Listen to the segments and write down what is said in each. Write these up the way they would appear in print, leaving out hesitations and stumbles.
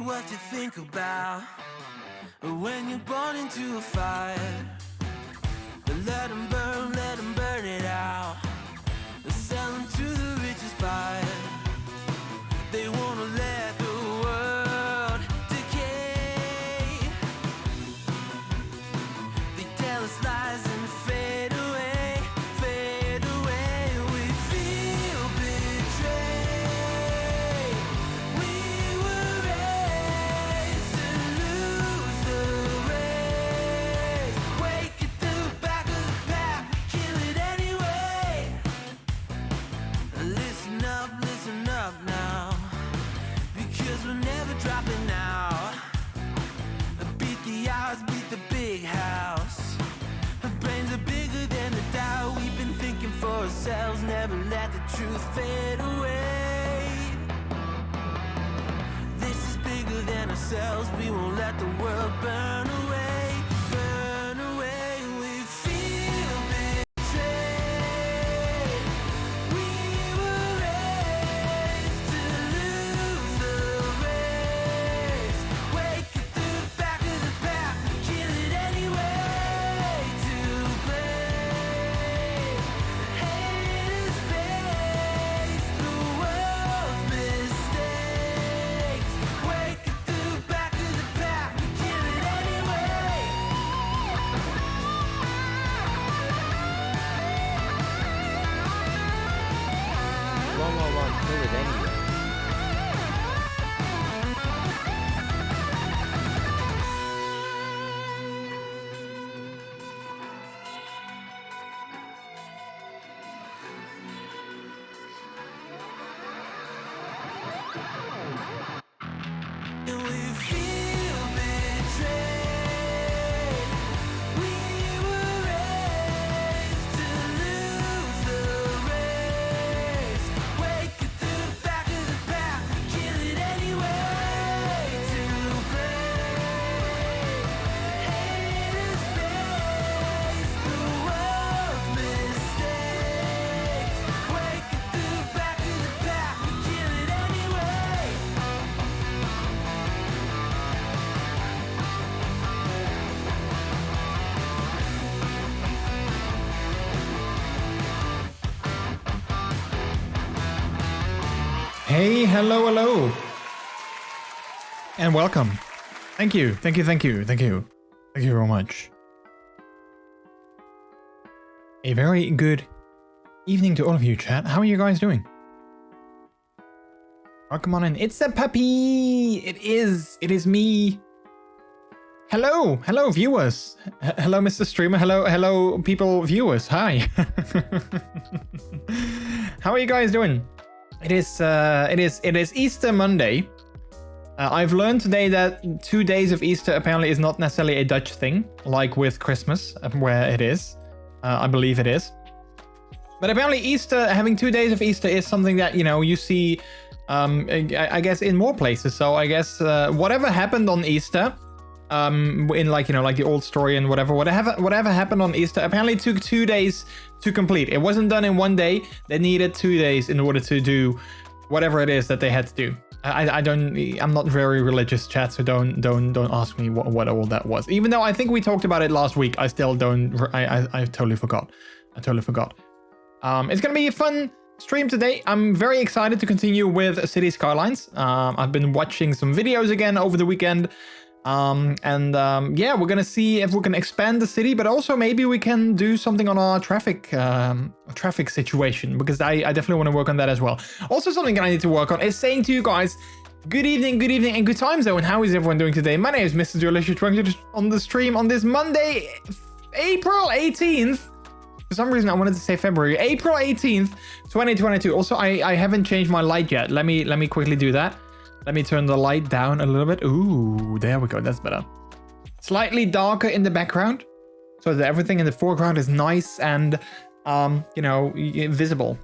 What you think about when you're born into a fire? Let them burn it out. Sell them to the richest buyer. They wanna let the world decay. They tell us lies and fade away, fade away. We feel betrayed. We were raised to lose the race. Wake at the back of the pack, kill it anyway. Listen up now, because we're never dropping out. Beat the odds, beat the big house. Our brains are bigger than the doubt. We've been thinking for ourselves, never let the truth fade away. This is bigger than ourselves, we won't let the world burn away, burn away. We feel betrayed. We were raised to lose the race. Wake it through the back of the pack, kill it anyway. To blame, haters face the world's mistakes. Wake it through the back of the pack, kill it anyway. somewhere around fluid anyway. And we feel betrayed. We were raised to lose the race. Wake it to the back of the pack, kill it anyway. To play, haters face the world's mistakes. Wake it to the back of the pack, kill it anyway. Hey, hello. And welcome. Thank you very much. A very good evening to all of you, chat. How are you guys doing? Welcome on in. It's a puppy. It is me. Hello, viewers. Hello, Mr. Streamer. Hello, people, viewers. Hi. How are you guys doing? It is Easter Monday. I've learned today that 2 days of Easter apparently is not necessarily a Dutch thing, like with Christmas, where it is. I believe it is. But apparently Easter, having 2 days of Easter is something that, you know, you see, I guess, in more places. So I guess whatever happened on Easter, in like, you know, like the old story and whatever happened on Easter apparently took 2 days to complete. It wasn't done in 1 day. They needed 2 days in order to do whatever it is that they had to do. I'm not very religious, chat, so don't ask me what all that was. Even though I think we talked about it last week, I still don't. I totally forgot. It's gonna be a fun stream today. I'm very excited to continue with City Skylines. I've been watching some videos again over the weekend. Yeah, we're gonna see if we can expand the city, but also maybe we can do something on our traffic situation, because I definitely want to work on that as well. Also, something I need to work on is saying to you guys, good evening, and good time zone. How is everyone doing today? My name is MrJordilicious on the stream on this Monday, April 18th. For some reason, I wanted to say February. April 18th, 2022. Also, I haven't changed my light yet. Let me quickly do that. Let me turn the light down a little bit. Ooh, there we go. That's better. Slightly darker in the background, so that everything in the foreground is nice and, you know, visible.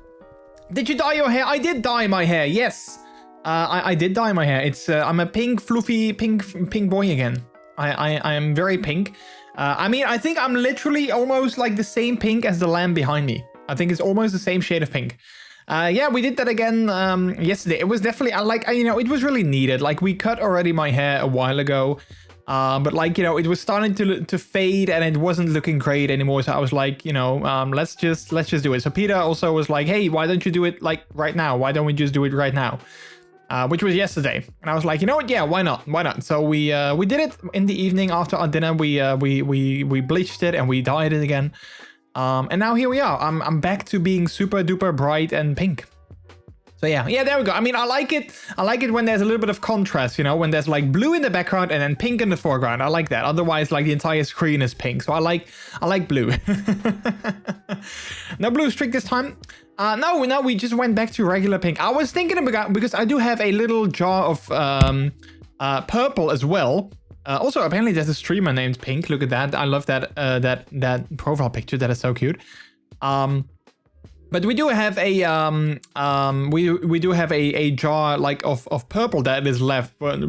Did you dye your hair? I did dye my hair. Yes, I did dye my hair. It's I'm a pink, fluffy, pink boy again. I am very pink. I mean, I think I'm literally almost like the same pink as the lamp behind me. I think it's almost the same shade of pink. Yeah, we did that again yesterday. It was definitely, you know, it was really needed. Like, we cut already my hair a while ago, but like, you know, it was starting to fade and it wasn't looking great anymore. So I was like, you know, let's just do it. So Peter also was like, hey, why don't you do it like right now? Why don't we just do it right now? Which was yesterday. And I was like, you know what? Yeah, why not? So we did it in the evening after our dinner. We bleached it and we dyed it again. And now here we are. I'm back to being super duper bright and pink. So yeah, there we go. I mean, I like it when there's a little bit of contrast, you know, when there's like blue in the background and then pink in the foreground. I like that. Otherwise, like, the entire screen is pink. So I like blue. No blue streak this time. No, we just went back to regular pink. I was thinking about, because I do have a little jar of purple as well. Also, apparently there's a streamer named Pink. Look at that. I love that that profile picture. That is so cute. But we do have a we do have a jar like of purple that is left. But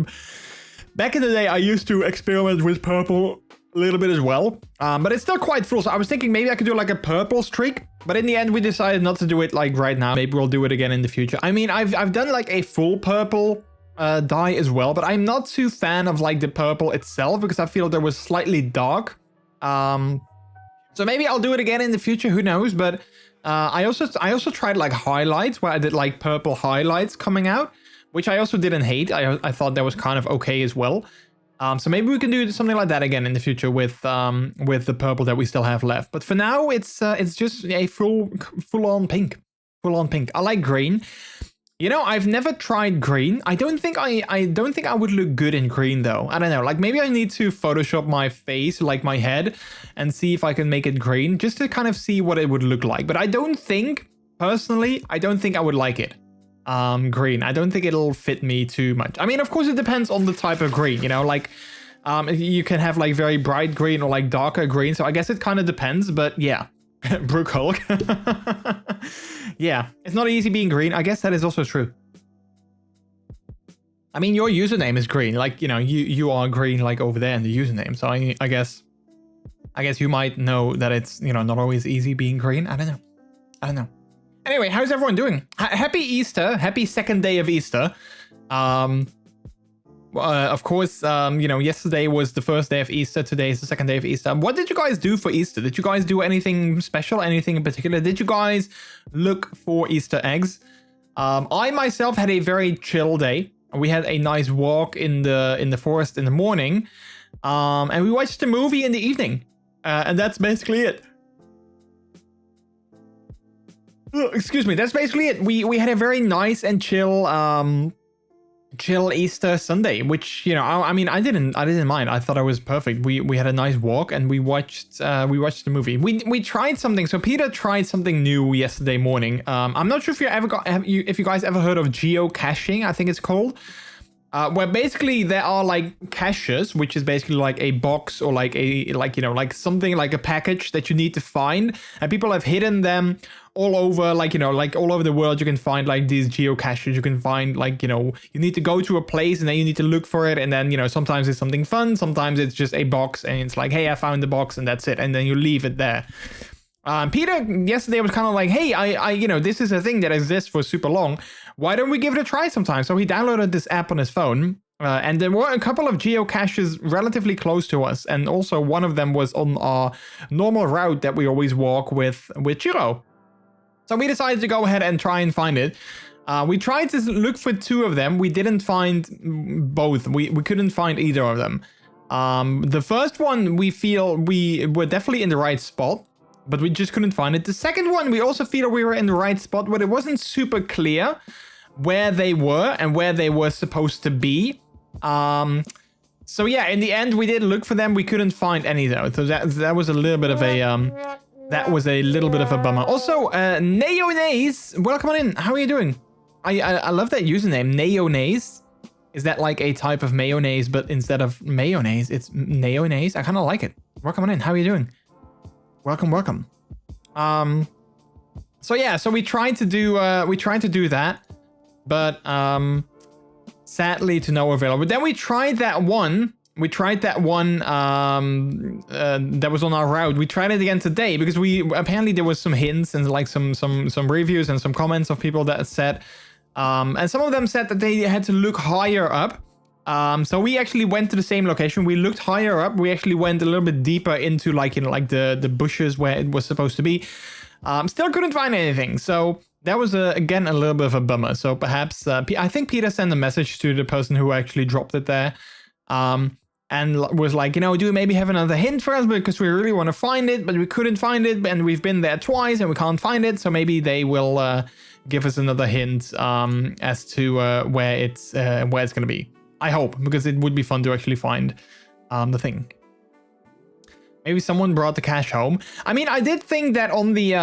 back in the day, I used to experiment with purple a little bit as well. But it's still quite full. So I was thinking maybe I could do like a purple streak. But in the end, we decided not to do it like right now. Maybe we'll do it again in the future. I mean, I've done like a full purple dye as well, but I'm not too fan of like the purple itself, because I feel there was slightly dark. So maybe I'll do it again in the future, who knows. But I also tried like highlights, where I did like purple highlights coming out, which I also didn't hate. I thought that was kind of okay as well. So maybe we can do something like that again in the future with the purple that we still have left. But for now, it's just a full on pink. full on pink. I like green. You know, I've never tried green. I don't think I would look good in green though. I don't know. Like maybe I need to Photoshop my face, like my head, and see if I can make it green just to kind of see what it would look like. But I don't think, personally, I don't think I would like it. Green. I don't think it'll fit me too much. I mean, of course, it depends on the type of green, you know, like you can have like very bright green or like darker green. So I guess it kind of depends, but yeah. Brook Hulk. Yeah, it's not easy being green. I guess that is also true. I mean, your username is green. Like, you know, you are green like over there in the username. So I guess you might know that it's, you know, not always easy being green. I don't know. Anyway, how's everyone doing? Happy Easter. Happy second day of Easter. Of course, you know, yesterday was the first day of Easter. Today is the second day of Easter. What did you guys do for Easter? Did you guys do anything special? Anything in particular? Did you guys look for Easter eggs? I myself had a very chill day. We had a nice walk in the forest in the morning, and we watched a movie in the evening, and that's basically it. Excuse me. That's basically it. We had a very nice and chill Easter Sunday, which, you know, I mean, I didn't mind. I thought it was perfect. We had a nice walk and we watched the movie. We tried something. So Peter tried something new yesterday morning. I'm not sure if if you guys ever heard of geocaching, I think it's called. Where basically there are like caches, which is basically like a box or like something like a package that you need to find, and people have hidden them all over, like, you know, like all over the world. You can find like these geocaches. You can find like, you know, you need to go to a place and then you need to look for it, and then, you know, sometimes it's something fun, sometimes it's just a box and it's like, hey, I found the box and that's it, and then you leave it there. Peter yesterday was kind of like, hey, I you know, this is a thing that exists for super long. Why don't we give it a try sometime? So he downloaded this app on his phone, and there were a couple of geocaches relatively close to us, and also one of them was on our normal route that we always walk with Chiro. So we decided to go ahead and try and find it. We tried to look for two of them. We didn't find both. We couldn't find either of them. The first one, we feel we were definitely in the right spot, but we just couldn't find it. The second one, we also feel we were in the right spot, but it wasn't super clear where they were and where they were supposed to be. So yeah, in the end, we did look for them. We couldn't find any though. So that was a little bit of a bummer. Also, Neonaze, welcome on in. How are you doing? I love that username, Neonaze. Is that like a type of mayonnaise, but instead of mayonnaise, it's Neonaze? I kind of like it. Welcome on in. How are you doing? Welcome. So yeah, so we tried to do that, but sadly to no avail. But then we tried that one that was on our route. We tried it again today because apparently there was some hints and like some reviews and some comments of people that said, and some of them said that they had to look higher up. So we actually went to the same location. We looked higher up. We actually went a little bit deeper into like, you know, like the bushes where it was supposed to be. Still couldn't find anything. So that was again a little bit of a bummer. So perhaps I think Peter sent a message to the person who actually dropped it there, and was like, you know, do we maybe have another hint for us, because we really want to find it, but we couldn't find it, and we've been there twice and we can't find it. So maybe they will give us another hint as to where it's going to be. I hope, because it would be fun to actually find the thing. Maybe someone brought the cache home. I mean, I did think that on the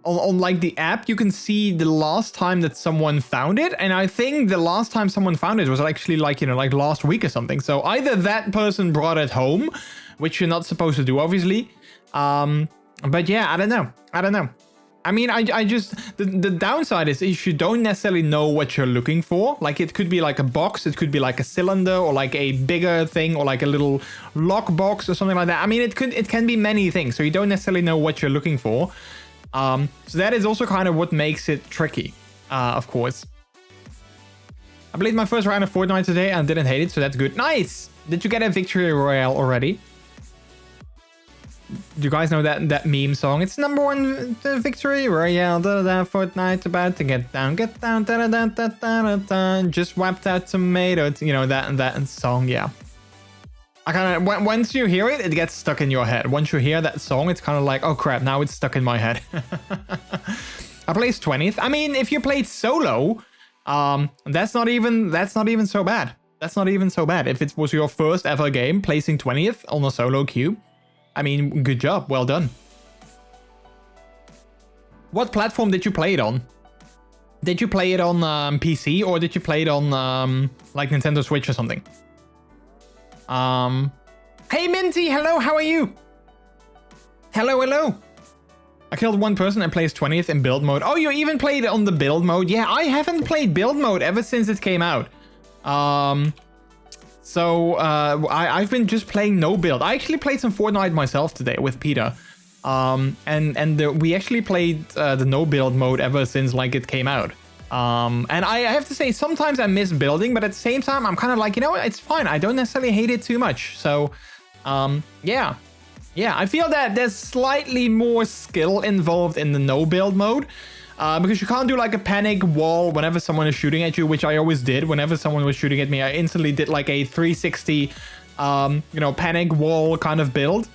on like the app, you can see the last time that someone found it, and I think the last time someone found it was actually like, you know, like last week or something. So either that person brought it home, which you're not supposed to do, obviously. But yeah, I don't know. I mean, I just, the downside is if you don't necessarily know what you're looking for, like it could be like a box, it could be like a cylinder, or like a bigger thing, or like a little lock box or something like that. I mean, it can be many things, so you don't necessarily know what you're looking for. So that is also kind of what makes it tricky, of course. I played my first round of Fortnite today and didn't hate it, so that's good. Nice! Did you get a victory royale already? Do you guys know that meme song? It's #1 victory royale, Fortnite about to get down, just wiped out tomato, you know, that song, yeah. I kind of, once you hear it, it gets stuck in your head. Once you hear that song, it's kind of like, oh crap, now it's stuck in my head. I placed 20th. I mean, if you played solo, that's not even so bad. That's not even so bad. If it was your first ever game, placing 20th on a solo queue, I mean, good job. Well done. What platform did you play it on? Did you play it on PC or did you play it on like Nintendo Switch or something? Hey Minty, hello, how are you? Hello, hello. I killed one person and placed 20th in build mode. Oh, you even played it on the build mode? Yeah, I haven't played build mode ever since it came out. I've been just playing no build. I actually played some Fortnite myself today with Peter. We actually played the no build mode ever since like it came out. And I have to say, sometimes I miss building, but at the same time, I'm kind of like, you know, it's fine. I don't necessarily hate it too much. So, yeah. Yeah, I feel that there's slightly more skill involved in the no build mode. Because you can't do like a panic wall whenever someone is shooting at you, which I always did. Whenever someone was shooting at me, I instantly did like a 360, you know, panic wall kind of build.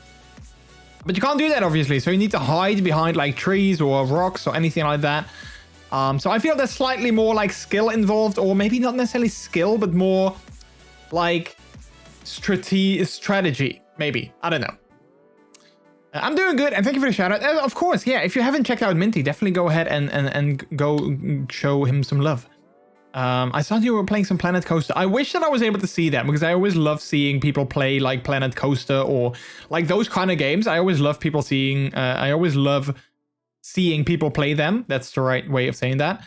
But you can't do that, obviously. So you need to hide behind like trees or rocks or anything like that. So I feel there's slightly more like skill involved, or maybe not necessarily skill, but more like strategy, maybe. I don't know. I'm doing good, and thank you for the shout out. Of course, yeah, if you haven't checked out Minty, definitely go ahead and go show him some love. I saw you were playing some Planet Coaster. I wish that I was able to see that, because I always love seeing people play like Planet Coaster or like those kind of games. I always love people seeing, I always love seeing people play them. That's the right way of saying that.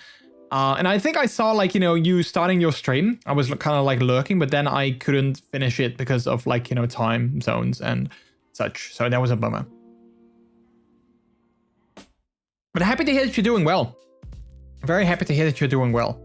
And I think I saw like, you know, you starting your stream. I was kind of like lurking, but then I couldn't finish it because of like, you know, time zones and such. So that was a bummer. But happy to hear that you're doing well. Very happy to hear that you're doing well.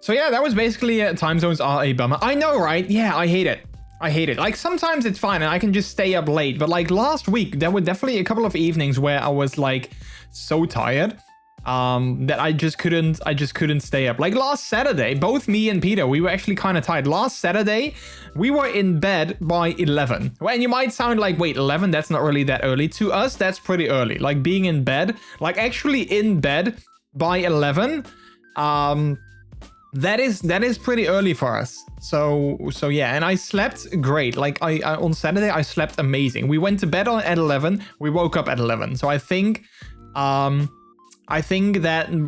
So yeah, that was basically time zones are a bummer. I know, right? Yeah, I hate it. I hate it. Like sometimes it's fine and I can just stay up late. But like last week, there were definitely a couple of evenings where I was like so tired that I just couldn't stay up. Like last Saturday, both me and Peter, we were actually kind of tired. Last Saturday, we were in bed by 11. And you might sound like, wait, 11? That's not really that early. To us, that's pretty early. Like being in bed, like actually in bed by 11, that is pretty early for us. So yeah, and I slept great. Like I on Saturday, I slept amazing. We went to bed at 11. We woke up at 11. So I think that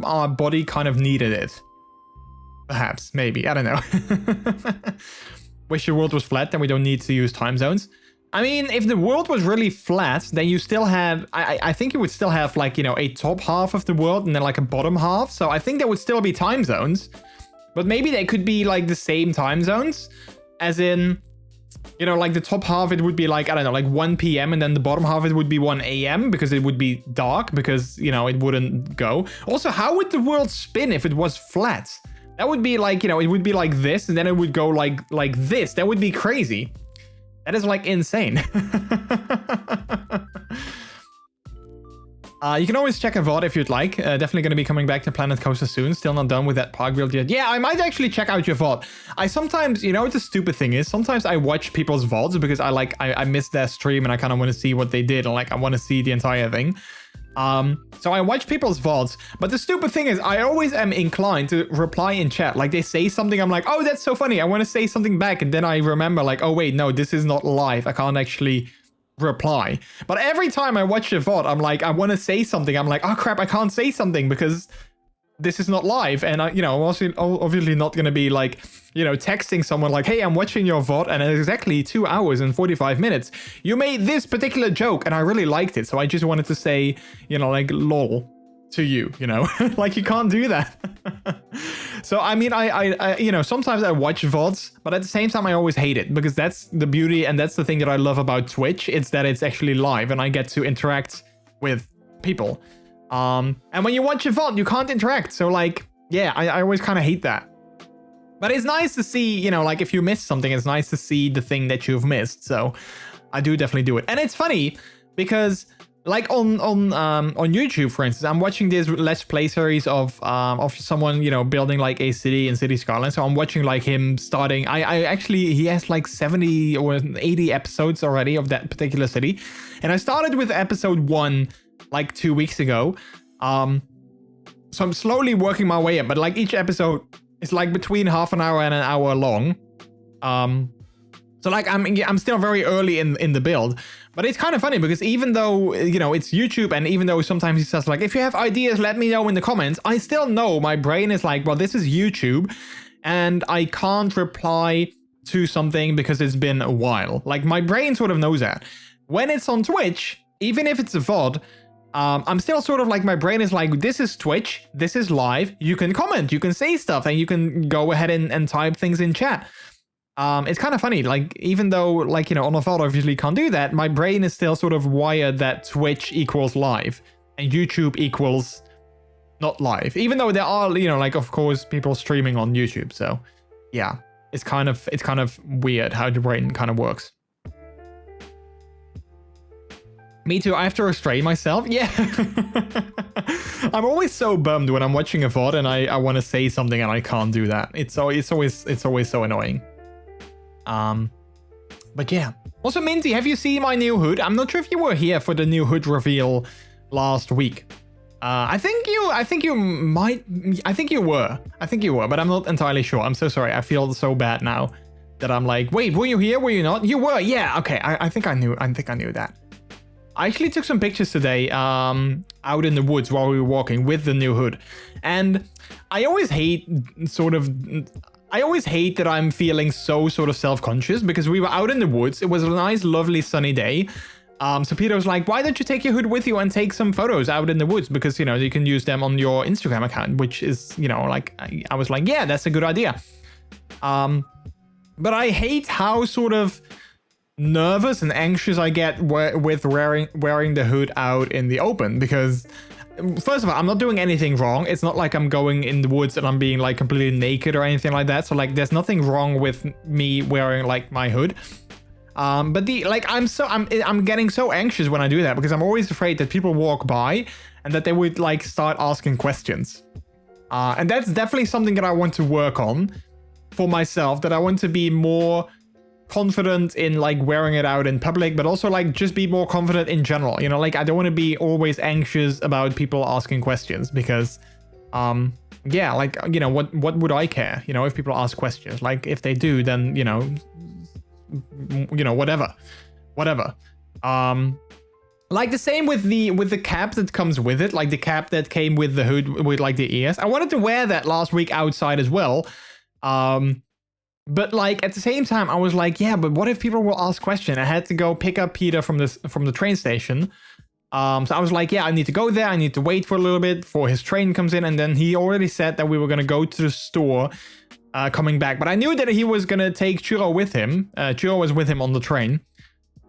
our body kind of needed it. Perhaps, maybe, I don't know. Wish the world was flat, then we don't need to use time zones. I mean, if the world was really flat, then you still have, I think you would still have like, you know, a top half of the world and then like a bottom half. So I think there would still be time zones, but maybe they could be like the same time zones, as in, you know, like the top half, it would be like, I don't know, like 1 p.m. and then the bottom half, it would be 1 a.m. because it would be dark because, you know, it wouldn't go. Also, how would the world spin if it was flat? That would be like, you know, it would be like this and then it would go like this. That would be crazy. That is like insane. You can always check a VOD if you'd like. Definitely going to be coming back to Planet Coaster soon. Still not done with that park build yet. Yeah, I might actually check out your VOD. I sometimes, you know what the stupid thing is? Sometimes I watch people's VODs because I miss their stream and I kind of want to see what they did. And like, I want to see the entire thing. So I watch people's VODs, but the stupid thing is I always am inclined to reply in chat. Like they say something, I'm like, oh, that's so funny. I want to say something back. And then I remember like, oh wait, no, this is not live. I can't actually reply. But every time I watch a VOD, I'm like, I want to say something. I'm like, oh crap, I can't say something because this is not live. And I, you know, I'm obviously not going to be like, you know, texting someone like, hey, I'm watching your VOD and in exactly 2 hours and 45 minutes, you made this particular joke and I really liked it. So I just wanted to say, you know, like, lol to you, you know, like you can't do that. So, I mean, I, you know, sometimes I watch VODs, but at the same time, I always hate it because that's the beauty. And that's the thing that I love about Twitch. It's that it's actually live and I get to interact with people. And when you watch a VOD, you can't interact. So like, yeah, I always kind of hate that. But it's nice to see, you know, like if you miss something, it's nice to see the thing that you've missed. So I do definitely do it. And it's funny because like on YouTube, for instance, I'm watching this Let's Play series of someone, you know, building like a city in City Skyline. So I'm watching like him starting. I actually, he has like 70 or 80 episodes already of that particular city, and I started with episode 1 like 2 weeks ago. So I'm slowly working my way up, but like each episode is like between half an hour and an hour long. So like I'm still very early in the build, but it's kind of funny because even though, you know, it's YouTube, and even though sometimes he says like, if you have ideas, let me know in the comments, I still know my brain is like, well, this is YouTube and I can't reply to something because it's been a while. Like my brain sort of knows that. When it's on Twitch, even if it's a VOD, I'm still sort of like, my brain is like, this is Twitch, this is live, you can comment, you can say stuff, and you can go ahead and type things in chat. It's kind of funny, like, even though, like, you know, on a VOD obviously can't do that, my brain is still sort of wired that Twitch equals live and YouTube equals not live, even though there are, you know, like, of course, people streaming on YouTube. So yeah, it's kind of weird how the brain kind of works. Me too, I have to restrain myself. Yeah. I'm always so bummed when I'm watching a VOD and I want to say something and I can't do that. It's always so annoying. But yeah. Also, Minty, have you seen my new hood? I'm not sure if you were here for the new hood reveal last week. I think you were, but I'm not entirely sure. I'm so sorry. I feel so bad now that I'm like, wait, were you here? Were you not? You were. Yeah. Okay. I think I knew that. I actually took some pictures today, out in the woods while we were walking with the new hood. And I always hate that I'm feeling so sort of self-conscious, because we were out in the woods. It was a nice, lovely sunny day. So Peter was like, why don't you take your hood with you and take some photos out in the woods? Because, you know, you can use them on your Instagram account, which is, you know, like, I was like, yeah, that's a good idea. But I hate how sort of nervous and anxious I get with wearing the hood out in the open, because first of all, I'm not doing anything wrong. It's not like I'm going in the woods and I'm being like completely naked or anything like that. So like, there's nothing wrong with me wearing like my hood. But I'm getting so anxious when I do that, because I'm always afraid that people walk by and that they would like start asking questions. And that's definitely something that I want to work on for myself, that I want to be more confident in like wearing it out in public, but also like just be more confident in general, you know, like I don't want to be always anxious about people asking questions, because yeah, like, you know, what would I care, you know, if people ask questions? Like if they do, then you know, whatever. Like the same with the cap that comes with it, like the cap that came with the hood with like the ears. I wanted to wear that last week outside as well. But like at the same time, I was like, yeah, but what if people will ask questions? I had to go pick up Peter from the train station. So I was like, yeah, I need to go there. I need to wait for a little bit before his train comes in. And then he already said that we were going to go to the store coming back. But I knew that he was going to take Churro with him. Churro was with him on the train.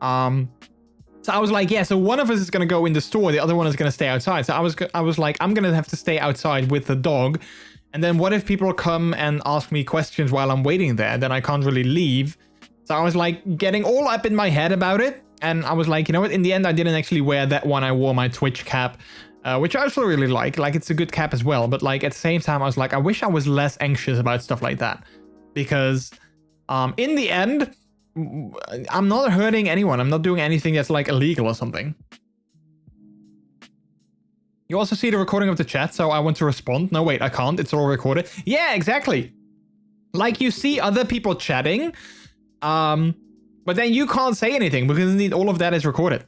So I was like, yeah, so one of us is going to go in the store. The other one is going to stay outside. So I was like, I'm going to have to stay outside with the dog. And then what if people come and ask me questions while I'm waiting there? Then I can't really leave. So I was like getting all up in my head about it. And I was like, you know what? In the end, I didn't actually wear that one. I wore my Twitch cap, which I also really like. Like, it's a good cap as well. But like at the same time, I was like, I wish I was less anxious about stuff like that. Because in the end, I'm not hurting anyone. I'm not doing anything that's like illegal or something. You also see the recording of the chat, so I want to respond. No, wait, I can't. It's all recorded. Yeah, exactly. Like, you see other people chatting, but then you can't say anything because indeed all of that is recorded.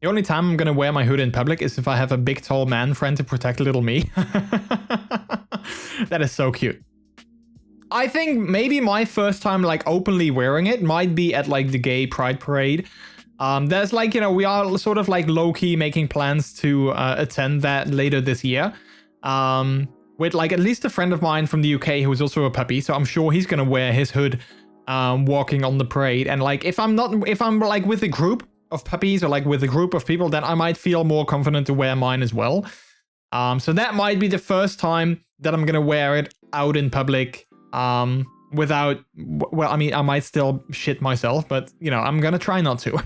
The only time I'm going to wear my hood in public is if I have a big, tall man friend to protect little me. That is so cute. I think maybe my first time, like, openly wearing it might be at, like, the gay pride parade. There's like, you know, we are sort of like low-key making plans to attend that later this year. With like at least a friend of mine from the UK who's also a puppy. So I'm sure he's going to wear his hood walking on the parade. And like, if I'm like with a group of puppies or like with a group of people, then I might feel more confident to wear mine as well. So that might be the first time that I'm going to wear it out in public. Without, well, I mean, I might still shit myself, but, you know, I'm gonna try not to.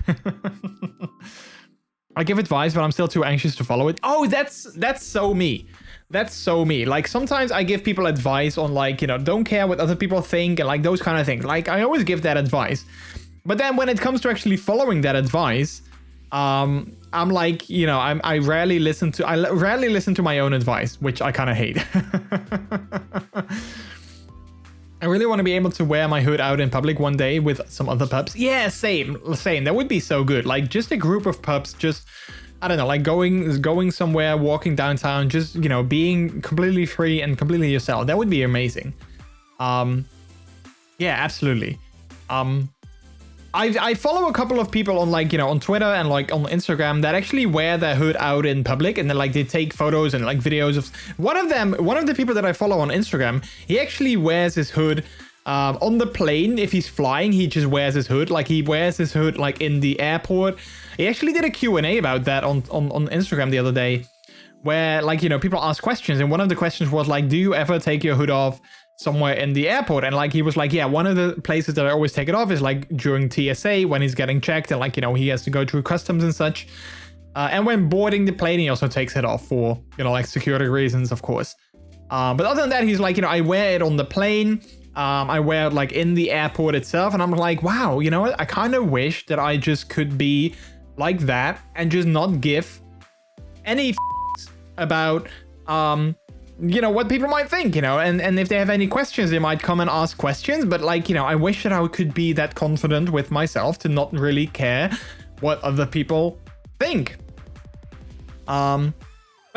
I give advice, but I'm still too anxious to follow it. Oh, that's so me. That's so me. Like, sometimes I give people advice on, like, you know, don't care what other people think and like those kind of things. Like, I always give that advice. But then when it comes to actually following that advice, I'm like, you know, I rarely listen to my own advice, which I kind of hate. I really want to be able to wear my hood out in public one day with some other pups. Yeah, same. That would be so good. Like, just a group of pups, just, I don't know, like going somewhere, walking downtown, just, you know, being completely free and completely yourself. That would be amazing. Yeah, absolutely. I follow a couple of people on, like, you know, on Twitter and like on Instagram that actually wear their hood out in public, and then like they take photos and like videos of one of the people that I follow on Instagram. He actually wears his hood on the plane. If he's flying, he just wears his hood. Like, he wears his hood like in the airport. He actually did a Q&A about that on Instagram the other day, where, like, you know, people ask questions, and one of the questions was like, do you ever take your hood off somewhere in the airport? And like, he was like, yeah, one of the places that I always take it off is like during TSA when he's getting checked, and like, you know, he has to go through customs and such, and when boarding the plane he also takes it off for, you know, like security reasons, of course. But other than that, he's like, you know, I wear it on the plane, I wear it like in the airport itself, and I'm like, wow, you know what, I kind of wish that I just could be like that and just not give any about you know, what people might think, you know, and if they have any questions, they might come and ask questions. But like, you know, I wish that I could be that confident with myself to not really care what other people think. But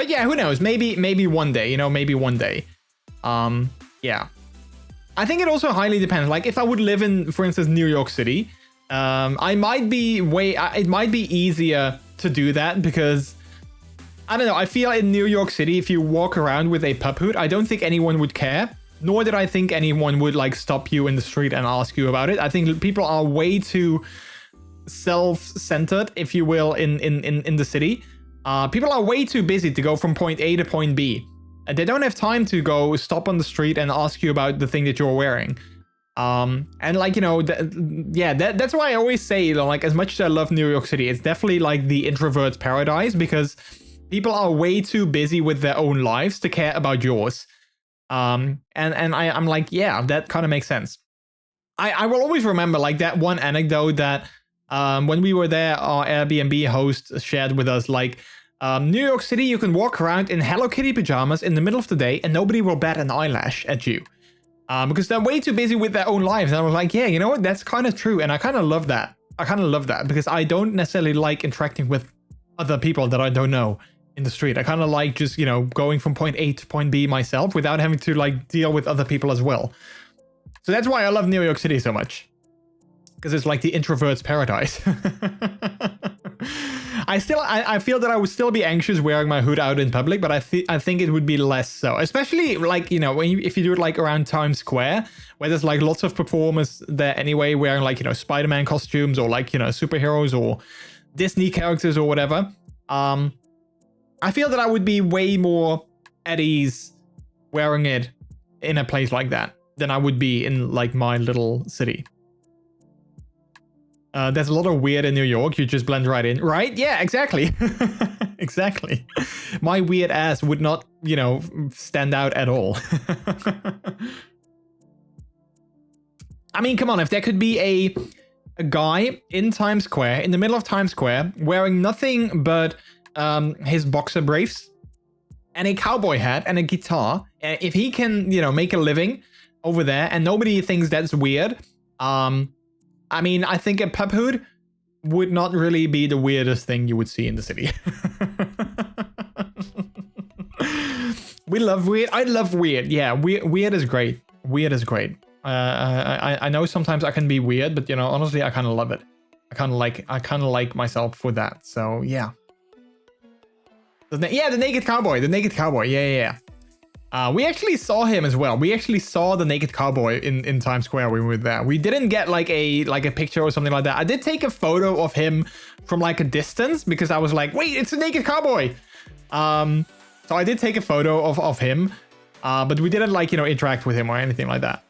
yeah, who knows? Maybe one day, you know, maybe one day. Yeah, I think it also highly depends. Like, if I would live in, for instance, New York City, it might be easier to do that, because I don't know, I feel in New York City, if you walk around with a pup hood, I don't think anyone would care. Nor did I think anyone would like stop you in the street and ask you about it. I think people are way too self-centered, if you will, in the city. People are way too busy to go from point A to point B. And they don't have time to go stop on the street and ask you about the thing that you're wearing. And like, you know, that's why I always say, you know, like, as much as I love New York City, it's definitely like the introvert's paradise, because people are way too busy with their own lives to care about yours. And I'm like, yeah, that kind of makes sense. I will always remember like that one anecdote that when we were there, our Airbnb host shared with us, like, New York City, you can walk around in Hello Kitty pajamas in the middle of the day and nobody will bat an eyelash at you. Because they're way too busy with their own lives. And I was like, yeah, you know what? That's kind of true. And I kind of love that. Because I don't necessarily like interacting with other people that I don't know in the street. I kind of like just, you know, going from point A to point B myself without having to like deal with other people as well. So that's why I love New York City so much, because it's like the introvert's paradise. I feel that I would still be anxious wearing my hood out in public, but I think it would be less so, especially like, you know, if you do it like around Times Square, where there's like lots of performers there anyway, wearing like, you know, Spider-Man costumes or like, you know, superheroes or Disney characters or whatever. I feel that I would be way more at ease wearing it in a place like that than I would be in like my little city. There's a lot of weird in New York. You just blend right in, right? Yeah, exactly. Exactly. My weird ass would not, you know, stand out at all. I mean, come on, if there could be a guy in Times Square, in the middle of Times Square, wearing nothing but his boxer briefs and a cowboy hat and a guitar, if he can, you know, make a living over there and nobody thinks that's weird, I mean, I think a pup hood would not really be the weirdest thing you would see in the city. We love weird. I love weird. Yeah, weird is great. Weird is great. I know sometimes I can be weird, but you know, honestly, I kind of love it. I kind of like myself for that. So yeah. The Naked Cowboy. The Naked Cowboy. Yeah. We actually saw him as well. We actually saw the Naked Cowboy in Times Square when we were there. We didn't get like a picture or something like that. I did take a photo of him from like a distance because I was like, wait, it's the Naked Cowboy. So I did take a photo of him, but we didn't like, you know, interact with him or anything like that.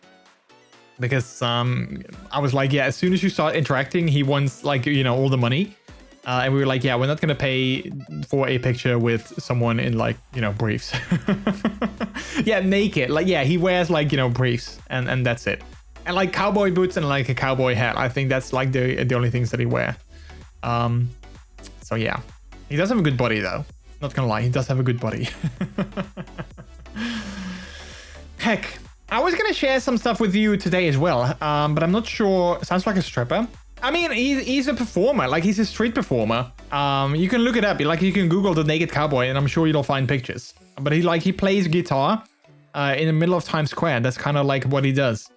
Because I was like, yeah, as soon as you start interacting, he wants like, you know, all the money. And we were like, yeah, we're not going to pay for a picture with someone in like, you know, briefs. Yeah, naked. Like, yeah, he wears like, you know, briefs and that's it. And like cowboy boots and like a cowboy hat. I think that's like the only things that he wear. So yeah, he does have a good body though. Not gonna lie, he does have a good body. Heck, I was gonna share some stuff with you today as well, but I'm not sure. Sounds like a stripper. I mean, he's a performer, like he's a street performer. You can look it up, like you can Google the Naked Cowboy, and I'm sure you'll find pictures. But he plays guitar in the middle of Times Square. That's kind of like what he does.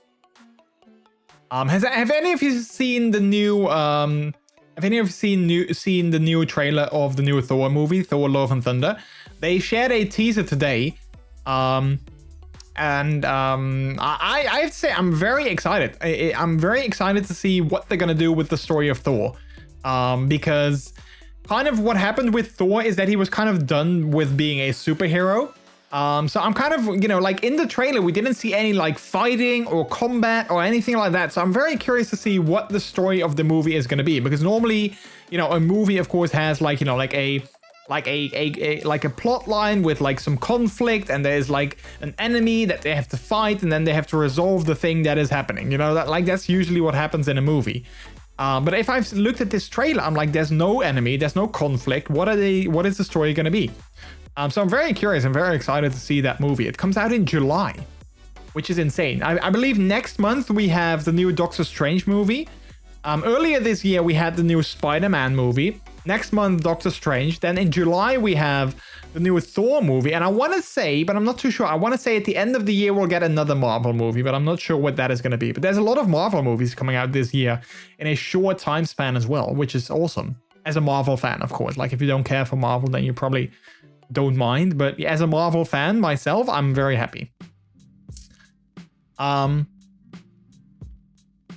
Have any of you seen the new? Have any of you seen the new trailer of the new Thor movie, Thor: Love and Thunder? They shared a teaser today. I have to say I'm very excited. I'm very excited to see what they're gonna do with the story of Thor, because kind of what happened with Thor is that he was kind of done with being a superhero. So I'm kind of, you know, like in the trailer we didn't see any like fighting or combat or anything like that. So I'm very curious to see what the story of the movie is gonna be, because normally, you know, a movie of course has like, you know, like a plot line with like some conflict, and there's like an enemy that they have to fight, and then they have to resolve the thing that is happening. You know, that's usually what happens in a movie. But if I've looked at this trailer, I'm like, there's no enemy, there's no conflict. What is the story going to be? So I'm very curious. I'm very excited to see that movie. It comes out in July, which is insane. I believe next month we have the new Doctor Strange movie. Earlier this year we had the new Spider-Man movie. Next month, Doctor Strange. Then in July, we have the new Thor movie. And I want to say, but I'm not too sure. I want to say at the end of the year, we'll get another Marvel movie, but I'm not sure what that is going to be. But there's a lot of Marvel movies coming out this year in a short time span as well, which is awesome. As a Marvel fan, of course. Like if you don't care for Marvel, then you probably don't mind. But as a Marvel fan myself, I'm very happy.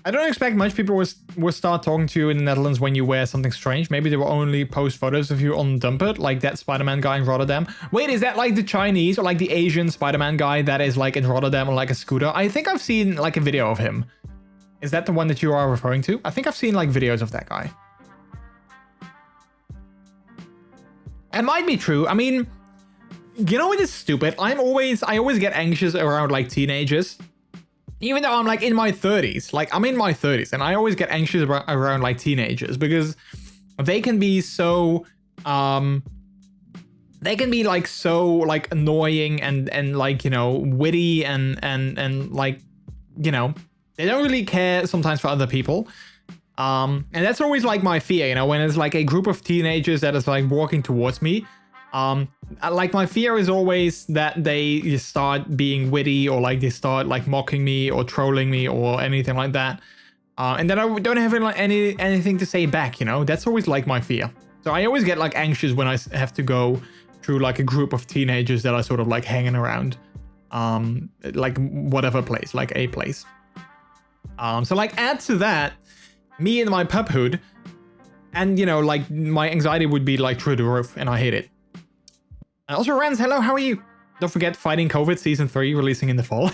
I don't expect much people will start talking to you in the Netherlands when you wear something strange. Maybe they will only post photos of you on Dumpert, like that Spider-Man guy in Rotterdam. Wait, is that like the Chinese or like the Asian Spider-Man guy that is like in Rotterdam on like a scooter? I think I've seen like a video of him. Is that the one that you are referring to? I think I've seen like videos of that guy. It might be true. I mean, you know what is stupid? I always get anxious around like teenagers. Even though I'm like in my 30s, like I'm in my 30s, and I always get anxious around like teenagers, because they can be so, they can be like so like annoying and like, you know, witty and like, you know, they don't really care sometimes for other people. And that's always like my fear, you know, when it's like a group of teenagers that is like walking towards me. Like my fear is always that they start being witty, or like they start like mocking me or trolling me or anything like that. And then I don't have anything to say back, you know, that's always like my fear. So I always get like anxious when I have to go through like a group of teenagers that are sort of like hanging around, like whatever place, like a place. So like add to that, me and my puphood, and you know, like my anxiety would be like through the roof, and I hate it. And also, Rans, hello, how are you? Don't forget, Fighting COVID Season 3 releasing in the fall.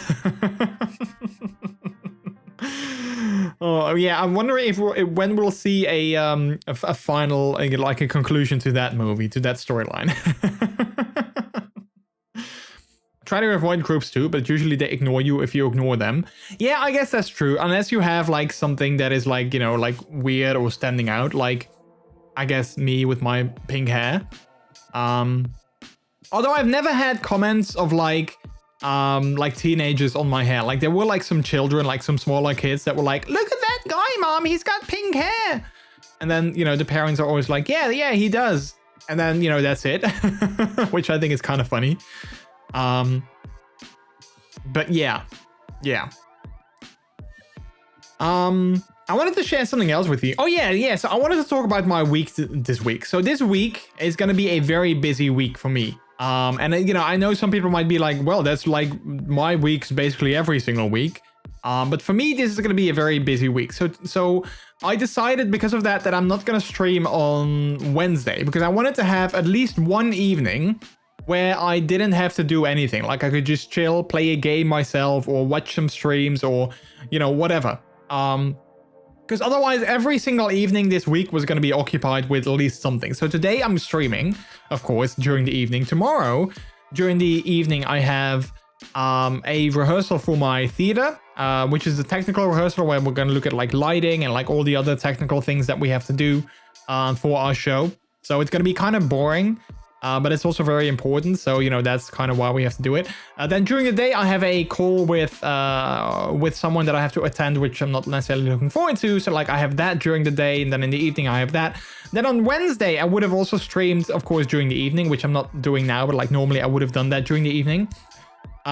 Oh yeah, I'm wondering when we'll see a final, like a conclusion to that movie, to that storyline. Try to avoid groups too, but usually they ignore you if you ignore them. Yeah, I guess that's true, unless you have like something that is like, you know, like weird or standing out, like I guess me with my pink hair. Although I've never had comments of like teenagers on my hair. Like there were like some children, like some smaller kids that were like, look at that guy, mom, he's got pink hair. And then, you know, the parents are always like, yeah, he does. And then, you know, that's it, which I think is kind of funny. But yeah. I wanted to share something else with you. Oh yeah. So I wanted to talk about my week this week. So this week is going to be a very busy week for me. And you know, I know some people might be like, well, that's like my weeks basically every single week. But for me, this is going to be a very busy week. So I decided because of that I'm not going to stream on Wednesday, because I wanted to have at least one evening where I didn't have to do anything. Like I could just chill, play a game myself, or watch some streams, or, you know, whatever. Because otherwise every single evening this week was going to be occupied with at least something. So today I'm streaming, of course, during the evening. Tomorrow, during the evening, I have a rehearsal for my theater, which is a technical rehearsal where we're going to look at like lighting and like all the other technical things that we have to do for our show. So it's going to be kind of boring. But it's also very important, so you know that's kind of why we have to do it. Then during the day, I have a call with someone that I have to attend, which I'm not necessarily looking forward to. So like I have that during the day, and then in the evening I have that. Then on Wednesday, I would have also streamed, of course, during the evening, which I'm not doing now, but like normally I would have done that during the evening.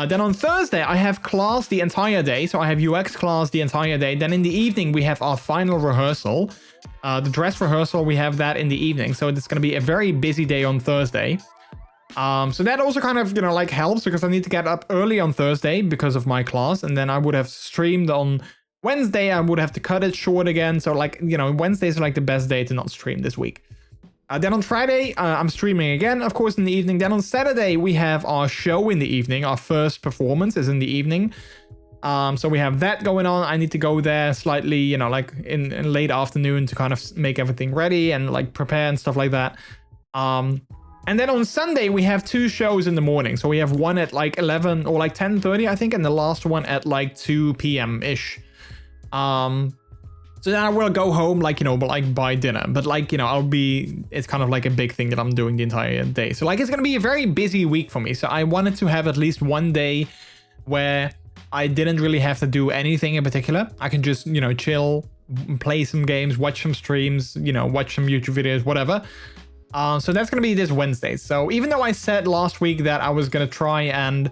Then on Thursday, I have class the entire day, so I have UX class the entire day. Then in the evening, we have our final rehearsal. The dress rehearsal, we have that in the evening, so it's going to be a very busy day on Thursday. So that also kind of, you know, like helps because I need to get up early on Thursday because of my class, and then I would have streamed on Wednesday. I would have to cut it short again, so like, you know, Wednesday is like the best day to not stream this week. Then on Friday, I'm streaming again, of course, in the evening. Then on Saturday, we have our show in the evening. Our first performance is in the evening. So we have that going on. I need to go there slightly, you know, like in late afternoon to kind of make everything ready and like prepare and stuff like that. And then on Sunday, we have 2 shows in the morning. So we have one at like 11 or like 10:30, I think, and the last one at like 2 p.m.-ish. So then I will go home, like, you know, but like by dinner. But like, you know, it's kind of like a big thing that I'm doing the entire day. So like, it's going to be a very busy week for me. So I wanted to have at least one day where I didn't really have to do anything in particular. I can just, you know, chill, play some games, watch some streams, you know, watch some YouTube videos, whatever. So that's going to be this Wednesday. So even though I said last week that I was going to try and,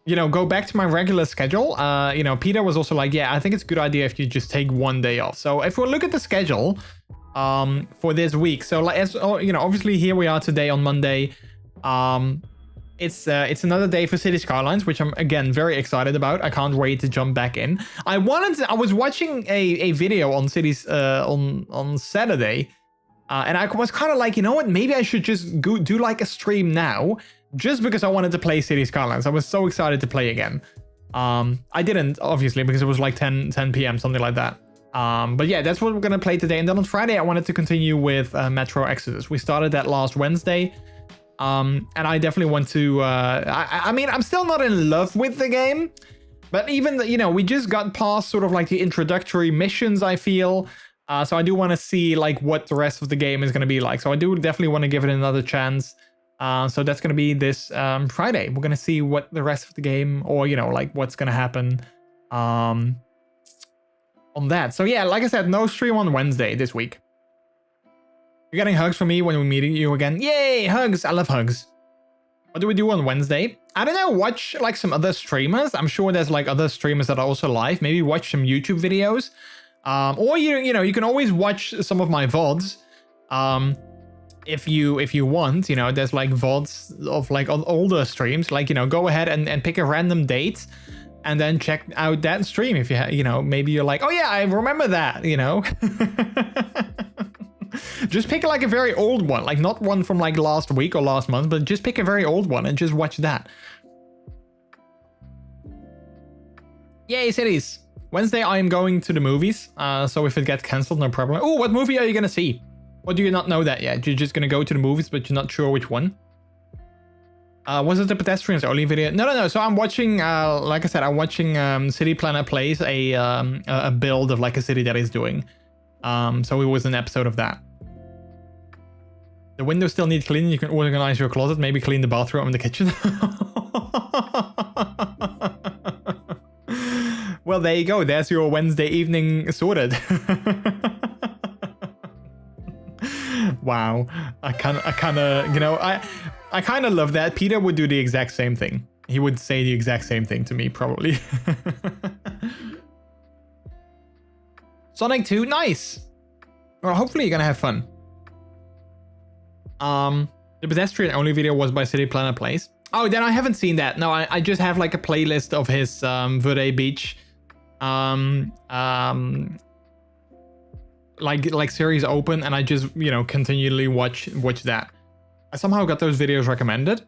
you know, go back to my regular schedule, you know, Peter was also like, yeah, I think it's a good idea if you just take one day off. So if we look at the schedule for this week, so like, as you know, obviously here we are today on Monday. It's another day for City Skylines, which I'm again very excited about. I can't wait to jump back in. I was watching a video on Cities on Saturday, and I was kind of like, you know what? Maybe I should just go do like a stream now, just because I wanted to play City Skylines. I was so excited to play again. I didn't, obviously, because it was like 10 p.m. something like that. But yeah, that's what we're gonna play today. And then on Friday, I wanted to continue with Metro Exodus. We started that last Wednesday. And I definitely want to, I mean, I'm still not in love with the game, but even, you know, we just got past sort of like the introductory missions, I feel. So I do want to see like what the rest of the game is going to be like. So I do definitely want to give it another chance. So that's going to be this Friday. We're going to see what the rest of the game, or, you know, like what's going to happen on that. So yeah, like I said, no stream on Wednesday this week. You're getting hugs from me when we're meeting you again. Yay, hugs. I love hugs. What do we do on Wednesday? I don't know, watch like some other streamers. I'm sure there's like other streamers that are also live. Maybe watch some YouTube videos. Or you know, you can always watch some of my VODs. If you want, you know, there's like VODs of like older streams. Like, you know, go ahead and pick a random date and then check out that stream. If you know, maybe you're like, oh yeah, I remember that, you know. Just pick like a very old one, like not one from like last week or last month, but just pick a very old one and just watch that. Yay, cities. Wednesday, I am going to the movies. So if it gets cancelled, no problem. Oh, what movie are you going to see? Or do you not know that yet? You're just going to go to the movies, but you're not sure which one? Was it the pedestrians only video? No. So I'm watching, like I said, I'm watching City Planner Plays, a build of like a city that he's doing. So it was an episode of that. The windows still need cleaning. You can organize your closet, maybe clean the bathroom and the kitchen. Well, there you go. There's your Wednesday evening sorted. Wow. I kind of, you know, I kind of love that. Peter would do the exact same thing. He would say the exact same thing to me, probably. Sonic 2, nice. Well, hopefully you're gonna have fun. The pedestrian only video was by City Planner Plays. Oh, then I haven't seen that. No, I just have like a playlist of his Verde Beach like series open, and I just, you know, continually watch that. I somehow got those videos recommended.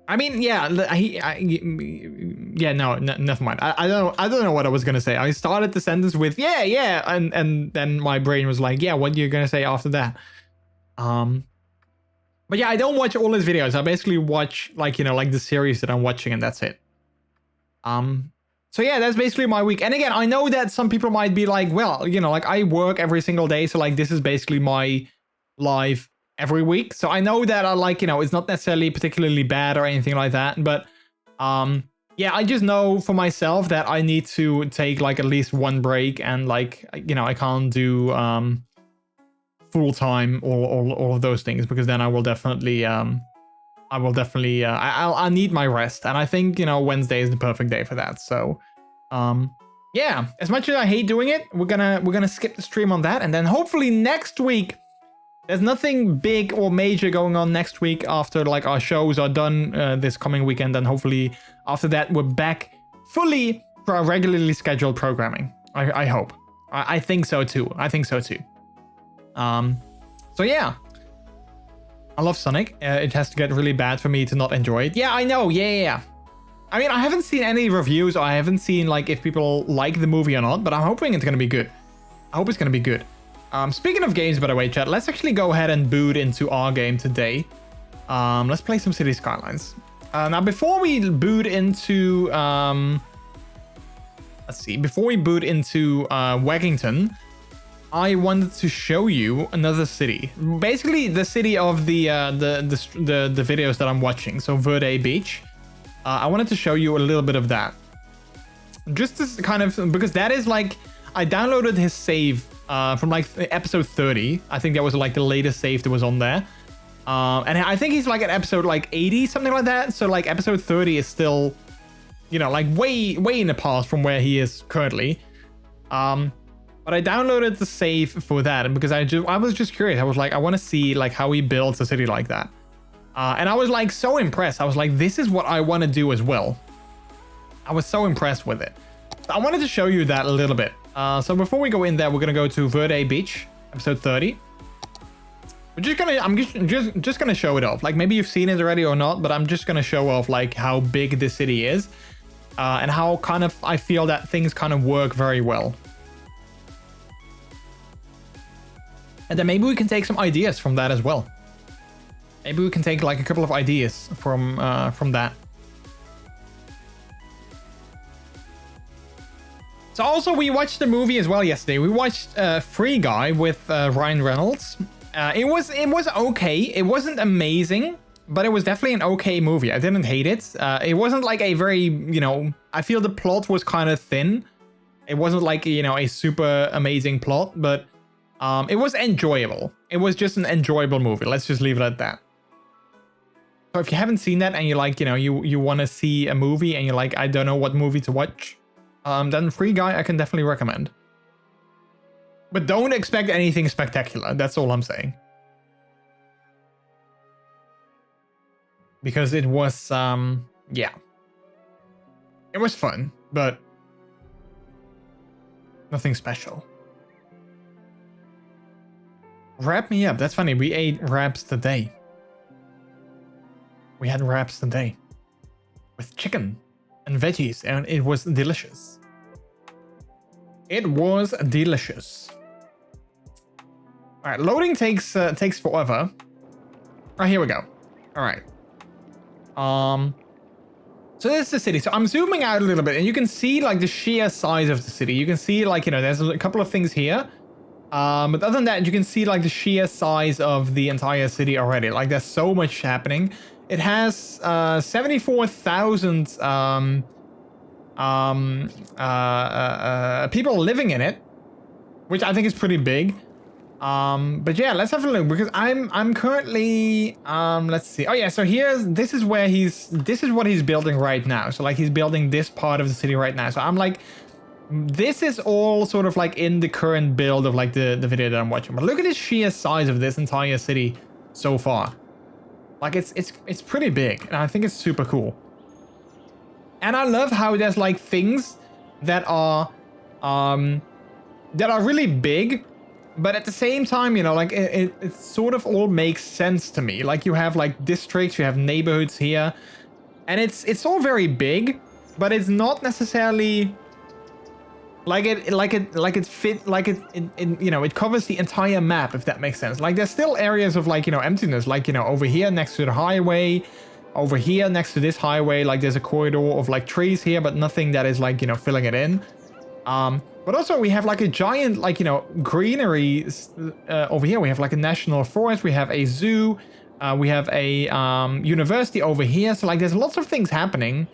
I mean, yeah, yeah, no, never mind. I don't know what I was gonna say. I started the sentence with yeah, and then my brain was like, yeah, what you're gonna say after that? But yeah, I don't watch all his videos. I basically watch like the series that I'm watching, and that's it. So yeah, that's basically my week. And again, I know that some people might be like, well, like I work every single day, so like this is basically my life every week. So I know that I like, it's not necessarily particularly bad or anything like that. But yeah, I just know for myself that I need to take like at least one break, and like, I can't do full time or all of those things, because then I will definitely I'll need my rest. And I think, Wednesday is the perfect day for that. So yeah, as much as I hate doing it, we're gonna skip the stream on that, and then hopefully next week, there's nothing big or major going on next week after like our shows are done this coming weekend, and hopefully after that we're back fully for our regularly scheduled programming. I hope. I think so too. So yeah, I love Sonic. It has to get really bad for me to not enjoy it. Yeah, I know. Yeah. I mean, I haven't seen any reviews, or I haven't seen like if people like the movie or not, but I'm hoping it's gonna be good. I hope it's gonna be good. Speaking of games, by the way, chat, let's actually go ahead and boot into our game today. Let's play some City Skylines. Now, before we boot into, Waggington, I wanted to show you another city. Basically, the city of the videos that I'm watching. So Verde Beach. I wanted to show you a little bit of that. Just to kind of, because that is like, I downloaded his save from like episode 30. I think that was like the latest save that was on there. And I think he's like at episode like 80, something like that. So like episode 30 is still, like way in the past from where he is currently. But I downloaded the save for that, and because I was just curious. I was like, I want to see like how he builds a city like that. And I was like so impressed. I was like, this is what I want to do as well. I was so impressed with it. So I wanted to show you that a little bit. So before we go in there, we're gonna go to Verde Beach, episode 30. I'm just gonna show it off. Like maybe you've seen it already or not, but I'm just gonna show off like how big this city is, and how kind of I feel that things kind of work very well. And then maybe we can take some ideas from that as well. Maybe we can take like a couple of ideas from that. So also we watched the movie as well yesterday. We watched Free Guy with Ryan Reynolds. It was okay. It wasn't amazing, but it was definitely an okay movie. I didn't hate it. It wasn't like a very, I feel the plot was kind of thin. It wasn't like, a super amazing plot, but it was enjoyable. It was just an enjoyable movie. Let's just leave it at that. So if you haven't seen that and you're like, you want to see a movie and you're like, I don't know what movie to watch, then Free Guy I can definitely recommend. But don't expect anything spectacular. That's all I'm saying. Because it was, yeah. It was fun, but nothing special. Wrap me up. That's funny. We ate wraps today. We had wraps today. With chicken and veggies, and it was delicious. It was delicious. All right, loading takes forever. All right, here we go. All right. So this is the city. So I'm zooming out a little bit, and you can see like the sheer size of the city. You can see like, there's a couple of things here. But other than that, you can see like the sheer size of the entire city already. Like there's so much happening. It has 74,000 people living in it, which I think is pretty big. But yeah, let's have a look, because I'm currently let's see. Oh yeah, so this is what he's building right now. So like he's building this part of the city right now. So I'm like, this is all sort of like in the current build of like the video that I'm watching. But look at the sheer size of this entire city so far. Like it's pretty big, and I think it's super cool. And I love how there's like things that are really big, but at the same time, like it sort of all makes sense to me. Like you have like districts, you have neighborhoods here. And it's all very big, but it's not necessarily like it covers the entire map, if that makes sense. Like there's still areas of like, emptiness, like, over here next to the highway, over here next to this highway, like there's a corridor of like trees here, but nothing that is like, filling it in. But also we have like a giant, like, greenery over here. We have like a national forest, we have a zoo, we have a university over here. So like there's lots of things happening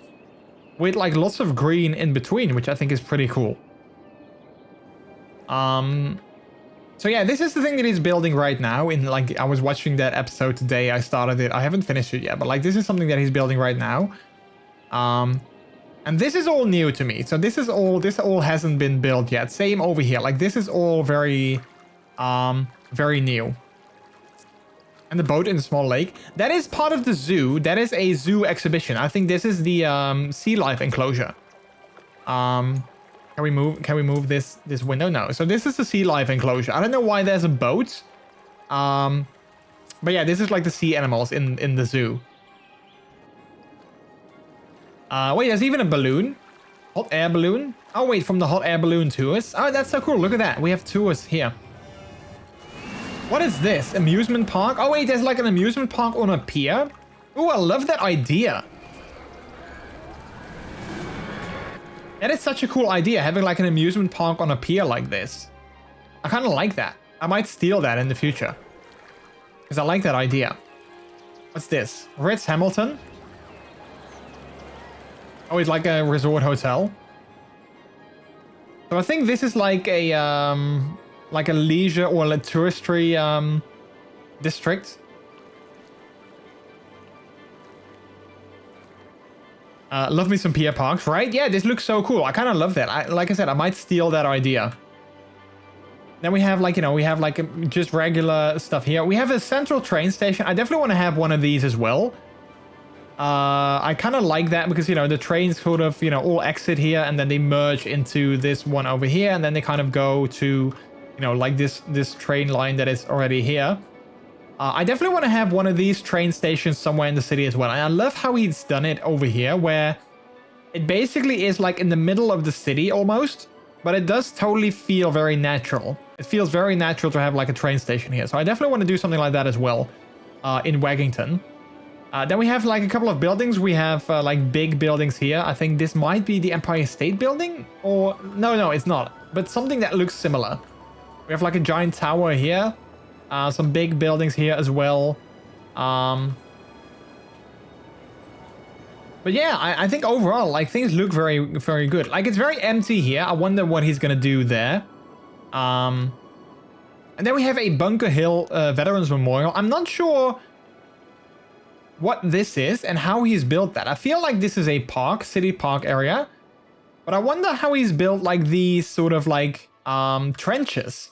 with like lots of green in between, which I think is pretty cool. So yeah, this is the thing that he's building right now. In like, I was watching that episode today. I started it. I haven't finished it yet, but like this is something that he's building right now. And this is all new to me. So this all hasn't been built yet. Same over here. Like this is all very, very new. And the boat in the small lake, that is part of the zoo. That is a zoo exhibition. I think this is the sea life enclosure. Can we move this window? No. So this is the sea life enclosure. I don't know why there's a boat. But yeah, this is like the sea animals in the zoo. Wait, there's even a balloon. Hot air balloon. Oh wait, from the hot air balloon tours. Oh, that's so cool. Look at that. We have tours here. What is this? Amusement park? Oh wait, there's like an amusement park on a pier. Oh, I love that idea. That is such a cool idea, having like an amusement park on a pier like this. I kind of like that. I might steal that in the future. Because I like that idea. What's this? Ritz Hamilton? Oh, it's like a resort hotel. So I think this is like a leisure or a touristy district. Love me some pier parks, right? Yeah, this looks so cool. I kind of love that. Like I said, I might steal that idea. Then we have like, we have like just regular stuff here. We have a central train station. I definitely want to have one of these as well. I kind of like that because, the trains sort of, all exit here and then they merge into this one over here. And then they kind of go to, like this train line that is already here. I definitely want to have one of these train stations somewhere in the city as well. And I love how he's done it over here, where it basically is like in the middle of the city almost, but it does totally feel very natural. It feels very natural to have like a train station here. So I definitely want to do something like that as well in Waggington. Then we have like a couple of buildings. We have like big buildings here. I think this might be the Empire State Building, or no, it's not, but something that looks similar. We have like a giant tower here. Some big buildings here as well. But yeah, I think overall, like, things look very, very good. Like, it's very empty here. I wonder what he's gonna do there. And then we have a Bunker Hill Veterans Memorial. I'm not sure what this is and how he's built that. I feel like this is a park, city park area. But I wonder how he's built, like, these sort of, like, trenches.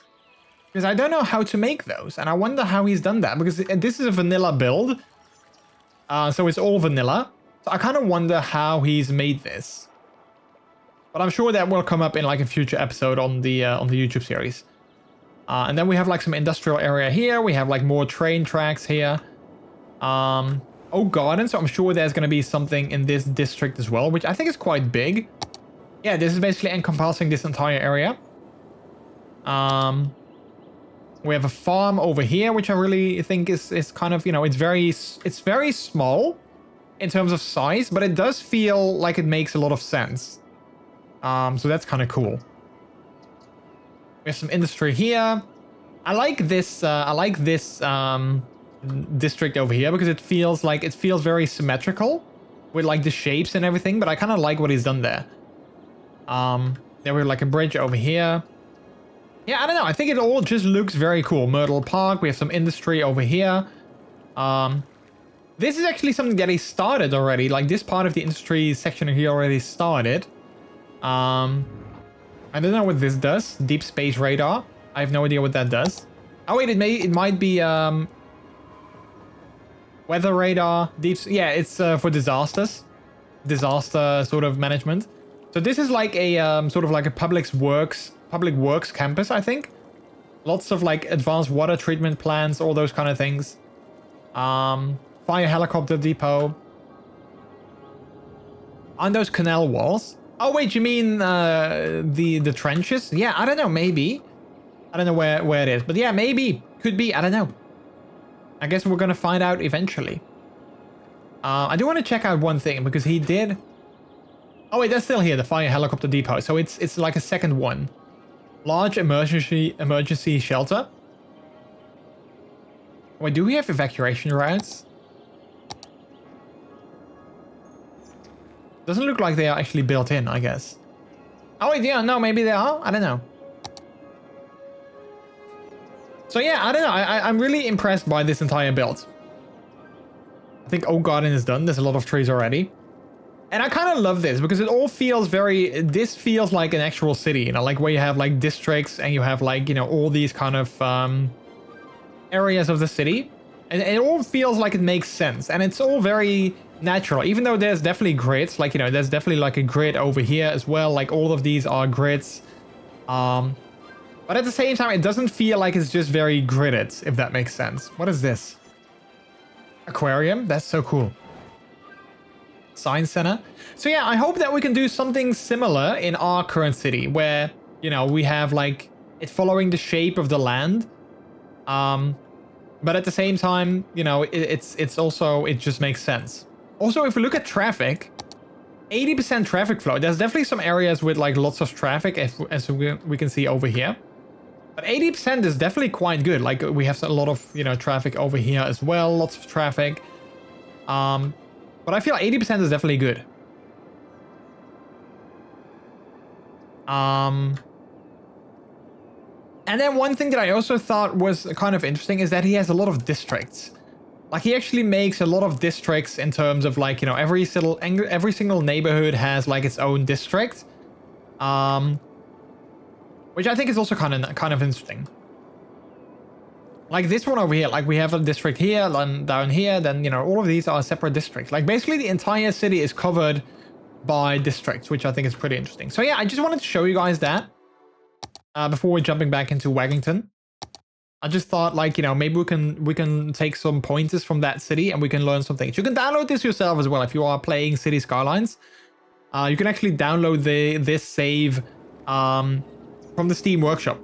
Because I don't know how to make those. And I wonder how he's done that. Because this is a vanilla build. So it's all vanilla. So I kind of wonder how he's made this. But I'm sure that will come up in like a future episode on the YouTube series. And then we have like some industrial area here. We have like more train tracks here. Oh, garden. So I'm sure there's going to be something in this district as well, which I think is quite big. Yeah, this is basically encompassing this entire area. We have a farm over here, which I really think is kind of, it's very small in terms of size, but it does feel like it makes a lot of sense. So that's kind of cool. We have some industry here. I like this district over here because it feels very symmetrical with like the shapes and everything, but I kind of like what he's done there. Then we have like a bridge over here. Yeah, I don't know. I think it all just looks very cool. Myrtle Park. We have some industry over here. This is actually something that he started already. Like this part of the industry section here already started. I don't know what this does. Deep space radar. I have no idea what that does. Oh wait, it might be weather radar. Yeah, it's for disasters. Disaster sort of management. So this is like a sort of like a public works campus, I think. Lots of like advanced water treatment plants, all those kind of things. Fire helicopter depot. On those canal walls. Oh wait, you mean the trenches? Yeah, I don't know, maybe. I don't know where it is, but yeah, maybe. Could be, I don't know. I guess we're gonna find out eventually. I do want to check out one thing because he did... Oh wait, that's still here, the fire helicopter depot. So it's like a second one. Large emergency shelter. Wait, do we have evacuation routes? Doesn't look like they are actually built in, I guess. Oh wait, yeah, no, maybe they are. I don't know. So yeah, I don't know. I'm really impressed by this entire build. I think Oak Garden is done. There's a lot of trees already. And I kind of love this because it all feels very... This feels like an actual city, you know, like where you have like districts and you have like, you know, all these kind of areas of the city. And it all feels like it makes sense. And it's all very natural, even though there's definitely grids. Like, you know, there's definitely like a grid over here as well. Like all of these are grids. But at the same time, it doesn't feel like it's just very gridded, if that makes sense. What is this? Aquarium? That's so cool. Science center. So yeah, I hope that we can do something similar in our current city where, you know, we have like it following the shape of the land. But at the same time, you know, it's also, it just makes sense. Also, if we look at traffic, 80% traffic flow. There's definitely some areas with like lots of traffic as we can see over here. But 80% is definitely quite good. Like we have a lot of, you know, traffic over here as well. Lots of traffic. But I feel 80% is definitely good. And then one thing that I also thought was kind of interesting is that he has a lot of districts. Like he actually makes a lot of districts in terms of like, you know, every single neighborhood has like its own district. Which I think is also kind of interesting. Like this one over here, like we have a district here, then down here, then, you know, all of these are separate districts. Like basically the entire city is covered by districts, which I think is pretty interesting. So yeah, I just wanted to show you guys that before we're jumping back into Waggington. I just thought like, you know, maybe we can take some pointers from that city and we can learn some things. You can download this yourself as well if you are playing City Skylines. You can actually download this save from the Steam Workshop.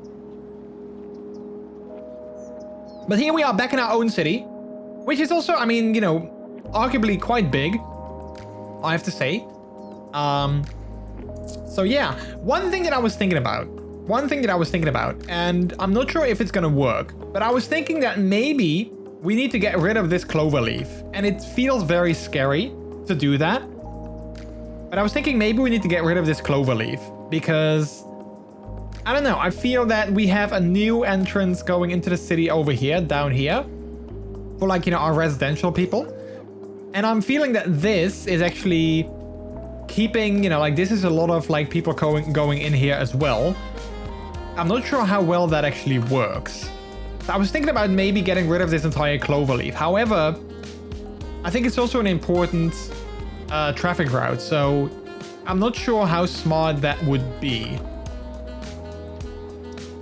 But here we are back in our own city, which is also, I mean, you know, arguably quite big, I have to say. So yeah, one thing that I was thinking about, and I'm not sure if it's gonna work, but I was thinking that maybe we need to get rid of this clover leaf, and it feels very scary to do that. But I was thinking maybe we need to get rid of this clover leaf because I don't know, I feel that we have a new entrance going into the city over here, down here, for like, you know, our residential people. And I'm feeling that this is actually keeping, you know, like this is a lot of like people going in here as well. I'm not sure how well that actually works. So I was thinking about maybe getting rid of this entire clover leaf. However, I think it's also an important traffic route. So I'm not sure how smart that would be.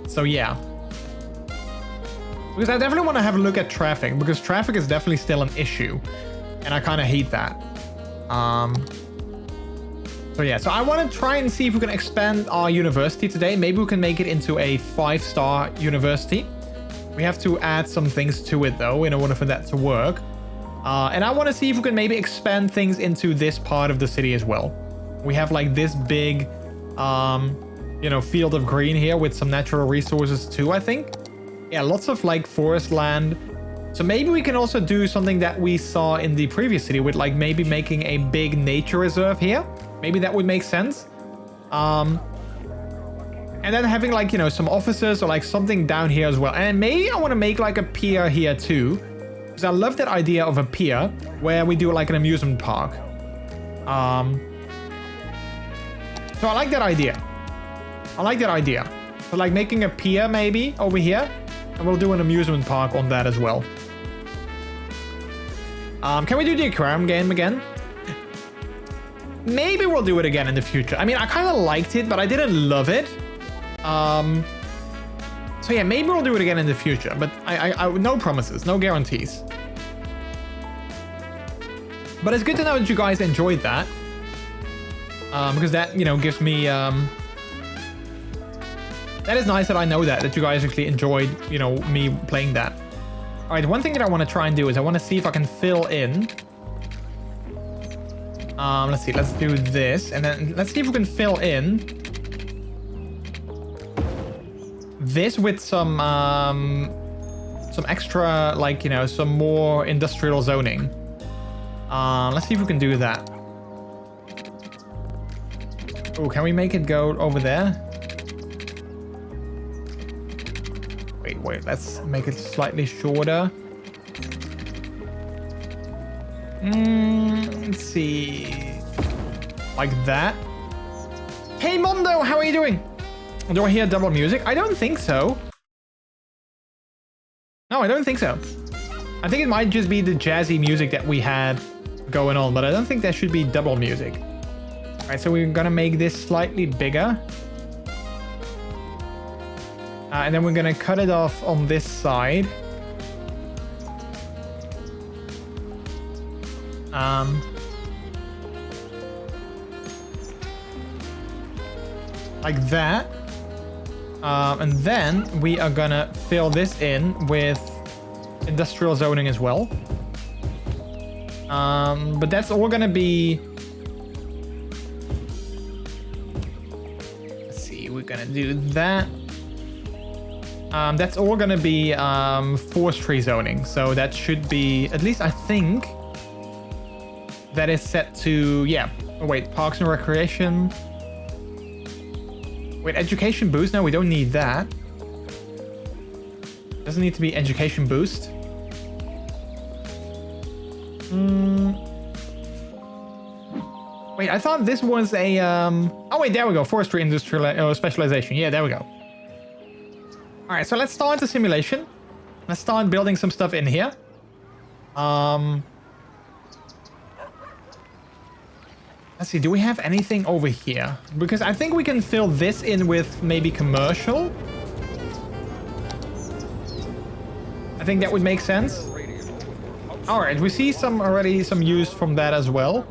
So yeah, because I definitely want to have a look at traffic because traffic is definitely still an issue and I kind of hate that. So yeah, so I want to try and see if we can expand our university today. Maybe we can make it into a 5-star university. We have to add some things to it though in order for that to work. And I want to see if we can maybe expand things into this part of the city as well. We have like this big, you know, field of green here with some natural resources too, I think. Yeah, lots of like forest land. So maybe we can also do something that we saw in the previous city with like maybe making a big nature reserve here. Maybe that would make sense. And then having like, you know, some offices or like something down here as well. And maybe I want to make like a pier here too. Because I love that idea of a pier where we do like an amusement park. So I like that idea. So like making a pier maybe over here. And we'll do an amusement park on that as well. Can we do the aquarium game again? Maybe we'll do it again in the future. I mean, I kind of liked it, but I didn't love it. So yeah, maybe we'll do it again in the future, but I no promises, no guarantees. But it's good to know that you guys enjoyed that. Because that, you know, gives me... That is nice that I know that you guys actually enjoyed, you know, me playing that. All right, one thing that I want to try and do is I want to see if I can fill in. Let's see, let's do this. And then let's see if we can fill in this with some extra, like, you know, some more industrial zoning. Let's see if we can do that. Oh, can we make it go over there? Wait, let's make it slightly shorter. Let's see. Like that. Hey, Mondo, how are you doing? Do I hear double music? I don't think so. No, I don't think so. I think it might just be the jazzy music that we had going on, but I don't think there should be double music. All right, so we're gonna make this slightly bigger. And then we're gonna cut it off on this side. Like that. And then we are gonna fill this in with industrial zoning as well. But that's all gonna be... Let's see, we're gonna do that. That's all gonna be forestry zoning. So that should be, at least I think, that is set to, yeah. Oh, wait, parks and recreation. Wait, education boost? No, we don't need that. Doesn't need to be education boost. Wait, I thought this was a... Oh, wait, there we go. Forestry industrial specialization. Yeah, there we go. All right, so let's start the simulation. Let's start building some stuff in here. Let's see, do we have anything over here? Because I think we can fill this in with maybe commercial. I think that would make sense. All right, we see already some use from that as well.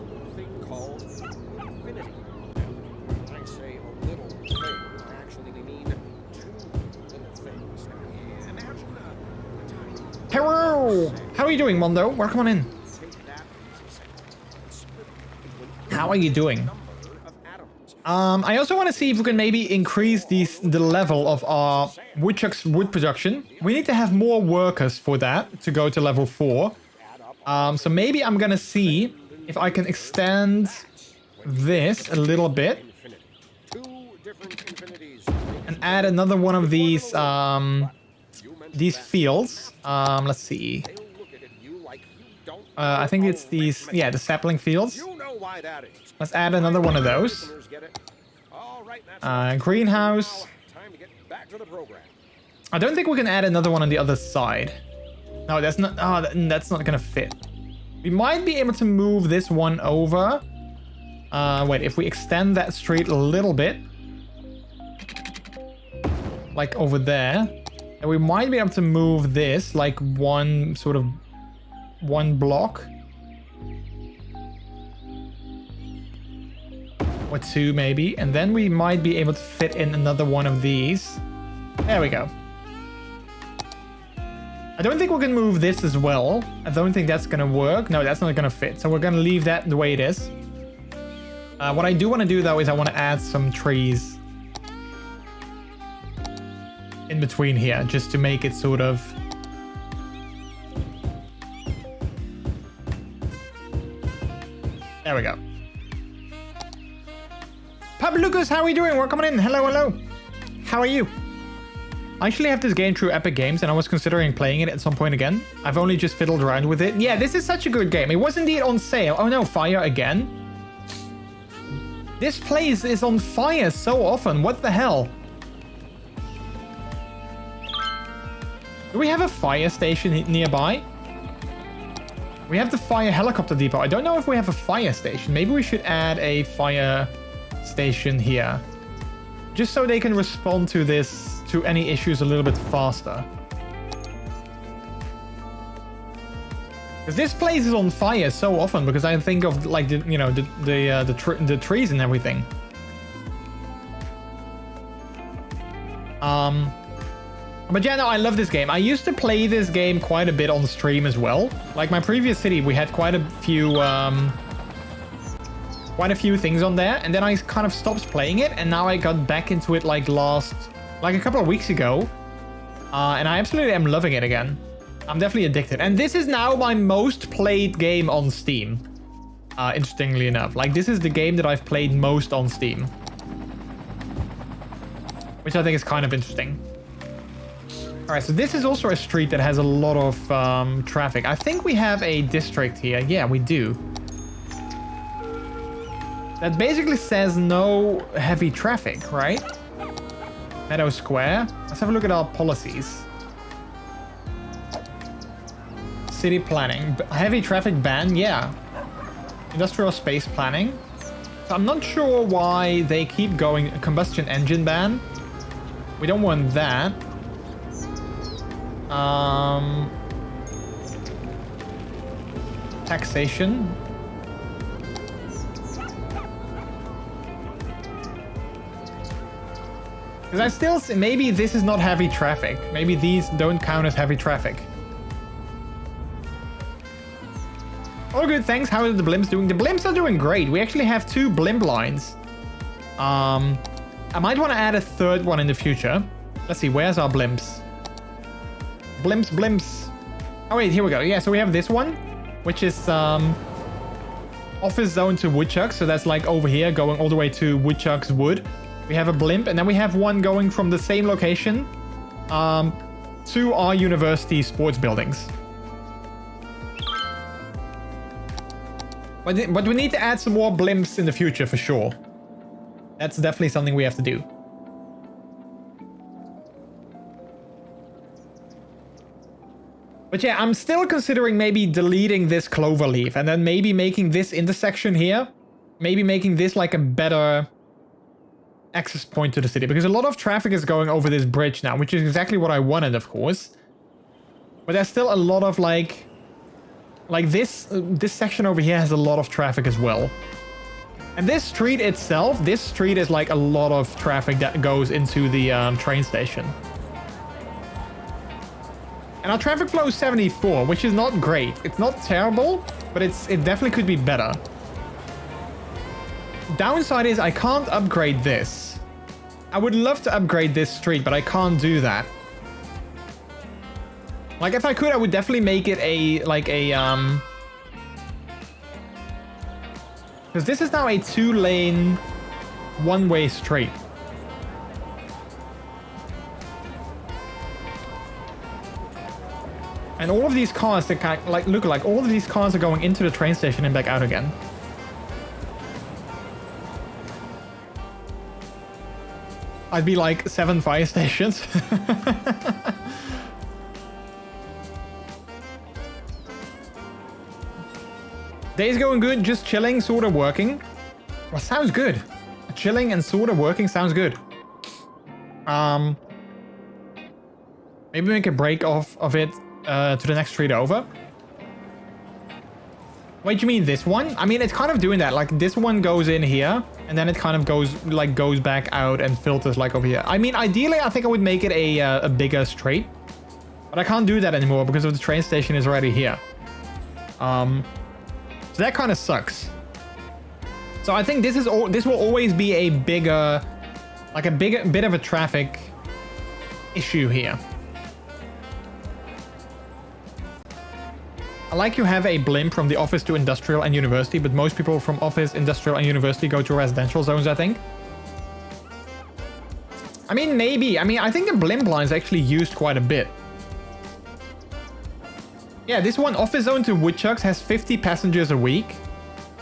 Hello! How are you doing, Mondo? Welcome on in. How are you doing? I also want to see if we can maybe increase the level of our woodchuck's wood production. We need to have more workers for that to go to level 4. So maybe I'm gonna see if I can extend this a little bit and add another one of these fields. Let's see. I think it's these, yeah, the sapling fields. Let's add another one of those. Greenhouse. I don't think we can add another one on the other side. No, that's not. Oh, that's not gonna fit. We might be able to move this one over. Wait, if we extend that street a little bit, like over there, and we might be able to move this like one block. Or two maybe, and then we might be able to fit in another one of these. There we go. I don't think we can move this as well. I don't think that's gonna work. No, that's not gonna fit. So we're gonna leave that the way it is. What I do want to do though is I want to add some trees in between here, just to make it sort of... There we go. Pablo Lucas, how are you doing? Welcome in. Hello, hello. How are you? I actually have this game through Epic Games and I was considering playing it at some point again. I've only just fiddled around with it. Yeah, this is such a good game. It was indeed on sale. Oh no, fire again. This place is on fire so often. What the hell? Do we have a fire station nearby? We have the fire helicopter depot. I don't know if we have a fire station. Maybe we should add a fire station here. Just so they can respond to this, to any issues a little bit faster. Because this place is on fire so often because I think of like the, you know, the trees and everything. But yeah, no, I love this game. I used to play this game quite a bit on stream as well. Like my previous city, we had quite a few things on there, and then I kind of stopped playing it, and now I got back into it like a couple of weeks ago, and I absolutely am loving it again. I'm definitely addicted, and this is now my most played game on Steam. Interestingly enough, like this is the game that I've played most on Steam, which I think is kind of interesting. All right, so this is also a street that has a lot of traffic. I think we have a district here. Yeah, we do. That basically says no heavy traffic, right? Meadow Square. Let's have a look at our policies. City planning. Heavy traffic ban, yeah. Industrial space planning. So I'm not sure why they keep going. Combustion engine ban. We don't want that. Taxation. Because I still see, maybe this is not heavy traffic. Maybe these don't count as heavy traffic. All good, thanks. How are the blimps doing? The blimps are doing great. We actually have 2 blimp lines. I might want to add a 3rd one in the future. Let's see, where's our blimps? Blimps. Oh wait, here we go. Yeah, so we have this one, which is office zone to Woodchuck. So that's like over here, going all the way to Woodchuck's Wood. We have a blimp, and then we have one going from the same location to our university sports buildings. But we need to add some more blimps in the future for sure. That's definitely something we have to do. But yeah, I'm still considering maybe deleting this clover leaf and then maybe making this intersection here, maybe making this like a better access point to the city, because a lot of traffic is going over this bridge now, which is exactly what I wanted, of course. But there's still a lot of like this section over here has a lot of traffic as well. And this street itself, this street is like a lot of traffic that goes into the train station. And our traffic flow is 74, which is not great. It's not terrible, but it definitely could be better. Downside is I can't upgrade this. I would love to upgrade this street, but I can't do that. Like if I could, I would definitely make it because this is now a 2-lane, one-way street. And all of these cars that kind of like look like all of these cars are going into the train station and back out again. I'd be like 7 fire stations. Day's going good, just chilling, sort of working. Well, sounds good. Chilling and sort of working sounds good. Maybe make a break of it to the next street over. Wait, you mean this one? I mean, it's kind of doing that. Like this one goes in here, and then it kind of goes back out and filters like over here. I mean, ideally, I think I would make it a bigger street, but I can't do that anymore because of the train station is already here. So that kind of sucks. So I think this will always be a bigger, like a bit of a traffic issue here. I like you have a blimp from the office to industrial and university, but most people from office, industrial, and university go to residential zones, I think. I mean, maybe. I mean, I think the blimp line is actually used quite a bit. Yeah, this one, office zone to Woodchucks, has 50 passengers a week.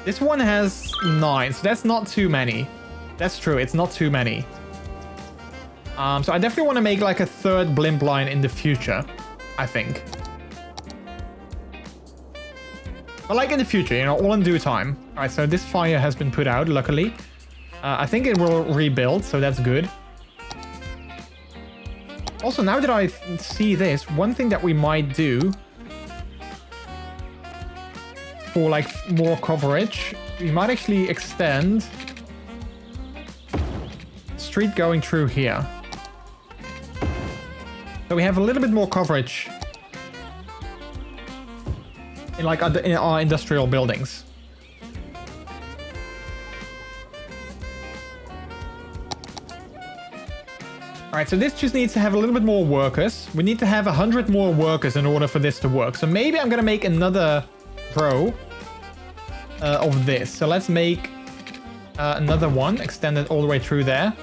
This one has 9, so that's not too many. That's true, it's not too many. So I definitely want to make like a 3rd blimp line in the future, I think. But like in the future, you know, all in due time. All right, so this fire has been put out, luckily. I think it will rebuild, so that's good. Also, now that I see this, one thing that we might do for like more coverage, we might actually extend street going through here. So we have a little bit more coverage in like in our industrial buildings. All right, so this just needs to have a little bit more workers. We need to have 100 more workers in order for this to work. So maybe I'm gonna make another row of this. So let's make another one, extend it all the way through there.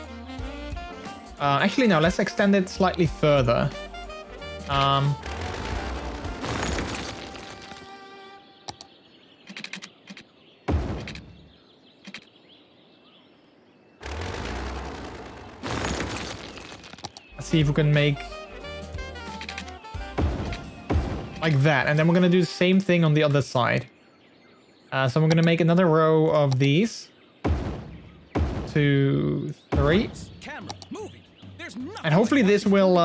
Actually, no, let's extend it slightly further. Let's see if we can make like that. And then we're going to do the same thing on the other side. So we're going to make another row of these. 2, 3. And hopefully this will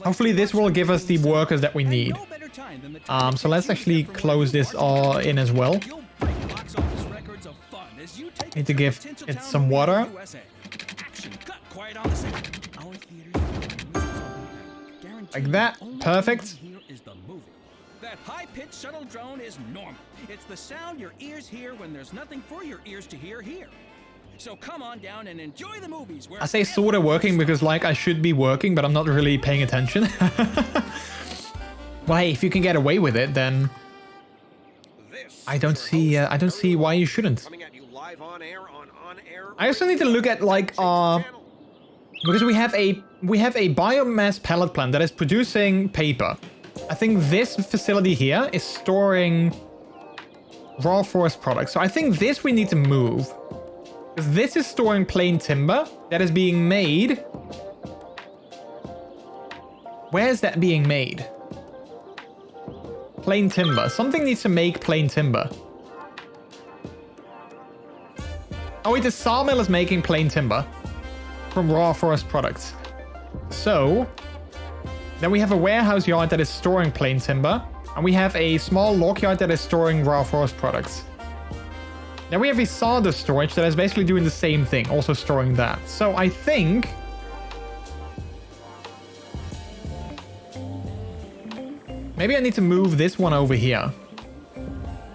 hopefully this will give us the workers that we need. So let's actually close this all in as well. Need to give it some water. Like that. Perfect. That high-pitched shuttle drone is normal. It's the sound your ears hear when there's nothing for your ears to hear here. So come on down and enjoy the movies. I say sort of working because like I should be working, but I'm not really paying attention. Well, hey, if you can get away with it, then I don't see why you shouldn't. I also need to look at like because we have a biomass pallet plant that is producing paper. I think this facility here is storing raw forest products. So I think this we need to move. Because this is storing plain timber that is being made. Where is that being made? Plain timber. Something needs to make plain timber. Oh wait, the sawmill is making plain timber from raw forest products. So then we have a warehouse yard that is storing plain timber. And we have a small log yard that is storing raw forest products. Then we have a sawdust storage that is basically doing the same thing, also storing that. So I think maybe I need to move this one over here.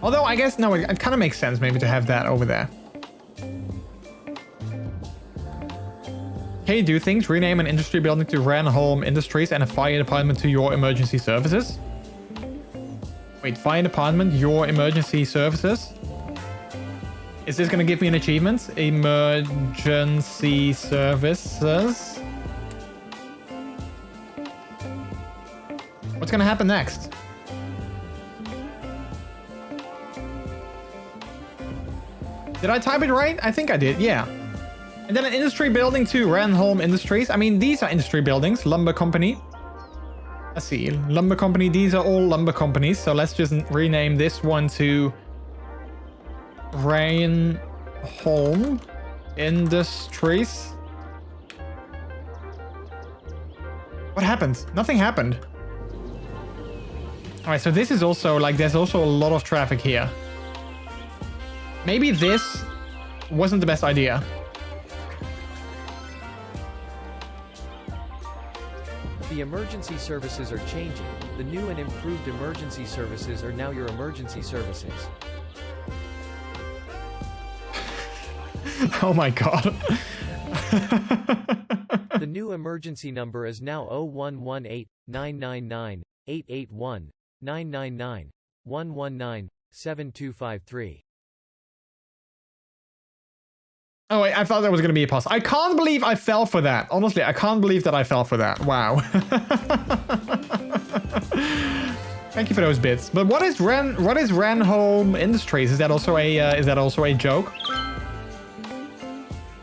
Although I guess, no, it kind of makes sense maybe to have that over there. Can you do things? Rename an industry building to Ranholm Industries and a fire department to your emergency services. Wait, fire department, your emergency services? Is this going to give me an achievement? Emergency services. What's going to happen next? Did I type it right? I think I did, yeah. And then an industry building to Ranholm Industries. I mean, these are industry buildings. Lumber company. Let's see. Lumber company. These are all lumber companies. So let's just rename this one to Ranholm Industries. What happened? Nothing happened. All right, so this is also like, there's also a lot of traffic here. Maybe this wasn't the best idea. The emergency services are changing. The new and improved emergency services are now your emergency services. Oh my god. The new emergency number is now 0118-999-881-999-119-7253. Oh wait, I thought that was going to be a pass. I can't believe I fell for that. Honestly, I can't believe that I fell for that. Wow. Thank you for those bits. But what is Ranholm Industries? Is that also a joke?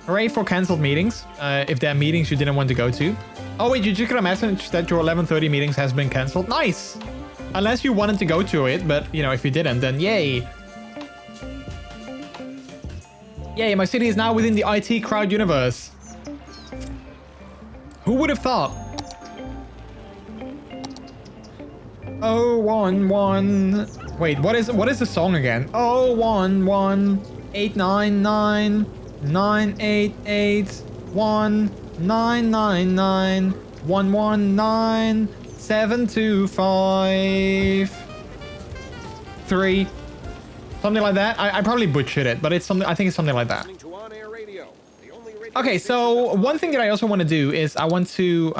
Hooray for cancelled meetings. If there are meetings you didn't want to go to. Oh wait, you just got a message that your 11:30 meetings has been cancelled. Nice. Unless you wanted to go to it, but you know, if you didn't, then yay. Yay, my city is now within the IT crowd universe. Who would have thought? 011. Wait, what is the song again? 011 899 988 1999 119 725 3. Something like that. I probably butchered it, but it's something. I think it's something like that. Okay, so one thing that I also want to do is I want to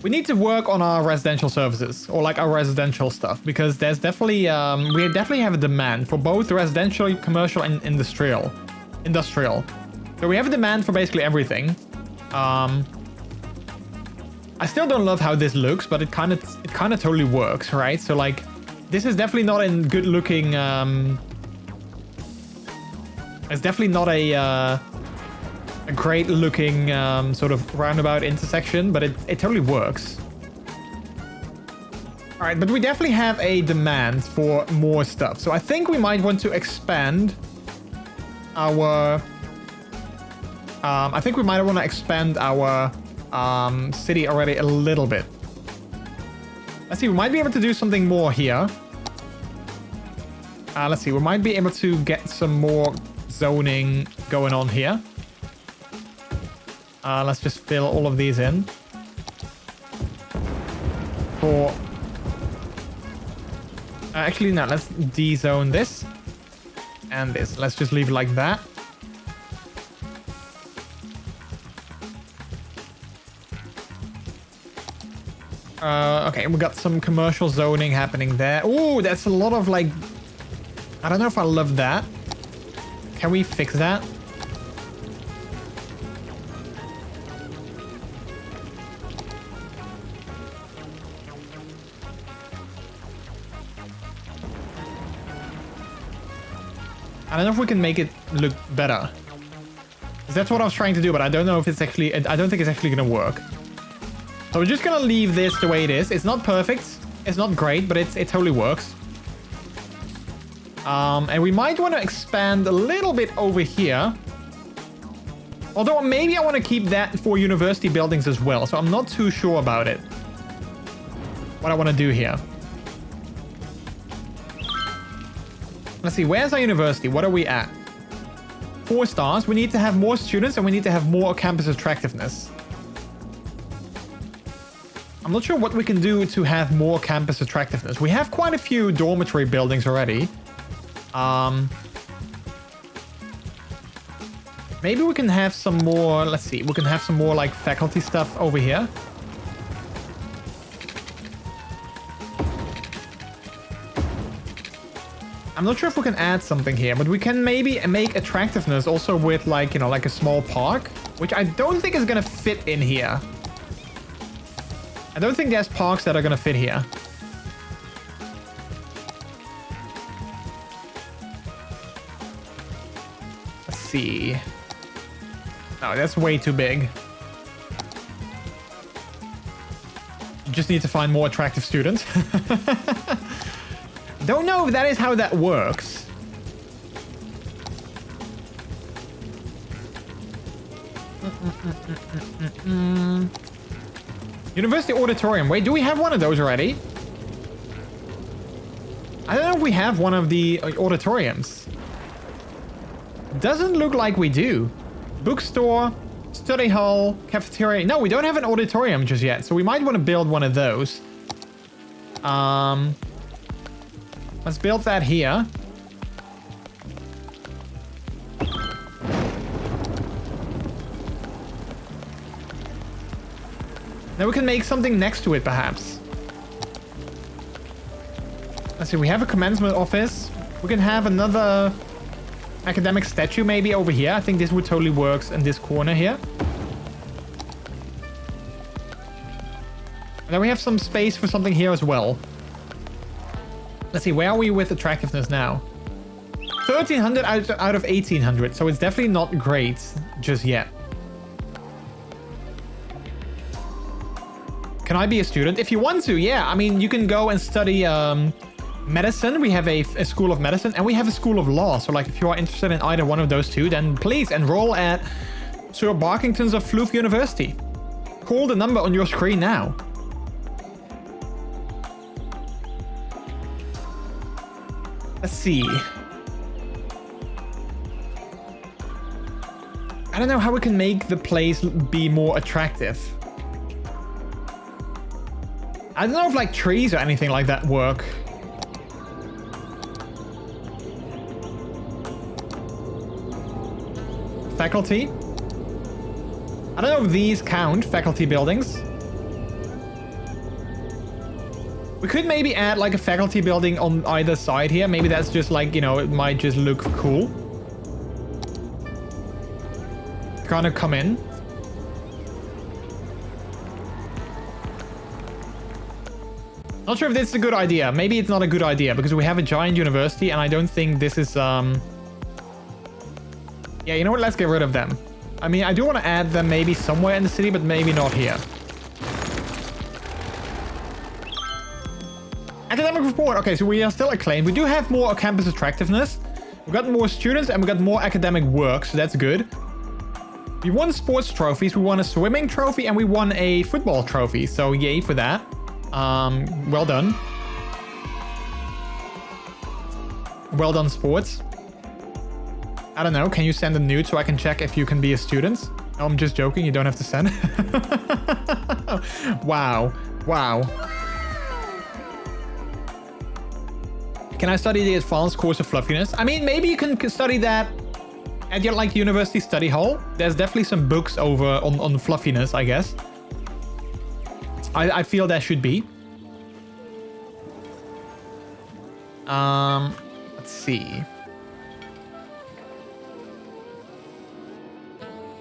we need to work on our residential services, or like our residential stuff, because there's definitely we definitely have a demand for both residential, commercial, and industrial. So we have a demand for basically everything. I still don't love how this looks, but it kind of totally works, right? So like, this is definitely not a good looking. It's definitely not a great looking sort of roundabout intersection, but it totally works. All right, but we definitely have a demand for more stuff. So I think we might want to expand our. I think we might want to expand our city already a little bit. Let's see, we might be able to do something more here. Let's see, we might be able to get some more zoning going on here. Let's just fill all of these in. For... actually, no, let's de-zone this. And this. Let's just leave it like that. Okay, we got some commercial zoning happening there. Ooh, that's a lot of like... I don't know if I love that. Can we fix that? I don't know if we can make it look better. That's what I was trying to do, but I don't know if it's actually... I don't think it's actually going to work. So we're just going to leave this the way it is. It's not perfect. It's not great, but it totally works. And we might want to expand a little bit over here. Although maybe I want to keep that for university buildings as well. So I'm not too sure about it. What I want to do here. Let's see, where's our university? What are we at? 4 stars. We need to have more students and we need to have more campus attractiveness. I'm not sure what we can do to have more campus attractiveness. We have quite a few dormitory buildings already. Maybe we can have some more, let's see, we can have some more like faculty stuff over here. I'm not sure if we can add something here, but we can maybe make attractiveness also with like, you know, like a small park, which I don't think is going to fit in here. I don't think there's parks that are going to fit here. Let's see. No, that's way too big. You just need to find more attractive students. Don't know if that is how that works. University Auditorium. Wait, do we have one of those already? I don't know if we have one of the auditoriums. Doesn't look like we do. Bookstore, study hall, cafeteria. No, we don't have an auditorium just yet, so we might want to build one of those. Let's build that here. Then we can make something next to it, perhaps. Let's see, we have a commencement office. We can have another academic statue maybe over here. I think this would totally work in this corner here. And then we have some space for something here as well. Let's see, where are we with attractiveness now? 1300 out of 1800, so it's definitely not great just yet. Can I be a student? If you want to, yeah. I mean, you can go and study medicine. We have a school of medicine and we have a school of law. So like if you are interested in either one of those two, then please enroll at Sir Barkington's of Floof University. Call the number on your screen now. Let's see. I don't know how we can make the place be more attractive. I don't know if like trees or anything like that work. Faculty. I don't know if these count, faculty buildings. We could maybe add like a faculty building on either side here. Maybe that's just like, you know, it might just look cool. Kind of come in. Not sure if this is a good idea. Maybe it's not a good idea because we have a giant university and I don't think this is... Yeah, you know what? Let's get rid of them. I mean, I do want to add them maybe somewhere in the city, but maybe not here. Academic report. Okay, so we are still acclaimed. We do have more campus attractiveness. We've got more students and we got more academic work, so that's good. We won sports trophies. We won a swimming trophy and we won a football trophy. So yay for that. Well done. Well done, sports. I don't know. Can you send a nude so I can check if you can be a student? No, I'm just joking. You don't have to send. Wow. Wow. Can I study the advanced course of fluffiness? I mean, maybe you can study that at your like university study hall. There's definitely some books over on fluffiness, I guess. I feel there should be. Let's see.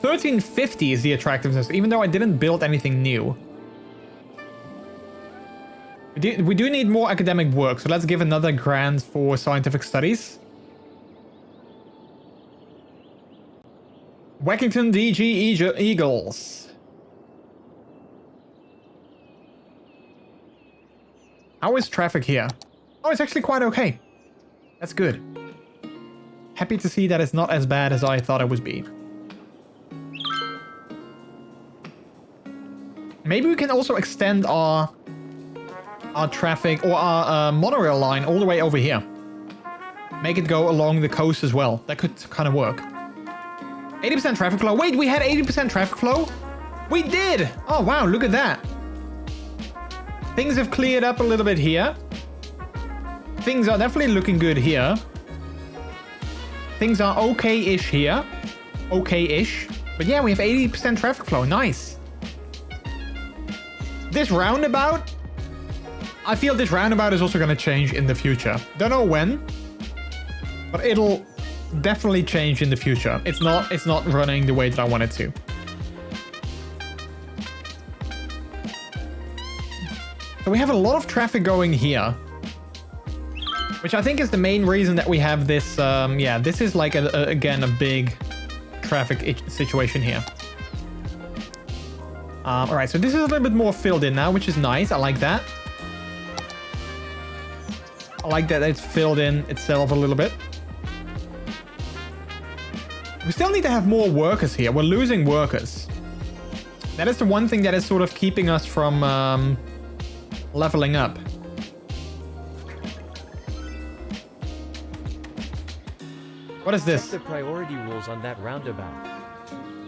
1350 is the attractiveness, even though I didn't build anything new. We do need more academic work, so let's give another grant for scientific studies. Wackington DG Eagles. How is traffic here? Oh, it's actually quite okay. That's good. Happy to see that it's not as bad as I thought it would be. Maybe we can also extend our traffic or our monorail line all the way over here. Make it go along the coast as well. That could kind of work. 80% traffic flow. Wait, we had 80% traffic flow? We did! Oh, wow, look at that. Things have cleared up a little bit here. Things are definitely looking good here. Things are okay-ish here. Okay-ish. But yeah, we have 80% traffic flow. Nice. This roundabout, I feel this roundabout is also going to change in the future. Don't know when, but it'll definitely change in the future. It's not running the way that I want it to. So we have a lot of traffic going here, which I think is the main reason that we have this. Yeah, this is like again a big traffic situation here. All right, so this is a little bit more filled in now, which is nice. I like that. I like that it's filled in itself a little bit. We still need to have more workers here. We're losing workers. That is the one thing that is sort of keeping us from leveling up. What is this? Check the priority rules on that roundabout.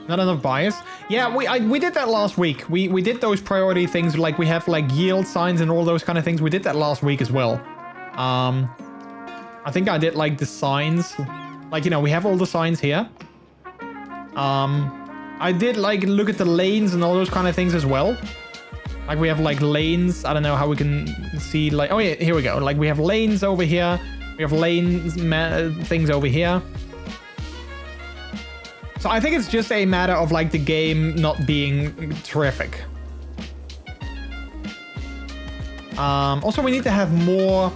Not enough buyers. Yeah, we did that last week. We did those priority things, like we have like yield signs and all those kind of things. We did that last week as well. I think I did like the signs, like, you know, we have all the signs here. I did like look at the lanes and all those kind of things as well. Like we have like lanes. I don't know how we can see, like, oh yeah, here we go. Like we have lanes over here. We have lanes things over here. So I think it's just a matter of like the game not being terrific. Also, we need to have more.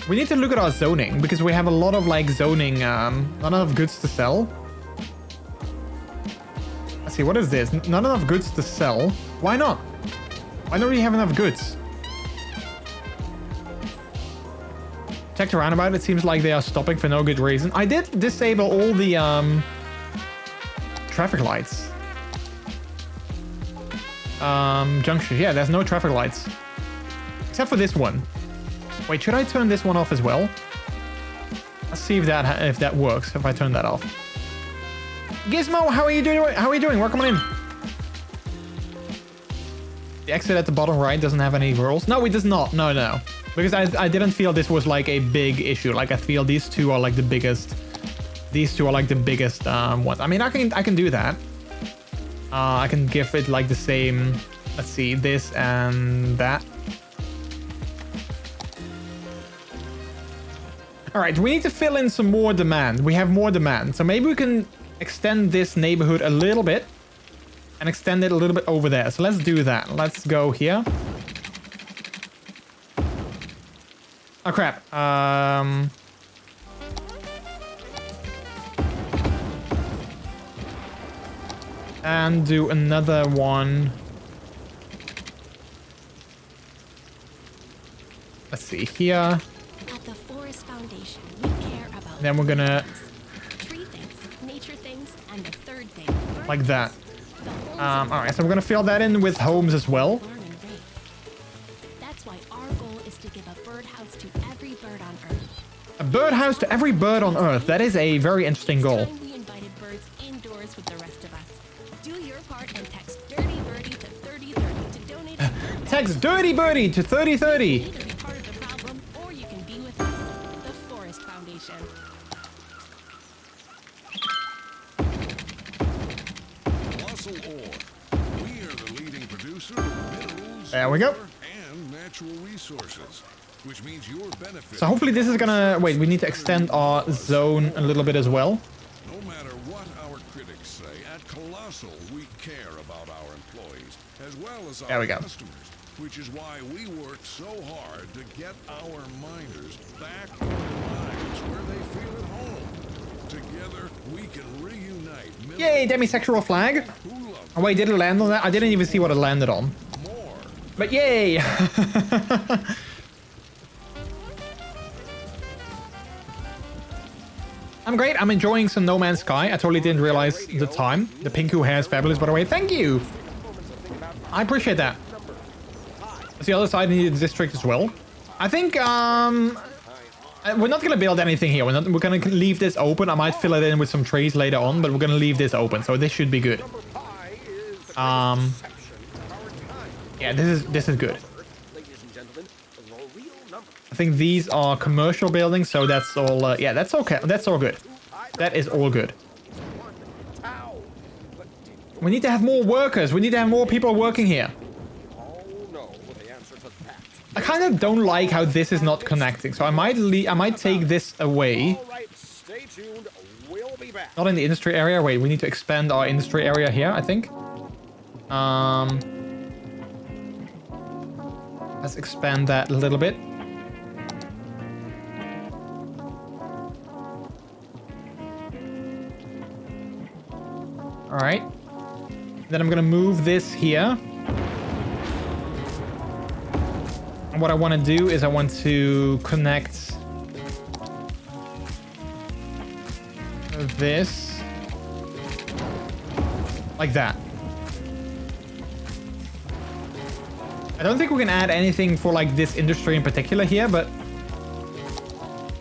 We need to look at our zoning because we have a lot of like zoning, not enough goods to sell. Let's see, what is this? Not enough goods to sell. Why not? Why don't we have enough goods? Check the roundabout. It seems like they are stopping for no good reason. I did disable all the traffic lights. Junction. Yeah, there's no traffic lights. Except for this one. Wait, should I turn this one off as well? Let's see if that works, if I turn that off. Gizmo, how are you doing? How are you doing? Welcome on in. The exit at the bottom right doesn't have any rules. No, it does not. No, no. Because I didn't feel this was like a big issue. Like I feel these two are like the biggest. These two are like the biggest ones. I mean, I can do that. I can give it like the same. Let's see, this and that. All right, we need to fill in some more demand. We have more demand. So maybe we can extend this neighborhood a little bit and extend it a little bit over there. So let's do that. Let's go here. Oh, crap. And do another one. Let's see here. At the Forest Foundation, we care about Then we're gonna tree things, nature things, and the third thing, like that. the homes All right, so we're gonna fill that in with homes as well. learn and rate. That's why our goal is to give a birdhouse to every bird on Earth. A birdhouse to every bird on Earth. That is a very interesting goal. This time we invited birds indoors with the rest of us. Do your part and text Dirty Birdie to 3030 to donate. Text Dirty Birdie to 3030. You can be part of the problem, or you can be with us. The Forest Foundation. Colossal ore. We are the leading producer of minerals, There we go. water, and natural resources, which means your benefit. So hopefully this is gonna... Wait, we need to extend our zone a little bit as well. No matter what our critics say, at Colossal we care about our employees as well as There our we go. customers, which is why we work so hard to get our miners back in mines where they feel at home. Together we can reunite Yay, demisexual flag. who love Oh wait, did it land on that? I didn't even see what it landed on. more. But yay! I'm great. I'm enjoying some No Man's Sky. I totally didn't realize the time. The Pinku hair is fabulous, by the way. Thank you. I appreciate that. It's the other side in the district as well. I think we're not gonna build anything here. We're gonna leave this open. I might fill it in with some trees later on, but we're gonna leave this open. So this should be good. Yeah, this is good. I think these are commercial buildings, so that's all. Yeah, that's okay. That's all good. That is all good. We need to have more workers. We need to have more people working here. I kind of don't like how this is not connecting, so I might take this away. Not in the industry area. Wait, we need to expand our industry area here, I think. Let's expand that a little bit. All right. Then I'm gonna move this here. And what I want to do is I want to connect this like that. I don't think we can add anything for like this industry in particular here, but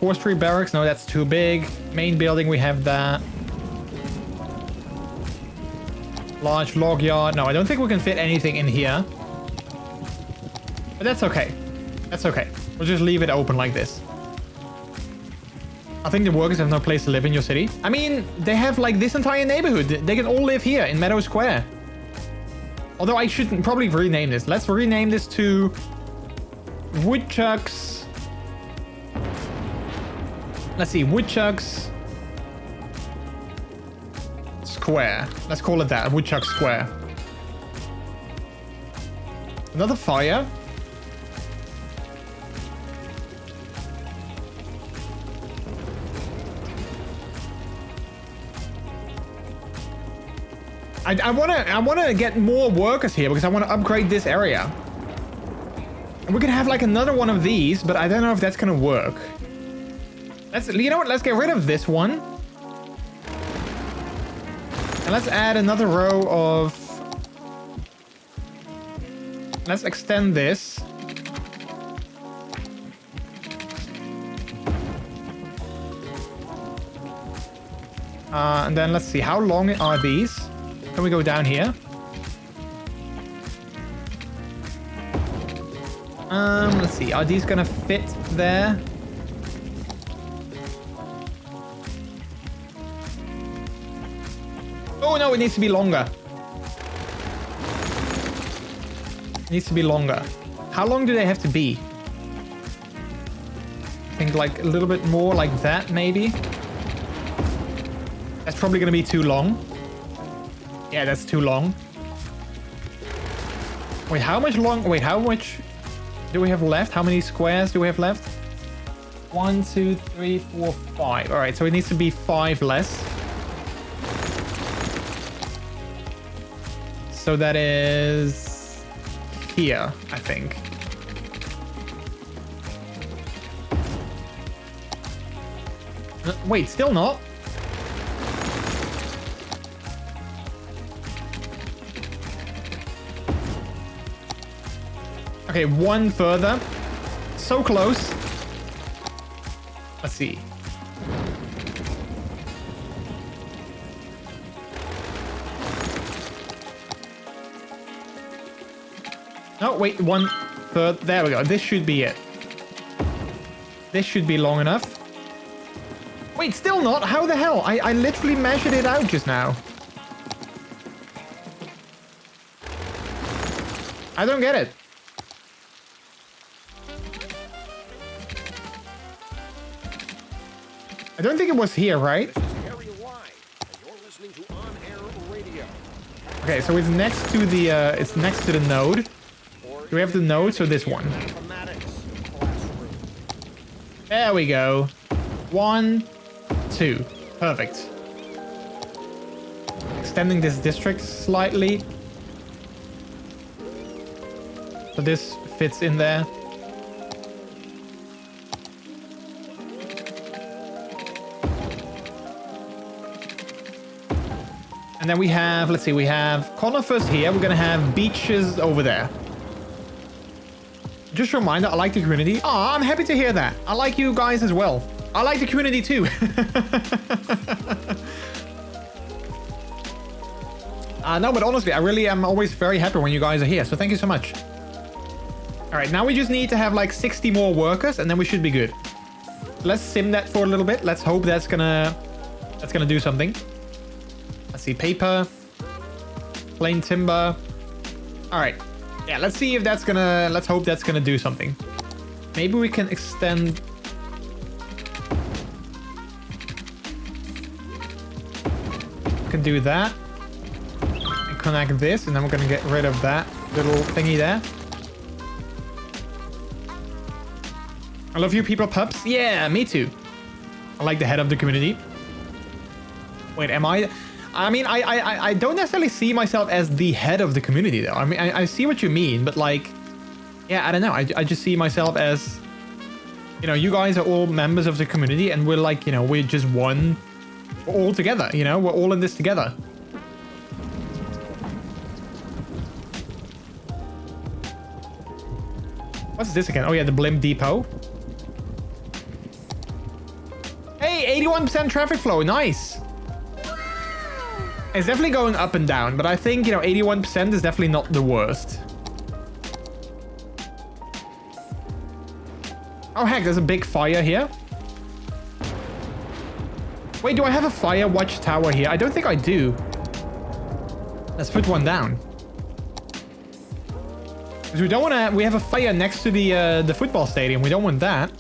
forestry barracks, no, that's too big. Main building, we have that. Large log yard. No, I don't think we can fit anything in here. But that's okay. That's okay. We'll just leave it open like this. I think the workers have no place to live in your city. I mean, they have like this entire neighborhood. They can all live here in Meadow Square. Although I should probably rename this. Let's rename this to Woodchucks. Let's see, Woodchucks Square. Let's call it that, Woodchuck Square. Another fire. I wanna get more workers here because I want to upgrade this area. And we could have like another one of these, but I don't know if that's gonna work. You know what? Let's get rid of this one. And let's add another row of... Let's extend this. And then let's see, how long are these? Can we go down here? Let's see, are these gonna fit there? Oh no, it needs to be longer. It needs to be longer. How long do they have to be? I think like a little bit more like that, maybe. That's probably gonna be too long. Yeah, that's too long. Wait, how much do we have left? How many squares do we have left? 1, 2, 3, 4, 5. All right, so it needs to be 5 less. So that is here, I think. Wait, still not? Okay, one further. So close. Let's see. Oh, wait, one third. There we go. This should be it. This should be long enough. Wait, still not? How the hell? I literally measured it out just now. I don't get it. I don't think it was here, right? Okay, so it's next to the node. Do we have the node? So this one. There we go. 1, 2. Perfect. Extending this district slightly. So this fits in there. And then we have, let's see, we have conifers here. We're going to have beaches over there. Just a reminder, I like the community. Oh, I'm happy to hear that. I like you guys as well. I like the community too. No, but honestly, I really am always very happy when you guys are here. So thank you so much. All right, now we just need to have like 60 more workers and then we should be good. Let's sim that for a little bit. Let's hope that's gonna do something. Let's see, paper, plain timber. All right. Yeah, let's see if that's gonna, let's hope that's gonna do something. Maybe we can extend. We can do that. And connect this, and then we're gonna get rid of that little thingy there. I love you people, pups. Yeah, me too. I like the head of the community. Wait, am I? I mean, I don't necessarily see myself as the head of the community, though. I mean, I see what you mean, but like, yeah, I don't know. I just see myself as, you know, you guys are all members of the community, and we're like, you know, we're just one, we're all together, you know, we're all in this together. What's this again? Oh yeah, the Blimp Depot. Hey, 81% traffic flow, nice. It's definitely going up and down, but I think, you know, 81% is definitely not the worst. Oh heck, there's a big fire here. Wait, do I have a fire watchtower here? I don't think I do. Let's put one down. Because we don't want to, we have a fire next to the football stadium. We don't want that.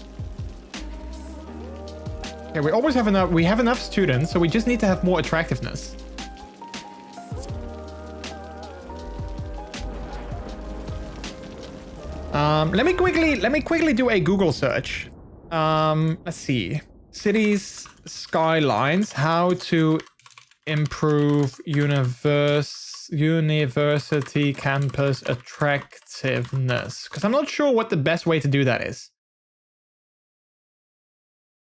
Okay, we always have enough, we have enough students, so we just need to have more attractiveness. Let me quickly do a Google search. Let's see. Cities, skylines, how to improve university campus attractiveness. Because I'm not sure what the best way to do that is.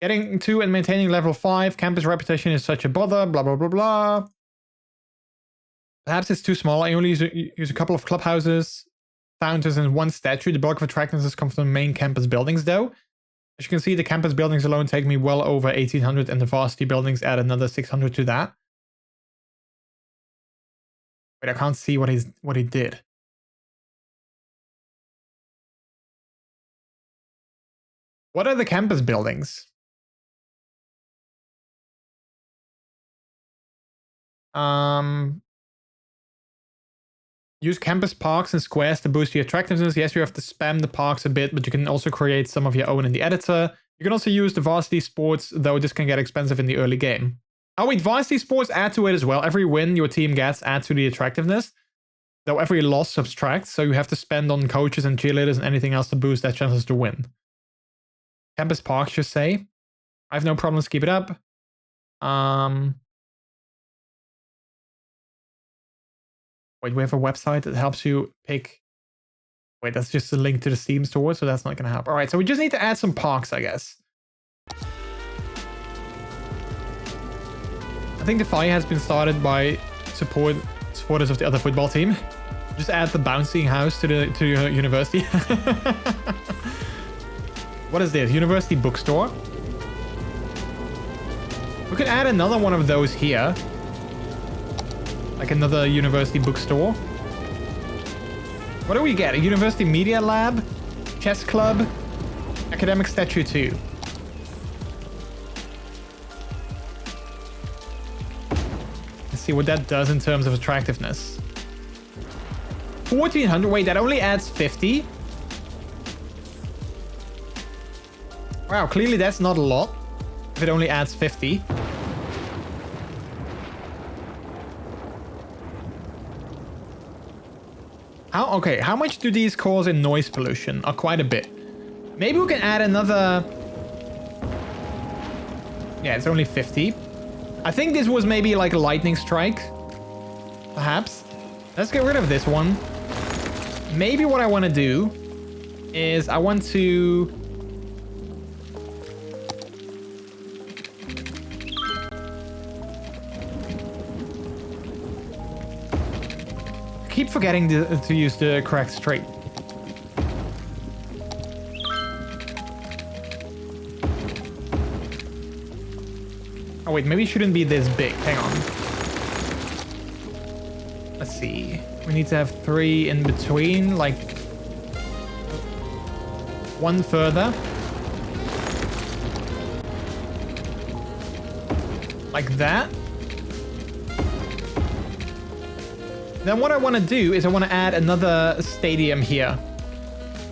Getting to and maintaining level 5, campus reputation is such a bother, blah, blah, blah, blah. Perhaps it's too small. I only use a couple of clubhouses, fountains, and one statue. The bulk of attractiveness comes from the main campus buildings, though. As you can see, the campus buildings alone take me well over 1,800 and the varsity buildings add another 600 to that. Wait, I can't see what he did. What are the campus buildings? Use campus parks and squares to boost the attractiveness. Yes, you have to spam the parks a bit, but you can also create some of your own in the editor. You can also use the varsity sports, though this can get expensive in the early game. Oh wait, varsity sports add to it as well. Every win your team gets adds to the attractiveness, though every loss subtracts, so you have to spend on coaches and cheerleaders and anything else to boost their chances to win. Campus parks, just say. I have no problems, keep it up. Wait, we have a website that helps you pick... Wait, that's just a link to the Steam store, so that's not going to help. All right, so we just need to add some parks, I guess. I think the fire has been started by supporters of the other football team. Just add the bouncing house to the university. What is this? University bookstore. We could add another one of those here. Like another university bookstore. What do we get? A university media lab, chess club, academic statue 2. Let's see what that does in terms of attractiveness. 1,400. Wait, that only adds 50. Wow, clearly that's not a lot. If it only adds 50. Okay, how much do these cause in noise pollution? Quite a bit. Maybe we can add another... Yeah, it's only 50. I think this was maybe like a lightning strike. Perhaps. Let's get rid of this one. Maybe what I want to do is I want to... keep forgetting to use the correct straight. Oh wait, maybe it shouldn't be this big. Hang on. Let's see. We need to have 3 in between, like 1 further. Like that. Then what I want to do is I want to add another stadium here.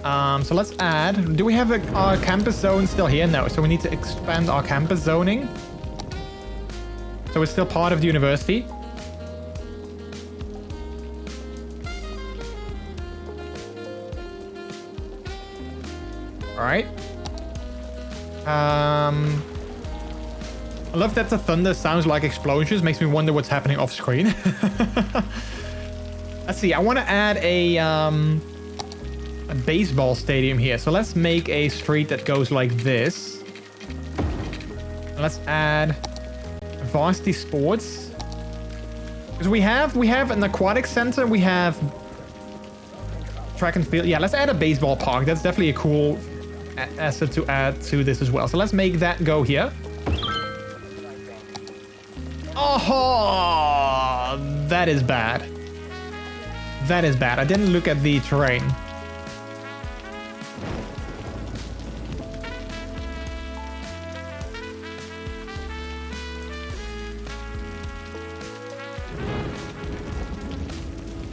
So let's add... Do we have our campus zone still here? No. So we need to expand our campus zoning. So it's still part of the university. All right. I love that the thunder sounds like explosions. Makes me wonder what's happening off screen. Let's see, I want to add a baseball stadium here. So let's make a street that goes like this. Let's add varsity sports. Because we have an aquatic center, we have track and field. Yeah, let's add a baseball park. That's definitely a cool asset to add to this as well. So let's make that go here. Oh, that is bad. That is bad. I didn't look at the terrain.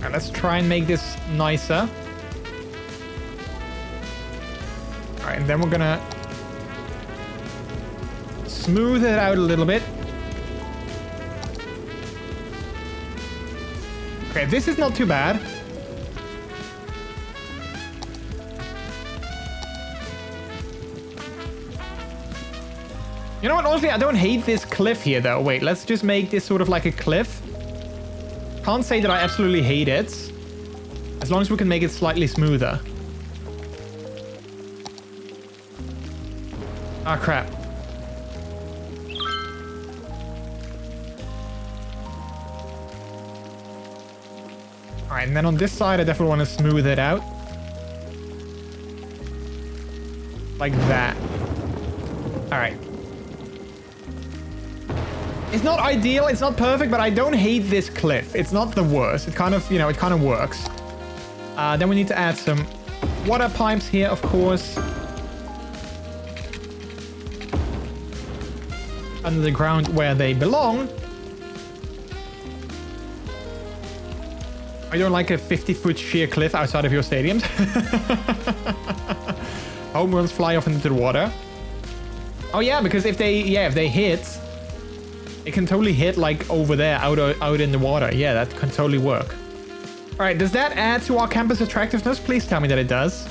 And let's try and make this nicer. All right, and then we're gonna smooth it out a little bit. Okay, this is not too bad. You know what? Honestly, I don't hate this cliff here, though. Wait, let's just make this sort of like a cliff. Can't say that I absolutely hate it. As long as we can make it slightly smoother. Ah, crap. Alright, and then on this side, I definitely want to smooth it out. Like that. All right. It's not ideal, it's not perfect, but I don't hate this cliff. It's not the worst. It kind of, you know, it kind of works. Then we need to add some water pipes here, of course. Under the ground where they belong. I don't like a 50-foot sheer cliff outside of your stadiums. Home runs fly off into the water. Oh yeah, because if they hit, it can totally hit like over there, out in the water. Yeah, that can totally work. All right, does that add to our campus attractiveness? Please tell me that it does.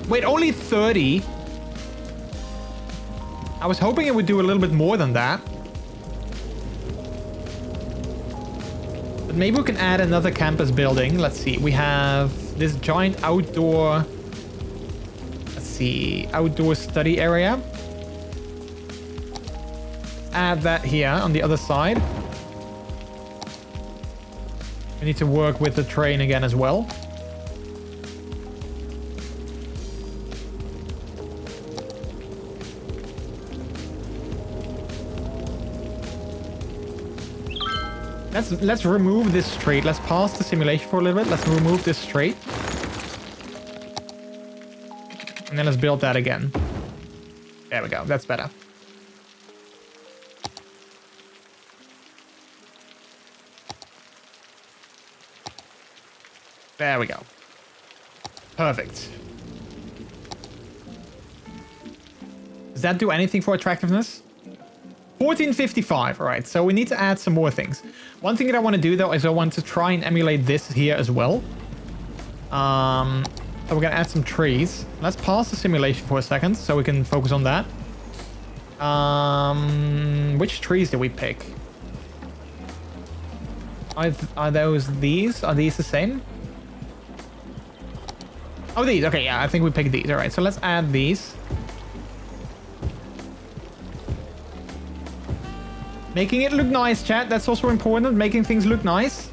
Wait, only 30? I was hoping it would do a little bit more than that. But maybe we can add another campus building. Let's see. We have this giant outdoor... Let's see. Outdoor study area. Add that here on the other side. We need to work with the train again as well. Let's remove this straight. Let's pause the simulation for a little bit. Let's remove this straight. And then let's build that again. There we go. That's better. There we go. Perfect. Does that do anything for attractiveness? 1455. All right, so we need to add some more things. One thing that I want to do though is I want to try and emulate this here as well. So we're gonna add some trees. Let's pause the simulation for a second so we can focus on that. Which trees did we pick? Are those these? Are these the same? Oh, these. Okay, yeah, I think we picked these. All right, so let's add these. Making it look nice, chat. That's also important. Making things look nice.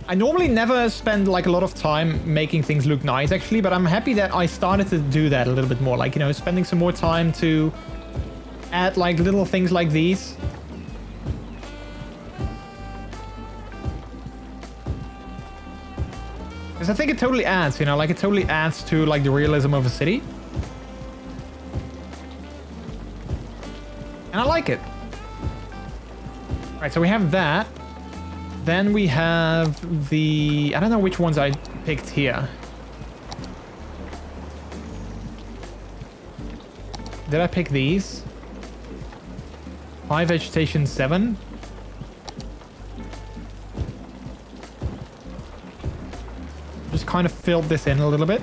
I normally never spend like a lot of time making things look nice actually, but I'm happy that I started to do that a little bit more. Like, you know, spending some more time to add like little things like these. Because I think it totally adds, you know, like it totally adds to like the realism of a city. And I like it. All right, so we have that. Then we have the... I don't know which ones I picked here. Did I pick these? 5 vegetation 7. Just kind of filled this in a little bit.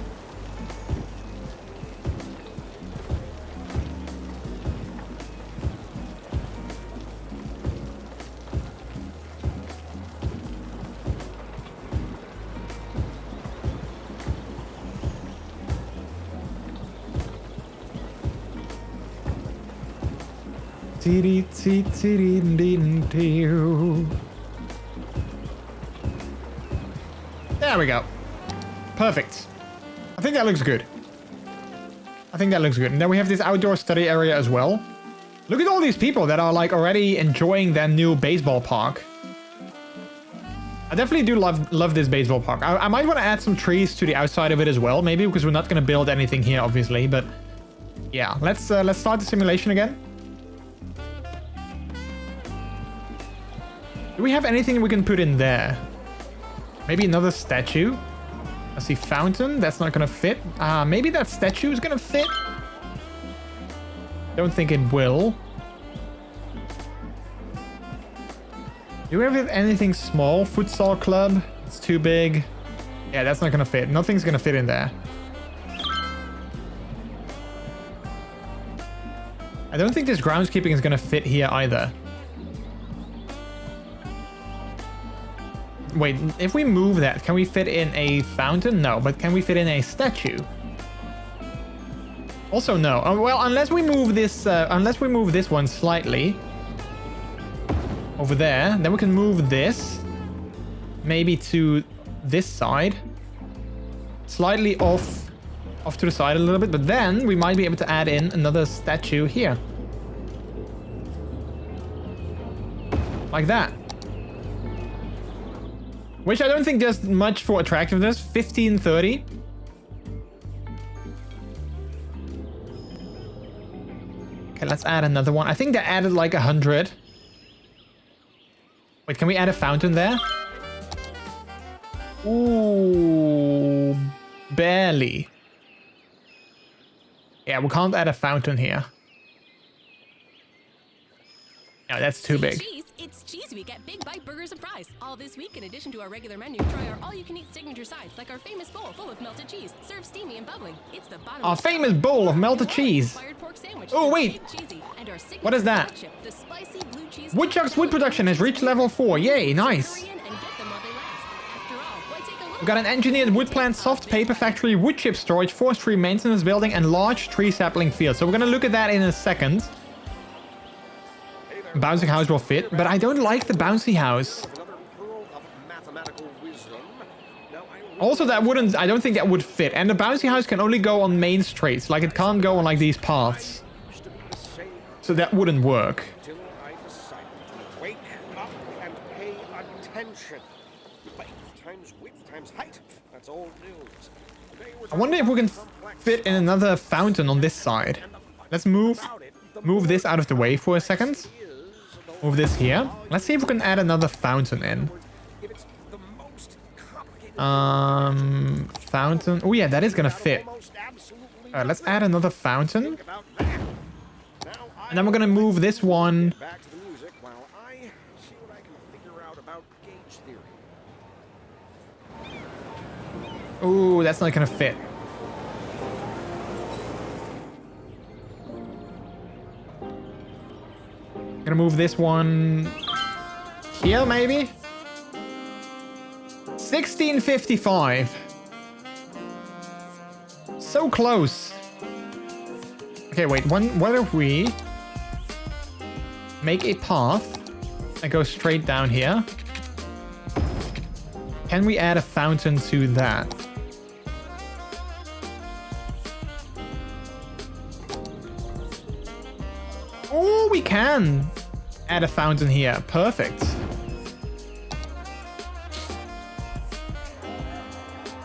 There we go. Perfect. I think that looks good. I think that looks good. And then we have this outdoor study area as well. Look at all these people that are like already enjoying their new baseball park. I definitely do love this baseball park. I might want to add some trees to the outside of it as well, maybe, because we're not going to build anything here, obviously. But yeah, let's start the simulation again. Do we have anything we can put in there? Maybe another statue? I see fountain. That's not going to fit. Maybe that statue is going to fit. Don't think it will. Do we have anything small? Futsal club? It's too big. Yeah, that's not going to fit. Nothing's going to fit in there. I don't think this groundskeeping is going to fit here either. Wait, if we move that, can we fit in a fountain? No, but can we fit in a statue? Also, no. Well, unless we move this one slightly over there, then we can move this maybe to this side, slightly off to the side a little bit, but then we might be able to add in another statue here, like that. Which I don't think does much for attractiveness. 1530. Okay, let's add another one. I think they added like 100. Wait, can we add a fountain there? Ooh, barely. Yeah, we can't add a fountain here. No, that's too big. Cheese, it's Cheese Week at Big Bite Burger Surprise. All this week, in addition to our regular menu, try our all-you-can-eat signature sides, like our famous bowl full of melted cheese, served steamy and bubbling. It's the bottom. Our famous bowl of melted cheese. Pork sandwich. Oh wait, what is that? Chip, the spicy blue cheese. Woodchuck's wood production has reached level 4. Yay, nice. We've got an engineered wood plant, soft paper factory, wood chip storage, forestry maintenance building, and large tree sapling field. So we're gonna look at that in a second. Bouncing house will fit, but I don't like the bouncy house. Also, I don't think that would fit. And the bouncy house can only go on main streets. Like, it can't go on like these paths. So that wouldn't work. Wake up and pay attention. Length times width times height. That's old news. I wonder if we can fit in another fountain on this side. Let's move this out of the way for a second. Move this here. Let's see if we can add another fountain in. Fountain. Oh yeah, that is gonna fit. Alright, let's add another fountain. And then we're gonna move this one. Ooh, that's not gonna fit. Gonna move this one here, maybe? 1655. So close. Okay, wait. What if we make a path that goes straight down here? Can we add a fountain to that? Oh, we can add a fountain here. Perfect.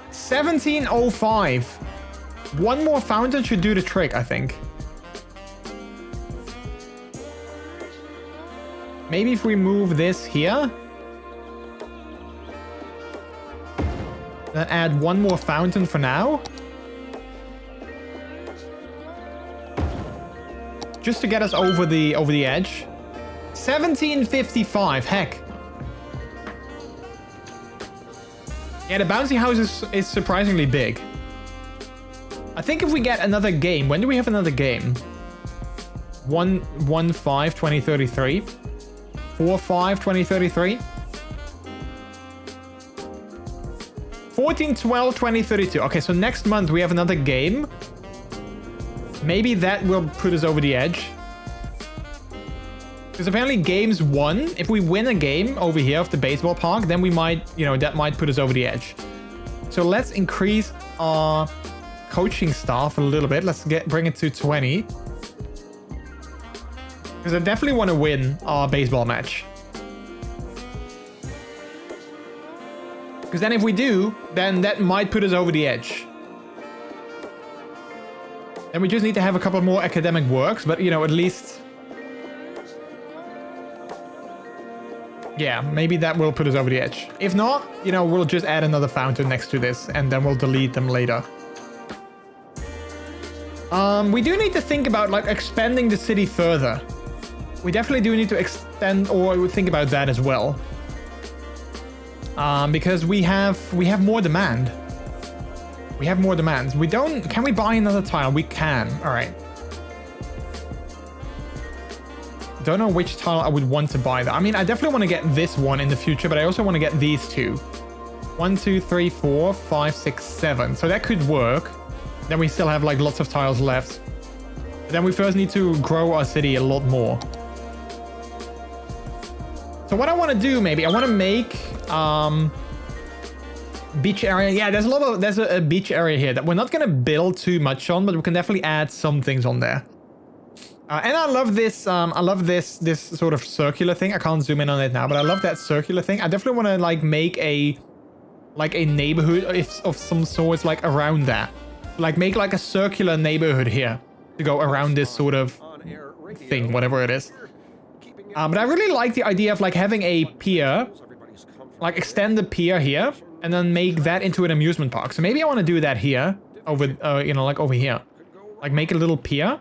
1705. One more fountain should do the trick, I think. Maybe if we move this here. Then add one more fountain for now. Just to get us over the edge. 1755, heck. Yeah, the bouncy house is surprisingly big. I think if we get another game, when do we have another game? 1-5-2033. 4-5-2033. 14-12-2032. Okay, so next month we have another game. Maybe that will put us over the edge. Because apparently games won. If we win a game over here of the baseball park, then we might, that might put us over the edge. So let's increase our coaching staff a little bit. Let's bring it to 20. Because I definitely want to win our baseball match. Because then if we do, then that might put us over the edge. Then we just need to have a couple more academic works, but at least... Yeah, maybe that will put us over the edge. If not, we'll just add another fountain next to this and then we'll delete them later. We do need to think about expanding the city further. We definitely do need to extend or think about that as well. Because we have more demand. We have more demands. Can we buy another tile? We can. All right. Don't know which tile I would want to buy. I mean, I definitely want to get this one in the future, but I also want to get these two. 1, 2, 3, 4, 5, 6, 7. So that could work. Then we still have lots of tiles left. But then we first need to grow our city a lot more. So what I want to do, maybe I want to make beach area. Yeah, there's a beach area here that we're not gonna build too much on, but we can definitely add some things on there. And I love this. I love this sort of circular thing. I can't zoom in on it now, but I love that circular thing. I definitely want to like make a neighborhood of some sorts like around that. Like make like a circular neighborhood here to go around this sort of thing, whatever it is. But I really like the idea of like having a pier, like extend the pier here, and then make that into an amusement park. So maybe I want to do that here, over, you know, like over here, like make a little pier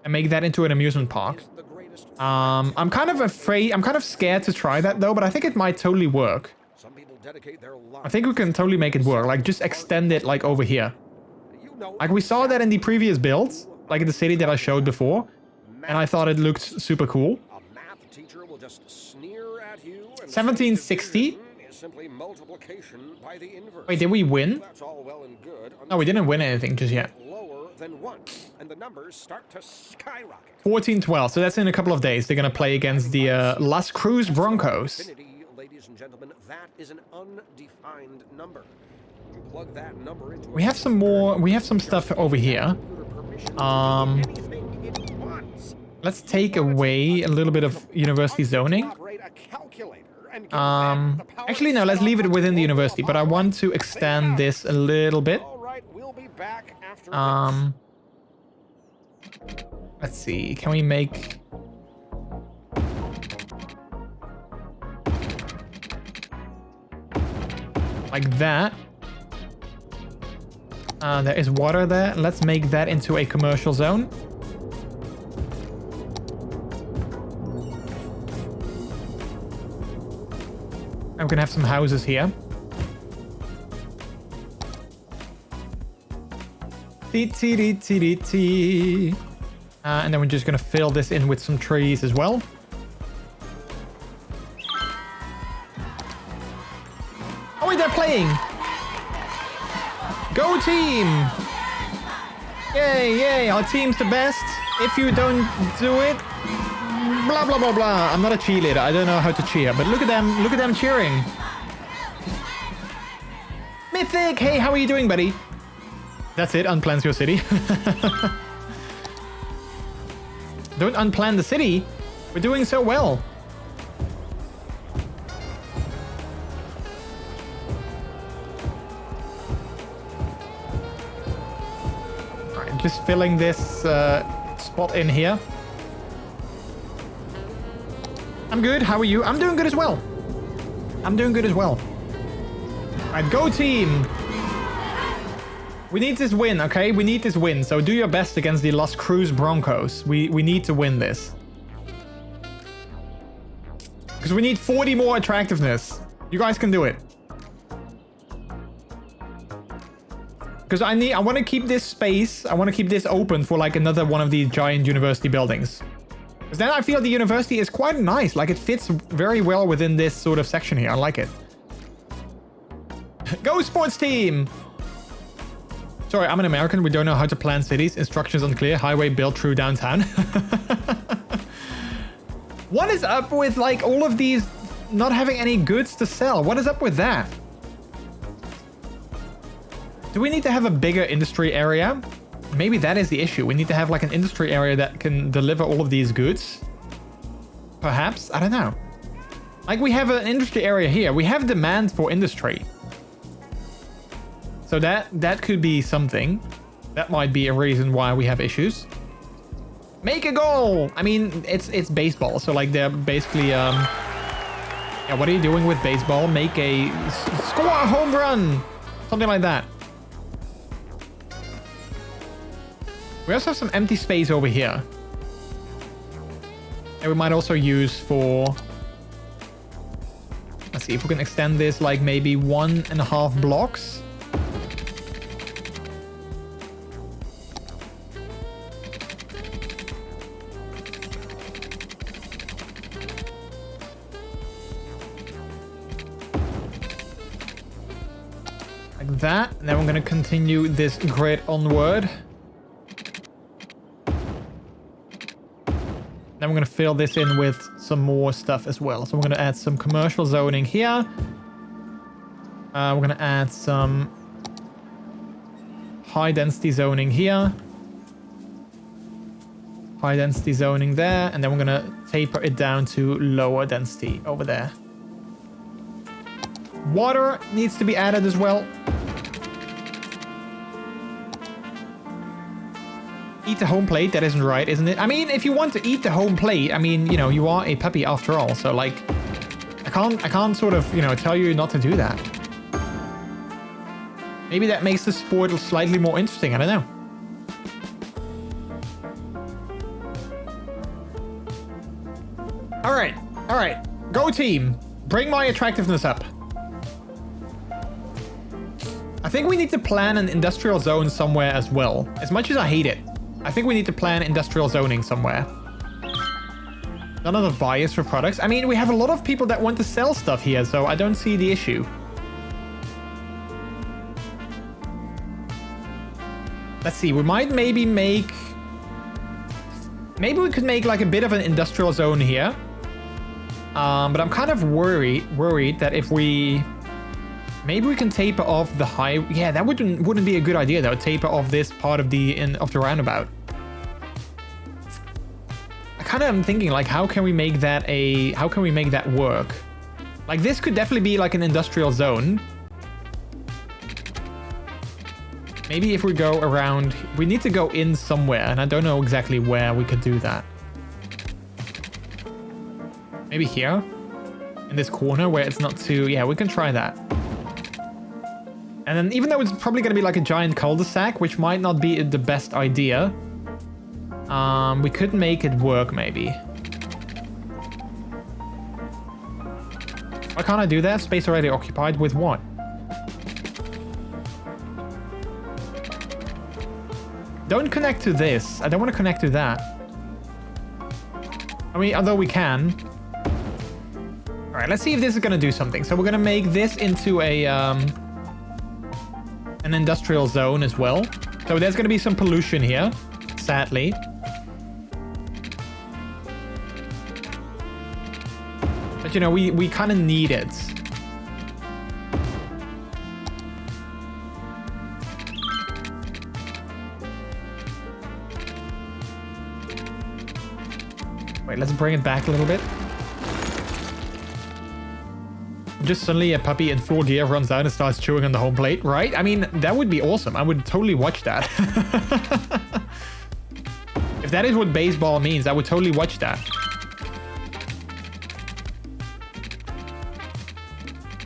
and make that into an amusement park. I'm kind of afraid, I'm kind of scared to try that though, but I think it might totally work. I think we can totally make it work, like just extend it like over here. Like we saw that in the previous builds, like in the city that I showed before, and I thought it looked super cool. 1760. Wait, did we win? No, we didn't win anything just yet. 1412. So that's in a couple of days. They're gonna play against the Las Cruz Broncos. Ladies and gentlemen, that is an undefined number. Plug that number into we have some more. We have some stuff over here. Let's take away a little bit of university zoning. Actually, no, let's leave it within the university, but I want to extend this a little bit. Let's see, can we make... like that. There is water there. Let's make that into a commercial zone. And we can have some houses here. And then we're just going to fill this in with some trees as well. Oh wait, they're playing! Go team! Yay, yay, our team's the best. If you don't do it, blah, blah, blah, blah. I'm not a cheerleader. I don't know how to cheer, but look at them cheering. Mythic, hey, how are you doing, buddy? That's it, unplans your city. Don't unplan the city. We're doing so well. All right, just filling this spot in here. I'm good. How are you? I'm doing good as well. I'm doing good as well. All right, go team. We need this win, okay? We need this win. So do your best against the Las Cruz Broncos. We need to win this. Because we need 40 more attractiveness. You guys can do it. Because I want to keep this space. I want to keep this open for like another one of these giant university buildings. Because then I feel the university is quite nice. Like it fits very well within this sort of section here. I like it. Go sports team! Sorry, I'm an American. We don't know how to plan cities. Instructions unclear. Highway built through downtown. What is up with like all of these not having any goods to sell? What is up with that? Do we need to have a bigger industry area? Maybe that is the issue. We need to have like an industry area that can deliver all of these goods. Perhaps? I don't know. Like we have an industry area here. We have demand for industry. So that could be something. That might be a reason why we have issues. Make a goal! I mean, it's baseball. So like they're basically... yeah, what are you doing with baseball? Make a... score a home run! Something like that. We also have some empty space over here. And we might also use for... Let's see if we can extend this like maybe 1.5 blocks. That, and then we're going to continue this grid onward. Then we're going to fill this in with some more stuff as well. So we're going to add some commercial zoning here. We're going to add some high density zoning here. High density zoning there. And then we're going to taper it down to lower density over there. Water needs to be added as well. Eat the home plate, that isn't right, isn't it? I mean, if you want to eat the home plate, I mean, you know, you are a puppy after all. So like, I can't sort of, you know, tell you not to do that. Maybe that makes the sport slightly more interesting, I don't know. All right, go team. Bring my attractiveness up. I think we need to plan an industrial zone somewhere as well. As much as I hate it, I think we need to plan industrial zoning somewhere. None of the buyers for products. I mean, we have a lot of people that want to sell stuff here, so I don't see the issue. Let's see, we might maybe make... Maybe we could make like a bit of an industrial zone here. But I'm kind of worried that if we... Maybe we can taper off the high... Yeah, that wouldn't be a good idea though. Taper off this part of the roundabout. I kind of am thinking like, how can we make that work? Like this could definitely be like an industrial zone. Maybe if we go around, we need to go in somewhere, and I don't know exactly where we could do that. Maybe here, in this corner where it's not too... Yeah, we can try that. And then even though it's probably going to be like a giant cul-de-sac, which might not be the best idea, we could make it work maybe. Why can't I do that? Space already occupied with what? Don't connect to this. I don't want to connect to that. I mean, although we can. All right, let's see if this is going to do something. So we're going to make this into a... an industrial zone as well. So there's going to be some pollution here, sadly. But you know, we kind of need it. Wait, let's bring it back a little bit. Just suddenly a puppy in full gear runs out and starts chewing on the home plate, right? I mean, that would be awesome. I would totally watch that. If that is what baseball means, I would totally watch that.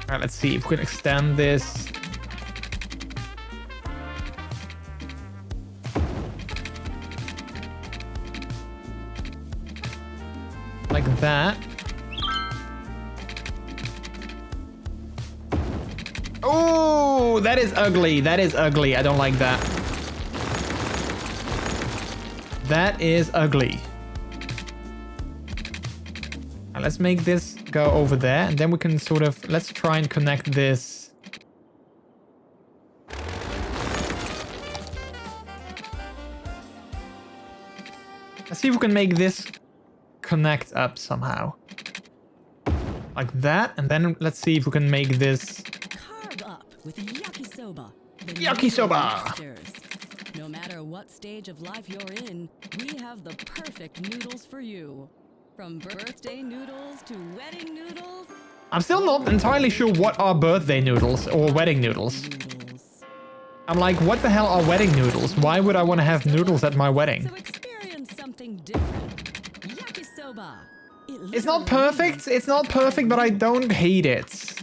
All right, let's see if we can extend this. Like that. Oh, that is ugly. That is ugly. I don't like that. That is ugly. Now let's make this go over there, and then we can sort of... Let's try and connect this. Let's see if we can make this connect up somehow. Like that, and then let's see if we can make this... With yakisoba. Yakisoba! No matter what stage of life you're in, we have the perfect noodles for you. From birthday noodles to wedding noodles. I'm still not entirely sure what are birthday noodles or wedding noodles. I'm like, what the hell are wedding noodles? Why would I want to have noodles at my wedding? So experience something different. Yakisoba. It's not perfect. It's not perfect, but I don't hate it.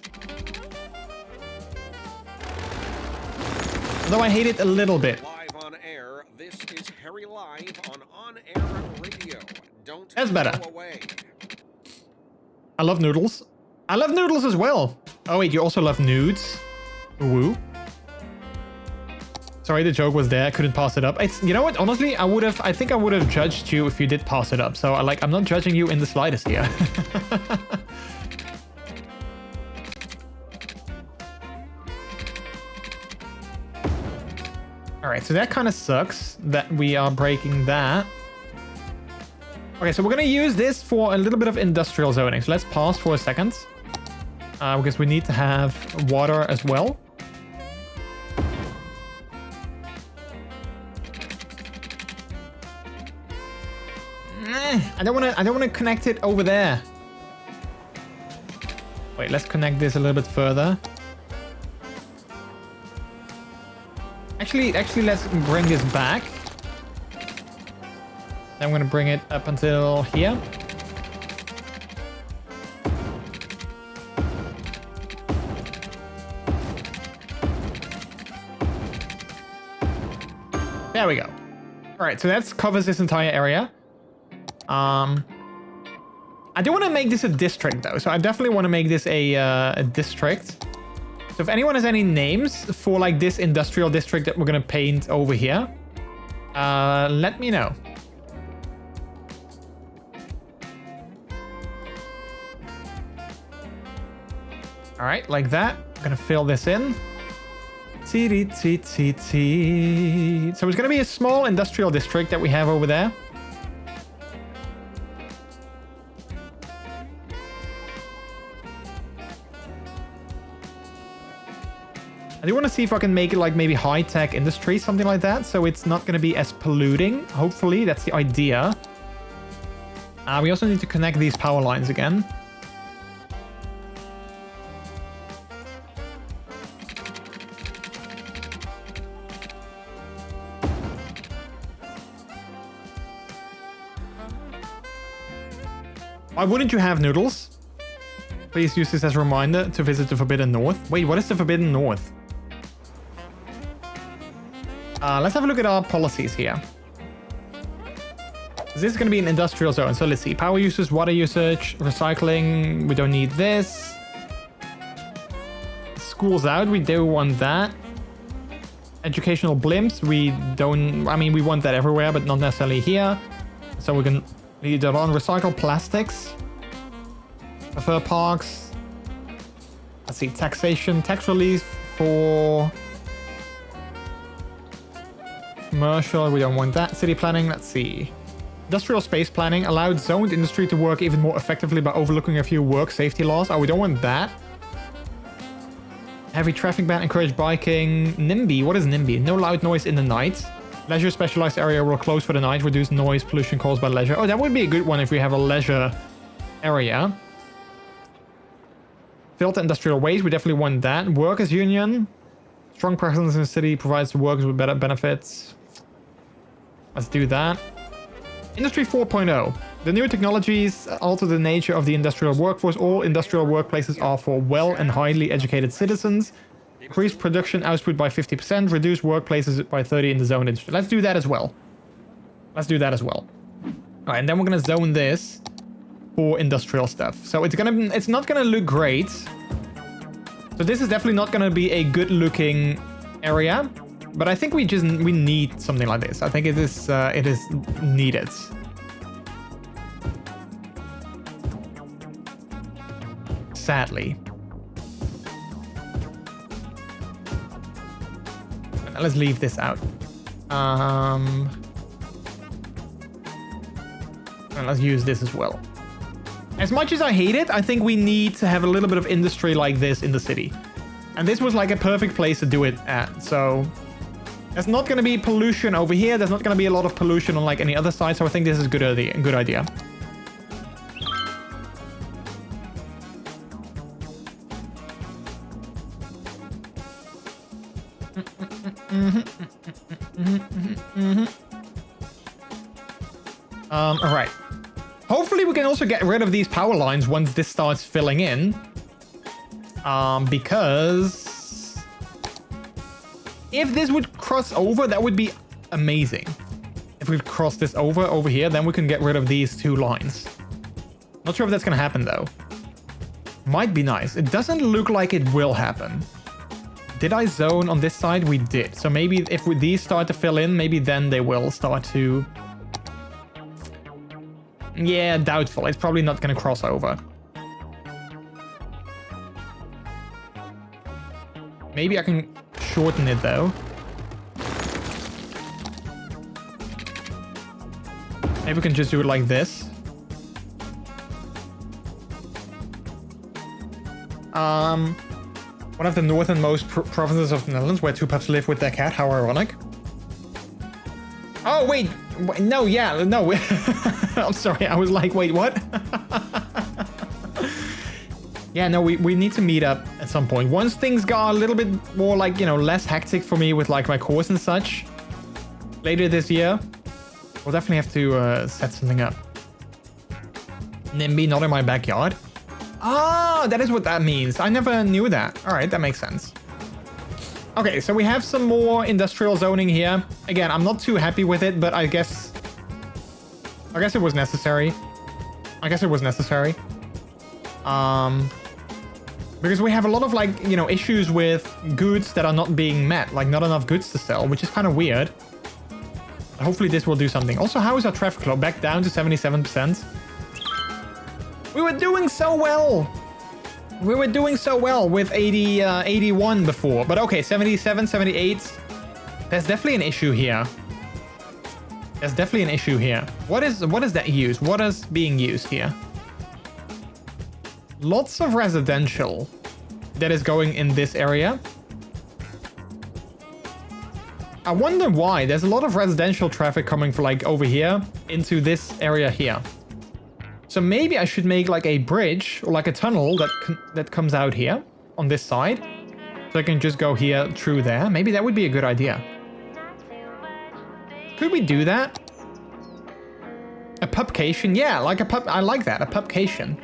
Though I hate it a little bit. Live on air, this is Harry Live on air radio. Don't That's better. go away. I love noodles. I love noodles as well. Oh wait, you also love nudes? Woo. Sorry, the joke was there. I couldn't pass it up. It's, you know what? Honestly, I think I would have judged you if you did pass it up. So I'm not judging you in the slightest here. All right, so that kind of sucks that we are breaking that. Okay, so we're gonna use this for a little bit of industrial zoning. So let's pause for a second. Because we need to have water as well. I don't wanna connect it over there. Wait, let's connect this a little bit further. Actually, let's bring this back. Then I'm gonna bring it up until here. There we go. All right, so that covers this entire area. I do want to make this a district though, so I definitely want to make this a district. So if anyone has any names for like this industrial district that we're gonna paint over here, let me know. All right, like that. I'm gonna fill this in. So it's gonna be a small industrial district that we have over there. I do want to see if I can make it like maybe high-tech industry, something like that, so it's not going to be as polluting. Hopefully, that's the idea. We also need to connect these power lines again. Why wouldn't you have noodles? Please use this as a reminder to visit the Forbidden North. Wait, what is the Forbidden North? Let's have a look at our policies here. This is going to be an industrial zone. So let's see. Power usage, water usage, recycling. We don't need this. Schools out. We do want that. Educational blimps. We don't... I mean, we want that everywhere, but not necessarily here. So we can leave that on. Recycle plastics. Prefer parks. Let's see. Taxation. Tax relief for... commercial, we don't want that. City planning, let's see. Industrial space planning allowed zoned industry to work even more effectively by overlooking a few work safety laws. Oh, we don't want that. Heavy traffic ban, encourage biking. NIMBY, what is NIMBY? No loud noise in the night. Leisure specialized area will close for the night, reduce noise pollution caused by leisure. Oh, that would be a good one if we have a leisure area. Filter industrial waste, we definitely want that. Workers union. Strong presence in the city provides workers with better benefits. Let's do that. Industry 4.0. The new technologies alter the nature of the industrial workforce. All industrial workplaces are for well and highly educated citizens. Increase production output by 50%. Reduce workplaces by 30% in the zone industry. Let's do that as well. Let's do that as well. All right, and then we're gonna zone this for industrial stuff. So it's not gonna look great. So this is definitely not gonna be a good looking area. But I think we need something like this. I think it is needed. Sadly. Let's leave this out. And let's use this as well. As much as I hate it, I think we need to have a little bit of industry like this in the city. And this was like a perfect place to do it at. So there's not going to be pollution over here. There's not going to be a lot of pollution on like any other side. So I think this is a good idea. All right. Hopefully we can also get rid of these power lines once this starts filling in. Because if this would cross over, that would be amazing. If we cross this over here, then we can get rid of these two lines. Not sure if that's going to happen though. Might be nice. It doesn't look like it will happen. Did I zone on this side? We did. So maybe if these start to fill in, maybe then they will start to... Yeah, doubtful. It's probably not going to cross over. Maybe I can shorten it though. Maybe we can just do it like this. One of the northernmost provinces of the Netherlands where 2 pups live with their cat. How ironic. Oh, wait. No, yeah, no. I'm sorry. I was like, wait, what? Yeah, no, we need to meet up at some point. Once things got a little bit more like, you know, less hectic for me with like my course and such later this year, we'll definitely have to set something up. NIMBY not in my backyard. Ah, that is what that means. I never knew that. All right, that makes sense. Okay, so we have some more industrial zoning here. Again, I'm not too happy with it, but I guess it was necessary. Because we have a lot of like, you know, issues with goods that are not being met, like not enough goods to sell, which is kind of weird. Hopefully this will do something. Also, how is our traffic flow? Back down to 77%. We were doing so well. We were doing so well with 81 before. But okay, 77, 78. There's definitely an issue here. There's definitely an issue here. What is that used? What is being used here? Lots of residential that is going in this area. I wonder why. There's a lot of residential traffic coming from like over here into this area here. So maybe I should make like a bridge or like a tunnel that comes out here on this side. So I can just go here through there. Maybe that would be a good idea. Could we do that? A pubcation? Yeah, like a pub. I like that. A pubcation.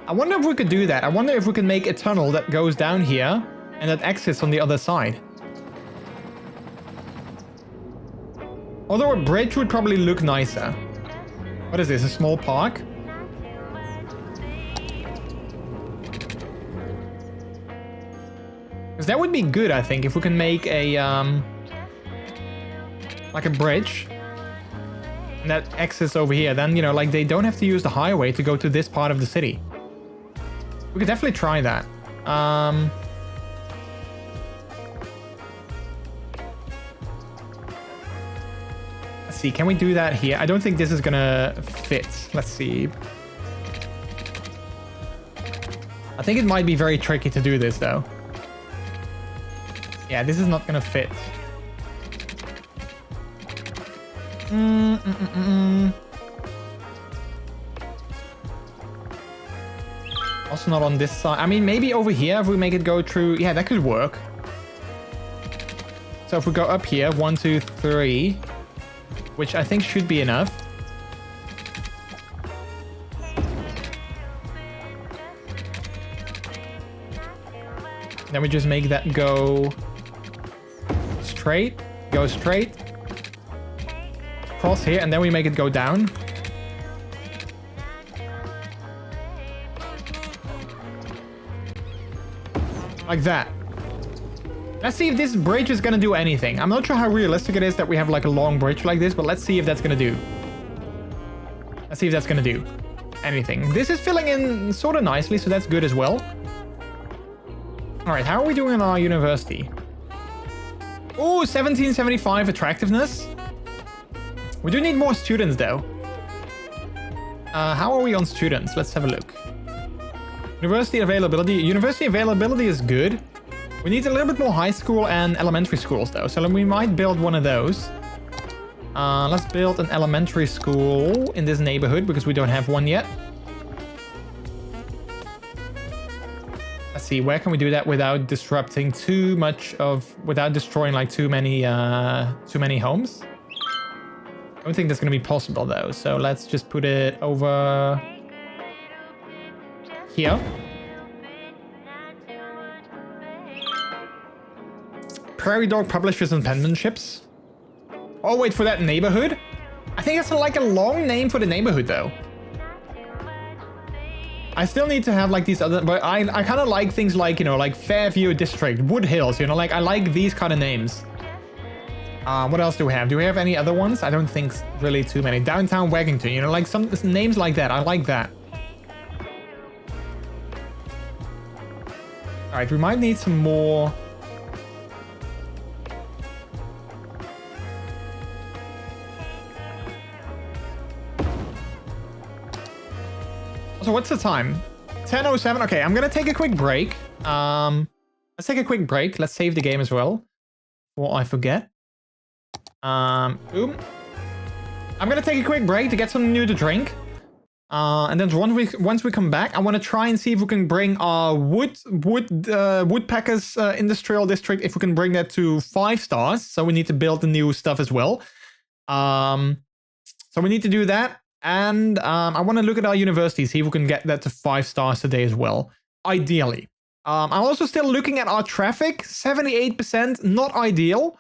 I wonder if we could do that. I wonder if we can make a tunnel that goes down here and that exits on the other side. Although a bridge would probably look nicer. What is this? A small park? Because that would be good, I think, if we can make a like a bridge and that exits over here. Then, you know, like they don't have to use the highway to go to this part of the city. We could definitely try that. Let's see, can we do that here? I don't think this is gonna fit. Let's see. I think it might be very tricky to do this though. Yeah, this is not gonna fit. Also not on this side. I mean, maybe over here if we make it go through. Yeah, that could work. So if we go up here, 1, 2, 3, which I think should be enough. Then we just make that go straight, cross here, and then we make it go down. Like that. Let's see if this bridge is gonna do anything. I'm not sure how realistic it is that we have like a long bridge like this, but let's see if that's gonna do. Let's see if that's gonna do anything. This is filling in sort of nicely, so that's good as well. All right, how are we doing in our university? Oh, 1775 attractiveness. We do need more students though. How are we on students? Let's have a look. University availability. University availability is good. We need a little bit more high school and elementary schools though, so we might build one of those. Let's build an elementary school in this neighborhood because we don't have one yet. Let's see, where can we do that without disrupting too much of, without destroying like too many homes? I don't think that's gonna be possible though, so let's just put it over here. Prairie Dog Publishers and Penmanships. Oh, wait, for that neighborhood? I think that's like a long name for the neighborhood though. I still need to have like these other, but I kind of like things like, you know, like Fairview District, Wood Hills, you know, like I like these kind of names. What else do we have? Do we have any other ones? I don't think really too many. Downtown Wagington, you know, like some names like that. I like that. All right, we might need some more. So what's the time? 10:07. Okay, I'm gonna take a quick break. Let's take a quick break. Let's save the game as well, before I forget. Boom. I'm gonna take a quick break to get something new to drink. And then once we come back, I want to try and see if we can bring our woodpeckers industrial district, if we can bring that to 5 stars. So we need to build the new stuff as well. So we need to do that. And I want to look at our university, see if we can get that to 5 stars today as well. Ideally. I'm also still looking at our traffic. 78%, not ideal.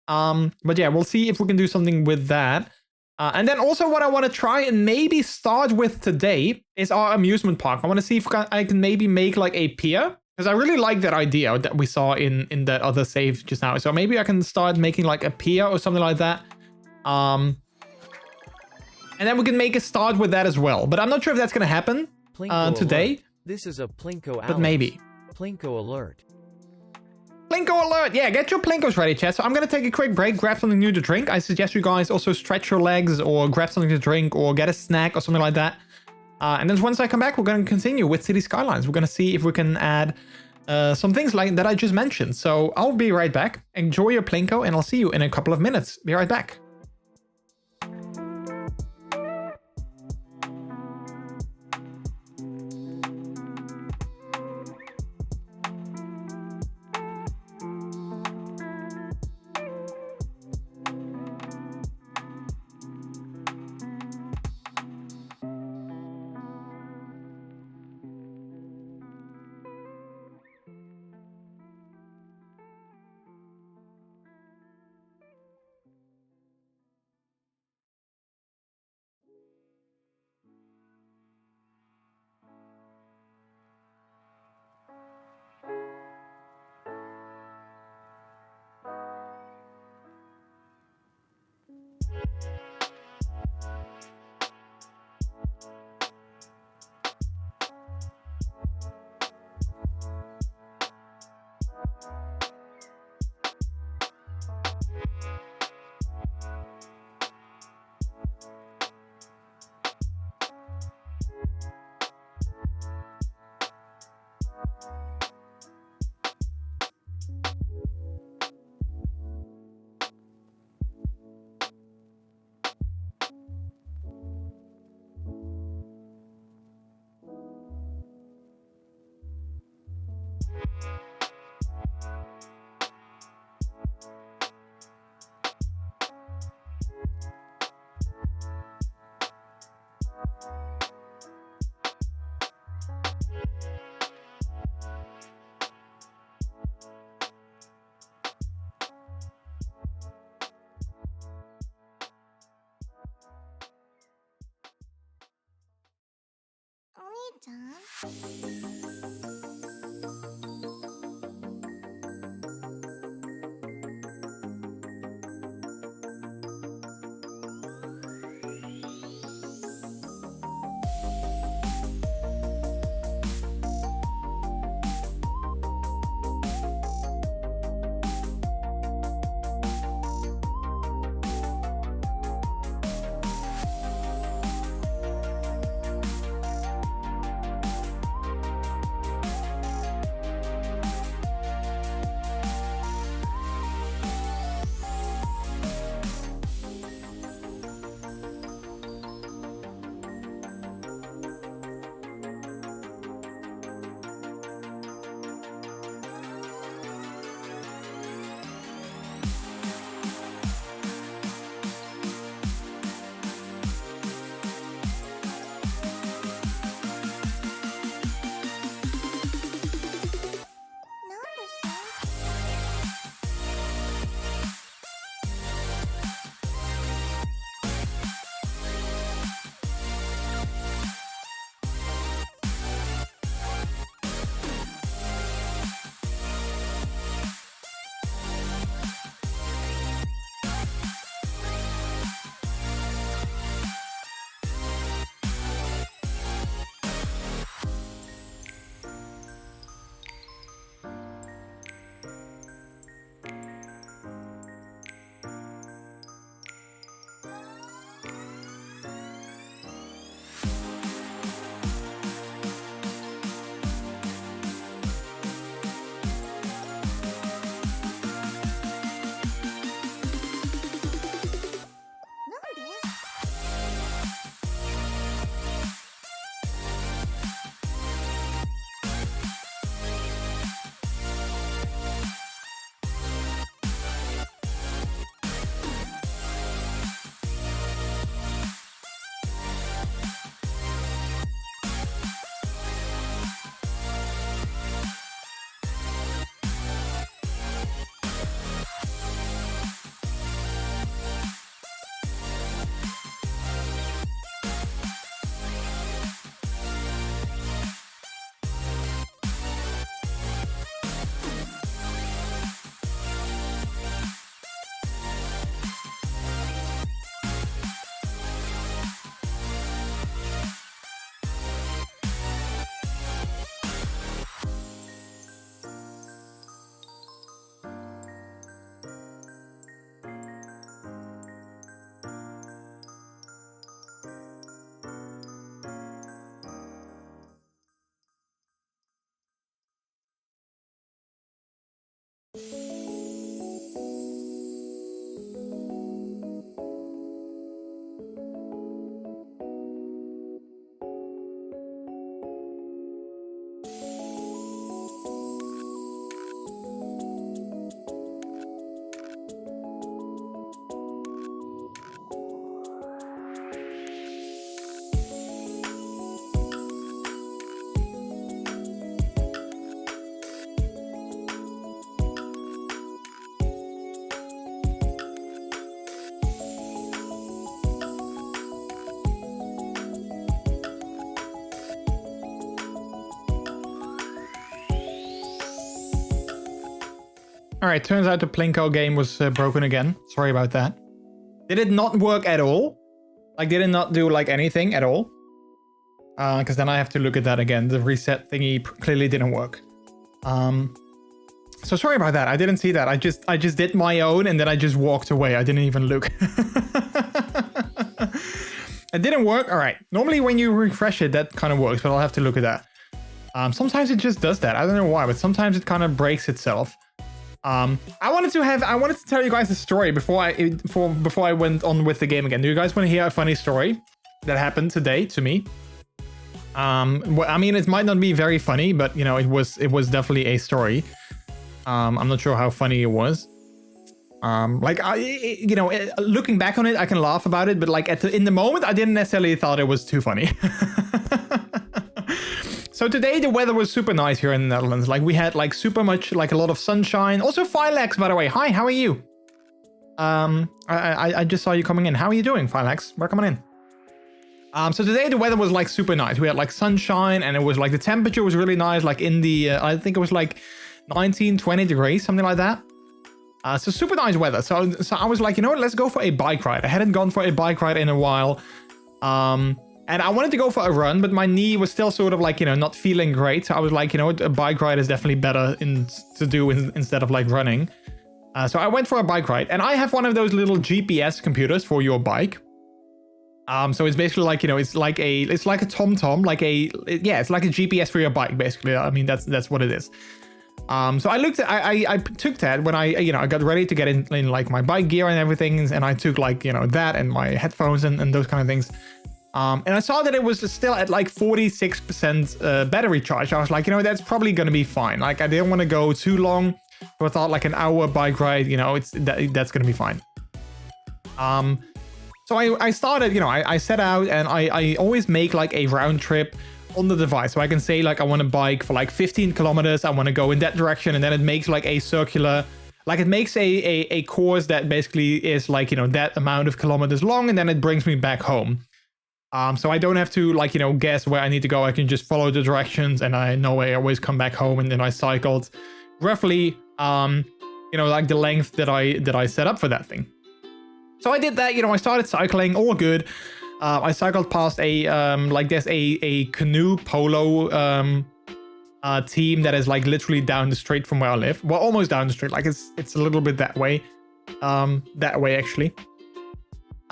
But yeah, we'll see if we can do something with that. And then also what I want to try and maybe start with today is our amusement park. I want to see if I can maybe make like a pier, because I really like that idea that we saw in that other save just now. So maybe I can start making like a pier or something like that. And then we can make a start with that as well. But I'm not sure if that's going to happen today. Alert. This is a Plinko but maybe. Plinko alert. Plinko alert! Yeah, get your Plinkos ready, chat. So I'm going to take a quick break, grab something new to drink. I suggest you guys also stretch your legs or grab something to drink or get a snack or something like that. And then once I come back, we're going to continue with City Skylines. We're going to see if we can add some things like that I just mentioned. So I'll be right back. Enjoy your Plinko and I'll see you in a couple of minutes. Be right back. All right, turns out the Plinko game was broken again. Sorry about that. Did it not work at all? Like, did it not do like anything at all? Because then I have to look at that again. The reset thingy clearly didn't work. So sorry about that. I didn't see that. I just did my own and then I just walked away. I didn't even look. It didn't work. All right. Normally when you refresh it, that kind of works, but I'll have to look at that. Sometimes it just does that. I don't know why, but sometimes it kind of breaks itself. I wanted to tell you guys a story before I went on with the game again. Do you guys want to hear a funny story that happened today to me? Well, I mean, it might not be very funny, but you know, it was definitely a story. I'm not sure how funny it was. You know, looking back on it, I can laugh about it, but like in the moment, I didn't necessarily thought it was too funny. So today the weather was super nice here in the Netherlands. Like we had like super much, like a lot of sunshine. Also Philex, by the way. Hi, how are you? I just saw you coming in. How are you doing, Philex? Welcome in. So today the weather was like super nice. We had like sunshine and it was like the temperature was really nice. Like in the, I think it was like 19, 20 degrees, something like that. So super nice weather. So I was like, you know what, let's go for a bike ride. I hadn't gone for a bike ride in a while. And I wanted to go for a run, but my knee was still sort of like, you know, not feeling great. So I was like, you know what, a bike ride is definitely better to do instead of like running. So I went for a bike ride and I have one of those little GPS computers for your bike. So it's basically like, you know, it's like a TomTom, it's like a GPS for your bike, basically. I mean, that's what it is. So I took that when I got ready to get in like my bike gear and everything. And I took like, you know, that and my headphones and those kind of things. And I saw that it was still at like 46% battery charge. I was like, you know, that's probably going to be fine. Like I didn't want to go too long. So I thought like an hour bike ride, you know, that's going to be fine. So I started, you know, I set out and I always make like a round trip on the device. So I can say like I want to bike for like 15 kilometers. I want to go in that direction. And then it makes like a circular, like it makes a course that basically is like, you know, that amount of kilometers long. And then it brings me back home. So I don't have to like, you know, guess where I need to go. I can just follow the directions and I know I always come back home. And then I cycled roughly, you know, like the length that I set up for that thing. So I did that, you know, I started cycling, all good. I cycled past there's a canoe polo team that is like literally down the street from where I live. Well, almost down the street, like it's a little bit that way actually.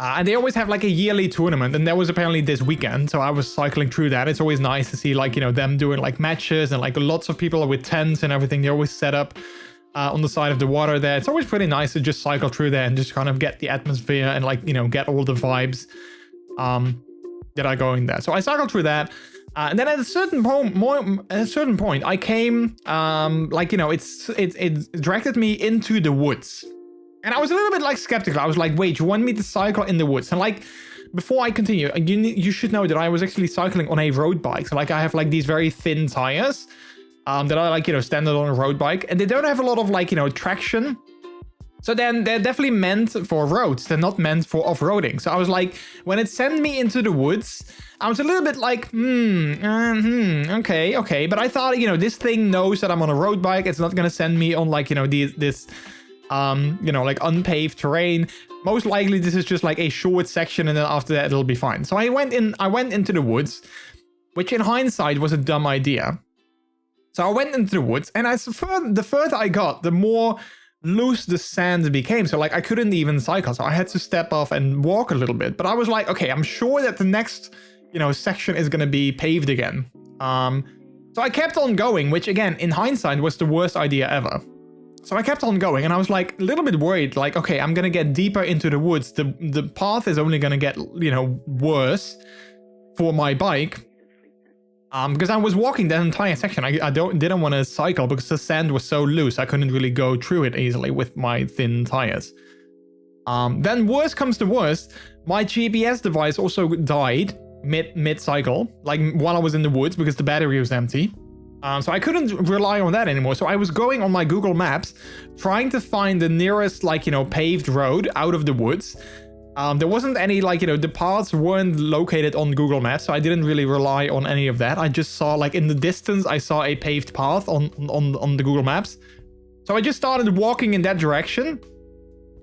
And they always have like a yearly tournament, and that was apparently this weekend. So I was cycling through that. It's always nice to see like, you know, them doing like matches and like lots of people with tents and everything. They're always set up on the side of the water there. It's always pretty nice to just cycle through there and just kind of get the atmosphere and like, you know, get all the vibes that are going there. So I cycled through that. And then at a certain point, I came, like, you know, it directed me into the woods. And I was a little bit like skeptical. I was like, wait, you want me to cycle in the woods? And like, before I continue, you should know that I was actually cycling on a road bike. So like I have like these very thin tires that are like, you know, standard on a road bike. And they don't have a lot of like, you know, traction. So then they're definitely meant for roads. They're not meant for off-roading. So I was like, when it sent me into the woods, I was a little bit like, okay. But I thought, you know, this thing knows that I'm on a road bike. It's not going to send me on like, you know, this you know, like unpaved terrain. Most likely this is just like a short section and then after that it'll be fine. So I went into the woods, which in hindsight was a dumb idea. So I went into the woods and the further I got, the more loose the sand became. So like I couldn't even cycle. So I had to step off and walk a little bit. But I was like, okay, I'm sure that the next, you know, section is going to be paved again. So I kept on going, which again, in hindsight was the worst idea ever. So I kept on going and I was like a little bit worried, like, okay, I'm going to get deeper into the woods. The path is only going to get, you know, worse for my bike. Because I was walking that entire section. I didn't want to cycle because the sand was so loose. I couldn't really go through it easily with my thin tires. Then worst comes to worst, my GPS device also died mid-cycle, like while I was in the woods because the battery was empty. So I couldn't rely on that anymore. So I was going on my Google Maps, trying to find the nearest, like, you know, paved road out of the woods. There wasn't any, like, you know, the paths weren't located on Google Maps, so I didn't really rely on any of that. I just saw, like, in the distance, I saw a paved path on the Google Maps. So I just started walking in that direction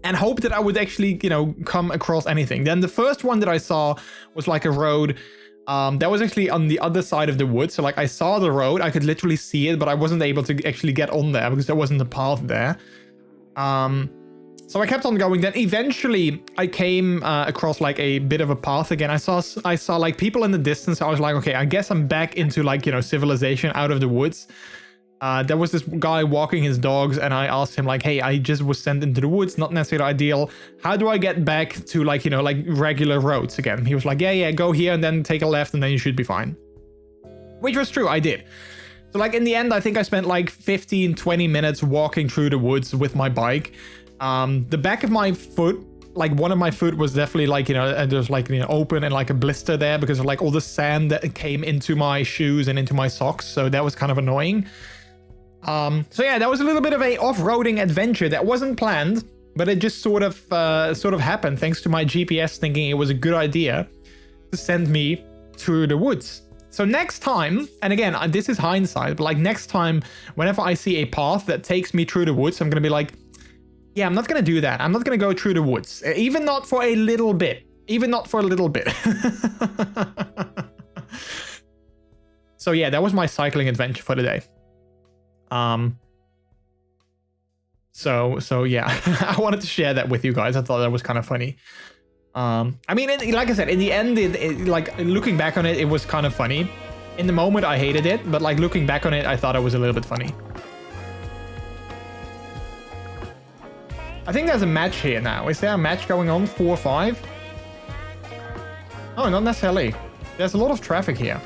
and hoped that I would actually, you know, come across anything. Then the first one that I saw was like a road that was actually on the other side of the woods. So like I saw the road, I could literally see it, but I wasn't able to actually get on there because there wasn't a path there. So I kept on going. Then eventually I came across like a bit of a path again. I saw like people in the distance. I was like, okay, I guess I'm back into like, you know, civilization, out of the woods. There was this guy walking his dogs, and I asked him like, hey, I just was sent into the woods, not necessarily ideal. How do I get back to like, you know, like regular roads again? He was like, yeah, go here and then take a left and then you should be fine. Which was true, I did. So like in the end, I think I spent like 15, 20 minutes walking through the woods with my bike. The back of my foot, like one of my foot was definitely like, you know, and there's like, you know, open and like a blister there because of like all the sand that came into my shoes and into my socks. So that was kind of annoying. So yeah, that was a little bit of a off-roading adventure that wasn't planned, but it just sort of happened thanks to my GPS thinking it was a good idea to send me through the woods. So next time, and again, this is hindsight, but like next time, whenever I see a path that takes me through the woods, I'm going to be like, yeah, I'm not going to do that. I'm not going to go through the woods, even not for a little bit, even not for a little bit. So yeah, that was my cycling adventure for the day. So yeah, I wanted to share that with you guys. I thought that was kind of funny. I mean, like I said, in the end, like looking back on it, it was kind of funny. In the moment, I hated it, but like looking back on it, I thought it was a little bit funny. I think there's a match here now. Is there a match going on? 4-5? Oh, not necessarily. There's a lot of traffic here.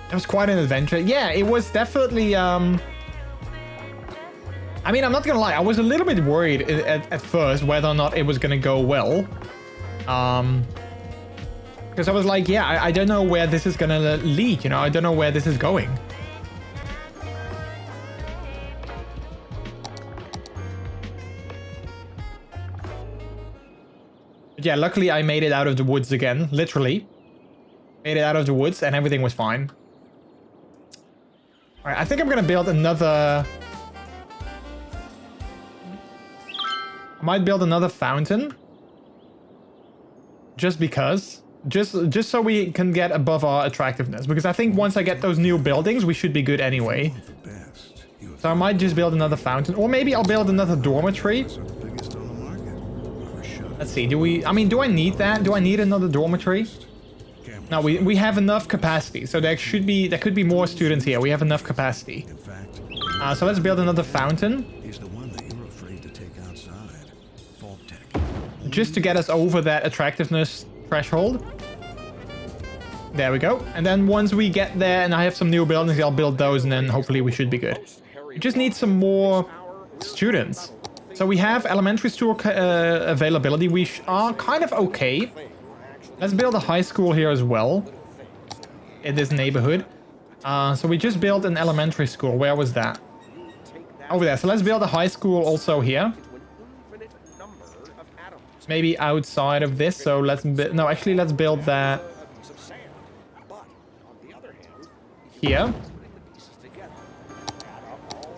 It was quite an adventure. Yeah, it was definitely... I mean, I'm not gonna lie. I was a little bit worried at first whether or not it was gonna go well. Because I was like, yeah, I don't know where this is gonna lead, you know? I don't know where this is going. But yeah, luckily I made it out of the woods again. Literally. Made it out of the woods and everything was fine. Alright, I think I'm gonna build another... I might build another fountain. Just because. Just so we can get above our attractiveness. Because I think once I get those new buildings, we should be good anyway. So I might just build another fountain. Or maybe I'll build another dormitory. Let's see, do I need that? Do I need another dormitory? No, we have enough capacity. So there could be more students here. We have enough capacity. So let's build another fountain. Just to get us over that attractiveness threshold. There we go. And then once we get there and I have some new buildings, I'll build those and then hopefully we should be good. We just need some more students. So we have elementary school availability. We are kind of okay. Let's build a high school here as well. In this neighborhood. So we just built an elementary school. Where was that? Over there. So let's build a high school also here. Maybe outside of this. So let's let's build that here.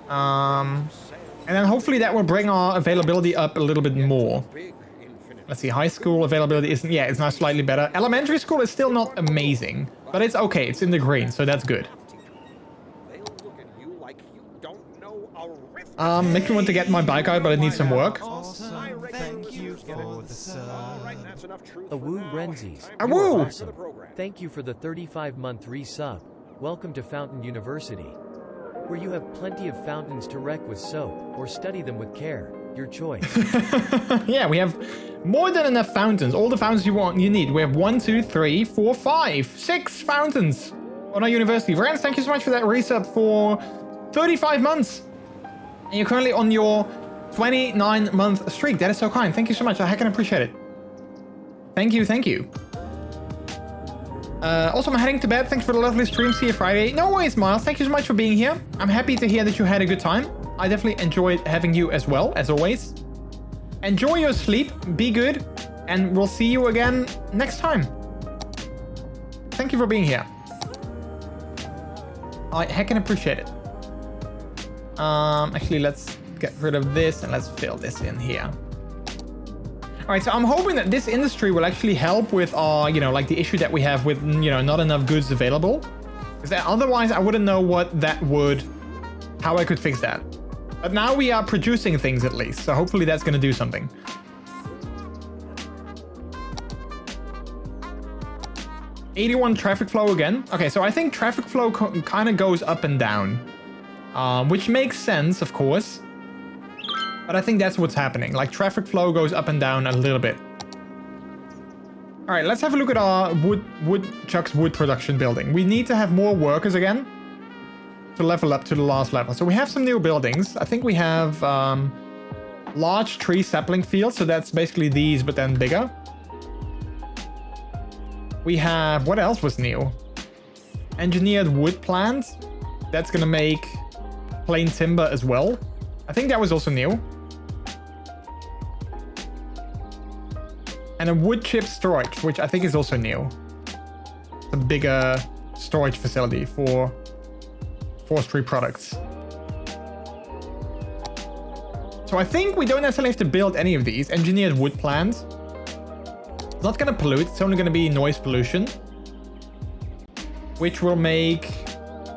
And then hopefully that will bring our availability up a little bit more. Let's see, high school availability isn't... Yeah, it's now slightly better. Elementary school is still not amazing, but it's okay. It's in the green, so that's good. Makes me want to get my bike out, but it needs some work. Awesome. Thank you for the sub. Awoo Renzies. Awoo! Awesome. Thank you for the 35-month resub. Welcome to Fountain University, where you have plenty of fountains to wreck with soap, or study them with care. Your choice. Yeah, we have more than enough fountains. All the fountains you need. We have 1, 2, 3, 4, 5, 6 fountains on our university. Rance, thank you so much for that resub for 35 months. And you're currently on your 29-month streak. That is so kind. Thank you so much. I can appreciate it. Thank you, thank you. Also, I'm heading to bed. Thanks for the lovely stream. See you Friday. No worries, Miles. Thank you so much for being here. I'm happy to hear that you had a good time. I definitely enjoyed having you as well, as always. Enjoy your sleep. Be good. And we'll see you again next time. Thank you for being here. I heckin' appreciate it. Actually, let's get rid of this and let's fill this in here. All right, so I'm hoping that this industry will actually help with our, you know, like the issue that we have with, you know, not enough goods available. Because otherwise I wouldn't know how I could fix that. But now we are producing things at least, so hopefully that's going to do something. $81 traffic flow again. Okay, so I think traffic flow kind of goes up and down, which makes sense, of course. But I think that's what's happening. Like traffic flow goes up and down a little bit. All right, let's have a look at our woodchuck's wood production building. We need to have more workers again to level up to the last level. So we have some new buildings. I think we have large tree sapling fields. So that's basically these, but then bigger. We have, what else was new? Engineered wood plant. That's gonna make plain timber as well. I think that was also new. And a wood chip storage, which I think is also new. A bigger storage facility for forestry products. So I think we don't necessarily have to build any of these. Engineered wood plant. It's not going to pollute, it's only going to be noise pollution. Which will make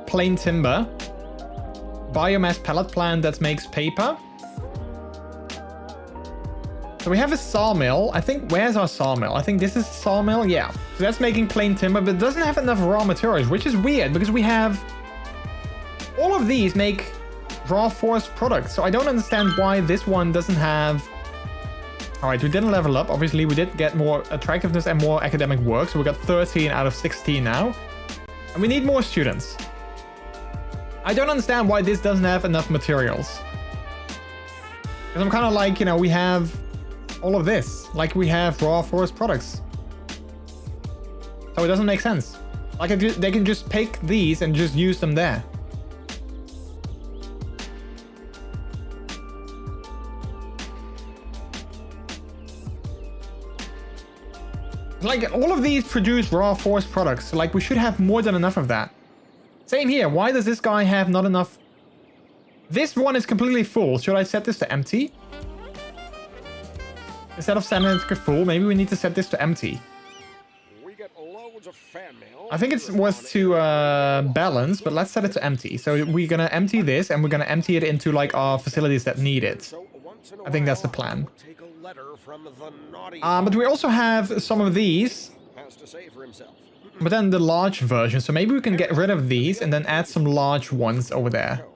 plain timber. Biomass pellet plant that makes paper. So we have a sawmill. I think, where's our sawmill? I think this is a sawmill, yeah. So that's making plain timber, but it doesn't have enough raw materials, which is weird because we have... all of these make raw forest products. So I don't understand why this one doesn't have... All right, we didn't level up. Obviously, we did get more attractiveness and more academic work. So we got 13 out of 16 now. And we need more students. I don't understand why this doesn't have enough materials. Because I'm kind of like, you know, we have all of this. Like we have raw forest products. So it doesn't make sense. Like they can just pick these and just use them there. Like all of these produce raw forest products. So like we should have more than enough of that. Same here. Why does this guy have not enough? This one is completely full. Should I set this to empty? Instead of setting it to full, maybe we need to set this to empty. We get loads of fan mail. I think it was to balance, but let's set it to empty. So we're going to empty this and we're going to empty it into like our facilities that need it. I think that's the plan. But we also have some of these. But then the large version. So maybe we can get rid of these and then add some large ones over there.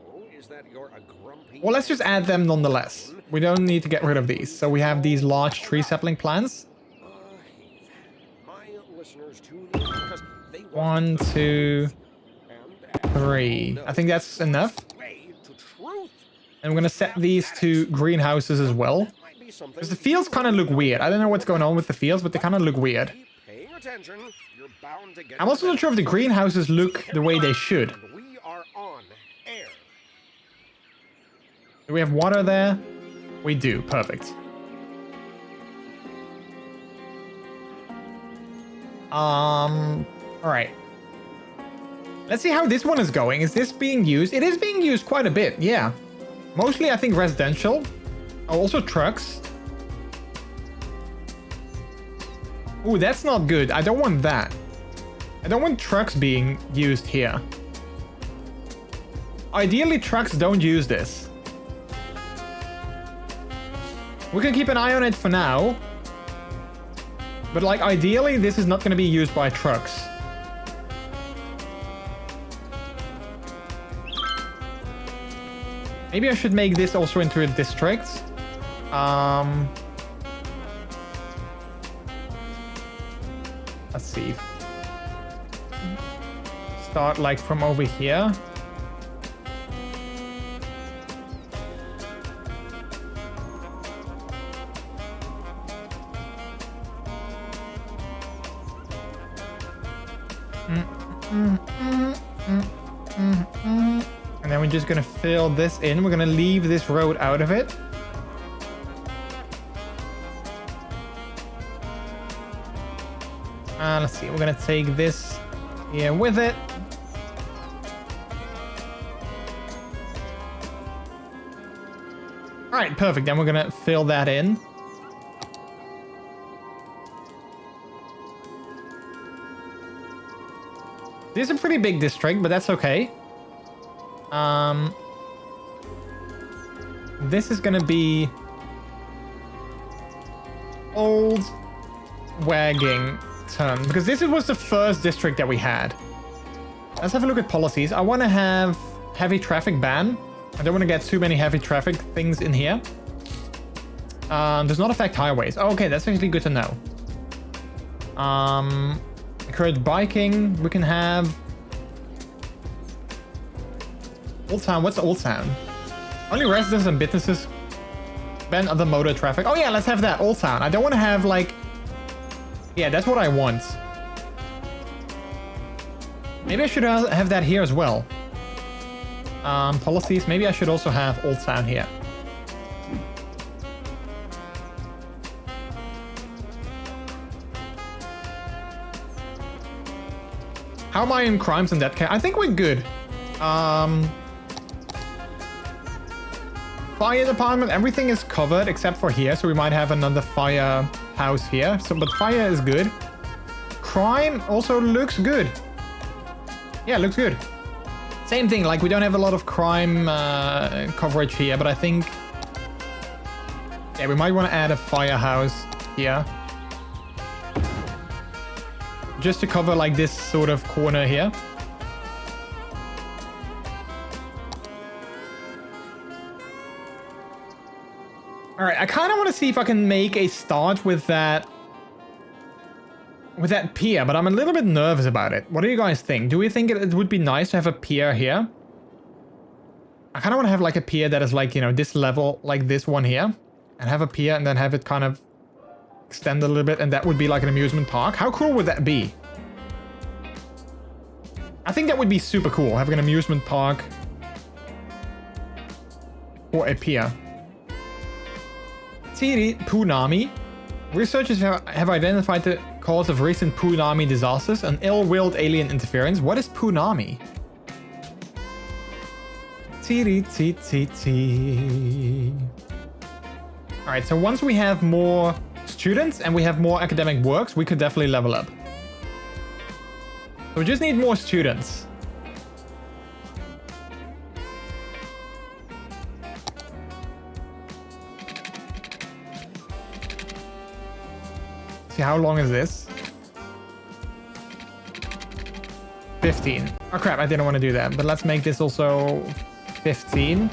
Well, let's just add them nonetheless. We don't need to get rid of these. So we have these large tree sapling plants. 1, 2, 3. I think that's enough. And we're going to set these to greenhouses as well. Because the fields kind of look weird. I don't know what's going on with the fields, but they kind of look weird. I'm also not sure if the greenhouses look the way they should. Do we have water there? We do. Perfect. All right. Let's see how this one is going. Is this being used? It is being used quite a bit. Yeah. Mostly, I think, residential. Oh, also trucks. Ooh, that's not good. I don't want that. I don't want trucks being used here. Ideally, trucks don't use this. We can keep an eye on it for now. But, like, ideally, this is not going to be used by trucks. Maybe I should make this also into a district. Let's see. Start like from over here. And then we're just gonna fill this in. We're gonna leave this road out of it. Let's see, we're gonna take this here with it. All right, perfect. Then we're gonna fill that in. This is a pretty big district, but that's okay. This is gonna be Old Waggington, because this was the first district that we had. Let's have a look at policies. I want to have heavy traffic ban. I don't want to get too many heavy traffic things in here. Does not affect highways. Oh, okay, that's actually good to know. Encourage biking. We can have Old Town. What's Old Town? Only residents and businesses. Ban other motor traffic. Oh yeah, let's have that. Old Town. I don't want to have like... Yeah, that's what I want. Maybe I should have that here as well. Policies. Maybe I should also have Old Town here. How am I in crimes in that case? I think we're good. Fire department, everything is covered except for here, so we might have another firehouse here. So, but fire is good. Crime also looks good. Yeah, looks good. Same thing, like we don't have a lot of crime coverage here, but I think... Yeah, we might want to add a firehouse here. Just to cover like this sort of corner here. All right, I kind of want to see if I can make a start with that pier, but I'm a little bit nervous about it. What do you guys think? Do we think it would be nice to have a pier here? I kind of want to have like a pier that is like, you know, this level, like this one here, and have a pier and then have it kind of extend a little bit, and that would be like an amusement park. How cool would that be? I think that would be super cool, having an amusement park or a pier. Punami. Researchers have identified the cause of recent Punami disasters and ill-willed alien interference. What is Punami? Alright, so once we have more students and we have more academic works, we could definitely level up. So we just need more students. See, how long is this? 15. Oh crap, I didn't want to do that, but let's make this also 15.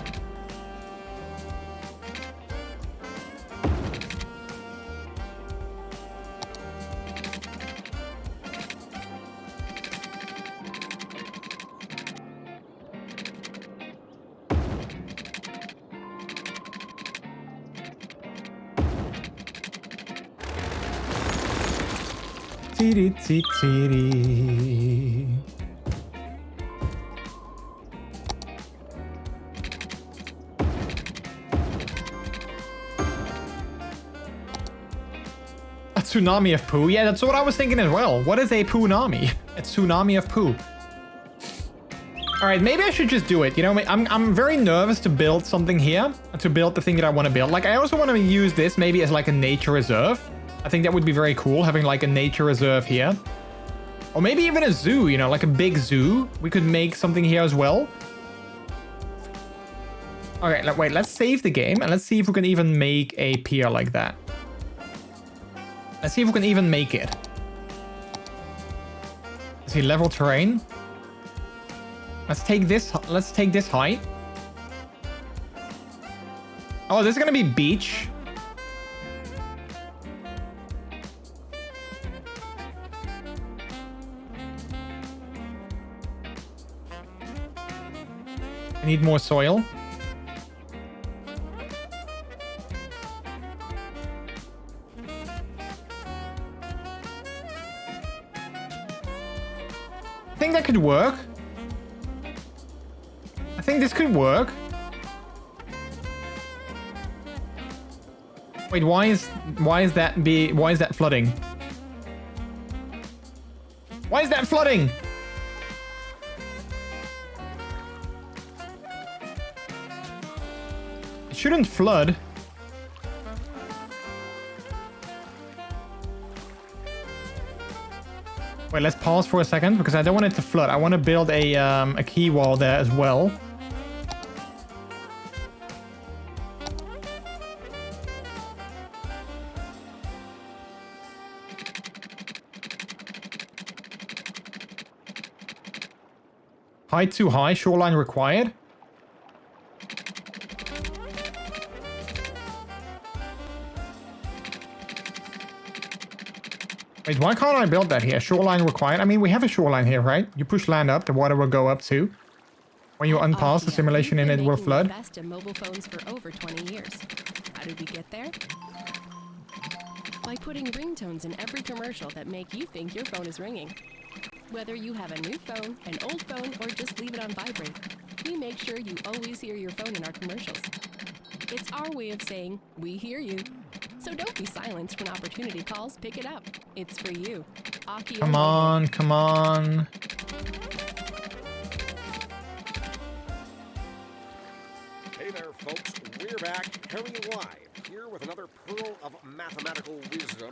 A tsunami of poo? Yeah, that's what I was thinking as well. What is a poo-nami? A tsunami of poo. Alright, maybe I should just do it. You know, I'm very nervous to build something here. To build the thing that I want to build. Like, I also want to use this maybe as like a nature reserve. I think that would be very cool, having like a nature reserve here. Or maybe even a zoo, you know, like a big zoo. We could make something here as well. Okay, wait, let's save the game and let's see if we can even make a pier like that. Let's see if we can even make it. Let's see, level terrain. Let's take this height. Oh, this is gonna be beach. I need more soil. I think that could work. I think this could work. Wait, why is that flooding? Why is that flooding? It shouldn't flood. Wait, let's pause for a second because I don't want it to flood. I want to build a key wall there as well. Height too high, shoreline required. Wait, why can't I build that here? Shoreline required. I mean, we have a shoreline here, right? You push land up, the water will go up too. When you unpass, the simulation in it will flood. Best in mobile phones for over 20 years. How did we get there? By putting ringtones in every commercial that make you think your phone is ringing. Whether you have a new phone, an old phone, or just leave it on vibrate, we make sure you always hear your phone in our commercials. It's our way of saying, we hear you. So don't be silenced when opportunity calls, pick it up. It's for you. Aki Come on, come on. Hey there, folks. We're back, Harry Live, here with another pearl of mathematical wisdom.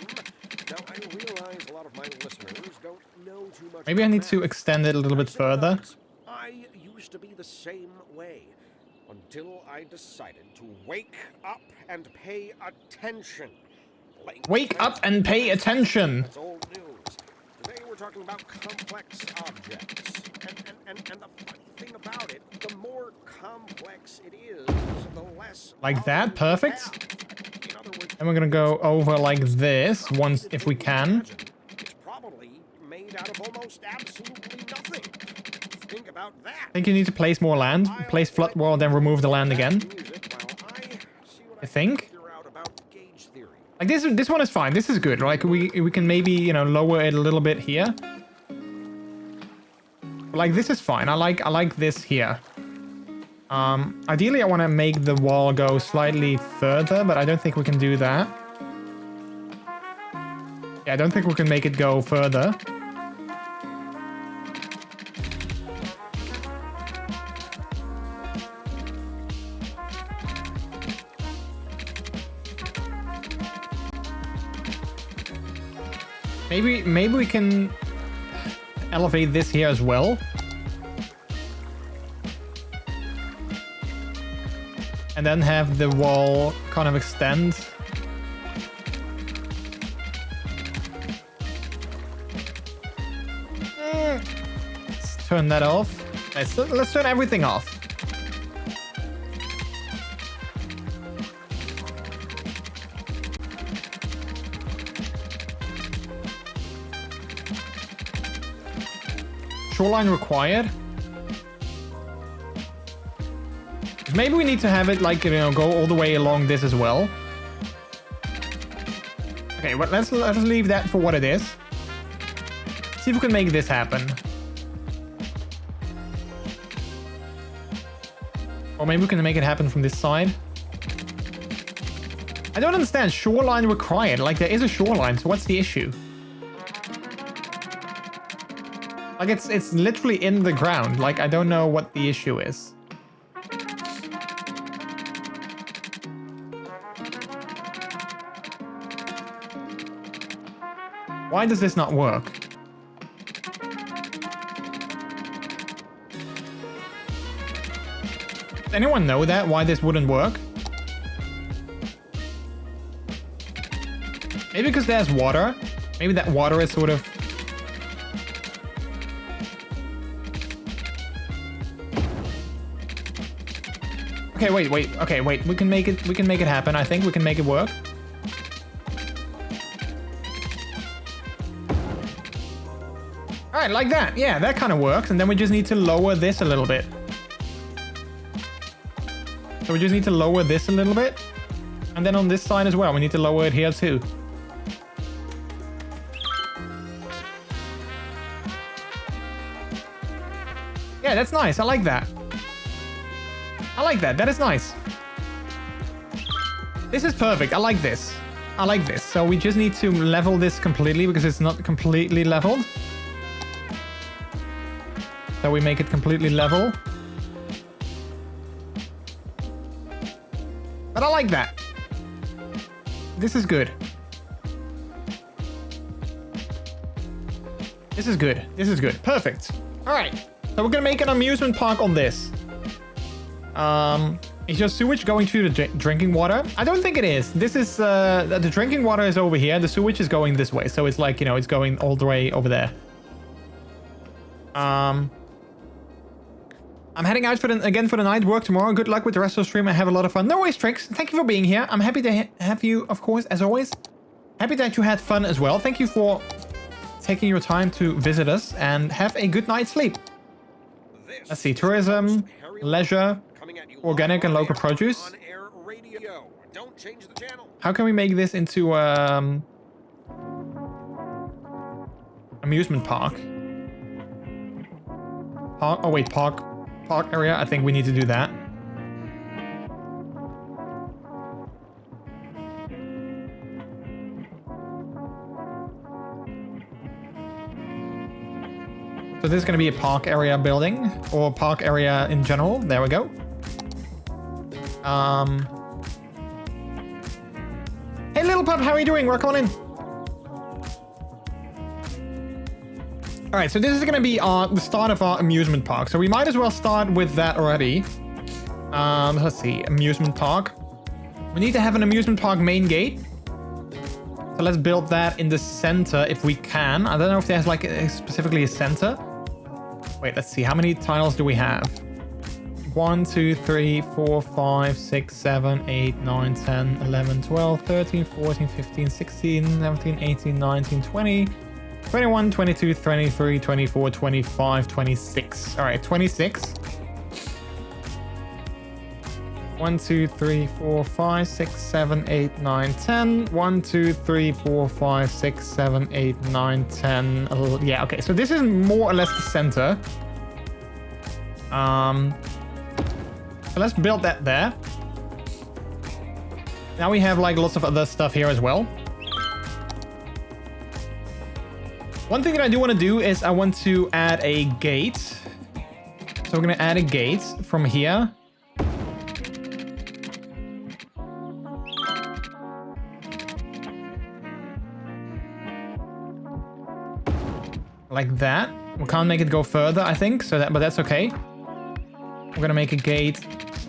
Now, I realize a lot of my listeners don't know too much. Maybe I need to extend it a little bit further. I used to be the same way until I decided to wake up and pay attention. Wake up and pay attention. That's old news. Today we're talking about complex objects. And the funny thing about it, the more complex it is, the less... Like that? Perfect. And we're gonna go over like this once if we can. It's probably made out of almost absolutely nothing. Think about that. I think you need to place more land. Place flood wall, then remove the land again. I think. Like this one is fine. This is good. Like we can maybe, you know, lower it a little bit here. But like this is fine. I like this here. Ideally I want to make the wall go slightly further, but I don't think we can do that. Yeah, I don't think we can make it go further. Maybe we can elevate this here as well. And then have the wall kind of extend. Let's turn that off. Let's turn everything off. Shoreline required. Maybe we need to have it like, you know, go all the way along this as well. Okay, but let's leave that for what it is. See if we can make this happen. Or maybe we can make it happen from this side. I don't understand. Shoreline required. Like, there is a shoreline, so what's the issue? Like, it's literally in the ground. Like, I don't know what the issue is. Why does this not work? Does anyone know that? Why this wouldn't work? Maybe because there's water. Maybe that water is sort of... Okay, wait. Okay, wait. We can make it happen. I think we can make it work. All right, like that. Yeah, that kind of works. And then we just need to lower this a little bit. So we just need to lower this a little bit. And then on this side as well, we need to lower it here too. Yeah, that's nice. I like that. I like that. That is nice. This is perfect. I like this. I like this. So we just need to level this completely because it's not completely leveled. So we make it completely level. But I like that. This is good. This is good. This is good. Perfect. All right. So we're gonna make an amusement park on this. Is your sewage going to the drinking water? I don't think it is. This is the drinking water is over here. The sewage is going this way. So it's like, you know, it's going all the way over there. I'm heading out again for the night. Work tomorrow. Good luck with the rest of the stream. I have a lot of fun. No worries, Trix. Thank you for being here. I'm happy to have you, of course, as always. Happy that you had fun as well. Thank you for taking your time to visit us and have a good night's sleep. Let's see. Tourism, leisure, organic and local produce. How can we make this into amusement park? Oh wait, park area. I think we need to do that. So this is going to be a park area building or park area in general. There we go. Hey little pup, how are you doing? Welcome on in. All right, so this is going to be the start of our amusement park. So we might as well start with that already. Let's see, amusement park. We need to have an amusement park main gate. So let's build that in the center if we can. I don't know if there's like specifically a center. Wait, let's see. How many tiles do we have? 1, 2, 3, 4, 5, 6, 7, 8, 9, 10, 11, 12, 13, 14, 15, 16, 17, 18, 19, 20, 21, 22, 23, 24, 25, 26. All right, 26. 1, 2, 3, 4, 5, 6, 7, 8, 9, 10. 1, 2, 3, 4, 5, 6, 7, 8, 9, 10. Yeah, okay. So this is more or less the center. So let's build that there. Now we have like lots of other stuff here as well. One thing that I do want to do is I want to add a gate. So we're going to add a gate from here. Like that. We can't make it go further, I think, so but that's okay. We're gonna make a gate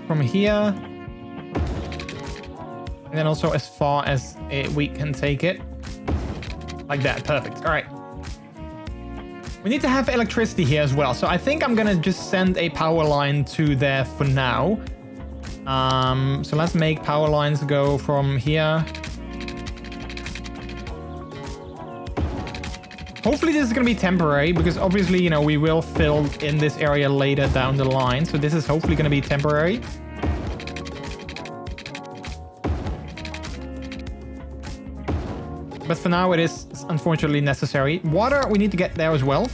from here. And then also as far as we can take it. Like that, perfect. All right. We need to have electricity here as well. So I think I'm gonna just send a power line to there for now. So let's make power lines go from here. Hopefully this is going to be temporary because obviously, you know, we will fill in this area later down the line. So this is hopefully going to be temporary. But for now it is unfortunately necessary. Water, we need to get there as well.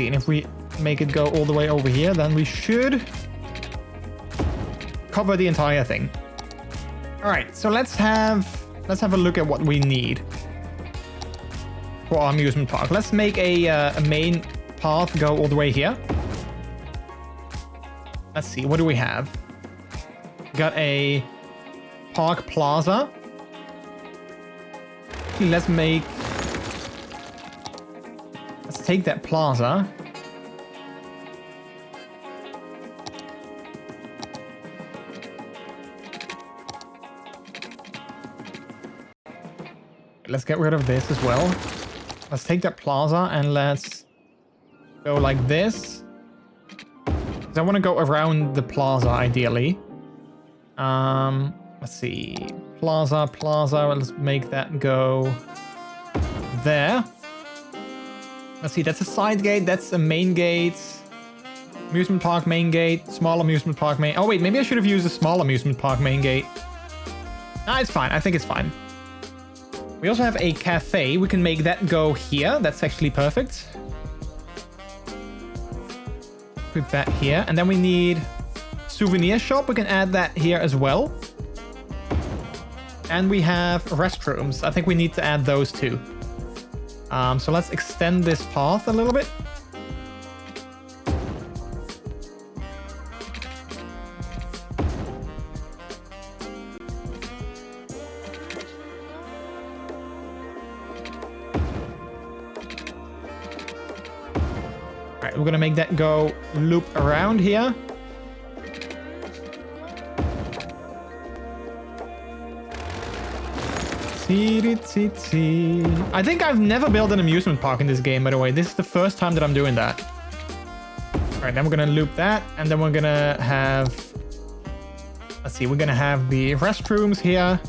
And if we make it go all the way over here, then we should cover the entire thing. All right, so let's have a look at what we need for our amusement park. Let's make a main path go all the way here. Let's see, what do we have? Got a park plaza. Let's take that plaza. Let's get rid of this as well. Let's take that plaza and let's go like this. Because I want to go around the plaza ideally. Let's see. Plaza. Let's make that go there. Let's see, that's a side gate, that's a main gate. Amusement park main gate, small amusement park main... Oh wait, maybe I should have used a small amusement park main gate. Nah, it's fine, I think it's fine. We also have a cafe, we can make that go here. That's actually perfect. Put that here, and then we need souvenir shop. We can add that here as well. And we have restrooms. I think we need to add those too. So let's extend this path a little bit. We're gonna make that go loop around here. I think I've never built an amusement park in this game, by the way. This is the first time that I'm doing that. All right, then we're gonna loop that, and then we're gonna have... Let's see, we're gonna have the restrooms here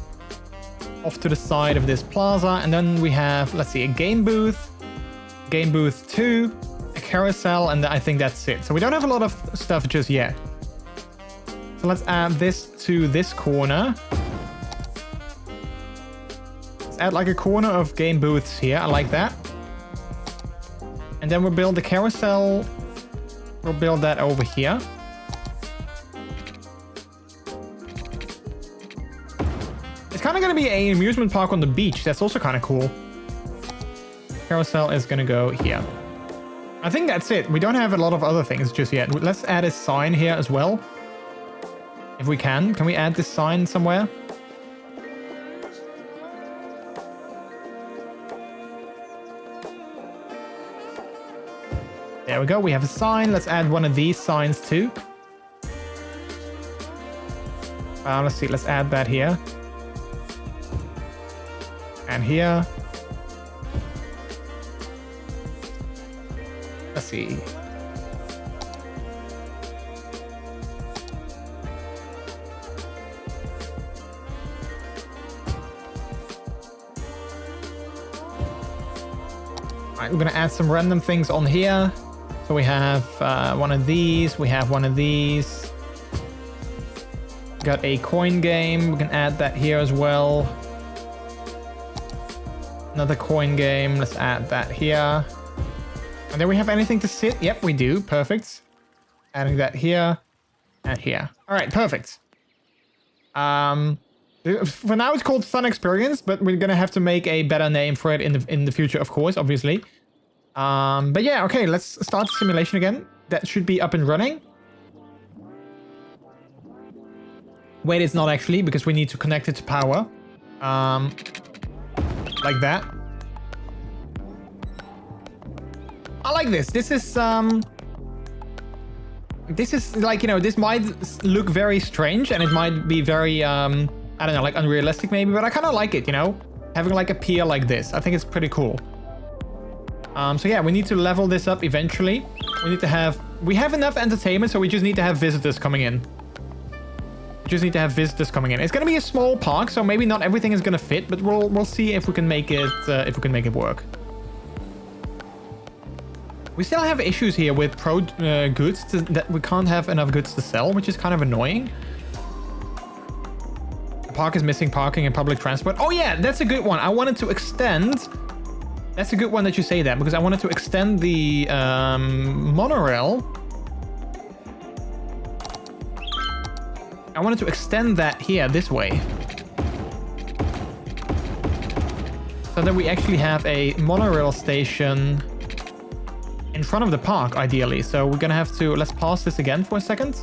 off to the side of this plaza, and then we have, let's see, a game booth 2, a carousel, and I think that's it. So we don't have a lot of stuff just yet. So let's add this to this corner. Let's add like a corner of game booths here. I like that. And then we'll build the carousel. We'll build that over here. It's kind of going to be an amusement park on the beach. That's also kind of cool. Carousel is going to go here. I think that's it. We don't have a lot of other things just yet. Let's add a sign here as well. If we can. Can we add this sign somewhere? There we go. We have a sign. Let's add one of these signs too. Let's see. Let's add that here. And here. Let's see. Alright, we're gonna add some random things on here. So we have one of these, we have one of these. Got a coin game, we can add that here as well. Another coin game, let's add that here. And then we have anything to sit? Yep, we do. Perfect. Adding that here and here. All right, perfect. For now, it's called Fun Experience, but we're gonna have to make a better name for it in the future, of course, obviously. But yeah, okay, let's start the simulation again. That should be up and running. Wait, it's not actually, because we need to connect it to power. Like that. I like this. This is like, you know, this might look very strange and it might be very, I don't know, like unrealistic maybe, but I kind of like it, you know, having like a pier like this. I think it's pretty cool. So yeah, we need to level this up eventually. We have enough entertainment, so we just need to have visitors coming in. It's going to be a small park, so maybe not everything is going to fit, but we'll see if we can make it work. We still have issues here with goods that we can't have enough goods to sell, which is kind of annoying. The park is missing parking and public transport. Oh yeah, that's a good one. I wanted to extend. That's a good one that you say that, because I wanted to extend the monorail. I wanted to extend that here this way. So that we actually have a monorail station in front of the park, ideally. So we're gonna have to, let's pause this again for a second.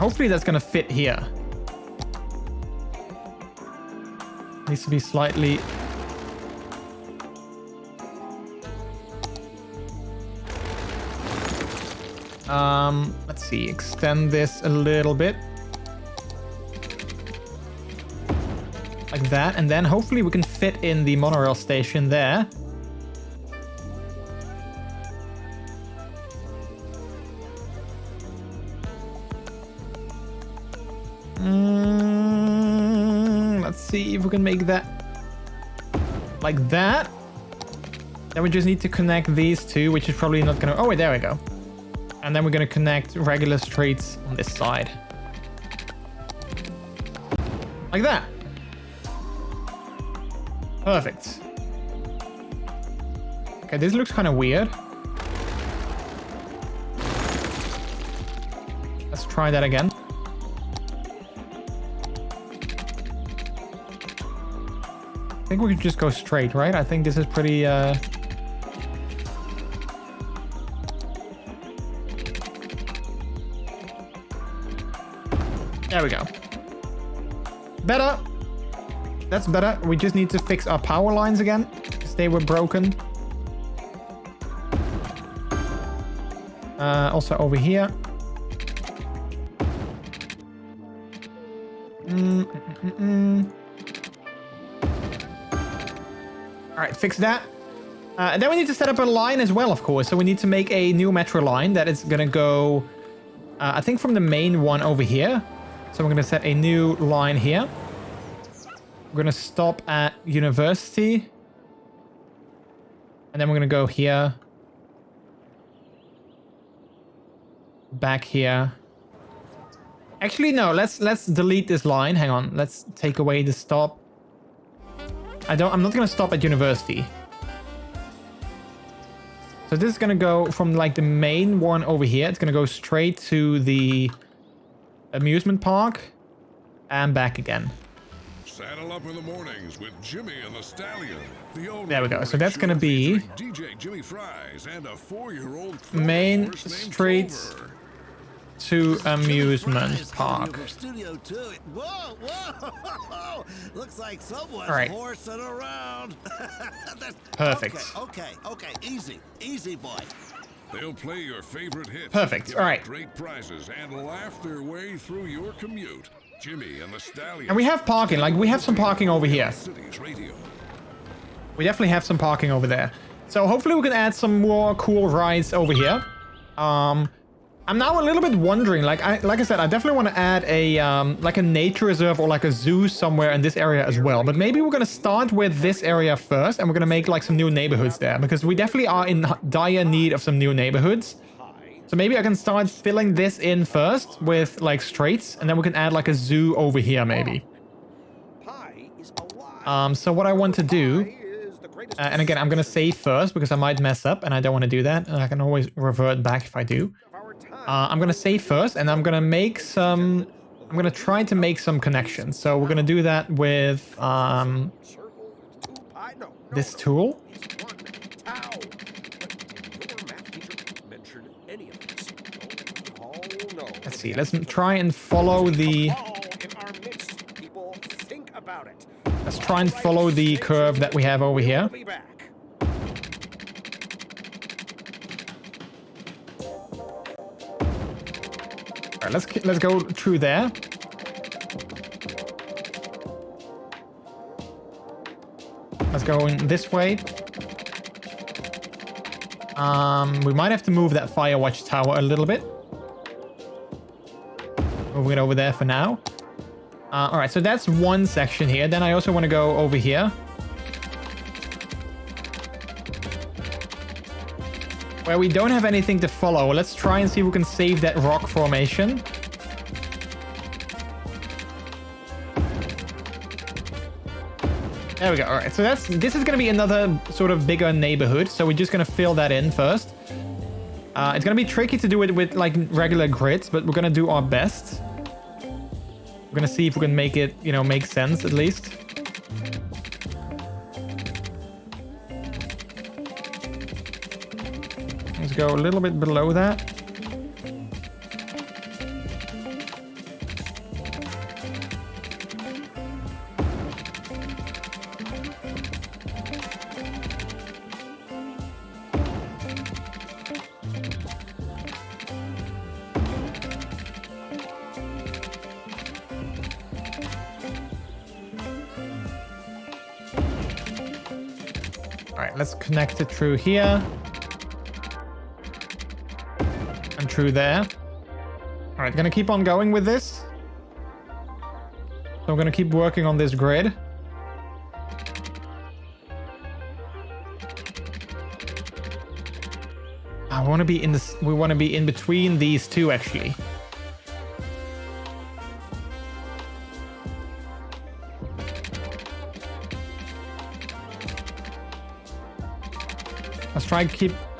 Hopefully that's gonna fit here. Needs to be slightly... let's see, extend this a little bit. Like that, and then hopefully we can fit in the monorail station there. Let's see if we can make that like that. Then we just need to connect these two, which is probably not gonna... Oh wait, there we go. And then we're gonna connect regular streets on this side. Like that. Perfect. Okay, this looks kind of weird. try that again. I think we can just go straight, right? I think this is pretty... There we go. Better. That's better. We just need to fix our power lines again, because they were broken. Also over here. Alright, fix that. And then we need to set up a line as well, of course. So we need to make a new metro line that is going to go, I think, from the main one over here. So we're going to set a new line here. We're going to stop at University. And then we're going to go here. Back here. Actually, no, let's delete this line. Hang on. Let's take away the stop. I'm not going to stop at University. So this is going to go from like the main one over here. It's going to go straight to the Amusement Park and back again. Saddle up in the mornings with Jimmy and the Stallion. There we go. So that's going to be DJ Jimmy Fries and a 4-year-old main street to Amusement Park. Whoa, whoa! Looks like someone's horsing around. Perfect. Okay, easy, boy. They'll play your favorite hits. Perfect. All right. Great prizes and laugh their way through your commute. Jimmy and the Stallion. And we have parking. Like, we have some parking over here. We definitely have some parking over there. So hopefully we can add some more cool rides over here. I'm now a little bit wondering, like I said, I definitely want to add a like a nature reserve or like a zoo somewhere in this area as well. But maybe we're going to start with this area first, and we're going to make like some new neighborhoods there, because we definitely are in dire need of some new neighborhoods. So maybe I can start filling this in first with like streets, and then we can add like a zoo over here maybe. So what I want to do, and again, I'm going to save first because I might mess up and I don't want to do that. And I can always revert back if I do. I'm going to save first, and I'm going to make some... I'm going to try to make some connections. So we're going to do that with this tool. Let's see. Let's try and follow the... Let's try and follow the curve that we have over here. All right, let's go through there. Let's go in this way. We might have to move that fire watch tower a little bit. Moving it over there for now. All right, so that's one section here. Then I also want to go over here, where we don't have anything to follow. Let's try and see if we can save that rock formation. There we go. All right, so this is going to be another sort of bigger neighborhood. So we're just going to fill that in first. It's going to be tricky to do it with like regular grids, but we're going to do our best. We're going to see if we can make it, you know, make sense at least. Let's go a little bit below that. Let's connect it through here. And through there. Alright, gonna keep on going with this. So I'm gonna keep working on this grid. I wanna be in this, we wanna be in between these two actually.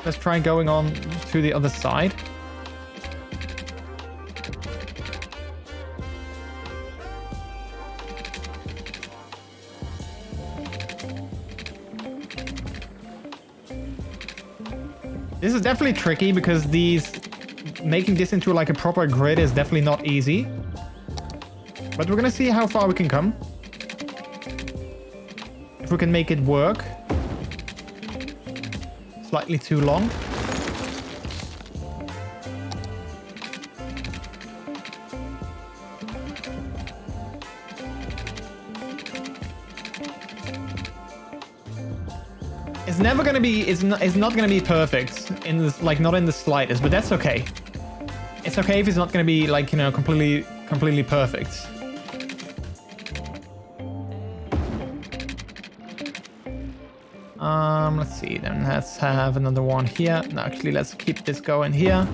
Let's try going on to the other side. This is definitely tricky because making this into like a proper grid is definitely not easy. But we're gonna see how far we can come. If we can make it work. Slightly too long. It's never gonna be. It's not gonna be perfect in this, like not in the slightest. But that's okay. It's okay if it's not gonna be like, you know, completely perfect. Let's see. Then let's have another one here. No, actually, let's keep this going here.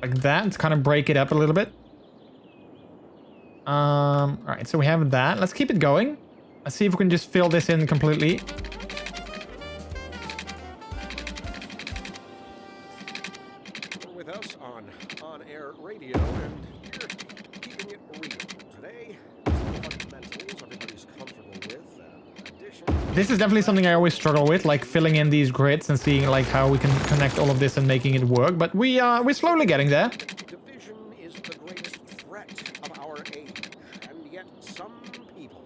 Like that. Let's kind of break it up a little bit. All right, so we have that. Let's keep it going. Let's see if we can just fill this in completely. With us on air radio, and we're keeping it real today. Fundamentals everybody's comfortable with. This is definitely something I always struggle with, like filling in these grids and seeing like how we can connect all of this and making it work. But we're slowly getting there. Division is the greatest threat of our age, and yet some people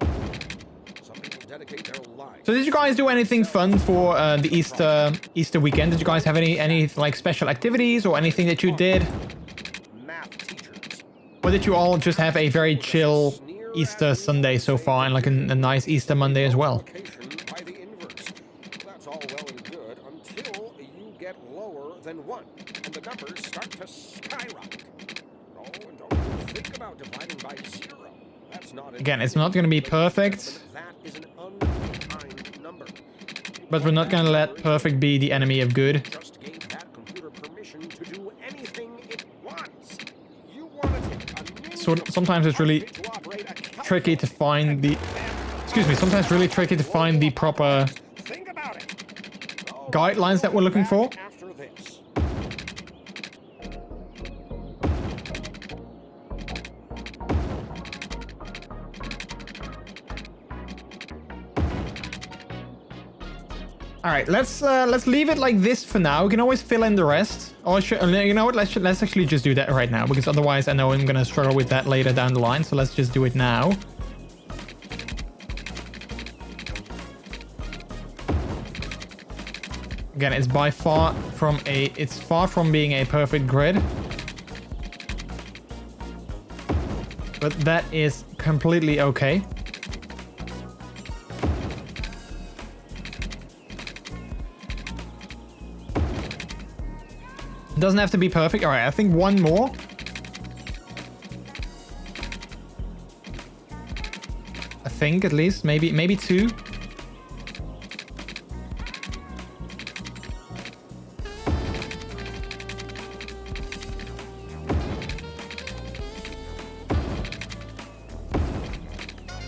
dedicate their lives. So did you guys do anything fun for the Easter weekend? Did you guys have any like special activities or anything that you did? Math teachers. Or did you all just have a very chill Easter Sunday so far and like a nice Easter Monday as well? By the inverse. That's all well and good until you get lower than 1 and the numbers start to skyrocket. Oh, and don't even think about dividing by 0. That's not Again, it's not going to be perfect. That is an unkind number. But we're not going to let perfect be the enemy of good. Just gave that computer permission to do anything it wants. You want to So sometimes it's really tricky to find the... Excuse me, sometimes it's really tricky to find the proper guidelines that we're looking for. after this. All right, let's leave it like this for now. We can always fill in the rest. Or you know what? Let's actually just do that right now, because otherwise I know I'm gonna struggle with that later down the line. So let's just do it now. Again, it's far from being a perfect grid. But that is completely okay. Doesn't have to be perfect. All right, I think one more. I think at least, maybe 2.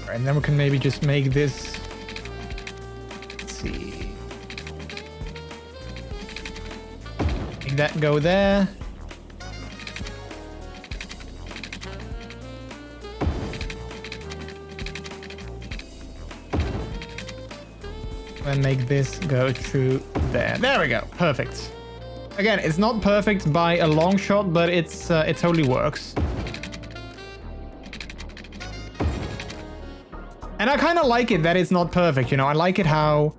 All right, and then we can maybe just make this. Let's see. That go there. And make this go through there. There we go. Perfect. Again, it's not perfect by a long shot, but it totally works. And I kind of like it that it's not perfect, you know. I like it how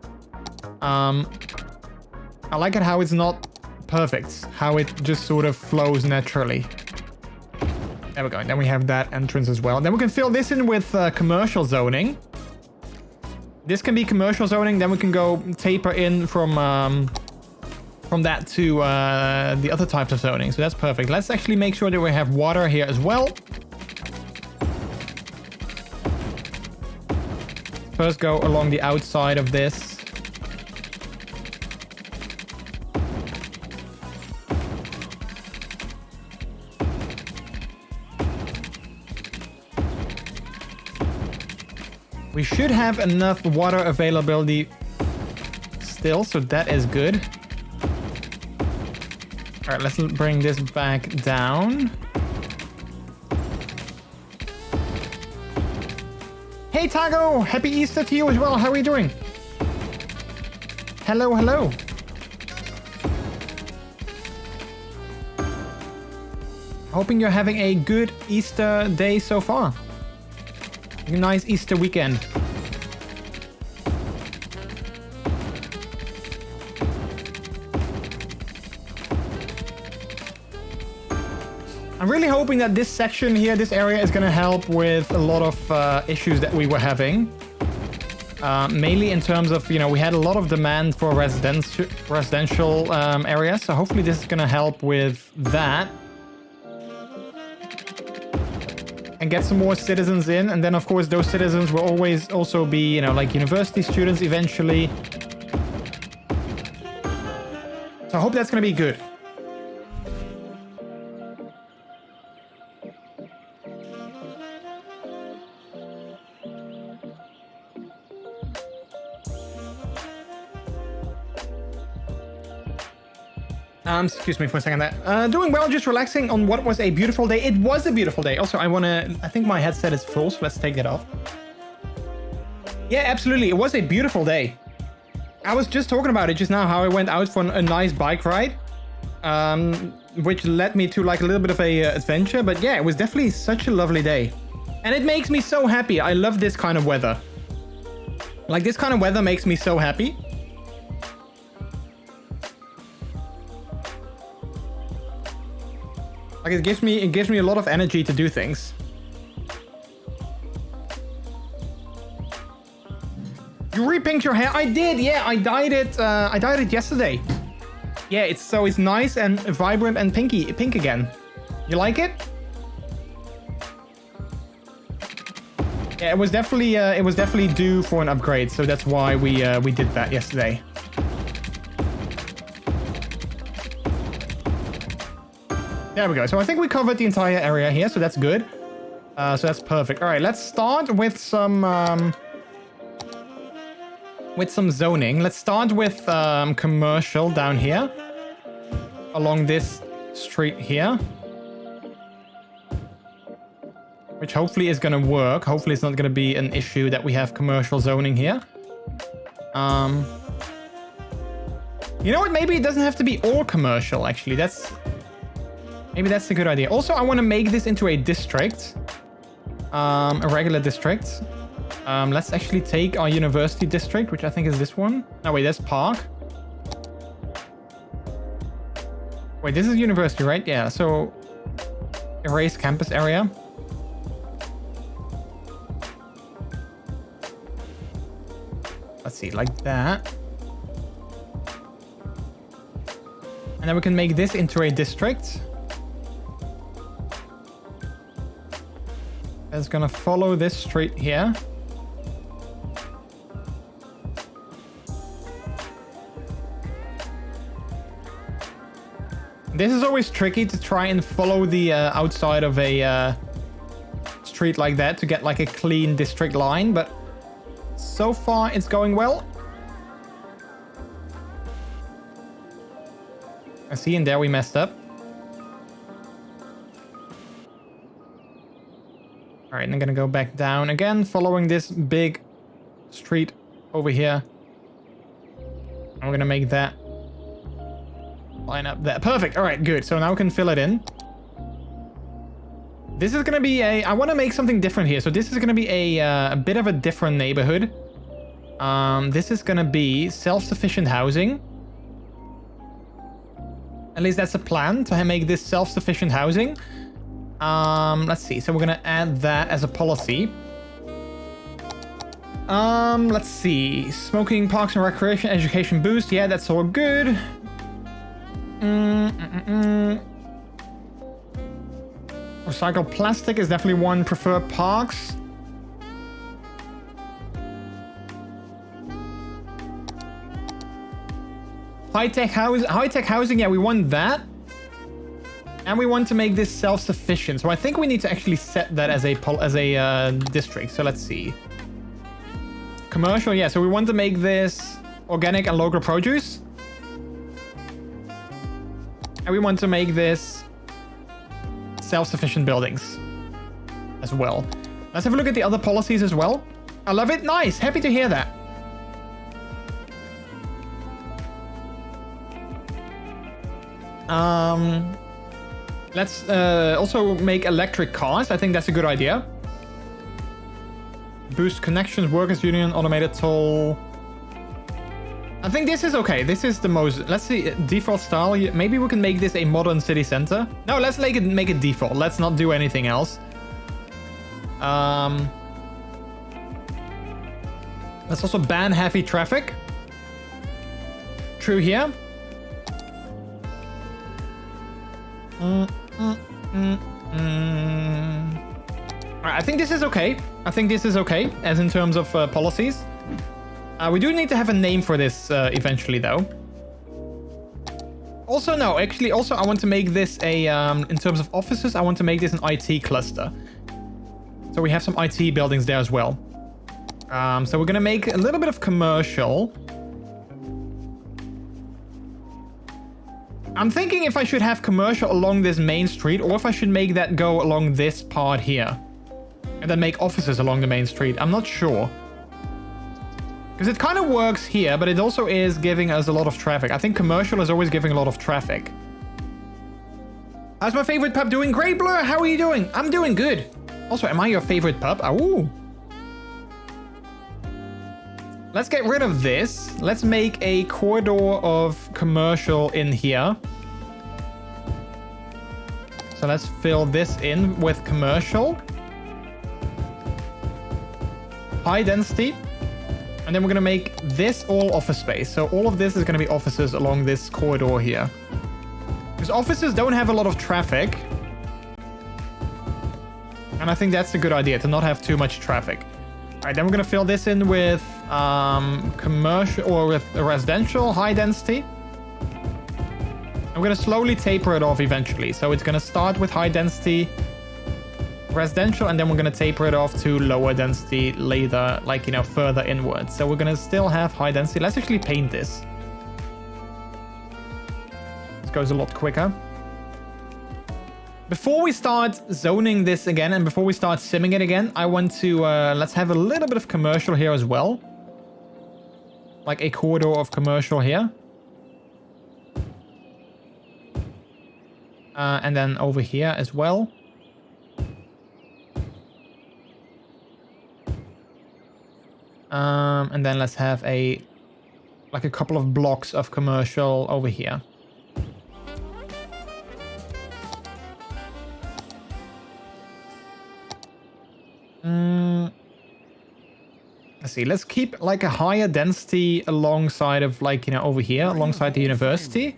it's not perfect, how it just sort of flows naturally. There we go. And then we have that entrance as well. Then we can fill this in with commercial zoning. This can be commercial zoning. Then we can go taper in from that to the other types of zoning. So that's perfect. Let's actually make sure that we have water here as well. First go along the outside of this. We should have enough water availability still, so that is good. All right, let's bring this back down. Hey Tago, happy Easter to you as well. How are you doing? Hello, hello. Hoping you're having a good Easter day so far. A nice Easter weekend. I'm really hoping that this section here, this area, is going to help with a lot of issues that we were having. Mainly in terms of, you know, we had a lot of demand for residential areas. So hopefully this is going to help with that. And get some more citizens in. And then, of course, those citizens will always also be, you know, like university students eventually. So I hope that's going to be good. Excuse me for a second there. Doing well, just relaxing on what was a beautiful day. It was a beautiful day. Also, I think my headset is full, so let's take that off. Yeah, absolutely. It was a beautiful day. I was just talking about it just now, how I went out for a nice bike ride. Which led me to like a little bit of a adventure. But yeah, it was definitely such a lovely day. And it makes me so happy. I love this kind of weather. Like, this kind of weather makes me so happy. Like, it gives me a lot of energy to do things. You repinked your hair? I did, yeah. I dyed it yesterday. Yeah, it's nice and vibrant and pink again. You like it? Yeah, it was definitely due for an upgrade, so that's why we did that yesterday. There we go. So I think we covered the entire area here, so that's good. So that's perfect. All right, let's start with some zoning. Let's start with commercial down here, along this street here, which hopefully is going to work. Hopefully it's not going to be an issue that we have commercial zoning here. You know what? Maybe it doesn't have to be all commercial, actually. Maybe that's a good idea. Also, I want to make this into a district. A regular district. Let's actually take our university district, which I think is this one. No, wait, that's park. Wait, this is university, right? Yeah, so erase campus area. Let's see, like that. And then we can make this into a district. It's gonna follow this street here. This is always tricky to try and follow the outside of a street like that to get like a clean district line, but so far it's going well. I see in there we messed up. All right, and I'm gonna go back down again, following this big street over here. I'm gonna make that line up there. Perfect. All right, good. So now we can fill it in. This is gonna be I want to make something different here. So this is gonna be a bit of a different neighborhood. This is gonna be self-sufficient housing. At least that's the plan, to make this self-sufficient housing. Let's see. So we're gonna add that as a policy. Let's see. Smoking, parks and recreation, education boost. Yeah, that's all good. Recycled plastic is definitely one. Prefer parks. High-tech housing. Yeah, we want that. And we want to make this self-sufficient. So I think we need to actually set that as a district. So let's see. Commercial, yeah. So we want to make this organic and local produce. And we want to make this self-sufficient buildings as well. Let's have a look at the other policies as well. I love it. Nice. Happy to hear that. Let's also make electric cars. I think that's a good idea. Boost connections, workers union, automated toll. I think this is okay. This is the most... Let's see. Default style. Maybe we can make this a modern city center. No, let's make it default. Let's not do anything else. Let's also ban heavy traffic. True here. Alright, I think this is okay. I think this is okay, as in terms of policies. We do need to have a name for this eventually, though. Also, no, actually, also, I want to make this a, in terms of offices, I want to make this an IT cluster. So we have some IT buildings there as well. So we're going to make a little bit of commercial. I'm thinking if I should have commercial along this main street, or if I should make that go along this part here. And then make offices along the main street. I'm not sure. Because it kind of works here, but it also is giving us a lot of traffic. I think commercial is always giving a lot of traffic. How's my favorite pup doing? Great, Blur. How are you doing? I'm doing good. Also, am I your favorite pup? Ooh. Let's get rid of this. Let's make a corridor of commercial in here. So let's fill this in with commercial. High density. And then we're going to make this all office space. So all of this is going to be offices along this corridor here. Because offices don't have a lot of traffic. And I think that's a good idea, to not have too much traffic. All right, then we're going to fill this in with commercial or with residential high density. I'm going to slowly taper it off eventually. So it's going to start with high density residential, and then we're going to taper it off to lower density later, like, you know, further inwards. So we're going to still have high density. Let's actually paint this. This goes a lot quicker. Before we start zoning this again, and before we start simming it again, I want to, let's have a little bit of commercial here as well. Like a corridor of commercial here. And then over here as well. And then let's have like a couple of blocks of commercial over here. Let's see, let's keep like a higher density alongside of, like, you know, over here, alongside the university.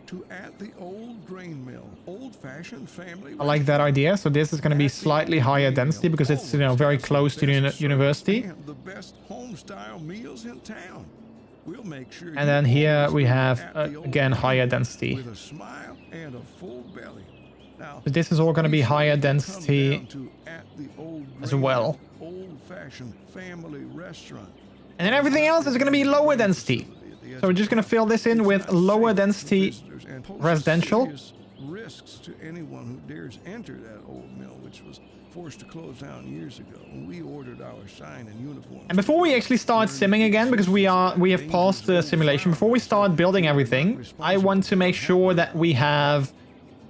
I like that idea. So this is going to be slightly higher density because it's, you know, very close to the university. And then here we have, again, higher density. But this is all going to be higher density as well. And then everything else is going to be lower density. So we're just going to fill this in with lower density residential. Risks to anyone who dares enter that old mill, which was forced to close down years ago. We ordered our sign and uniform. And before we actually start simming again, because we have paused the simulation, before we start building everything, I want to make sure that we have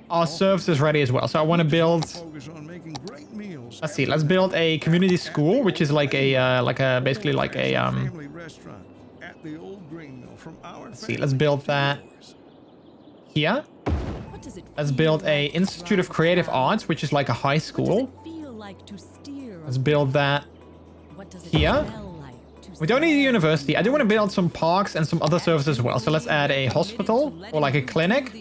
our services ready as well. So I want to build, let's see, let's build a community school, which is like a basically like a let's see, let's build that here. Let's build a Institute of Creative Arts, which is like a high school. Let's build that here. We don't need a university. I do want to build some parks and some other services as well. So let's add a hospital or like a clinic.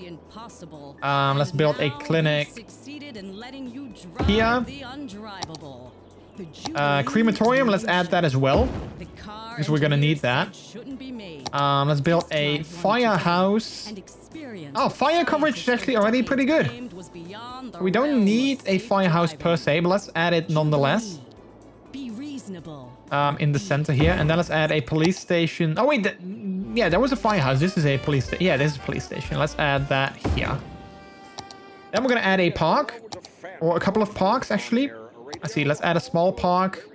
Let's build a clinic here. Crematorium, let's add that as well, because we're gonna need that. Let's build a firehouse. Oh, fire coverage is actually already pretty good. We don't need a firehouse per se, but let's add it nonetheless. In the center here, and then let's add a police station. Oh wait, yeah, there was a firehouse. This is a police station. Yeah, this is a police station. Let's add that here. Then we're gonna add a park, or a couple of parks actually. I see. Let's add a small park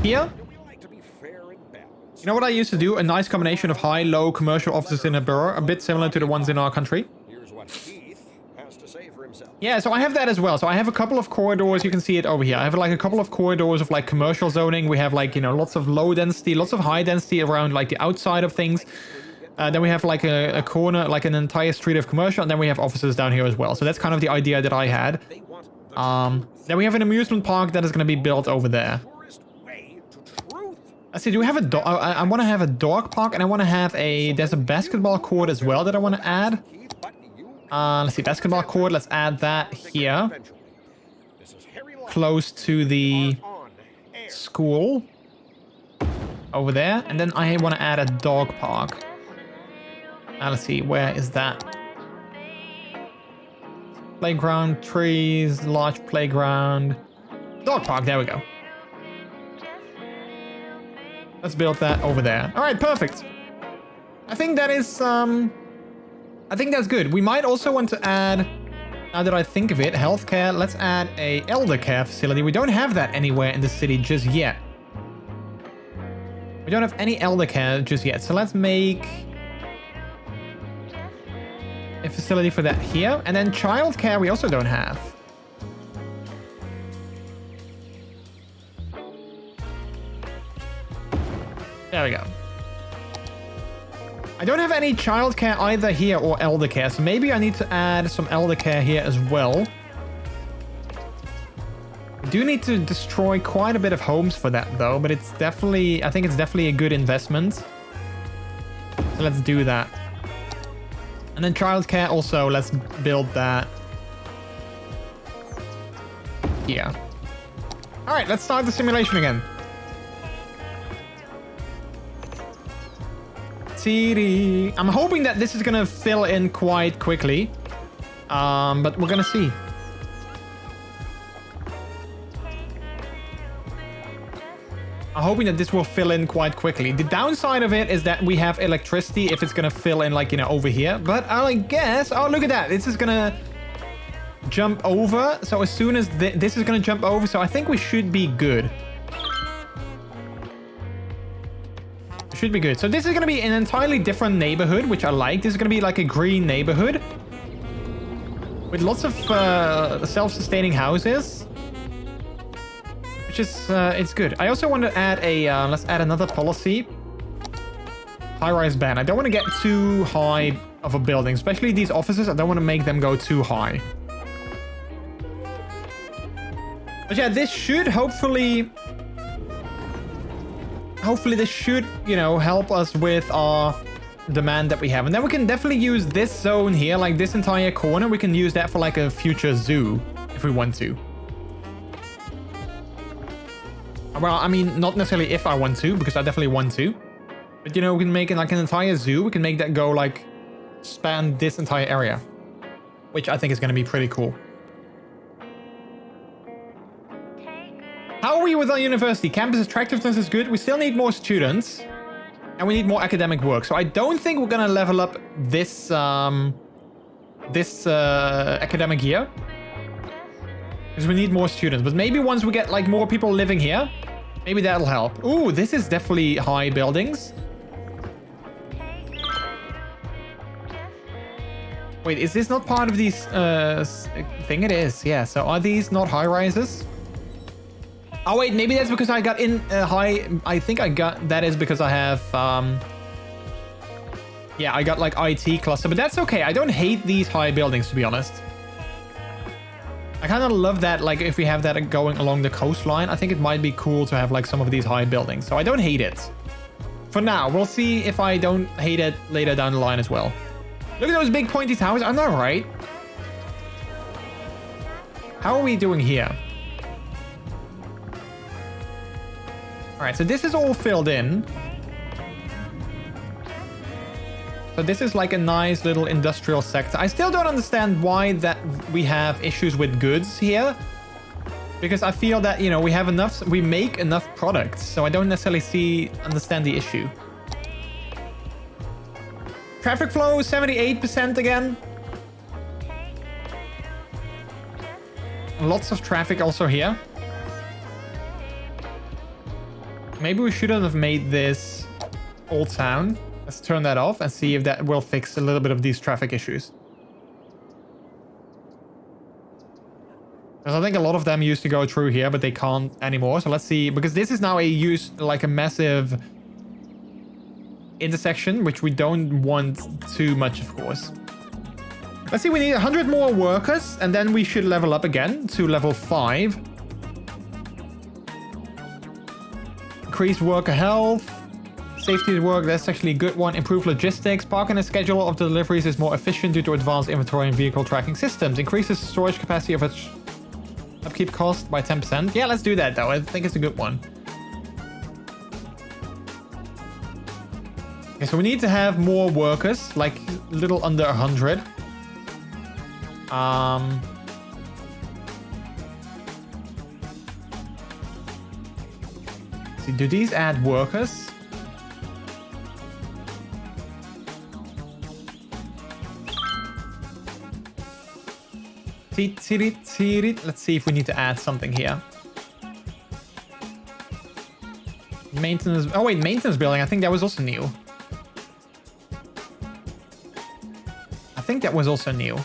here. We like to be fair and balanced. You know what I used to do? A nice combination of high, low commercial offices in a borough, a bit similar to the ones in our country. Here's what Keith has to say for himself. Yeah, so I have that as well. So I have a couple of corridors. You can see it over here. I have like a couple of corridors of like commercial zoning. We have like, you know, lots of low density, lots of high density around like the outside of things. Then we have like a corner, like an entire street of commercial. And then we have offices down here as well. So that's kind of the idea that I had. Then we have an amusement park that is going to be built over there. I see, do we have a dog? I want to have a dog park, and I want to have there's a basketball court as well that I want to add. Let's see, basketball court, let's add that here. Close to the school. Over there. And then I want to add a dog park. Let's see, where is that? Playground, trees, large playground. Dog park, there we go. Let's build that over there. All right, perfect. I think that is, I think that's good. We might also want to add, now that I think of it, healthcare. Let's add a elder care facility. We don't have that anywhere in the city just yet. We don't have any elder care just yet. So let's make a facility for that here. And then childcare we also don't have. There we go. I don't have any childcare either here or elder care, so maybe I need to add some elder care here as well. We do need to destroy quite a bit of homes for that though, but it's definitely, I think it's definitely a good investment. So let's do that. And then childcare also, let's build that here. All right, let's start the simulation again. I'm hoping that this is gonna fill in quite quickly, but we're gonna see. I'm hoping that this will fill in quite quickly. The downside of it is that we have electricity if it's gonna fill in like, you know, over here. But I guess, oh, look at that. This is gonna jump over. So as soon as this is gonna jump over, so I think we should be good. Should be good. So this is going to be an entirely different neighborhood, which I like. This is going to be like a green neighborhood with lots of self-sustaining houses, which is it's good. I also want to add a let's add another policy. High-rise ban. I don't want to get too high of a building, especially these offices. I don't want to make them go too high. But yeah, this should hopefully this should, you know, help us with our demand that we have. And then we can definitely use this zone here, like this entire corner. We can use that for like a future zoo if we want to. Well, I mean, not necessarily if I want to, because I definitely want to. But, you know, we can make it like an entire zoo. We can make that go like span this entire area, which I think is going to be pretty cool. How are we with our university? Campus attractiveness is good. We still need more students. And we need more academic work. So I don't think we're going to level up this academic year. Because we need more students. But maybe once we get like more people living here, maybe that'll help. Ooh, this is definitely high buildings. Wait, is this not part of these thing? It is, yeah. So are these not high rises? Oh wait, maybe that's because I got in high. I think I got, that is because I have, yeah, I got like IT cluster, but that's okay. I don't hate these high buildings, to be honest. I kind of love that, like if we have that going along the coastline, I think it might be cool to have like some of these high buildings. So I don't hate it. For now, we'll see if I don't hate it later down the line as well. Look at those big pointy towers, I know, right? How are we doing here? All right, so this is all filled in. So this is like a nice little industrial sector. I still don't understand why that we have issues with goods here. Because I feel that, you know, we have enough, we make enough products. So I don't necessarily understand the issue. Traffic flow, 78% again. Lots of traffic also here. Maybe we shouldn't have made this Old Town. Let's turn that off and see if that will fix a little bit of these traffic issues. Because I think a lot of them used to go through here, but they can't anymore. So let's see, because this is now a massive intersection, which we don't want too much, of course. Let's see, we need 100 more workers, and then we should level up again to level 5. Increased worker health. Safety at work, that's actually a good one. Improved logistics. Parking and schedule of the deliveries is more efficient due to advanced inventory and vehicle tracking systems. Increases storage capacity of its upkeep cost by 10%. Yeah, let's do that though. I think it's a good one. Okay, so we need to have more workers, like a little under 100. See, do these add workers? Let's see if we need to add something here. Maintenance. Oh wait, maintenance building. I think that was also new. I think that was also new.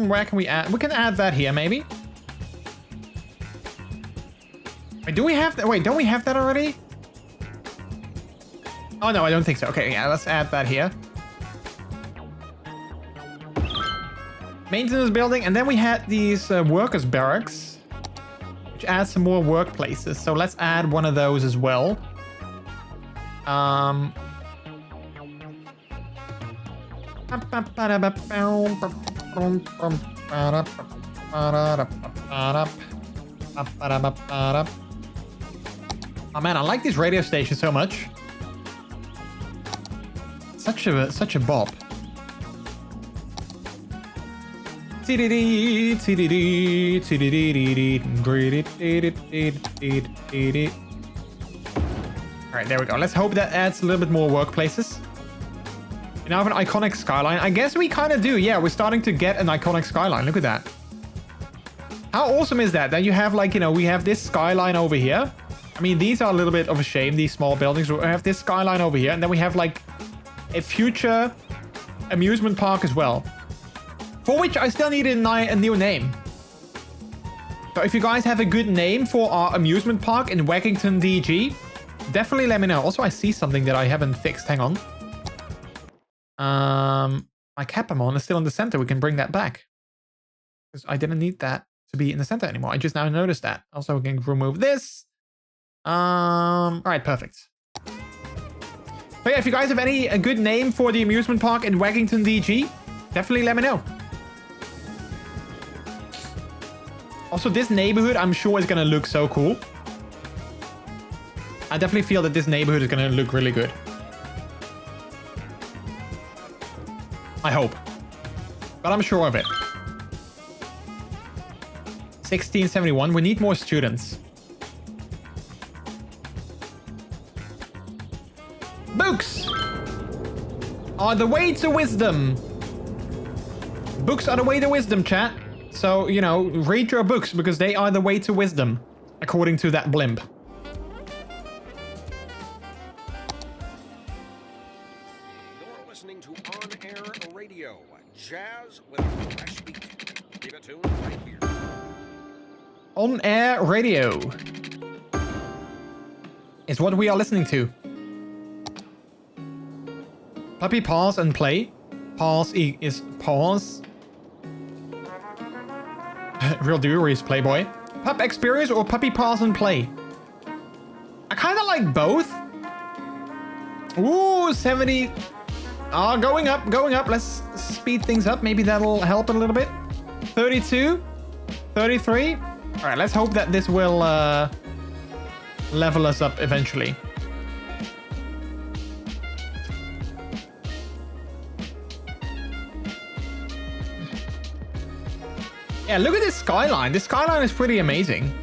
Where can we add? We can add that here, maybe. Wait, do we have that? Wait, don't we have that already? Oh no, I don't think so. Okay, yeah, let's add that here. Maintenance building, and then we had these workers barracks, which adds some more workplaces. So let's add one of those as well. Oh man, I like this radio station so much. Such a bop. All right, there we go. Let's hope that adds a little bit more workplaces. We now have an iconic skyline. I guess we kind of do. Yeah, we're starting to get an iconic skyline. Look at that. How awesome is that? That you have, like, you know, we have this skyline over here. I mean, these are a little bit of a shame, these small buildings. We have this skyline over here, and then we have, like, a future amusement park as well. For which I still need a new name. So if you guys have a good name for our amusement park in Waggington, DG, definitely let me know. Also, I see something that I haven't fixed. Hang on. My Capamon is still in the center. We can bring that back. Because I didn't need that to be in the center anymore. I just now noticed that. Also, we can remove this. All right, perfect. So yeah, if you guys have a good name for the amusement park in Waggington, DG, definitely let me know. Also, this neighborhood, I'm sure, is going to look so cool. I definitely feel that this neighborhood is going to look really good. I hope. But I'm sure of it. 1671. We need more students. Books are the way to wisdom. Books are the way to wisdom, chat. So, you know, read your books because they are the way to wisdom, according to that blimp. You're listening to On-Air Radio, jazz with a fresh beat. Keep it tuned right here. On-Air Radio is what we are listening to. Puppy pause and play. Pause is pause. Real Dewey is Playboy. Pup experience or puppy pause and play? I kind of like both. Ooh, 70. Going up, going up. Let's speed things up. Maybe that'll help a little bit. 32, 33. All right, let's hope that this will level us up eventually. Yeah, look at this skyline. This skyline is pretty amazing.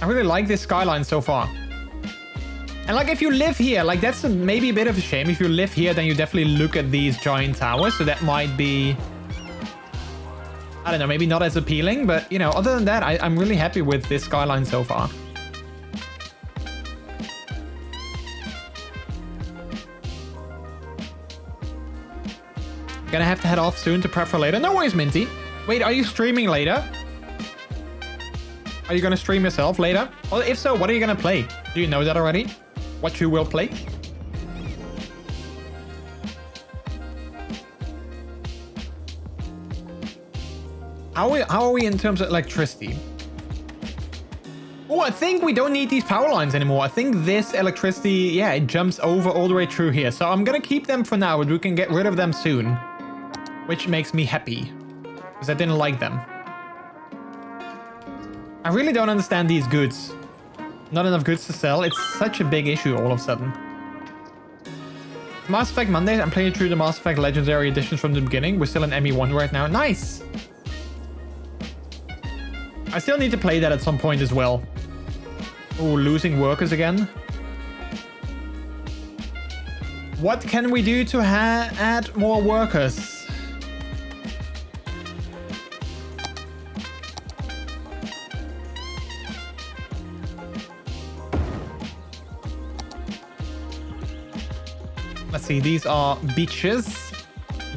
I really like this skyline so far. And like if you live here, like that's maybe a bit of a shame. If you live here, then you definitely look at these giant towers. So that might be I don't know, maybe not as appealing, but you know, other than that, I'm really happy with this skyline so far. Gonna have to head off soon to prep for later. No worries, Minty. Wait, are you streaming later? Are you gonna stream yourself later? Well, if so, what are you gonna play? Do you know that already? What you will play? How are we in terms of electricity? Oh, I think we don't need these power lines anymore. I think this electricity, yeah, it jumps over all the way through here. So I'm gonna keep them for now, but we can get rid of them soon. Which makes me happy, because I didn't like them. I really don't understand these goods. Not enough goods to sell. It's such a big issue all of a sudden. Mass Effect Mondays. I'm playing through the Mass Effect Legendary Editions from the beginning. We're still in ME1 right now. Nice! I still need to play that at some point as well. Oh, losing workers again. What can we do to add more workers? Let's see, these are beaches,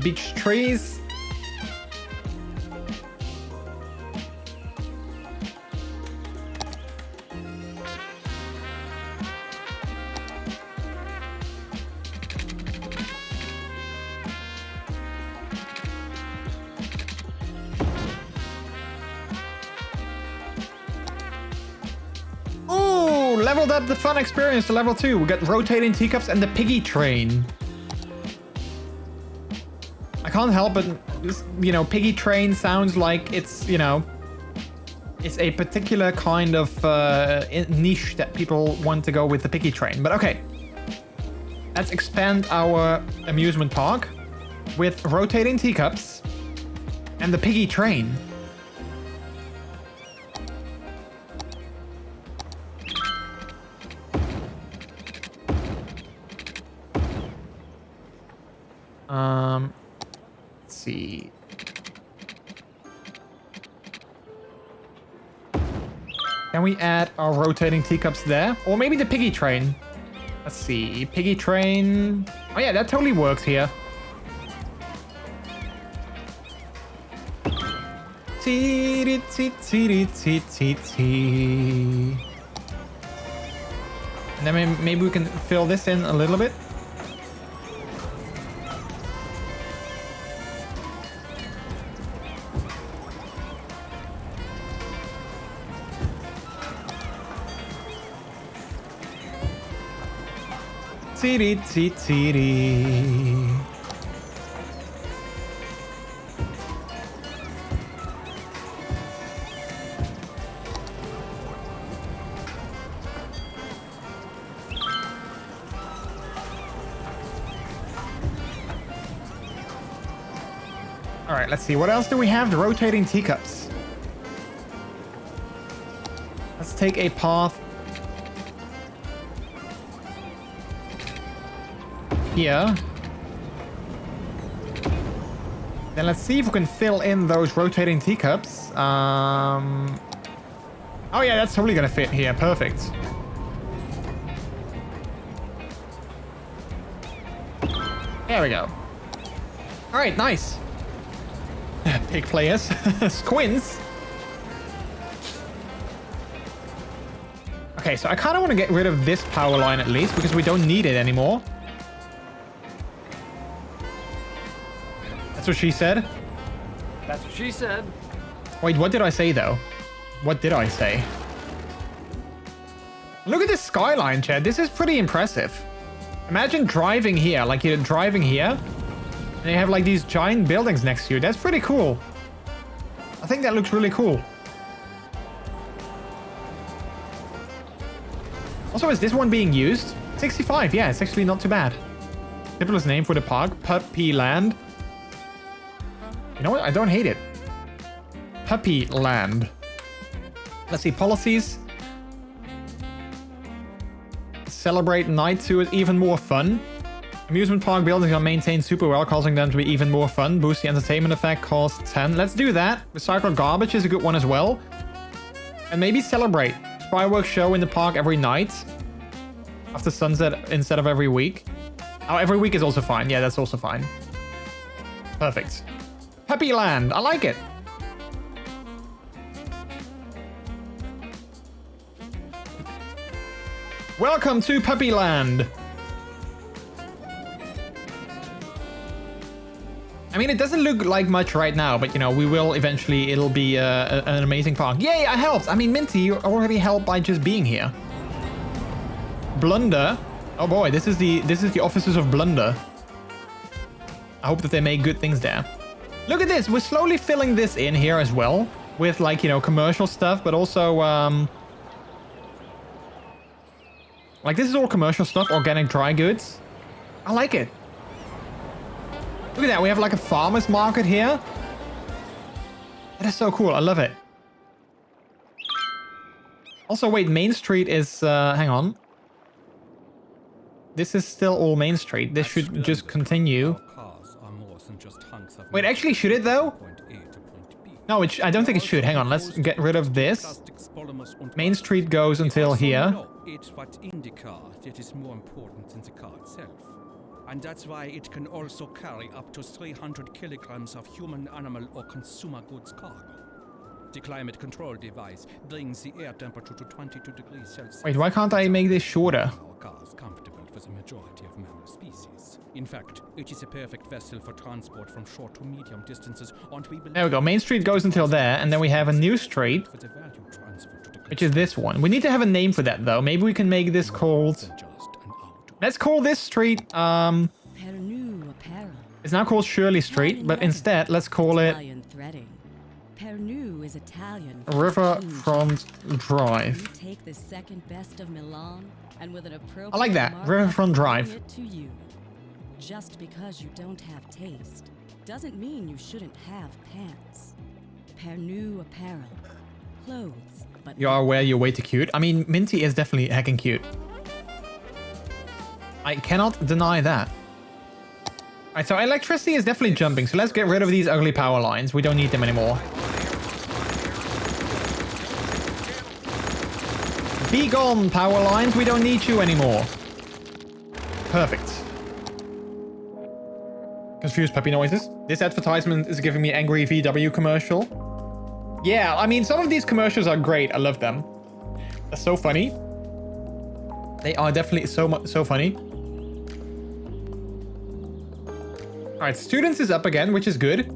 beach trees. Leveled up the fun experience to level 2. We got rotating teacups and the piggy train. I can't help but, you know, piggy train sounds like it's, you know, it's a particular kind of niche that people want to go with the piggy train. But okay, let's expand our amusement park with rotating teacups and the piggy train. Let's see. Can we add our rotating teacups there? Or maybe the piggy train. Let's see. Piggy train. Oh yeah, that totally works here. And then maybe we can fill this in a little bit. All right, let's see. What else do we have? The rotating teacups. Let's take a path here. Then let's see if we can fill in those rotating teacups. Oh yeah, that's totally gonna fit here. Perfect. There we go. All right, nice. Pig players. Squints. Okay, so I kind of want to get rid of this power line at least because we don't need it anymore. That's what she said. That's what she said. Wait, what did I say though? What did I say? Look at this skyline, Chad. This is pretty impressive. Imagine driving here, like you're driving here, and you have like these giant buildings next to you. That's pretty cool. I think that looks really cool. Also, is this one being used? 65, yeah, it's actually not too bad. Simplest name for the park, Puppy Land. You know what? I don't hate it. Puppy Land. Let's see, policies. Celebrate night to it, even more fun. Amusement park buildings are maintained super well, causing them to be even more fun. Boost the entertainment effect, cost 10. Let's do that. Recycle garbage is a good one as well. And maybe celebrate. Fireworks show in the park every night. After sunset instead of every week. Oh, every week is also fine. Yeah, that's also fine. Perfect. Puppy Land. I like it. Welcome to Puppy Land. I mean, it doesn't look like much right now, but you know, we will eventually. It'll be an amazing park. Yay, I helped. I mean, Minty, you already helped by just being here. Blunder. Oh boy, this is the offices of Blunder. I hope that they make good things there. Look at this. We're slowly filling this in here as well with, like, you know, commercial stuff, but also like, this is all commercial stuff, organic dry goods. I like it. Look at that. We have like a farmer's market here. That is so cool. I love it. Also, wait, Main Street is, hang on. This is still all Main Street. This should just continue. Wait, actually, should it though? No, I don't think it should. Hang on, let's get rid of this. Main Street goes until here. It's what in the car that is more important than the car itself. And that's why it can also carry up to 300 kilograms of human, animal, or consumer goods cargo. The climate control device brings the air temperature to 22 degrees Celsius. Wait, why can't I make this shorter? Our car is comfortable for the majority of mammal species. In fact, it is a perfect vessel for transport from short to medium distances. There we go. Main Street goes until there, and then we have a new street, which is this one. We need to have a name for that, though. Maybe we can make this called... Let's call this street, it's now called Shirley Street, but instead, let's call it Riverfront Drive. I like that, Riverfront Drive. Just because you don't have taste doesn't mean you shouldn't have pants. Pernu apparel, clothes, but You are aware you're way too cute. I mean, Minty is definitely heckin' cute. I cannot deny that. Alright, so electricity is definitely jumping, so let's get rid of these ugly power lines. We don't need them anymore. Be gone, power lines. We don't need you anymore. Perfect. Confused puppy noises. This advertisement is giving me angry VW commercial. Yeah, I mean, some of these commercials are great. I love them. They're so funny. They are definitely so funny. All right, students is up again, which is good.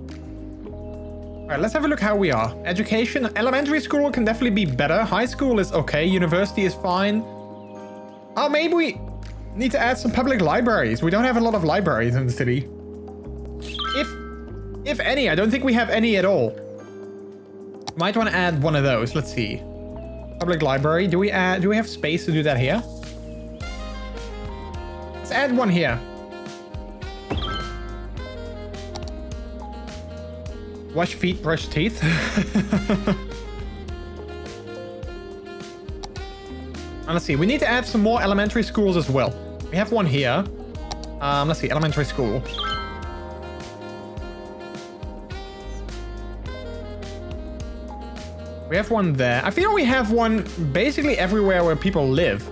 All right, let's have a look how we are. Education, elementary school can definitely be better. High school is okay. University is fine. Oh, maybe we need to add some public libraries. We don't have a lot of libraries in the city. If any, I don't think we have any at all. Might want to add one of those. Let's see. Public library. Do we have space to do that here? Let's add one here. Wash feet, brush teeth. And let's see, we need to add some more elementary schools as well. We have one here. Let's see, elementary school. We have one there. I feel we have one basically everywhere where people live.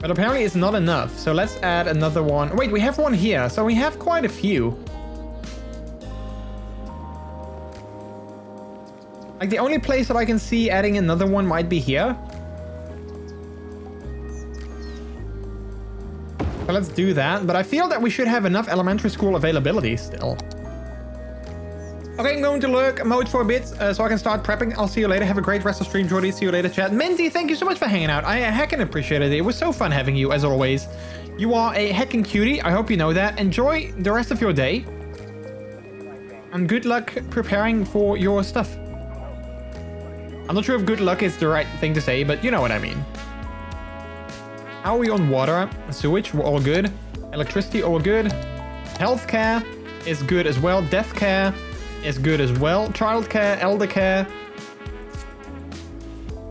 But apparently it's not enough. So let's add another one. Wait, we have one here. So we have quite a few. Like, the only place that I can see adding another one might be here. So let's do that. But I feel that we should have enough elementary school availability still. Okay, I'm going to lurk mode for a bit so I can start prepping. I'll see you later. Have a great rest of stream, Jordy. See you later, chat. Minty, thank you so much for hanging out. I heckin' appreciate it. It was so fun having you, as always. You are a heckin' cutie. I hope you know that. Enjoy the rest of your day. And good luck preparing for your stuff. I'm not sure if good luck is the right thing to say, but you know what I mean. How are we on water? Sewage, we're all good. Electricity, all good. Healthcare is good as well. Death care is good as well. Childcare, elder care.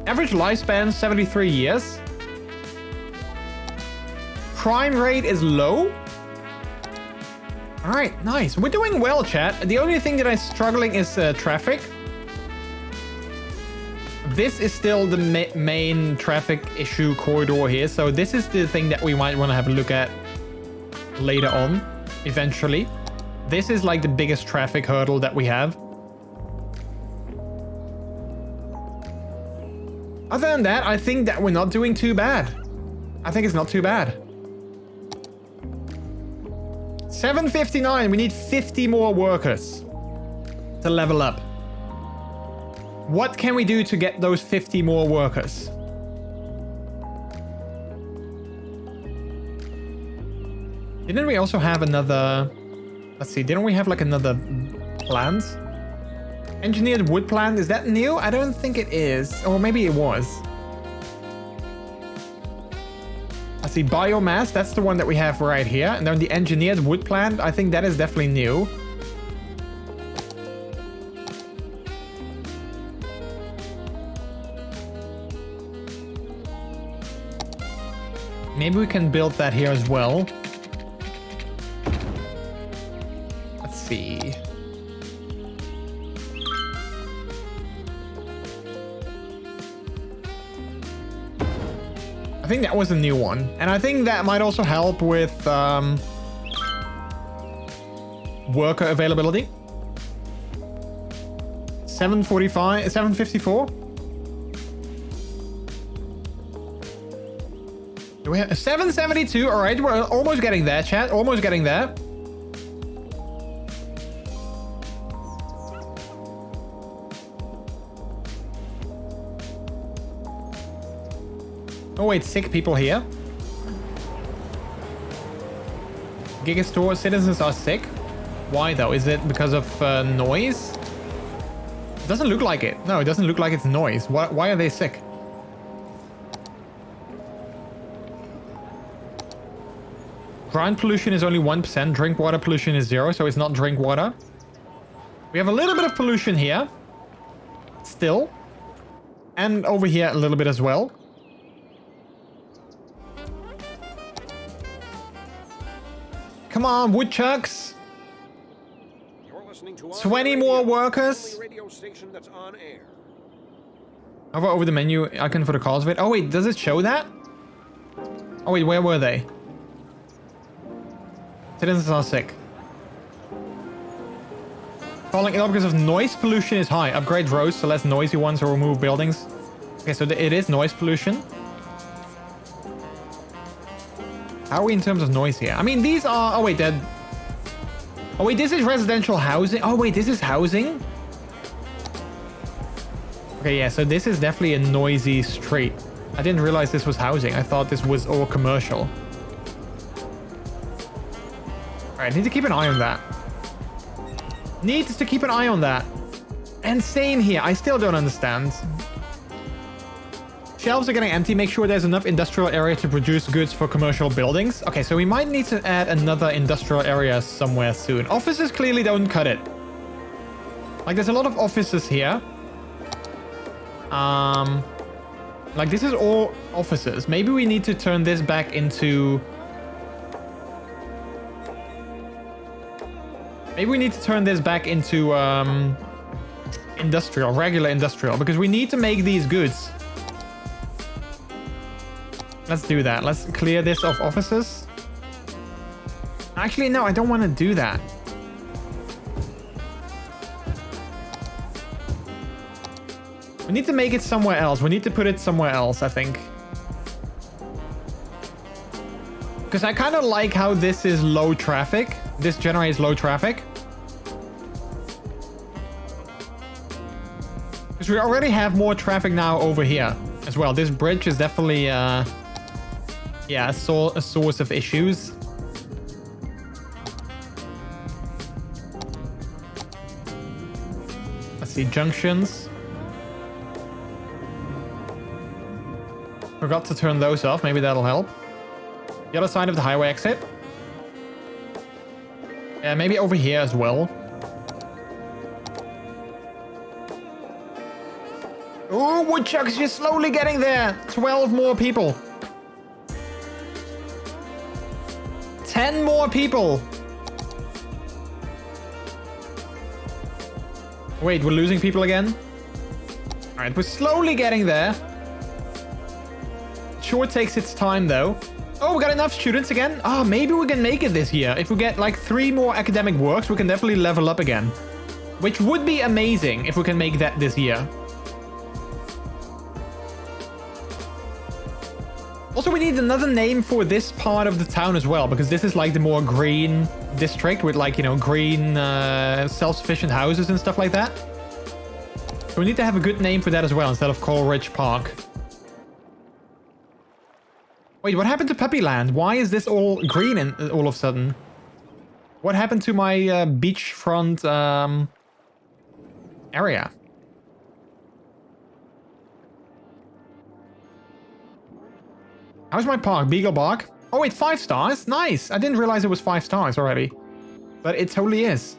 Average lifespan, 73 years. crime rate is low. All right, nice. We're doing well, chat. The only thing that I'm struggling is traffic. This is still the main traffic issue corridor here. So this is the thing that we might want to have a look at later on, eventually. This is like the biggest traffic hurdle that we have. Other than that, I think that we're not doing too bad. I think it's not too bad. 759, we need 50 more workers to level up. What can we do to get those 50 more workers? Didn't we also have another... Let's see, didn't we have like another plant? Engineered wood plant, is that new? I don't think it is. Or maybe it was. I see biomass, that's the one that we have right here. And then the engineered wood plant, I think that is definitely new. Maybe we can build that here as well. Let's see. I think that was a new one. And I think that might also help with worker availability. 745, 754. Do we have 772? All right, we're almost getting there, chat. Almost getting there. Oh wait, sick people here. Gigastore citizens are sick. Why though? Is it because of noise? It doesn't look like it. No, it doesn't look like it's noise. Why are they sick? Ground pollution is only 1%. Drink water pollution is 0, so it's not drink water. We have a little bit of pollution here. Still. And over here a little bit as well. Come on, woodchucks. 20 more workers. Hover over the menu icon for the cause of it. Oh wait, does it show that? Oh wait, where were they? Citizens are sick. Falling ill because of noise pollution is high. Upgrade roads to less noisy ones or remove buildings. Okay, so it is noise pollution. How are we in terms of noise here? I mean, these are... Oh, wait, that... Oh, wait, this is residential housing. Oh, wait, this is housing? Okay, yeah, so this is definitely a noisy street. I didn't realize this was housing. I thought this was all commercial. All right, need to keep an eye on that. Needs to keep an eye on that. And same here. I still don't understand. Shelves are getting empty. Make sure there's enough industrial area to produce goods for commercial buildings. Okay, so we might need to add another industrial area somewhere soon. Offices clearly don't cut it. Like, there's a lot of offices here. Like, this is all offices. Maybe we need to turn this back into... Maybe we need to turn this back into industrial, regular industrial, because we need to make these goods. Let's do that. Let's clear this of offices. Actually, no, I don't want to do that. We need to make it somewhere else. We need to put it somewhere else, I think. Because I kind of like how this is low traffic. This generates low traffic. Because we already have more traffic now over here as well. This bridge is definitely... yeah, a source of issues. Let's see, junctions. Forgot to turn those off. Maybe that'll help. The other side of the highway exit. Yeah, maybe over here as well. Oh, woodchucks, you're slowly getting there. 12 more people. 10 more people. Wait, we're losing people again? Alright, we're slowly getting there. Sure takes its time though. Oh, we got enough students again? Ah, maybe we can make it this year. If we get like 3 more academic works, we can definitely level up again. Which would be amazing if we can make that this year. Also, we need another name for this part of the town as well, because this is like the more green district with like, you know, green self-sufficient houses and stuff like that. So we need to have a good name for that as well instead of Coleridge Park. Wait, what happened to Puppyland? Why is this all green all of a sudden? What happened to my beachfront area? How's my park? Beagle Bark? Oh wait, 5 stars? Nice! I didn't realize it was 5 stars already. But it totally is.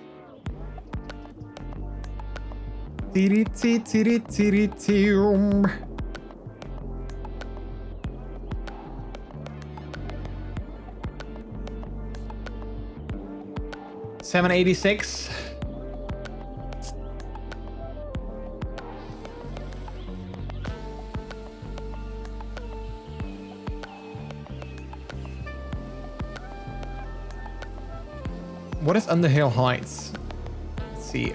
786. What is Underhill Heights? Let's see.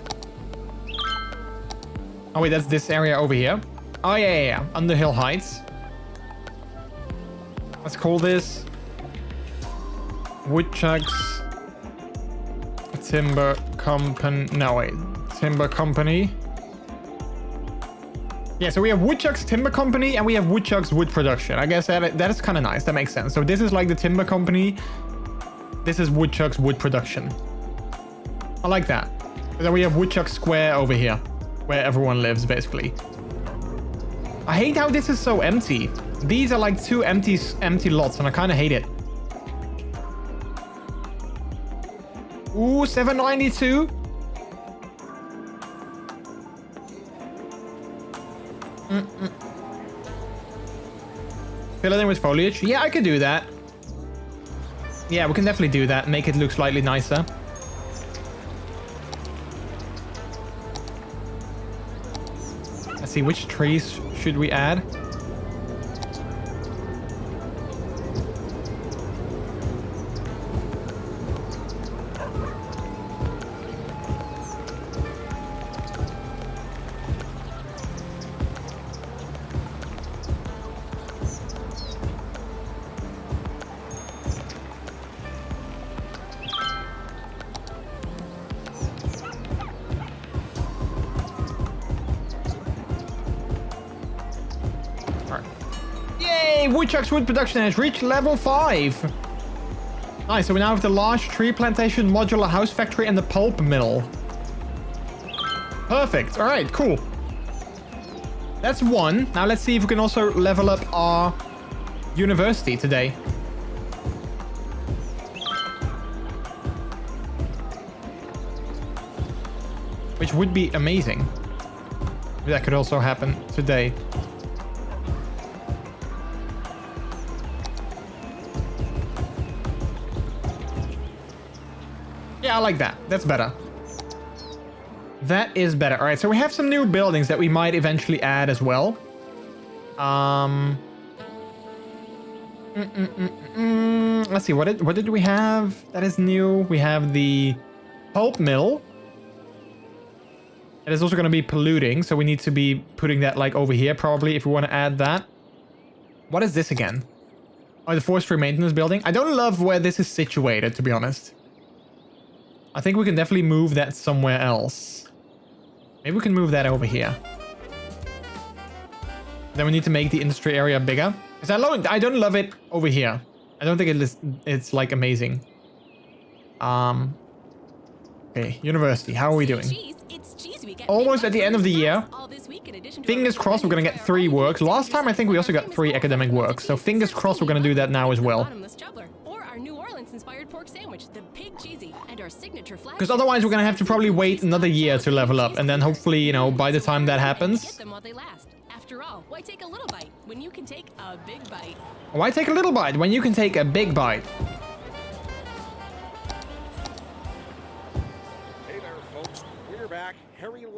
Oh wait, that's this area over here. Oh yeah. Underhill Heights. Let's call this Woodchucks Timber Company. No wait, Timber Company. Yeah, so we have Woodchucks Timber Company and we have Woodchucks Wood Production. I guess that is kind of nice. That makes sense. So this is like the Timber Company. This is Woodchuck's Wood Production. I like that. And then we have Woodchuck Square over here, where everyone lives, basically. I hate how this is so empty. These are like 2 empty lots, and I kind of hate it. Ooh, 792. Fill it in with foliage. Yeah, I could do that. Yeah, we can definitely do that. Make it look slightly nicer. Let's see, which trees should we add? Woodchuck's Wood Production has reached level 5. Nice, so we now have the large tree plantation, modular house factory, and the pulp mill. Perfect. All right, cool. That's 1. Now let's see if we can also level up our university today. Which would be amazing. That could also happen today. Yeah, I like that. That's better. That is better. All right, so we have some new buildings that we might eventually add as well. Let's see. What did we have that is new? We have the pulp mill. It is also going to be polluting, so we need to be putting that like over here probably if we want to add that. What is this again? Oh, the forestry maintenance building. I don't love where this is situated, to be honest. I think we can definitely move that somewhere else. Maybe we can move that over here. Then we need to make the industry area bigger. Because I don't love it over here. I don't think it's like amazing. Okay, university. How are we doing? Almost at the end of the year. Fingers crossed we're going to get 3 works. Last time I think we also got 3 academic works. So fingers crossed we're going to do that now as well. Because otherwise we're going to have to probably wait another year to level up. And then hopefully, you know, by the time that happens... After all, why take a little bite when you can take a big bite? Why take a little bite when you can take a big bite?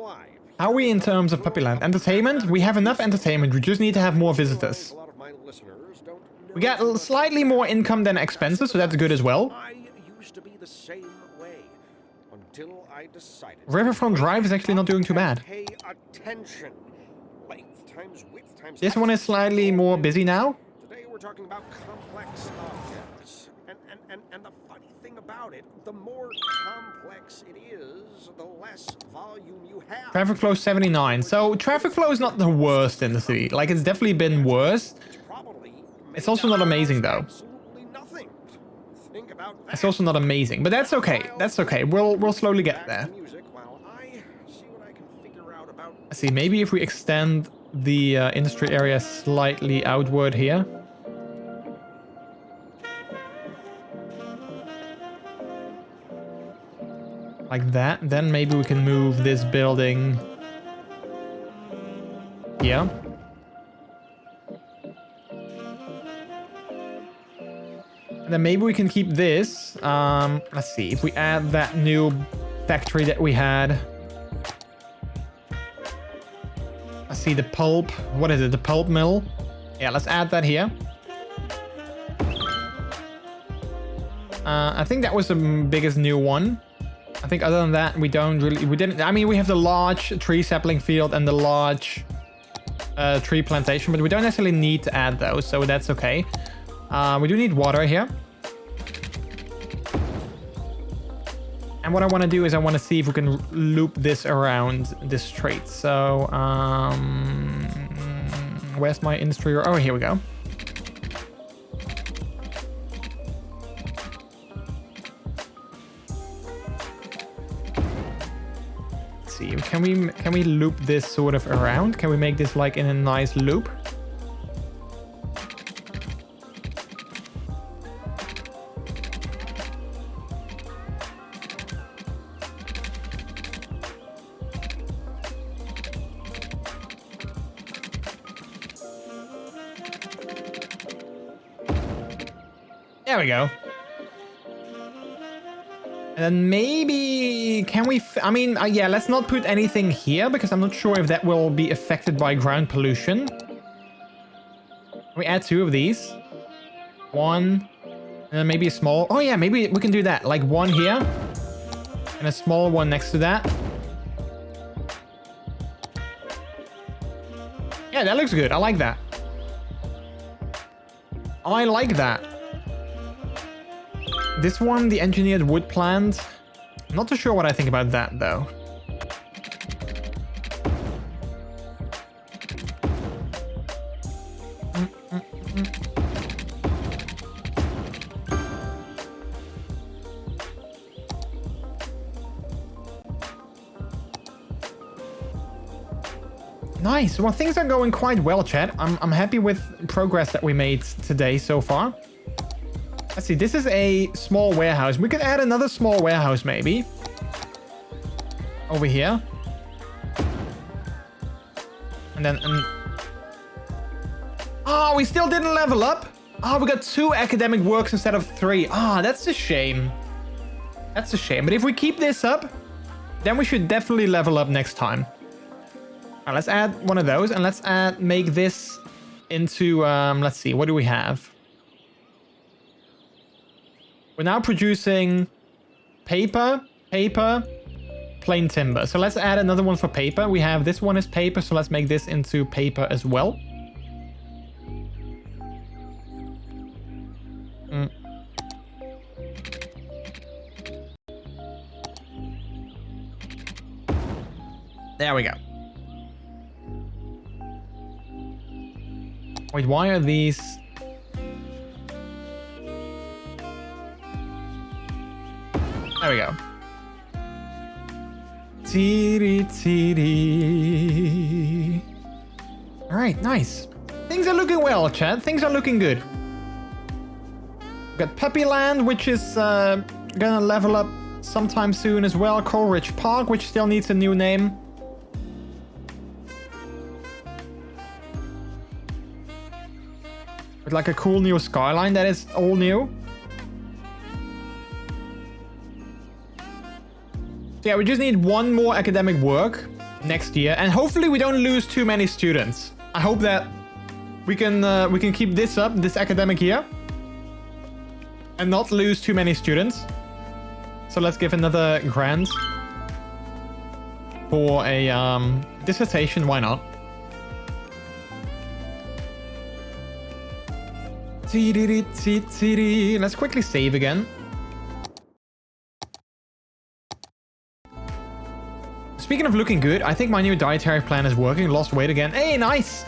live. How are we in terms of Puppyland? Entertainment? We have enough entertainment. We just need to have more visitors. A lot of my listeners don't know We got slightly more income than expenses, so that's good as well. I used to be the same way until I decided. Riverfront Drive is actually not doing too bad. Pay attention. Length times width times This one is slightly more busy now. Today we're talking about complex objects. And the funny thing about it, the more complex it is, the less volume you have. Traffic flow 79. So traffic flow is not the worst in the city. Like, it's definitely been worse. It's also not amazing though. Absolutely nothing. Think about that. It's also not amazing, but that's okay. That's okay. We'll slowly get there. Music while I see what I can figure out about. Let's see, maybe if we extend the industry area slightly outward here. Like that, then maybe we can move this building here. And then maybe we can keep this. Let's see, if we add that new factory that we had. I see the pulp. What is it? The pulp mill. Yeah, let's add that here. I think that was the biggest new one. I think other than that, we didn't, I mean, we have the large tree sapling field and the large tree plantation, but we don't necessarily need to add those, so that's okay. We do need water here. And what I want to do is I want to see if we can loop this around this street. So, where's my industry? Oh, here we go. See, can we loop this sort of around? Can we make this like in a nice loop? There we go. And then maybe, can we, yeah, let's not put anything here because I'm not sure if that will be affected by ground pollution. Can we add 2 of these? 1, and then maybe a small, oh yeah, maybe we can do that. Like 1 here, and a small one next to that. Yeah, that looks good. I like that. I like that. This one, the engineered wood plant. I'm not too sure what I think about that, though. Nice. Well, things are going quite well, chat. I'm happy with progress that we made today so far. Let's see, this is a small warehouse. We could add another small warehouse, maybe. Over here. And then... Oh, we still didn't level up. Oh, we got 2 academic works instead of 3. Ah, that's a shame. That's a shame. But if we keep this up, then we should definitely level up next time. All right, let's add one of those. And let's make this into... let's see, what do we have? We're now producing paper, plain timber. So let's add another one for paper. We have this one is paper, so let's make this into paper as well. There we go. Wait, why are these... There we go. Teety, teety. All right, nice. Things are looking well, chat. Things are looking good. We've got Puppyland, which is gonna level up sometime soon as well. Coleridge Park, which still needs a new name. With like a cool new skyline that is all new. So yeah, we just need 1 more academic work. next year, and hopefully we don't lose too many students. I hope that we can keep this up this academic year and not lose too many students. So let's give another grant for a dissertation. Why not? Let's quickly save again. Speaking of looking good, I think my new dietary plan is working. Lost weight again. Hey, nice.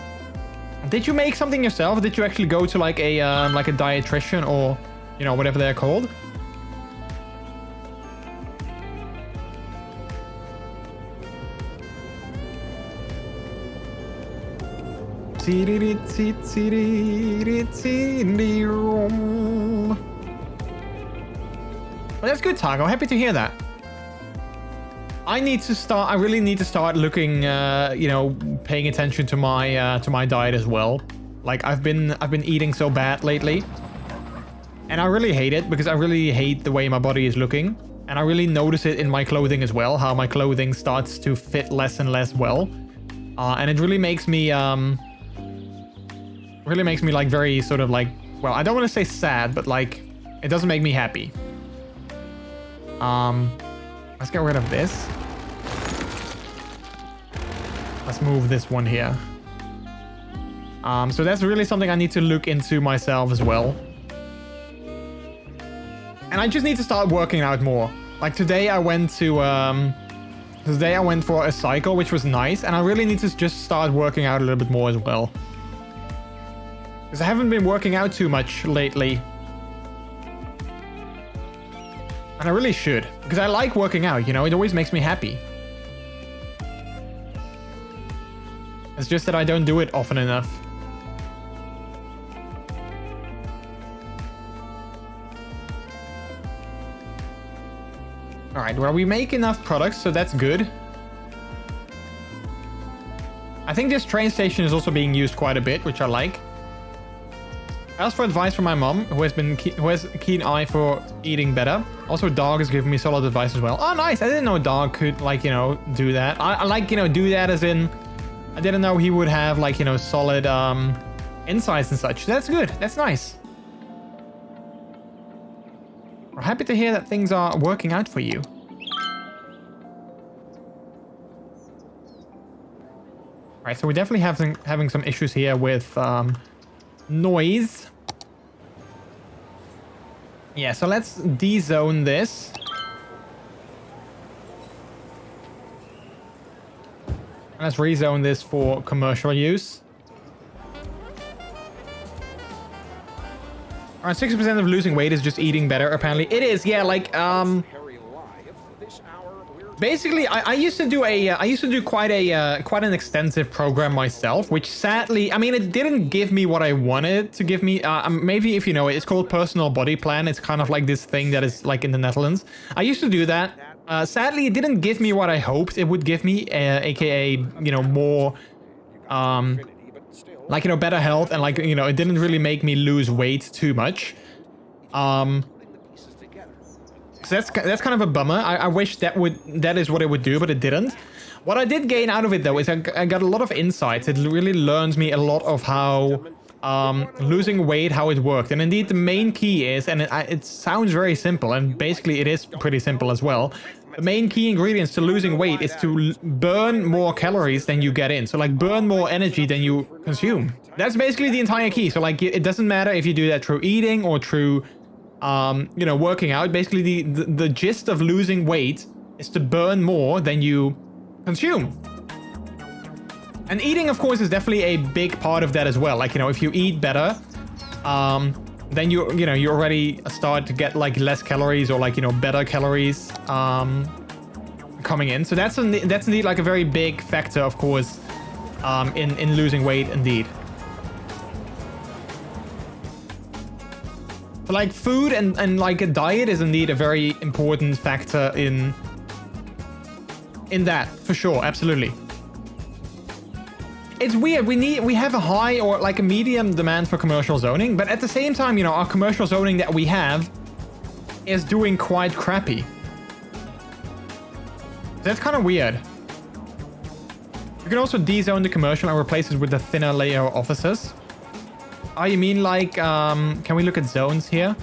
Did you make something yourself? Did you actually go to like a dietitian or, you know, whatever they're called? Well, that's good, Tago. Happy to hear that. I really need to start looking, you know, paying attention to my diet as well. Like I've been eating so bad lately, and I really hate it because I really hate the way my body is looking, and I really notice it in my clothing as well. How my clothing starts to fit less and less well, and it really makes me like very sort of like, well, I don't want to say sad, but like it doesn't make me happy. Let's get rid of this. Let's move this one here. So that's really something I need to look into myself as well. And I just need to start working out more. Like today I went for a cycle, which was nice, and I really need to just start working out a little bit more as well. Because I haven't been working out too much lately. And I really should, because I like working out, you know, it always makes me happy. It's just that I don't do it often enough. Alright, well, we make enough products, so that's good. I think this train station is also being used quite a bit, which I like. I asked for advice from my mom, who has a keen eye for eating better. Also, dog has given me solid advice as well. Oh, nice. I didn't know a dog could, like, you know, do that. I like, you know, do that as in, I didn't know he would have, like, you know, solid insights and such. That's good. That's nice. We're happy to hear that things are working out for you. All right, so we're definitely having some issues here with noise. Yeah, so let's de-zone this. Let's rezone this for commercial use. Alright, 60% of losing weight is just eating better, apparently. It is, yeah, like, basically, I used to do quite an extensive program myself, which sadly, I mean, it didn't give me what I wanted to give me. Maybe if you know it, it's called Personal Body Plan. It's kind of like this thing that is like in the Netherlands. I used to do that. Sadly, it didn't give me what I hoped it would give me, aka, you know, more, like, you know, better health, and like, you know, it didn't really make me lose weight too much. So that's kind of a bummer. I wish that is what it would do, but it didn't. What I did gain out of it though is I got a lot of insights. It really learns me a lot of how losing weight, how it worked. And indeed the main key is, and it sounds very simple, and basically it is pretty simple as well. The main key ingredients to losing weight is to burn more calories than you get in. So like burn more energy than you consume. That's basically the entire key. So like it doesn't matter if you do that through eating or through you know, working out. Basically the gist of losing weight is to burn more than you consume. And eating, of course, is definitely a big part of that as well. Like, you know, if you eat better, then you already start to get like less calories, or like, you know, better calories coming in. So that's indeed like a very big factor, of course, in losing weight indeed. So like food and like a diet is indeed a very important factor in that, for sure. Absolutely. It's weird. We have a high or like a medium demand for commercial zoning, but at the same time, you know, our commercial zoning that we have is doing quite crappy. That's kind of weird. You can also de-zone the commercial and replace it with a thinner layer of offices. Oh, you mean like, can we look at zones here?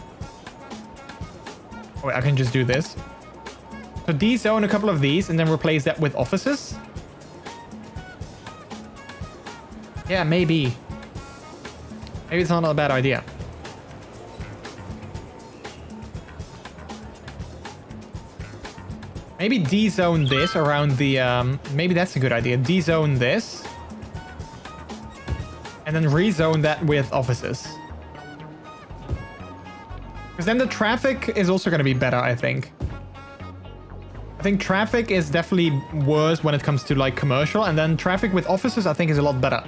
Oh, wait, I can just do this. So de-zone a couple of these and then replace that with offices. Yeah, maybe. Maybe it's not a bad idea. Maybe de-zone this around the... maybe that's a good idea. De-zone this. And then rezone that with offices. Because then the traffic is also going to be better, I think. I think traffic is definitely worse when it comes to like commercial. And then traffic with offices, I think, is a lot better.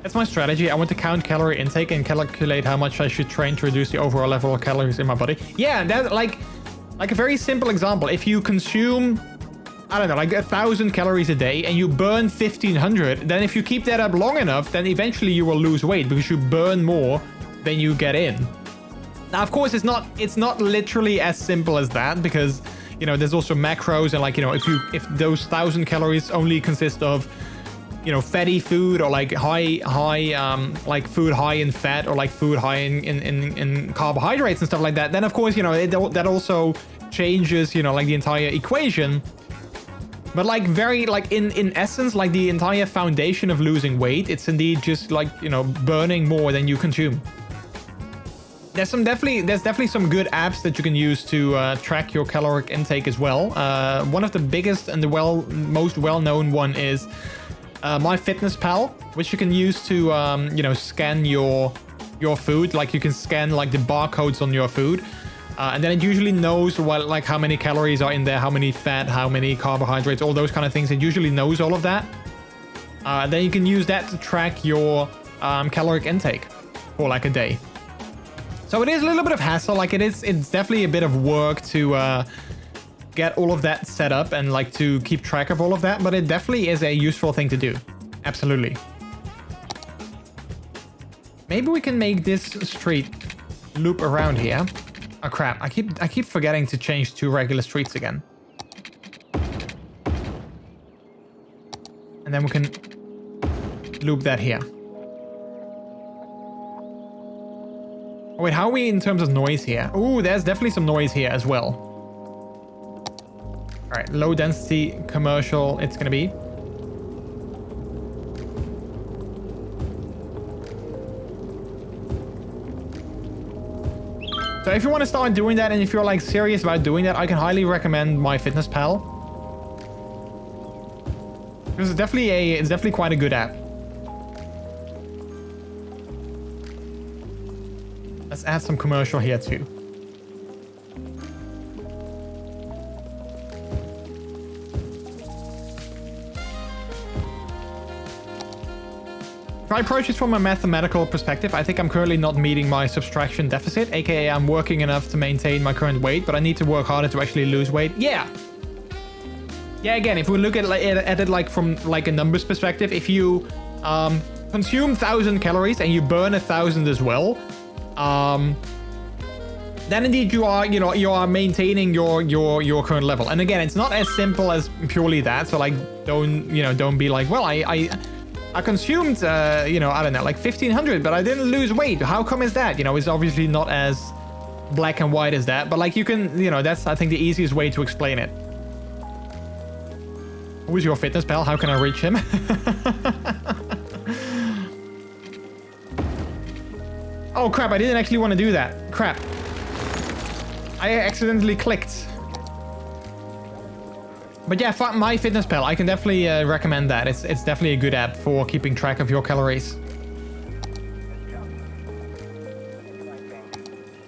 That's my strategy. I want to count calorie intake and calculate how much I should train to reduce the overall level of calories in my body. Yeah, that's like a very simple example. If you consume, I don't know, like 1,000 calories a day and you burn 1,500, then if you keep that up long enough, then eventually you will lose weight because you burn more than you get in. Now, of course, it's not literally as simple as that because, you know, there's also macros and like, you know, if those 1,000 calories only consist of, you know, fatty food or like like food high in fat or like food high in carbohydrates and stuff like that, then of course, you know, that also changes, you know, like the entire equation. But like in essence, like the entire foundation of losing weight, it's indeed just like, you know, burning more than you consume. There's definitely some good apps that you can use to track your caloric intake as well. One of the biggest and the most well-known one is MyFitnessPal, which you can use to you know, scan your food. Like you can scan like the barcodes on your food, and then it usually knows what, like how many calories are in there, how many fat, how many carbohydrates, all those kind of things. It usually knows all of that. Then you can use that to track your caloric intake for like a day. So it is a little bit of hassle. Like it's definitely a bit of work to get all of that set up and like to keep track of all of that, but it definitely is a useful thing to do. Absolutely. Maybe we can make this street loop around here. Oh crap, I keep forgetting to change to regular streets again. And then we can loop that here. Oh, wait, how are we in terms of noise here? Ooh, there's definitely some noise here as well. All right, low density commercial it's gonna be. So if you want to start doing that and if you're like serious about doing that, I can highly recommend MyFitnessPal. Because it's definitely quite a good app. Let's add some commercial here too. If I approach this from a mathematical perspective, I think I'm currently not meeting my subtraction deficit, aka I'm working enough to maintain my current weight, but I need to work harder to actually lose weight. Yeah. Yeah, again, if we look at it like from like a numbers perspective, if you consume 1,000 calories and you burn 1,000 as well, then indeed you are maintaining your current level. And again, it's not as simple as purely that. So like don't be like, well, I consumed, I don't know, like 1,500, but I didn't lose weight. How come is that? You know, it's obviously not as black and white as that, but like you can, that's, I think, the easiest way to explain it. Who's your fitness pal? How can I reach him? Oh, crap. I didn't actually want to do that. Crap. I accidentally clicked. But yeah, MyFitnessPal, I can definitely recommend that. It's definitely a good app for keeping track of your calories.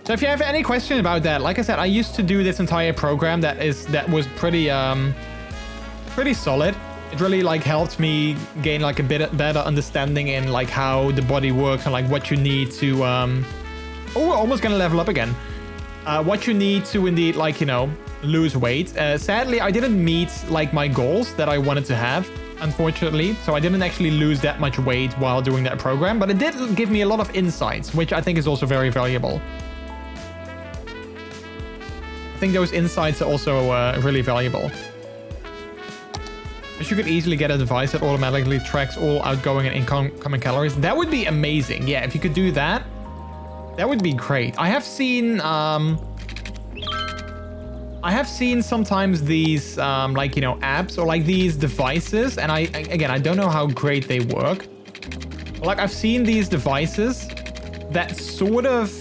So if you have any questions about that, like I said, I used to do this entire program that was pretty solid. It really like helped me gain like a bit better understanding in like how the body works and like what you need to oh, we're almost gonna level up again. What you need to indeed like, lose weight. Sadly, I didn't meet like my goals that I wanted to have, unfortunately. So I didn't actually lose that much weight while doing that program, but it did give me a lot of insights, which I think is also very valuable. I think those insights are also really valuable. But you could easily get a device that automatically tracks all outgoing and incoming calories. That would be amazing. Yeah, if you could do that, that would be great. I have seen sometimes these like, you know, apps or like these devices, and I don't know how great they work. Like, I've seen these devices that sort of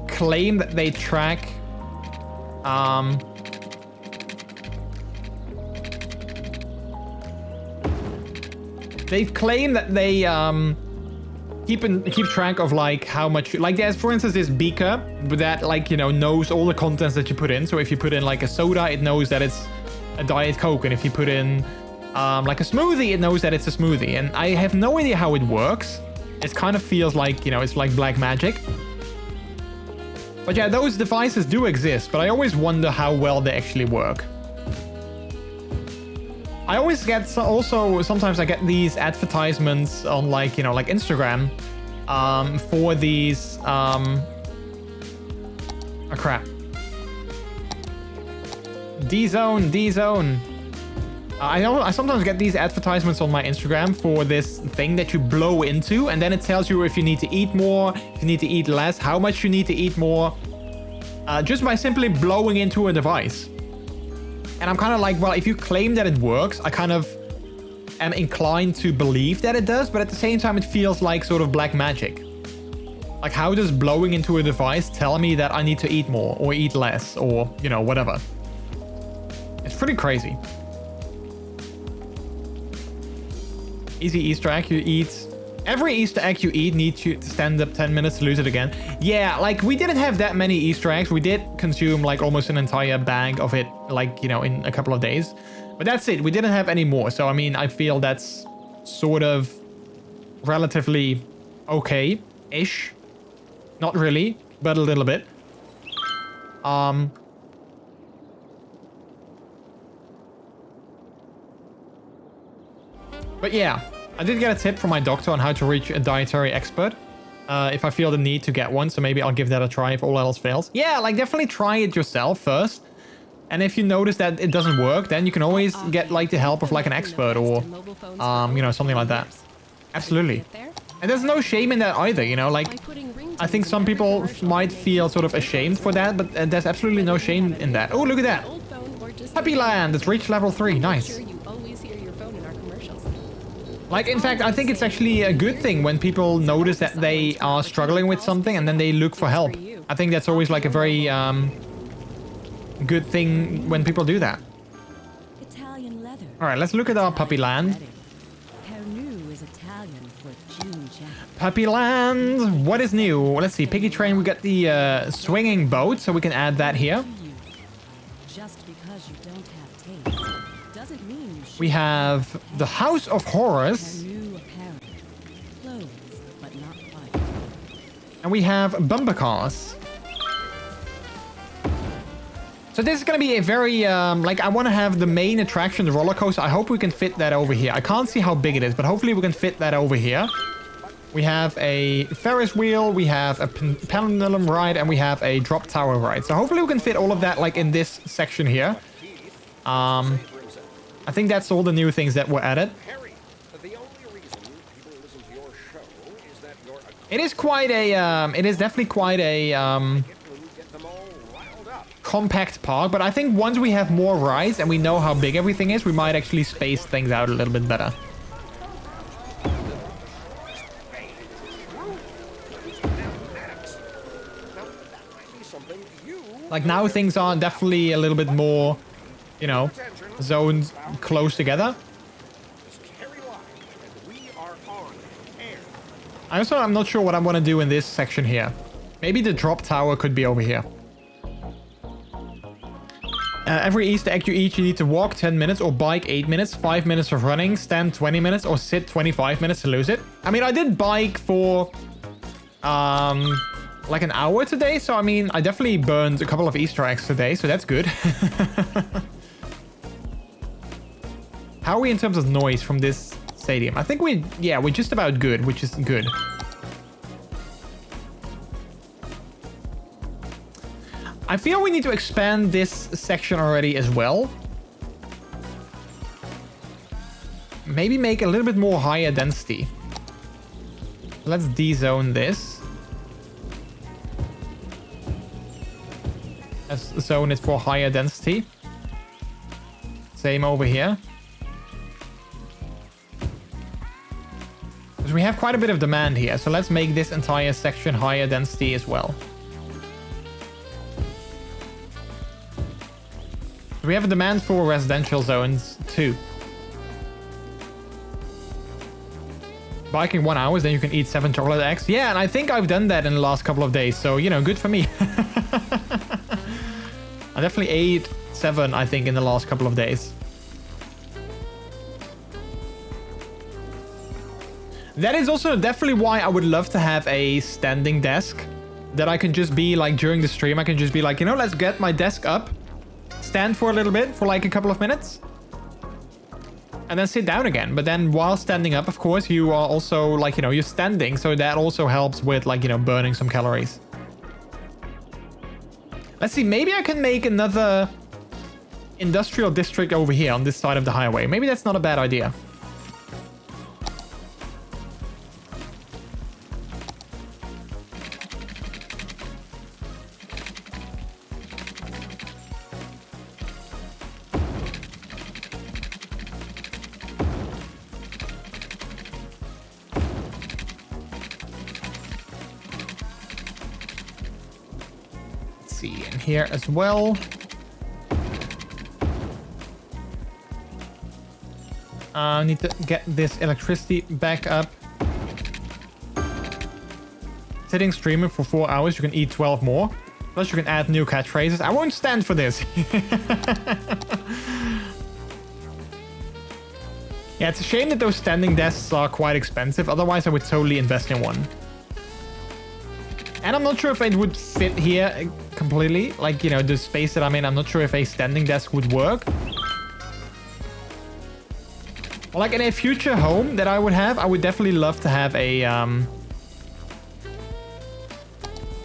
claim that they track they claim that they keep track of like how much, like there's for instance this beaker that, like, you know, knows all the contents that you put in. So if you put in like a soda, it knows that it's a Diet Coke, and if you put in like a smoothie, it knows that it's a smoothie. And I have no idea how it works. It kind of feels like, you know, it's like black magic. But yeah, those devices do exist, but I always wonder how well they actually work. I always get, also sometimes I get these advertisements on, like, you know, like Instagram for these oh crap, D-zone. I sometimes get these advertisements on my Instagram for this thing that you blow into, and then it tells you if you need to eat more, if you need to eat less, how much you need to eat more, just by simply blowing into a device. And I'm kind of like, well, if you claim that it works, I kind of am inclined to believe that it does, but at the same time, it feels like sort of black magic. Like, how does blowing into a device tell me that I need to eat more or eat less or, you know, whatever? It's pretty crazy. Easy Easter egg, you eat. Every Easter egg you eat needs you to stand up 10 minutes to lose it again. Yeah, like, we didn't have that many Easter eggs. We did consume like almost an entire bag of it, like, you know, in a couple of days. But that's it. We didn't have any more. So, I mean, I feel that's sort of relatively okay-ish. Not really, but a little bit. But yeah, I did get a tip from my doctor on how to reach a dietary expert if I feel the need to get one. So maybe I'll give that a try if all else fails. Yeah, like, definitely try it yourself first. And if you notice that it doesn't work, then you can always get like the help of like an expert or, you know, something like that. Absolutely. And there's no shame in that either, you know, like, I think some people might feel sort of ashamed for that, but there's absolutely no shame in that. Oh, look at that. Happy Land, it's reached level 3, nice. Like, in fact, I think it's actually a good thing when people notice that they are struggling with something and then they look for help. I think that's always like a very good thing when people do that. Italian leather. All right, let's look at our Puppy Land. Puppy Land, what is new? Let's see, Piggy Train, we got the swinging boat, so we can add that here. Just because you don't have taste doesn't mean you should. We have the House of Horrors. Clothes, but not fire. And we have bumper cars. So this is going to be a very, like, I want to have the main attraction, the roller coaster. I hope we can fit that over here. I can't see how big it is, but hopefully we can fit that over here. We have a Ferris wheel, we have a pendulum ride, and we have a drop tower ride. So hopefully we can fit all of that, like, in this section here. I think that's all the new things that were added. It is quite a, it is definitely quite a, compact park, but I think once we have more rides and we know how big everything is, we might actually space things out a little bit better. Like, now things are definitely a little bit more, you know, zoned close together. I'm not sure what I want to do in this section here. Maybe the drop tower could be over here. Every Easter egg you eat, you need to walk 10 minutes or bike 8 minutes, 5 minutes of running, stand 20 minutes, or sit 25 minutes to lose it. I mean, I did bike for like an hour today, so I mean, I definitely burned a couple of Easter eggs today, so that's good. How are we in terms of noise from this stadium? I think we're just about good, which is good. I feel we need to expand this section already as well. maybe make a little bit more higher density. Let's dezone this. Let's zone it for higher density. Same over here. Because we have quite a bit of demand here, so let's make this entire section higher density as well. We have a demand for residential zones too. Biking 1 hour, then you can eat 7 chocolate eggs. Yeah, and I think I've done that in the last couple of days, so, you know, good for me. I definitely ate 7, I think, in the last couple of days. That is also definitely why I would love to have a standing desk. That I can just be, like, during the stream, I can just be like, you know, let's get my desk up. Stand for a little bit, for like a couple of minutes. And then sit down again. But then while standing up, of course, you are also, like, you know, you're standing. So that also helps with, like, you know, burning some calories. Let's see, maybe I can make another industrial district over here on this side of the highway. Maybe that's not a bad idea. Here as well. I need to get this electricity back up. Sitting streaming for 4 hours, you can eat 12 more. Plus you can add new catchphrases. I won't stand for this. Yeah, it's a shame that those standing desks are quite expensive. Otherwise, I would totally invest in one. And I'm not sure if it would fit here completely. Like, you know, the space that I'm in, I'm not sure if a standing desk would work. Like in a future home that I would have, I would definitely love to have a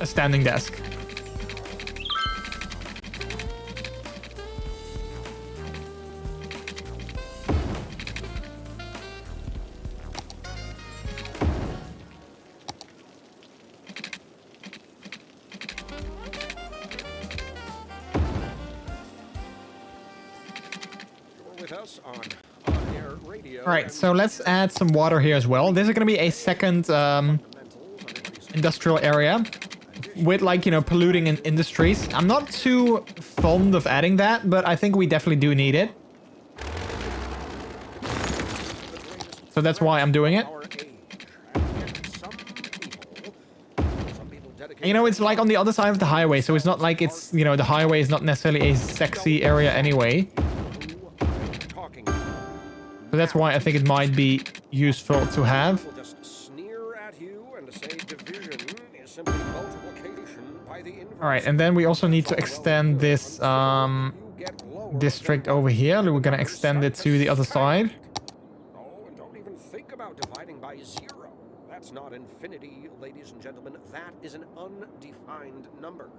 standing desk. All right, so let's add some water here as well. This is going to be a second industrial area with, like, you know, polluting in industries. I'm not too fond of adding that, but I think we definitely do need it. So that's why I'm doing it. And, you know, it's like on the other side of the highway, so it's not like it's, you know, the highway is not necessarily a sexy area anyway. So that's why I think it might be useful to have. All right, and then we also need to extend this district over here. We're going to extend it to the other side. Oh, and don't even think about dividing by 0. That's not infinity, ladies and gentlemen. That is an undefined number.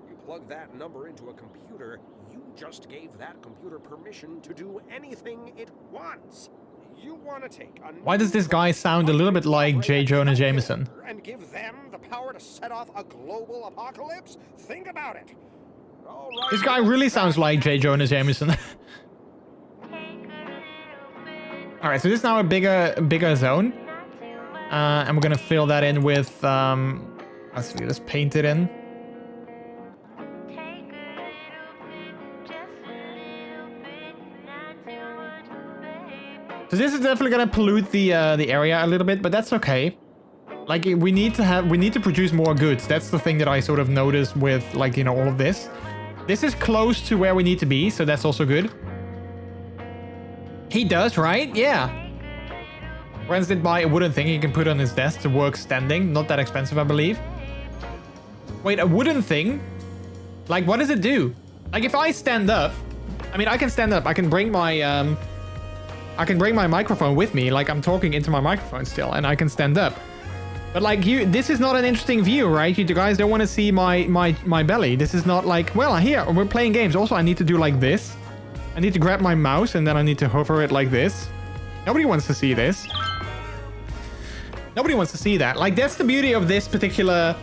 You plug that number into a computer, you just gave that computer permission to do anything it wants. You want to take a Why does this guy sound a little bit like J. Jonah Jameson? And give them the power to set off a global apocalypse? Think about it. Right. This guy really sounds like J. Jonah Jameson. All right, so this is now a bigger zone. And we're going to fill that in with, let's paint it in. So this is definitely gonna pollute the area a little bit, but that's okay. Like, we need to produce more goods. That's the thing that I sort of noticed with, like, you know, all of this. This is close to where we need to be, so that's also good. He does, right? Yeah. Rens did buy a wooden thing he can put on his desk to work standing. Not that expensive, I believe. Wait, a wooden thing? Like, what does it do? Like, if I stand up, I mean, I can stand up. I can bring my microphone with me. Like, I'm talking into my microphone still, and I can stand up. But, like, this is not an interesting view, right? You guys don't want to see my belly. This is not like, well, here, we're playing games. Also, I need to do like this. I need to grab my mouse, and then I need to hover it like this. Nobody wants to see this. Nobody wants to see that. Like, that's the beauty of this particular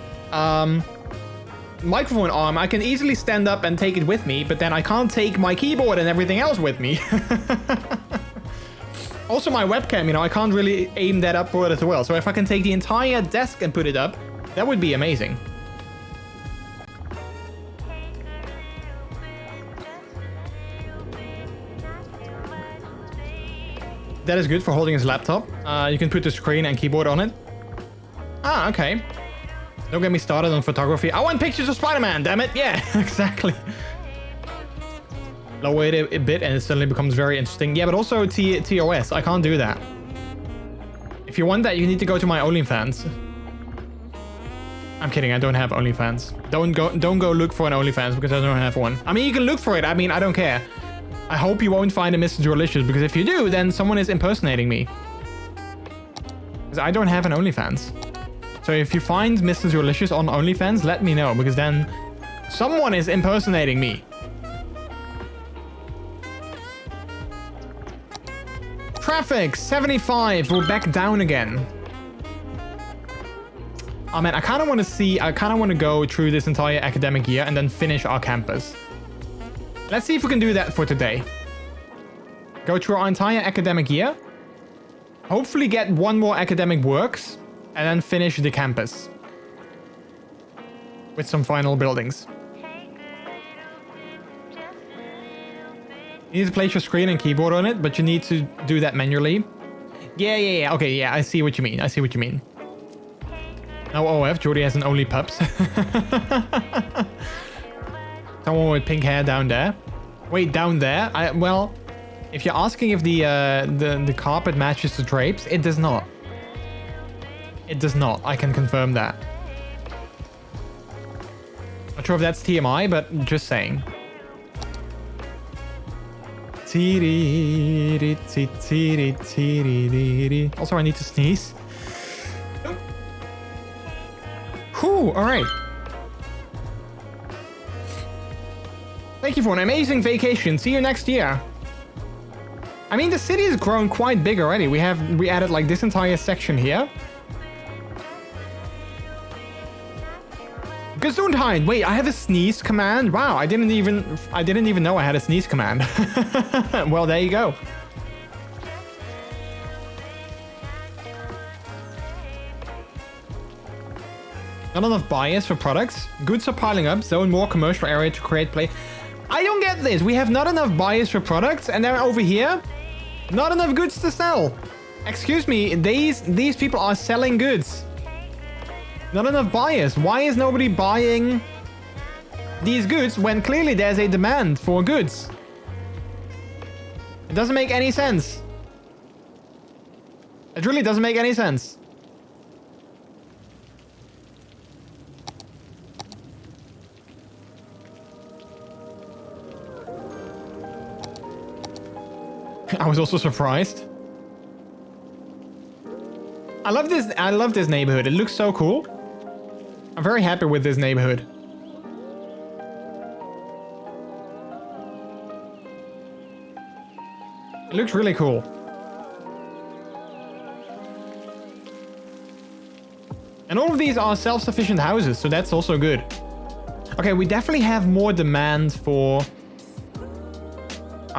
microphone arm. I can easily stand up and take it with me, but then I can't take my keyboard and everything else with me. Also, my webcam, you know, I can't really aim that upward as well. So if I can take the entire desk and put it up, that would be amazing. That is good for holding his laptop. You can put the screen and keyboard on it. Ah, okay. Don't get me started on photography. I want pictures of Spider-Man, damn it. Yeah, exactly. Lower it a bit and it suddenly becomes very interesting. Yeah, but also TOS. I can't do that. If you want that, you need to go to my OnlyFans. I'm kidding. I don't have OnlyFans. Don't go look for an OnlyFans because I don't have one. I mean, you can look for it. I mean, I don't care. I hope you won't find a MrJordilicious, because if you do, then someone is impersonating me. Because I don't have an OnlyFans. So if you find MrJordilicious on OnlyFans, let me know, because then someone is impersonating me. Traffic 75. We're back down again. Oh man, I kind of want to go through this entire academic year and then finish our campus. Let's see if we can do that for today. Go through our entire academic year. Hopefully get one more academic works. And then finish the campus. With some final buildings. You need to place your screen and keyboard on it, but you need to do that manually. Yeah. Okay, yeah, I see what you mean. No OF, Jordy has an only pups. Someone with pink hair down there. Wait, down there? Well, if you're asking if the carpet matches the drapes, it does not. It does not. I can confirm that. Not sure if that's TMI, but just saying. Also, I need to sneeze. Whew, all right. Thank you for an amazing vacation. See you next year. I mean, the city has grown quite big already. We added like this entire section here. Gesundheit. Wait, I have a sneeze command. Wow, I didn't even know I had a sneeze command. Well, there you go. Not enough buyers for products. Goods are piling up. Zone more commercial area to create play. I don't get this. We have not enough buyers for products, and then over here, not enough goods to sell. Excuse me, these people are selling goods. Not enough buyers. Why is nobody buying these goods when clearly there's a demand for goods? It doesn't make any sense. It really doesn't make any sense. I was also surprised. I love this neighborhood. It looks so cool. I'm very happy with this neighborhood. It looks really cool. And all of these are self-sufficient houses, so that's also good. Okay, we definitely have more demand for... So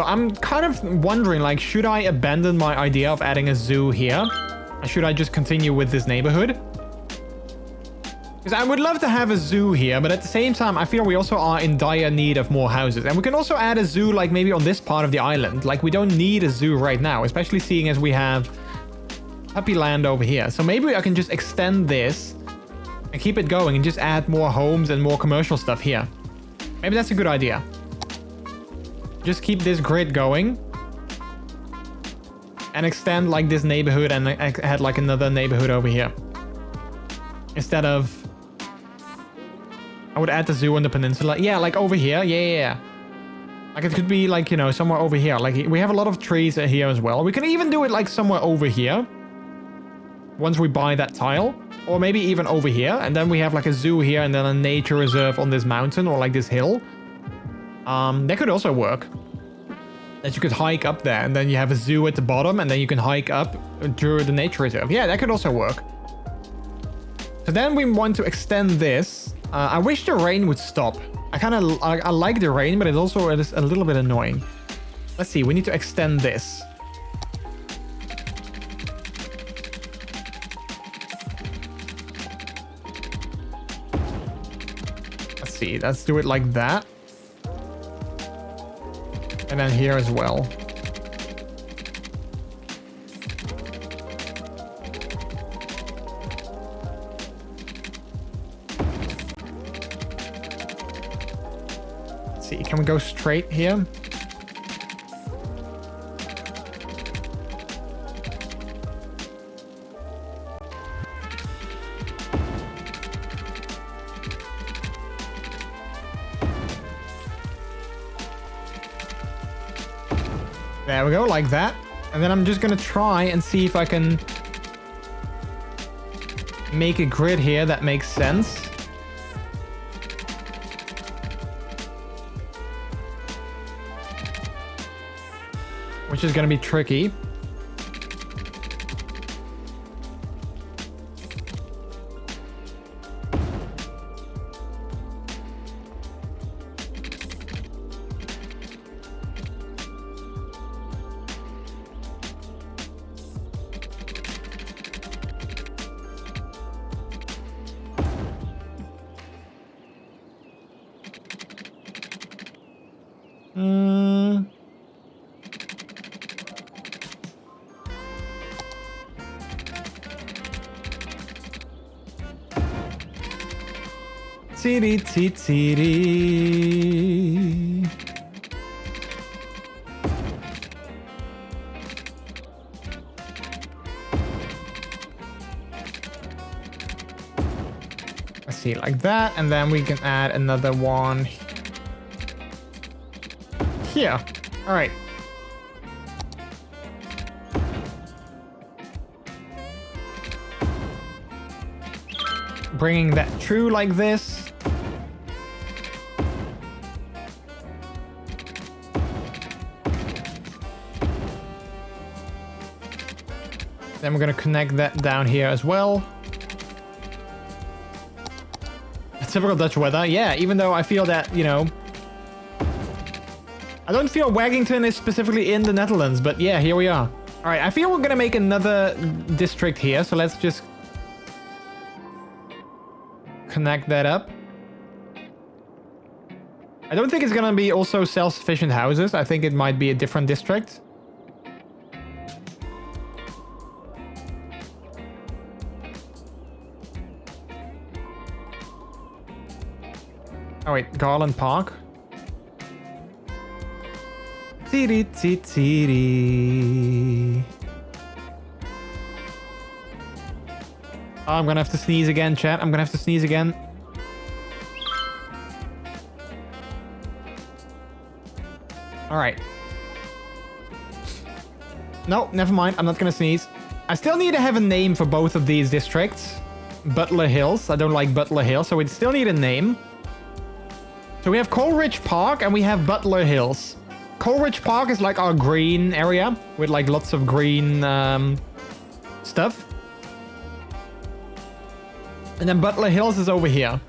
I'm kind of wondering, like, should I abandon my idea of adding a zoo here? Or should I just continue with this neighborhood? Because I would love to have a zoo here, but at the same time, I feel we also are in dire need of more houses. And we can also add a zoo, like, maybe on this part of the island. Like, we don't need a zoo right now, especially seeing as we have Puppy Land over here. So maybe I can just extend this and keep it going and just add more homes and more commercial stuff here. Maybe that's a good idea. Just keep this grid going and extend like this neighborhood and add like another neighborhood over here. Instead of... I would add the zoo on the peninsula. Yeah, like over here. Yeah. Like it could be like, you know, somewhere over here. Like we have a lot of trees here as well. We can even do it like somewhere over here. Once we buy that tile. Or maybe even over here. And then we have like a zoo here and then a nature reserve on this mountain or like this hill. That could also work. that you could hike up there, and then you have a zoo at the bottom, and then you can hike up through the nature reserve. Yeah, that could also work. So then we want to extend this. I wish the rain would stop. I like the rain, but it is a little bit annoying. Let's see, we need to extend this. Let's see, let's do it like that. And then here as well. Let's see, can we go straight here? There we go, like that. And then I'm just gonna try and see if I can make a grid here that makes sense. Which is gonna be tricky. Tiri tiri tiri. Let's see, like that, and then we can add another one here. All right. Bringing that through like this. Then we're going to connect that down here as well. Typical Dutch weather. Yeah, even though I feel that, you know, I don't feel Waggington is specifically in the Netherlands, but yeah, here we are. All right, I feel we're going to make another district here. So let's just connect that up. I don't think it's going to be also self-sufficient houses. I think it might be a different district. Oh wait, Garland Park. Tiri tiri tiri. Oh, I'm gonna have to sneeze again, chat. I'm gonna have to sneeze again. All right. No, never mind. I'm not gonna sneeze. I still need to have a name for both of these districts. Butler Hills. I don't like Butler Hills, so we still need a name. So we have Coleridge Park and we have Butler Hills. Coleridge Park is like our green area with like lots of green stuff. And then Butler Hills is over here.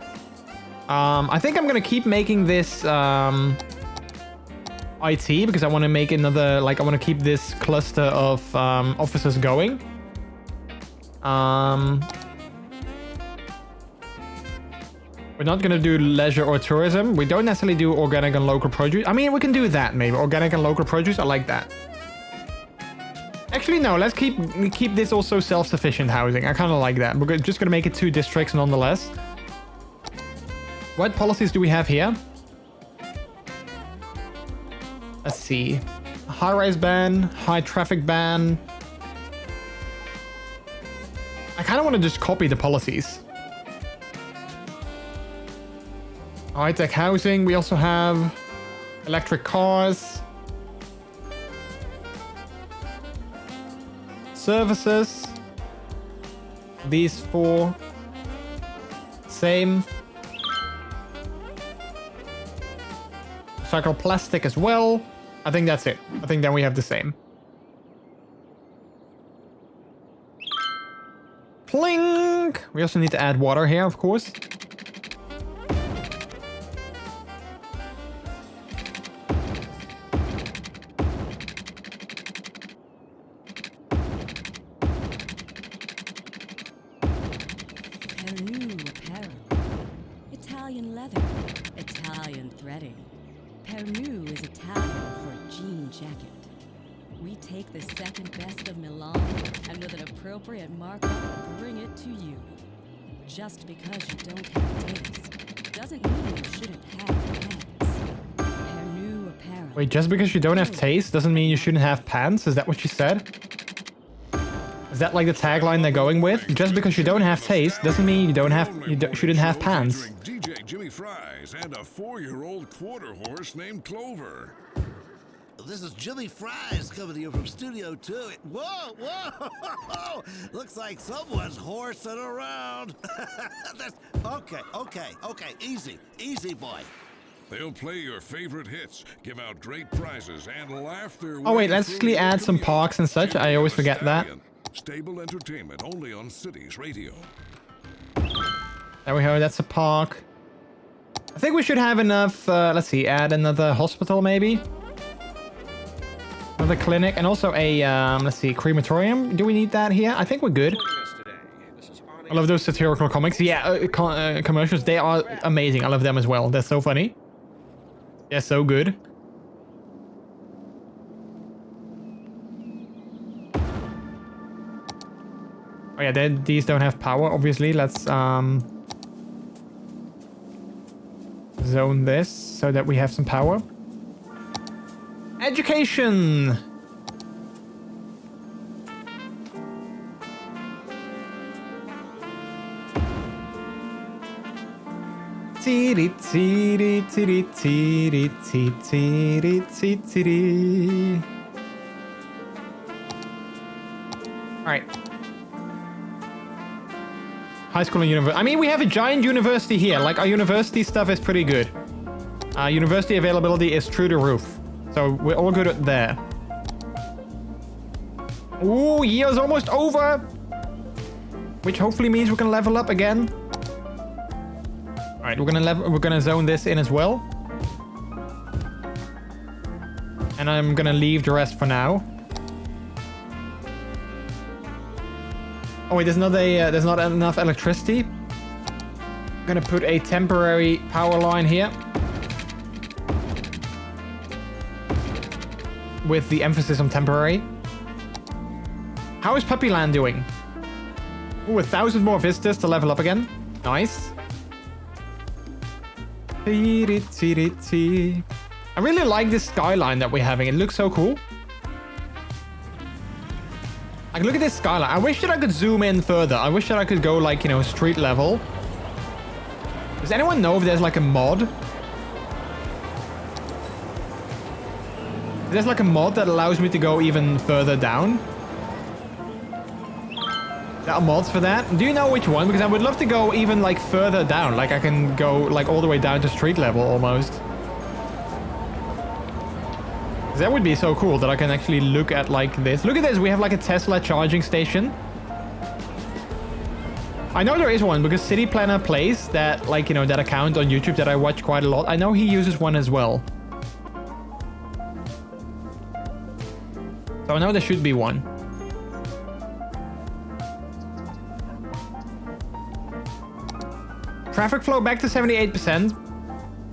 I think I'm going to keep making this IT because I want to make another, like I want to keep this cluster of offices going. We're not going to do leisure or tourism. We don't necessarily do organic and local produce. I mean, we can do that maybe. Organic and local produce. I like that. Actually, no. Let's keep this also self-sufficient housing. I kind of like that. We're just going to make it 2 districts nonetheless. What policies do we have here? Let's see. High-rise ban. High traffic ban. I kind of want to just copy the policies. High-tech housing. We also have electric cars. Services. These 4. Same. Recycle plastic as well. I think that's it. I think then we have the same. Plink! We also need to add water here, of course. Italian leather, Italian threading. Pernu is Italian for jean jacket. We take the second best of Milan and with an appropriate markup, bring it to you. Just because you don't have taste doesn't mean you shouldn't have pants. Pernu apparel. Wait, just because you don't have taste doesn't mean you shouldn't have pants? Is that what you said? Is that like the tagline they're going with? Just because you don't have taste doesn't mean you shouldn't have pants. DJ Jimmy Fries and a 4-year-old quarter horse named Clover. This is Jimmy Fries coming to you from Studio 2. Whoa, whoa! Looks like someone's horsing around. Okay. Easy, boy. They'll play your favorite hits, give out great prizes, and laugh their way. Oh wait, let's actually add some parks and such. I always forget that. Stable entertainment only on Cities Radio. There we go. That's a park. I think we should have enough. Let's see. Add another hospital, maybe. Another clinic, and also a let's see, crematorium. Do we need that here? I think we're good. I love those satirical comics. Yeah, commercials. They are amazing. I love them as well. They're so funny. They're so good. Oh yeah, these don't have power, obviously. Let's zone this so that we have some power. Education! Alright. High school and university. I mean, we have a giant university here. Like, our university stuff is pretty good. University availability is through the roof. So, we're all good at there. Ooh, year's almost over. Which hopefully means we can level up again. Alright, we're gonna zone this in as well. And I'm gonna leave the rest for now. Oh wait, there's not enough electricity. I'm gonna put a temporary power line here. With the emphasis on temporary. How is Puppyland doing? Ooh, 1,000 more visitors to level up again. Nice. I really like this skyline that we're having. It looks so cool. Like, look at this skyline. I wish that I could zoom in further. I wish that I could go, like, you know, street level. Does anyone know if there's, like, a mod? There's, like, a mod that allows me to go even further down. There are mods for that. Do you know which one? Because I would love to go even, like, further down. Like, I can go, like, all the way down to street level, almost. That would be so cool that I can actually look at, like, this. Look at this. We have, like, a Tesla charging station. I know there is one because City Planner Plays, that, like, you know, that account on YouTube that I watch quite a lot. I know he uses one as well. So I know there should be one. Traffic flow back to 78%.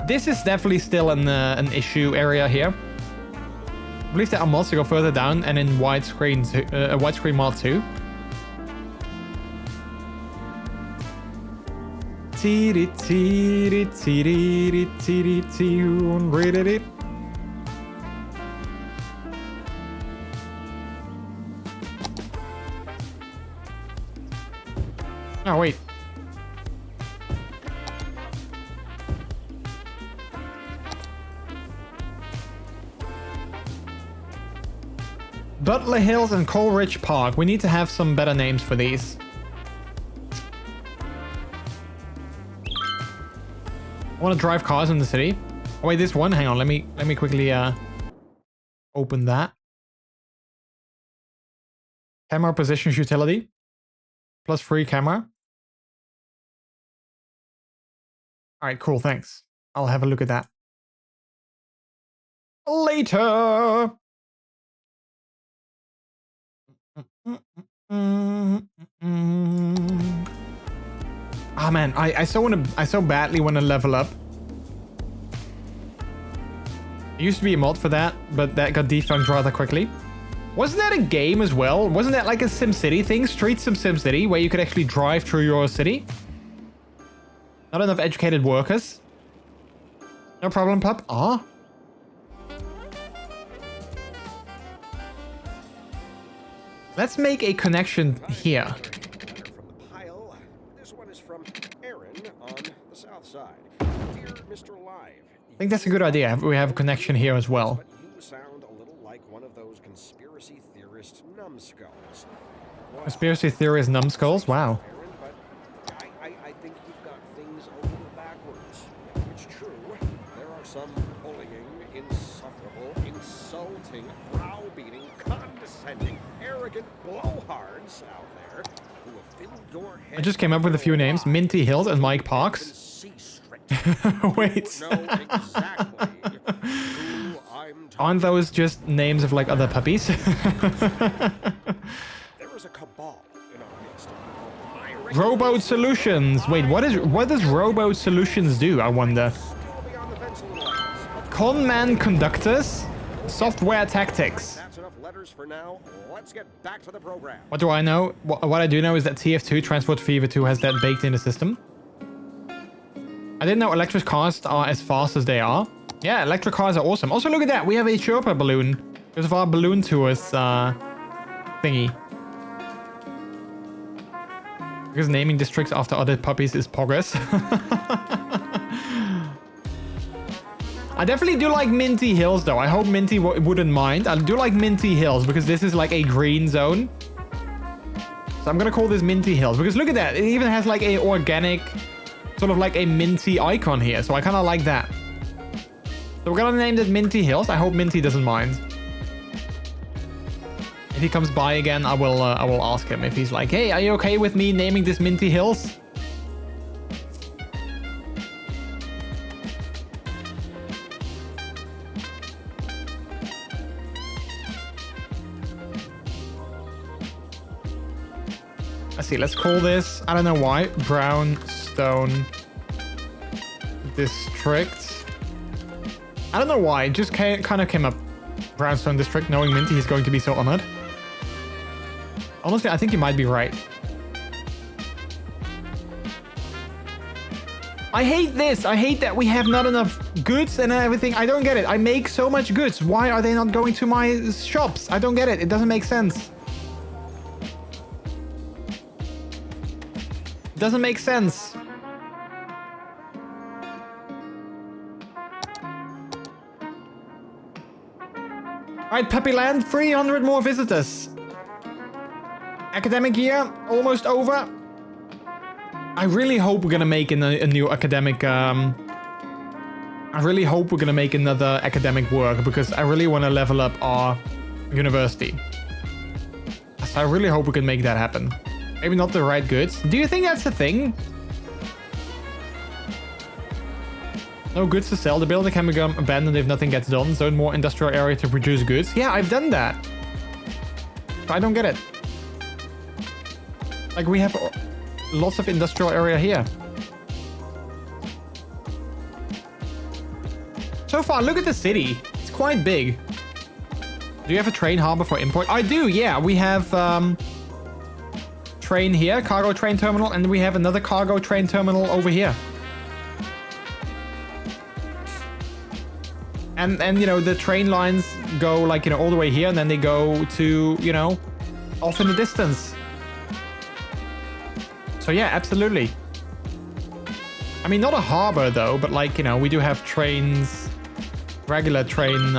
This is definitely still an issue area here. I believe there are mods to go further down and in widescreen mod too. Oh wait. Butler Hills and Coleridge Park. We need to have some better names for these. I want to drive cars in the city. Oh wait, this one. Hang on. Let me quickly Open that. Camera positions utility. Plus free camera. All right, cool, thanks. I'll have a look at that. Later! Ah man, I so badly want to level up. There used to be a mod for that, but that got defunct rather quickly. Wasn't that a game as well? Wasn't that like a SimCity thing? Streets of SimCity, where you could actually drive through your city? Not enough educated workers. No problem, pup. Ah. Let's make a connection here. Letter from the pile. This one is from Aaron on the south side. Dear Mr. Live. I think that's a good idea. We have a connection here as well. But you sound a little like one of those conspiracy theorist numbskulls. Well, Conspiracy theorist numbskulls? Wow. Aaron, but I think you've got things a little backwards. It's true. There are some bullying, insufferable, insulting, browbeating, condescending, arrogant blowhards out there who have filled your head. I just came up with a few names. Minty Hills and Mike Parks. Wait. Aren't those just names of like other puppies? There is a cabal in our midst. Rowboat Solutions. Wait, what does Rowboat Solutions do, I wonder? Conman Conductors? Software Tactics. That's enough letters for now. Let's get back to the program. What do I know? What I do know is that TF2, Transport Fever 2, has that baked in the system. I didn't know electric cars are as fast as they are. Yeah, electric cars are awesome. Also, look at that. We have a Sherpa balloon because of our balloon tours thingy. Because naming districts after other puppies is progress. I definitely do like Minty Hills, though. I hope Minty wouldn't mind. I do like Minty Hills because this is like a green zone. So I'm going to call this Minty Hills because look at that. It even has like a organic, sort of like a minty icon here. So I kind of like that. So we're going to name it Minty Hills. I hope Minty doesn't mind. If he comes by again, I will ask him if he's like, hey, are you okay with me naming this Minty Hills? Let's see, let's call this, I don't know why, Brownstone District. I don't know why, it just kind of came up. Brownstone District, knowing Minty is going to be so honored. Honestly, I think you might be right. I hate this. I hate that we have not enough goods and everything. I don't get it. I make so much goods. Why are they not going to my shops? I don't get it. It doesn't make sense. It doesn't make sense. Alright, Puppyland, 300 more visitors. Academic year, almost over. I really hope we're gonna make a new academic... I really hope we're gonna make another academic work because I really want to level up our university. So I really hope we can make that happen. Maybe not the right goods. Do you think that's the thing? No goods to sell. The building can become abandoned if nothing gets done. Zone more industrial area to produce goods. Yeah, I've done that. I don't get it. Like, we have lots of industrial area here. So far, look at the city. It's quite big. Do you have a train harbor for import? I do, yeah. We have train here, cargo train terminal, and we have another cargo train terminal over here. And you know, the train lines go like, you know, all the way here, and then they go to, you know, off in the distance. So yeah, absolutely. I mean, not a harbor though, but like, you know, we do have trains, regular train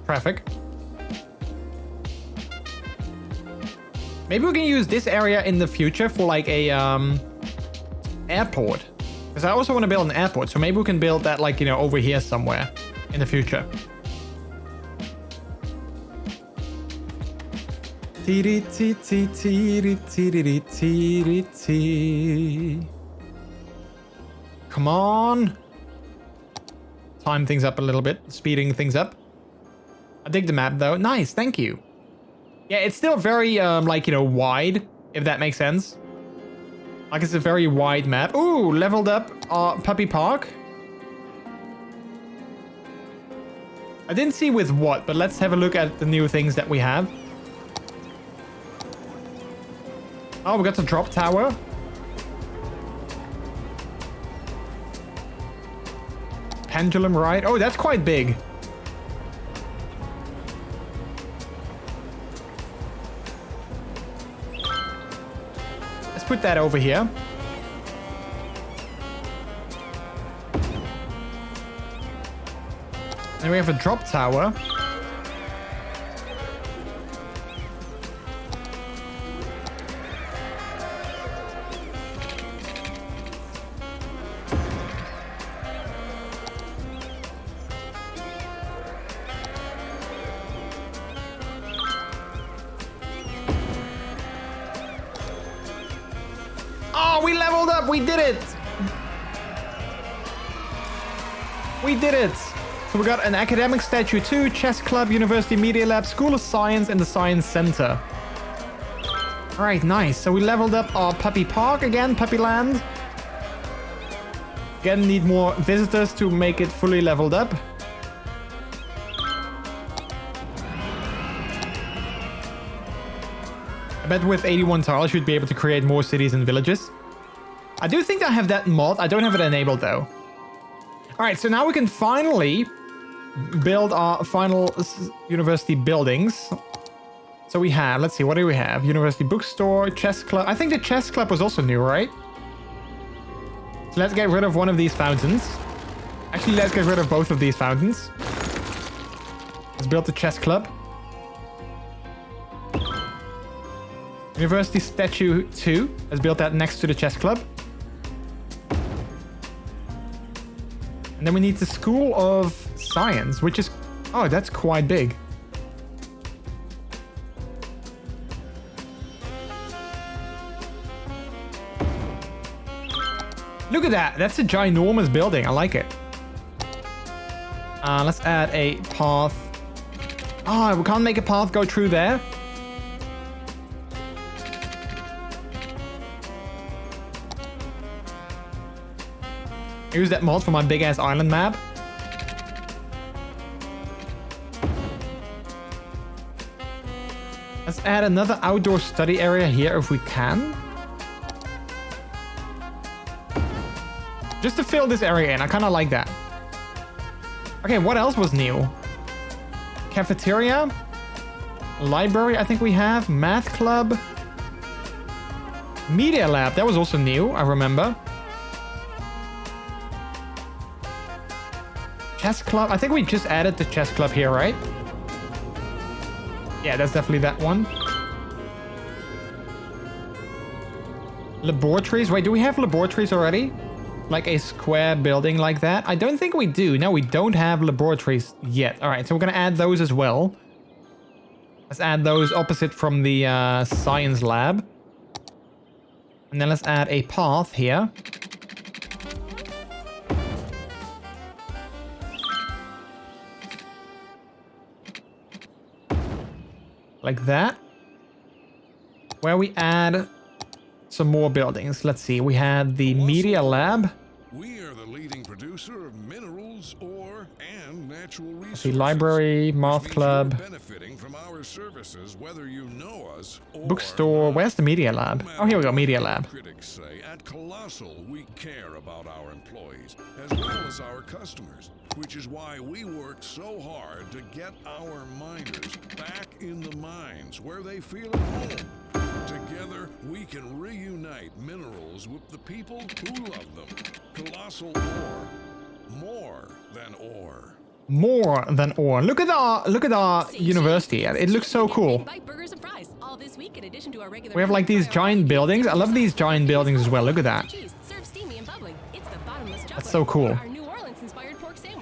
traffic. Maybe we can use this area in the future for like a airport. Because I also want to build an airport, so maybe we can build that like, you know, over here somewhere in the future. Come on. Time things up a little bit. Speeding things up. I dig the map though. Nice, thank you. Yeah, it's still very, like, you know, wide, if that makes sense. Like, it's a very wide map. Ooh, leveled up Puppy Park. I didn't see with what, but let's have a look at the new things that we have. Oh, we got the drop tower. Pendulum ride. Oh, that's quite big. Let's put that over here. And we have a drop tower. Oh, we leveled up! We did it! We did it! So we got an academic statue too, chess club, university media lab, school of science, and the science center. Alright, nice. So we leveled up our Puppy Park again, Puppy Land. Again, need more visitors to make it fully leveled up. I bet with 81 tiles, you'd be able to create more cities and villages. I do think I have that mod. I don't have it enabled though. Alright, so now we can finally build our final university buildings. So we have, let's see, what do we have? University bookstore, chess club. I think the chess club was also new, right? So let's get rid of one of these fountains. Actually, let's get rid of both of these fountains. Let's build the chess club. University statue 2. Let's build that next to the chess club. And then we need the School of Science, which is... Oh, that's quite big. Look at that. That's a ginormous building. I like it. Let's add a path. Oh, we can't make a path go through there. Use that mod for my big ass island map. Let's add another outdoor study area here if we can. Just to fill this area in. I kind of like that. Okay, what else was new? Cafeteria. Library, I think we have. Math club. Media lab. That was also new, I remember. Chess club. I think we just added the chess club here, right? Yeah, that's definitely that one. Laboratories. Wait, do we have laboratories already? Like a square building like that? I don't think we do. No, we don't have laboratories yet. All right, so we're going to add those as well. Let's add those opposite from the science lab. And then let's add a path here. Like that. Where we add some more buildings. Let's see. We had the media lab. We are the leading producer of minerals, ore, and natural resources. The library, math club. Benefiting from our services, whether you know us or Bookstore. Where's the media lab? Oh, here we go. Media lab. Critics say at Colossal we care about our employees as well as our customers, which is why we work so hard to get our miners back in the mines where they feel at home. Together, we can reunite minerals with the people who love them. Colossal ore. More than ore. More than ore. Look at our university. It looks so cool. We have like these giant buildings. I love these giant buildings as well. Look at that. That's so cool.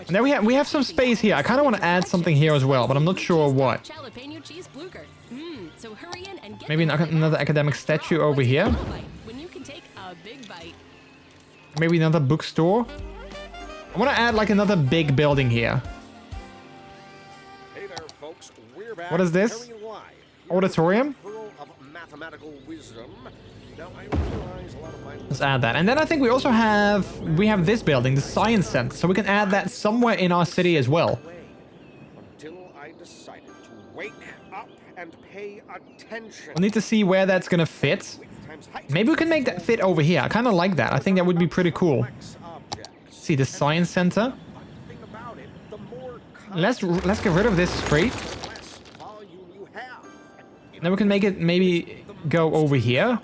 And then we have some space here. I kind of want to add something here as well, but I'm not sure what. so hurry in and get Maybe another academic statue over here. when you can take a big bite. Maybe another bookstore. I want to add like another big building here. Hey there, folks. We're back. What is this? Very live. Auditorium? Pearl of mathematical wisdom. Now, I realize a lot of my Let's add that. And then I think we also have this building, the Science Center. So we can add that somewhere in our city as well. until I decided to wake up and pay attention. We'll need to see where that's gonna fit. Maybe we can make that fit over here. I kind of like that. I think that would be pretty cool. See the Science Center. Let's get rid of this street. Then we can make it maybe go over here.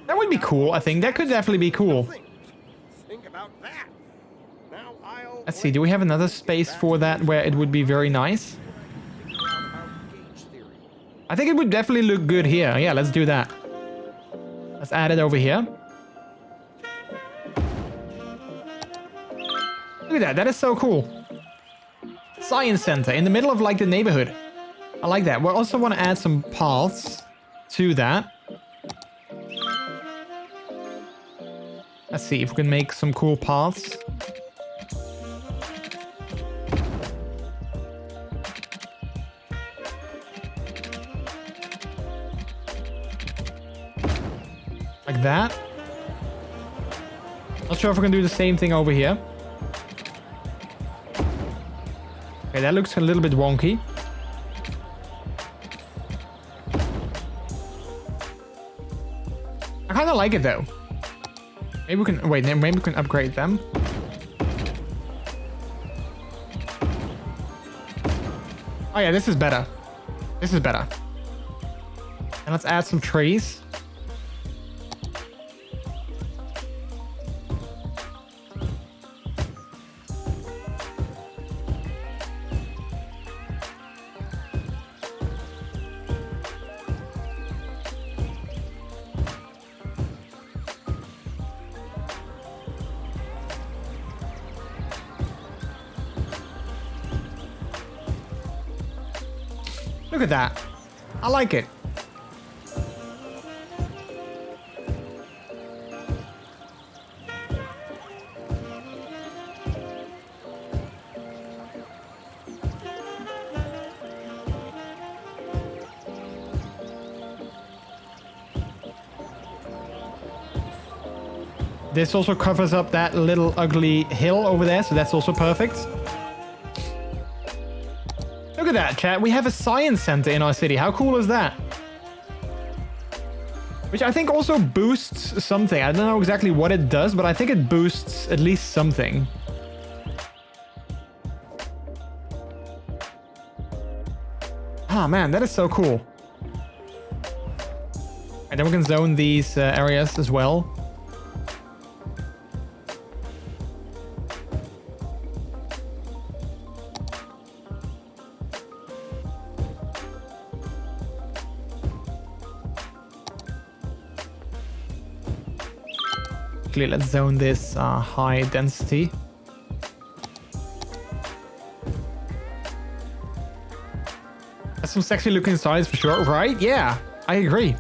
That would be cool, I think. That could definitely be cool. Let's see, do we have another space for that where it would be very nice? I think it would definitely look good here. Yeah, let's do that. Let's add it over here. Look at that. That is so cool. Science Center in the middle of like the neighborhood. I like that. We also want to add some paths to that. Let's see if we can make some cool paths. Like that. Not sure if we can do the same thing over here. Okay, that looks a little bit wonky. I kind of like it though. Maybe we can wait. Maybe we can upgrade them. Oh yeah, this is better. This is better. And let's add some trees. Look at that. I like it. This also covers up that little ugly hill over there, so that's also perfect. Look at that, chat. We have a science center in our city. How cool is that? Which I think also boosts something. I don't know exactly what it does, but I think it boosts at least something. Ah, man, that is so cool. And then we can zone these areas as well. Let's zone this high density. That's some sexy looking size for sure, right? Yeah, I agree.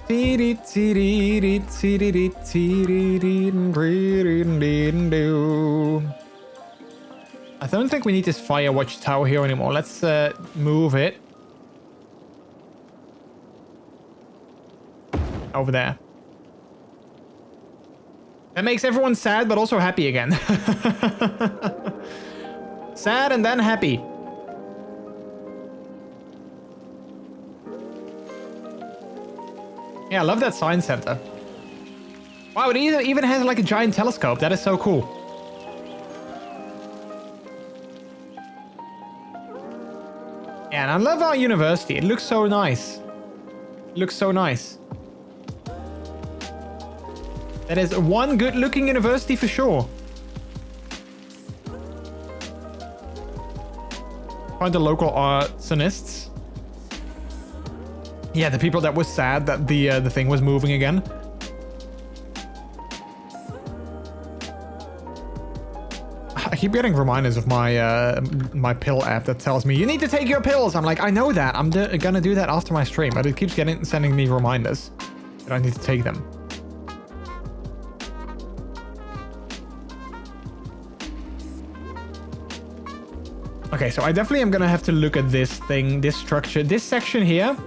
I don't think we need this fire watch tower here anymore. Let's move it over there. That makes everyone sad, but also happy again. Sad and then happy. Yeah, I love that science center. Wow, it even has like a giant telescope. That is so cool. Yeah, and I love our university. It looks so nice. It looks so nice. That is one good-looking university for sure. Find the local arsonists. Yeah, the people that was sad that the thing was moving again. keep getting reminders of my my pill app that tells me you need to take your pills. I'm like, I know that. I'm gonna do that after my stream, but it keeps sending me reminders that I need to take them. Okay, so I definitely am gonna have to look at this thing, this structure, this section here.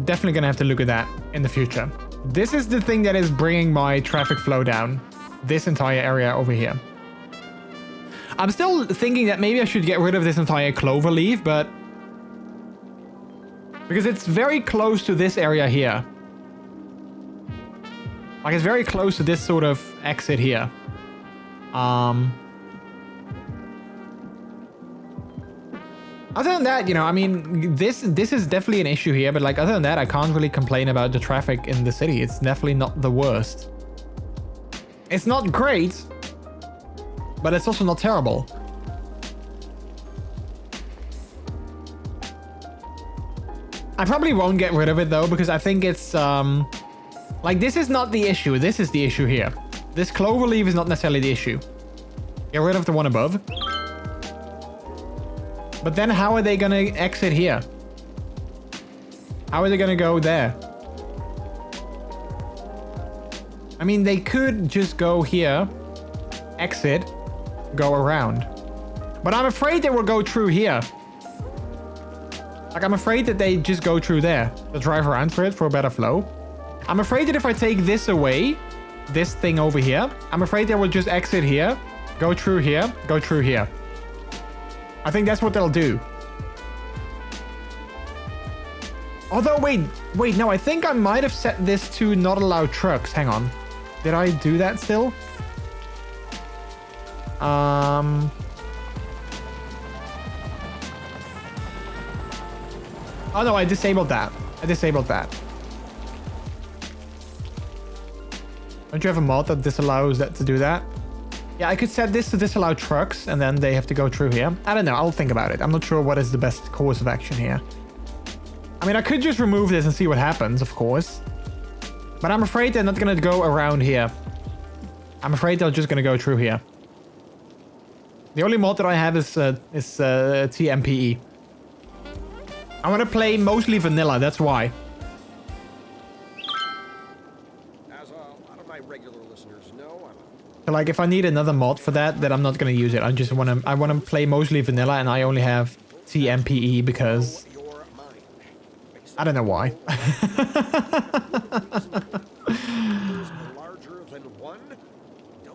Definitely gonna have to look at that in the future. This is the thing that is bringing my traffic flow down. This entire area over here. I'm still thinking that maybe I should get rid of this entire clover leaf, but because it's very close to this area here. Like, it's very close to this sort of exit here. Other than that, you know, I mean, this is definitely an issue here, but like, other than that, I can't really complain about the traffic in the city. It's definitely not the worst. It's not great, but it's also not terrible. I probably won't get rid of it though, because I think it's, like, this is not the issue. This is the issue here. This clover leaf is not necessarily the issue. Get rid of the one above. But then how are they gonna exit here? How are they gonna go there? I mean, they could just go here, exit, go around. But I'm afraid they will go through here. Like, I'm afraid that they just go through there. They'll drive around for it for a better flow. I'm afraid that if I take this away, this thing over here, I'm afraid they will just exit here, go through here, go through here. I think that's what they'll do. Although, wait, no, I think I might have set this to not allow trucks. Hang on. Did I do that still? Oh no, I disabled that. I disabled that. Don't you have a mod that disallows that to do that? Yeah, I could set this to disallow trucks, and then they have to go through here. I don't know. I'll think about it. I'm not sure what is the best course of action here. I mean, I could just remove this and see what happens, of course. But I'm afraid they're not going to go around here. I'm afraid they're just going to go through here. The only mod that I have is TMPE. I want to play mostly vanilla, that's why. As a lot of my regular listeners know, So like, if I need another mod for that, then I'm not going to use it. I just want to play mostly vanilla, and I only have TMPE because I don't know why.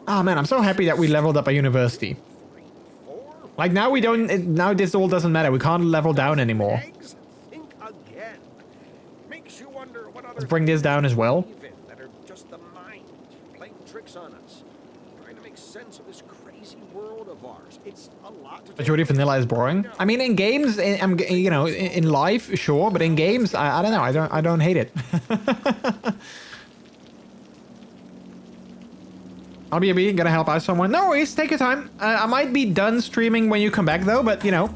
Oh man, I'm so happy that we leveled up a university. Like, now we don't, now this all doesn't matter. We can't level down anymore. Let's bring this down as well. But Jordi, vanilla is boring. I mean, in games, you know, in life, sure, but in games, I don't know. I don't hate it. I'll be gonna help out someone. No worries, take your time. I might be done streaming when you come back though, but you know,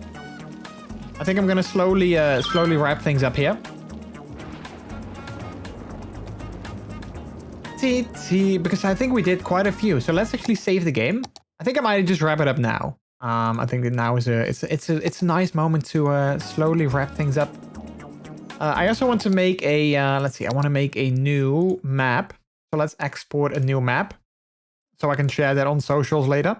I think I'm gonna slowly wrap things up here. Because I think we did quite a few. So let's actually save the game. I think I might just wrap it up now. I think that now is it's a nice moment to slowly wrap things up. I also want to make a let's see. I want to make a new map. So let's export a new map, so I can share that on socials later.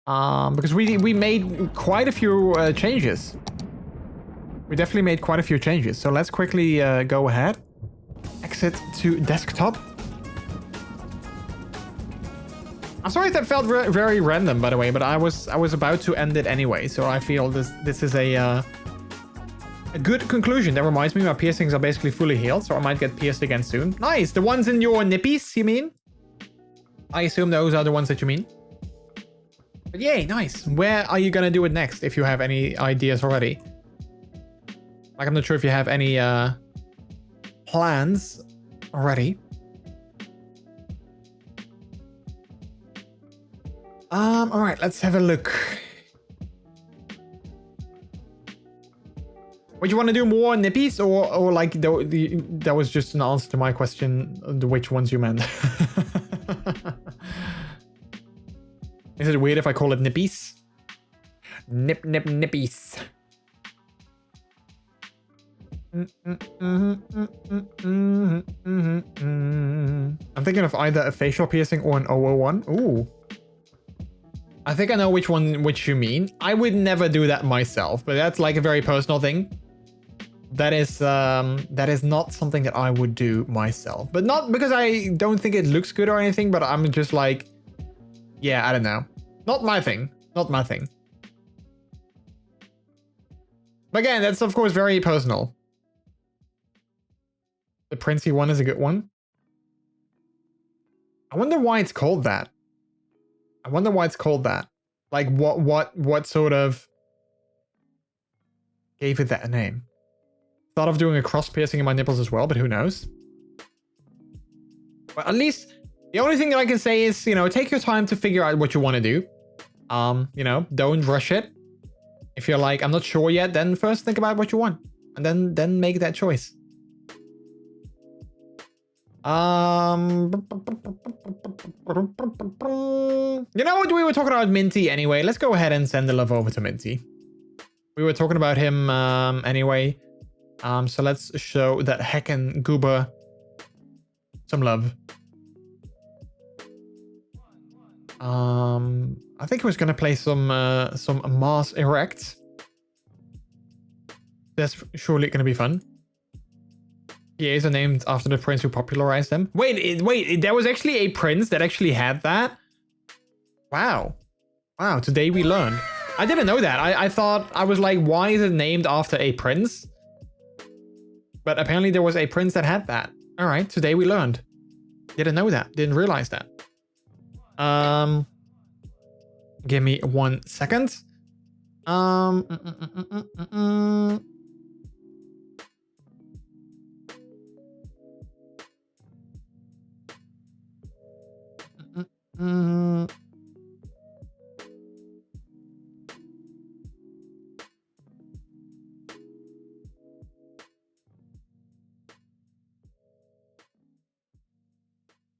Because we made quite a few changes. We definitely made quite a few changes. So let's quickly go ahead. Exit to desktop. I'm sorry if that felt very random, by the way, but I was about to end it anyway, so I feel this is a good conclusion. That reminds me, my piercings are basically fully healed, so I might get pierced again soon. Nice, the ones in your nippies, you mean? I assume those are the ones that you mean. But yay, nice. Where are you gonna do it next, if you have any ideas already? Like, I'm not sure if you have any plans already. All right, let's have a look. Would you want to do more nippies, or like that was just an answer to my question, which ones you meant? Is it weird if I call it nippies? Nippies. I'm thinking of either a facial piercing or an 001. Ooh. I think I know which you mean. I would never do that myself, but that's like a very personal thing. That is not something that I would do myself. But not because I don't think it looks good or anything, but I'm just like, yeah, I don't know. Not my thing. Not my thing. But again, that's of course very personal. The Princey one is a good one. I wonder why it's called that. I wonder why it's called that. Like what sort of gave it that name? Thought of doing a cross piercing in my nipples as well, but who knows? Well, at least the only thing that I can say is, you know, take your time to figure out what you want to do. You know, don't rush it. If you're like, I'm not sure yet, then first think about what you want and then make that choice. You know what? We were talking about Minty anyway. Let's go ahead and send the love over to Minty. We were talking about him anyway. So let's show that heckin' goober some love. I think he was gonna play some Mars Erect. That's surely gonna be fun. PAs are named after the prince who popularized them. Wait, there was actually a prince that actually had that? Wow. Wow, today we learned. I didn't know that. I thought, I was like, why is it named after a prince? But apparently there was a prince that had that. All right, today we learned. Didn't know that. Didn't realize that. Give me 1 second.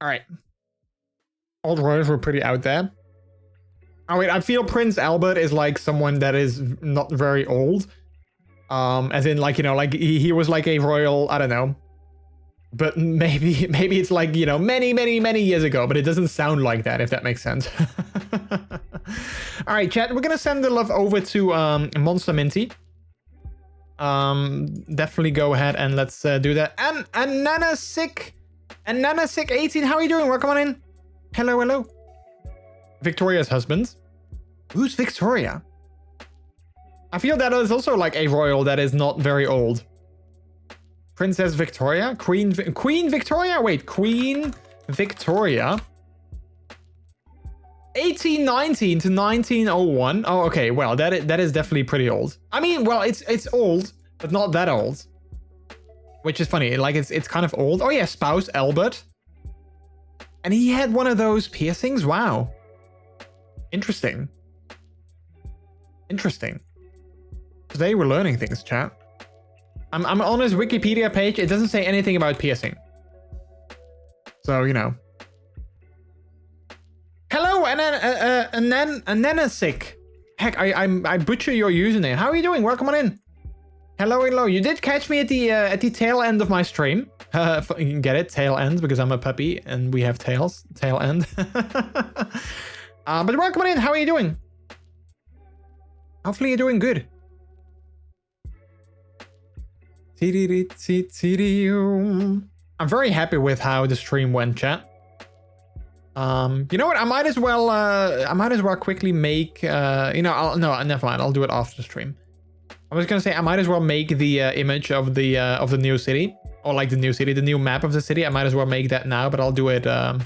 All right. Old royals were pretty out there. Oh wait, I feel Prince Albert is like someone that is not very old. As in like, you know, like he was like a royal, I don't know. But maybe it's like, you know, many years ago, but it doesn't sound like that, if that makes sense. All right, chat, we're gonna send the love over to Monster Minty. Definitely go ahead and let's do that. And Nanasick 18, how are you doing? Welcome on in. Hello. Victoria's husband. Who's Victoria? I feel that is also like a royal that is not very old. Princess Victoria? Queen Victoria? Wait, Queen Victoria? 1819 to 1901. Oh, okay. Well, that is definitely pretty old. I mean, well, it's old, but not that old. Which is funny. Like it's kind of old. Oh yeah, spouse Albert. And he had one of those piercings. Wow. Interesting. Today we're learning things, chat. I'm on his Wikipedia page. It doesn't say anything about piercing. So, you know. Hello, Ananasick. Heck, I butcher your username. How are you doing? Welcome on in. Hello. You did catch me at the tail end of my stream. You can get it, tail end, because I'm a puppy and we have tails. Tail end. But welcome on in. How are you doing? Hopefully you're doing good. I'm very happy with how the stream went, chat. You know what? I might as well quickly make. No, never mind. I'll do it after the stream. I was gonna say I might as well make the image of the new city, or like the new map of the city. I might as well make that now, but I'll do it. I'll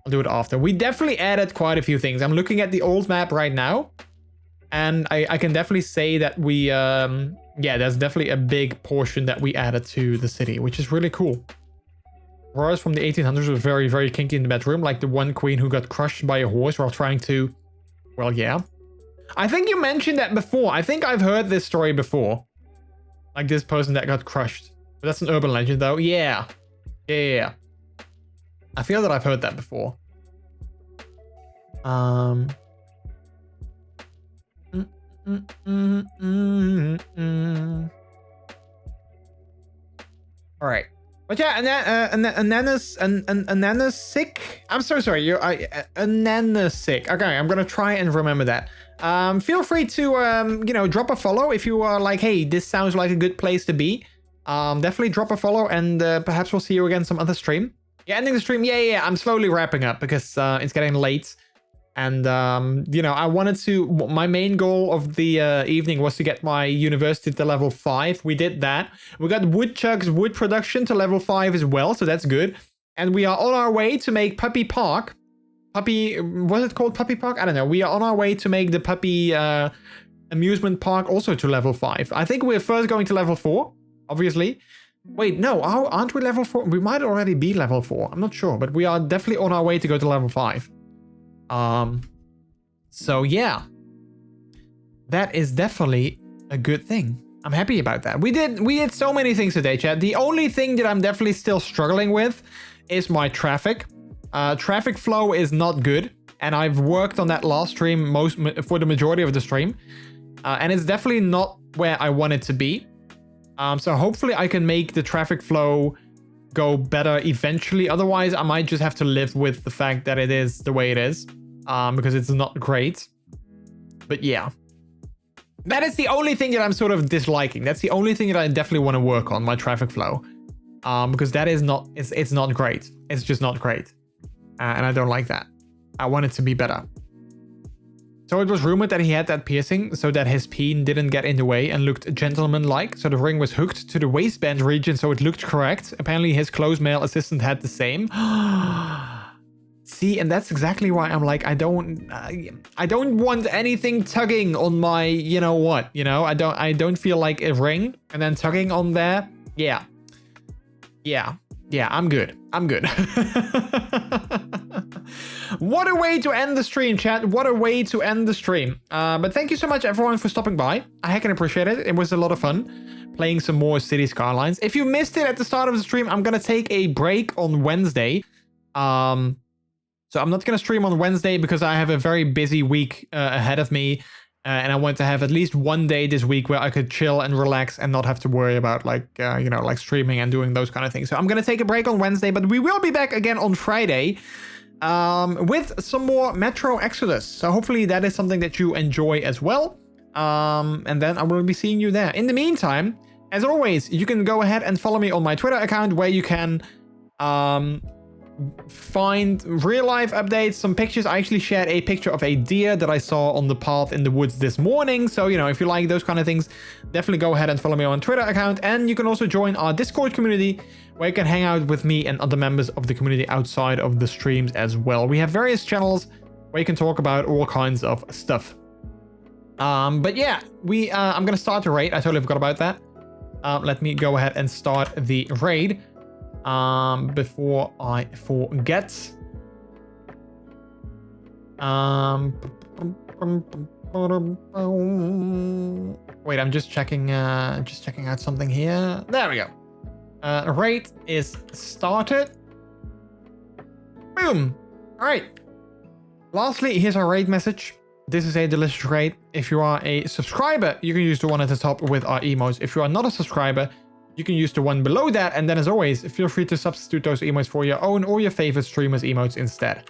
do it after. We definitely added quite a few things. I'm looking at the old map right now, and I can definitely say that we yeah, there's definitely a big portion that we added to the city, which is really cool. Royals from the 1800s were very, very kinky in the bedroom, like the one queen who got crushed by a horse while trying to... Well, yeah. I think you mentioned that before. I think I've heard this story before. Like this person that got crushed. But that's an urban legend, though. Yeah. Yeah. I feel that I've heard that before. All right. But yeah, Anana's sick. I'm so sorry. Anana's sick. Okay, I'm gonna try and remember that. Feel free to drop a follow if you are like, hey, this sounds like a good place to be. Definitely drop a follow, and perhaps we'll see you again some other stream. Yeah, ending the stream. Yeah. I'm slowly wrapping up because it's getting late. And, I wanted to... My main goal of the evening was to get my university to level 5. We did that. We got Woodchuck's wood production to level 5 as well, so that's good. And we are on our way to make Puppy Park. Was it called Puppy Park? I don't know. We are on our way to make the Puppy Amusement Park also to level 5. I think we're first going to level 4, obviously. Wait, no, aren't we level 4? We might already be level 4. I'm not sure, but we are definitely on our way to go to level 5. So yeah, that is definitely a good thing. I'm happy about that. We did so many things today, chat. The only thing that I'm definitely still struggling with is my traffic. Traffic flow is not good, and I've worked on that last stream for the majority of the stream, and it's definitely not where I want it to be. So hopefully I can make the traffic flow go better eventually. Otherwise, I might just have to live with the fact that it is the way it is, because it's not great. But yeah, that is the only thing that I'm sort of disliking. That's the only thing that I definitely want to work on, my traffic flow, because that is not, it's not great. It's just not great, and I don't like that. I want it to be better. So it was rumored that he had that piercing so that his peen didn't get in the way and looked gentleman-like. So the ring was hooked to the waistband region so it looked correct. Apparently his close male assistant had the same. See, and that's exactly why I'm like, I don't want anything tugging on my, you know what, I don't feel like a ring and then tugging on there. Yeah, I'm good. What a way to end the stream, chat. What a way to end the stream. But thank you so much, everyone, for stopping by. I heckin' appreciate it. It was a lot of fun playing some more City Skylines. If you missed it at the start of the stream, I'm going to take a break on Wednesday. So I'm not going to stream on Wednesday because I have a very busy week ahead of me. And I want to have at least one day this week where I could chill and relax and not have to worry about like streaming and doing those kind of things. So I'm going to take a break on Wednesday, but we will be back again on Friday. With some more Metro Exodus. So hopefully that is something that you enjoy as well. And then I will be seeing you there. In the meantime, as always, you can go ahead and follow me on my Twitter account where you can find real life updates, some pictures. I actually shared a picture of a deer that I saw on the path in the woods this morning. So, if you like those kind of things, definitely go ahead and follow me on Twitter account. And you can also join our Discord community where you can hang out with me and other members of the community outside of the streams as well. We have various channels where you can talk about all kinds of stuff. But yeah, I'm going to start the raid. I totally forgot about that. Let me go ahead and start the raid. Before I forget. Wait, I'm just checking out something here. There we go. Raid is started. Boom. All right. Lastly, here's our raid message. This is a delicious raid. If you are a subscriber, you can use the one at the top with our emotes. If you are not a subscriber, you can use the one below that. And then as always, feel free to substitute those emotes for your own or your favorite streamers' emotes instead.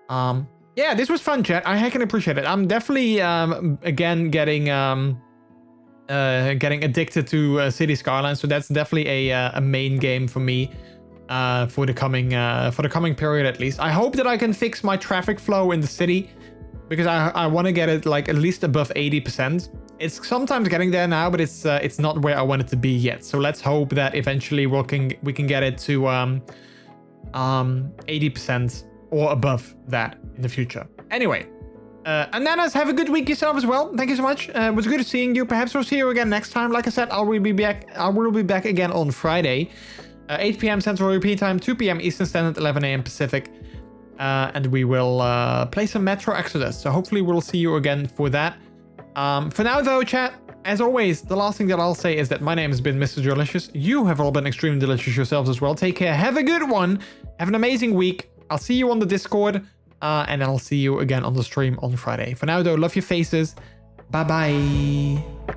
Yeah, this was fun, chat. I heckin' appreciate it. I'm definitely, again, getting addicted to City Skylines. So that's definitely a main game for me for the coming period at least. I hope that I can fix my traffic flow in the city because I want to get it like at least above 80%. It's sometimes getting there now, but it's not where I want it to be yet. So let's hope that eventually we can get it to 80% or above that in the future. Anyway, Ananas, have a good week yourself as well. Thank you so much. It was good seeing you. Perhaps we'll see you again next time. Like I said, I will be back again on Friday, 8 p.m. Central European Time, 2 p.m. Eastern Standard, 11 a.m. Pacific. And we will play some Metro Exodus. So hopefully we'll see you again for that. For now though, chat, as always, the last thing that I'll say is that my name has been MrJordilicious. You have all been extremely delicious yourselves as well. Take care. Have a good one. Have an amazing week. I'll see you on the Discord. And I'll see you again on the stream on Friday. For now though, love your faces. Bye bye.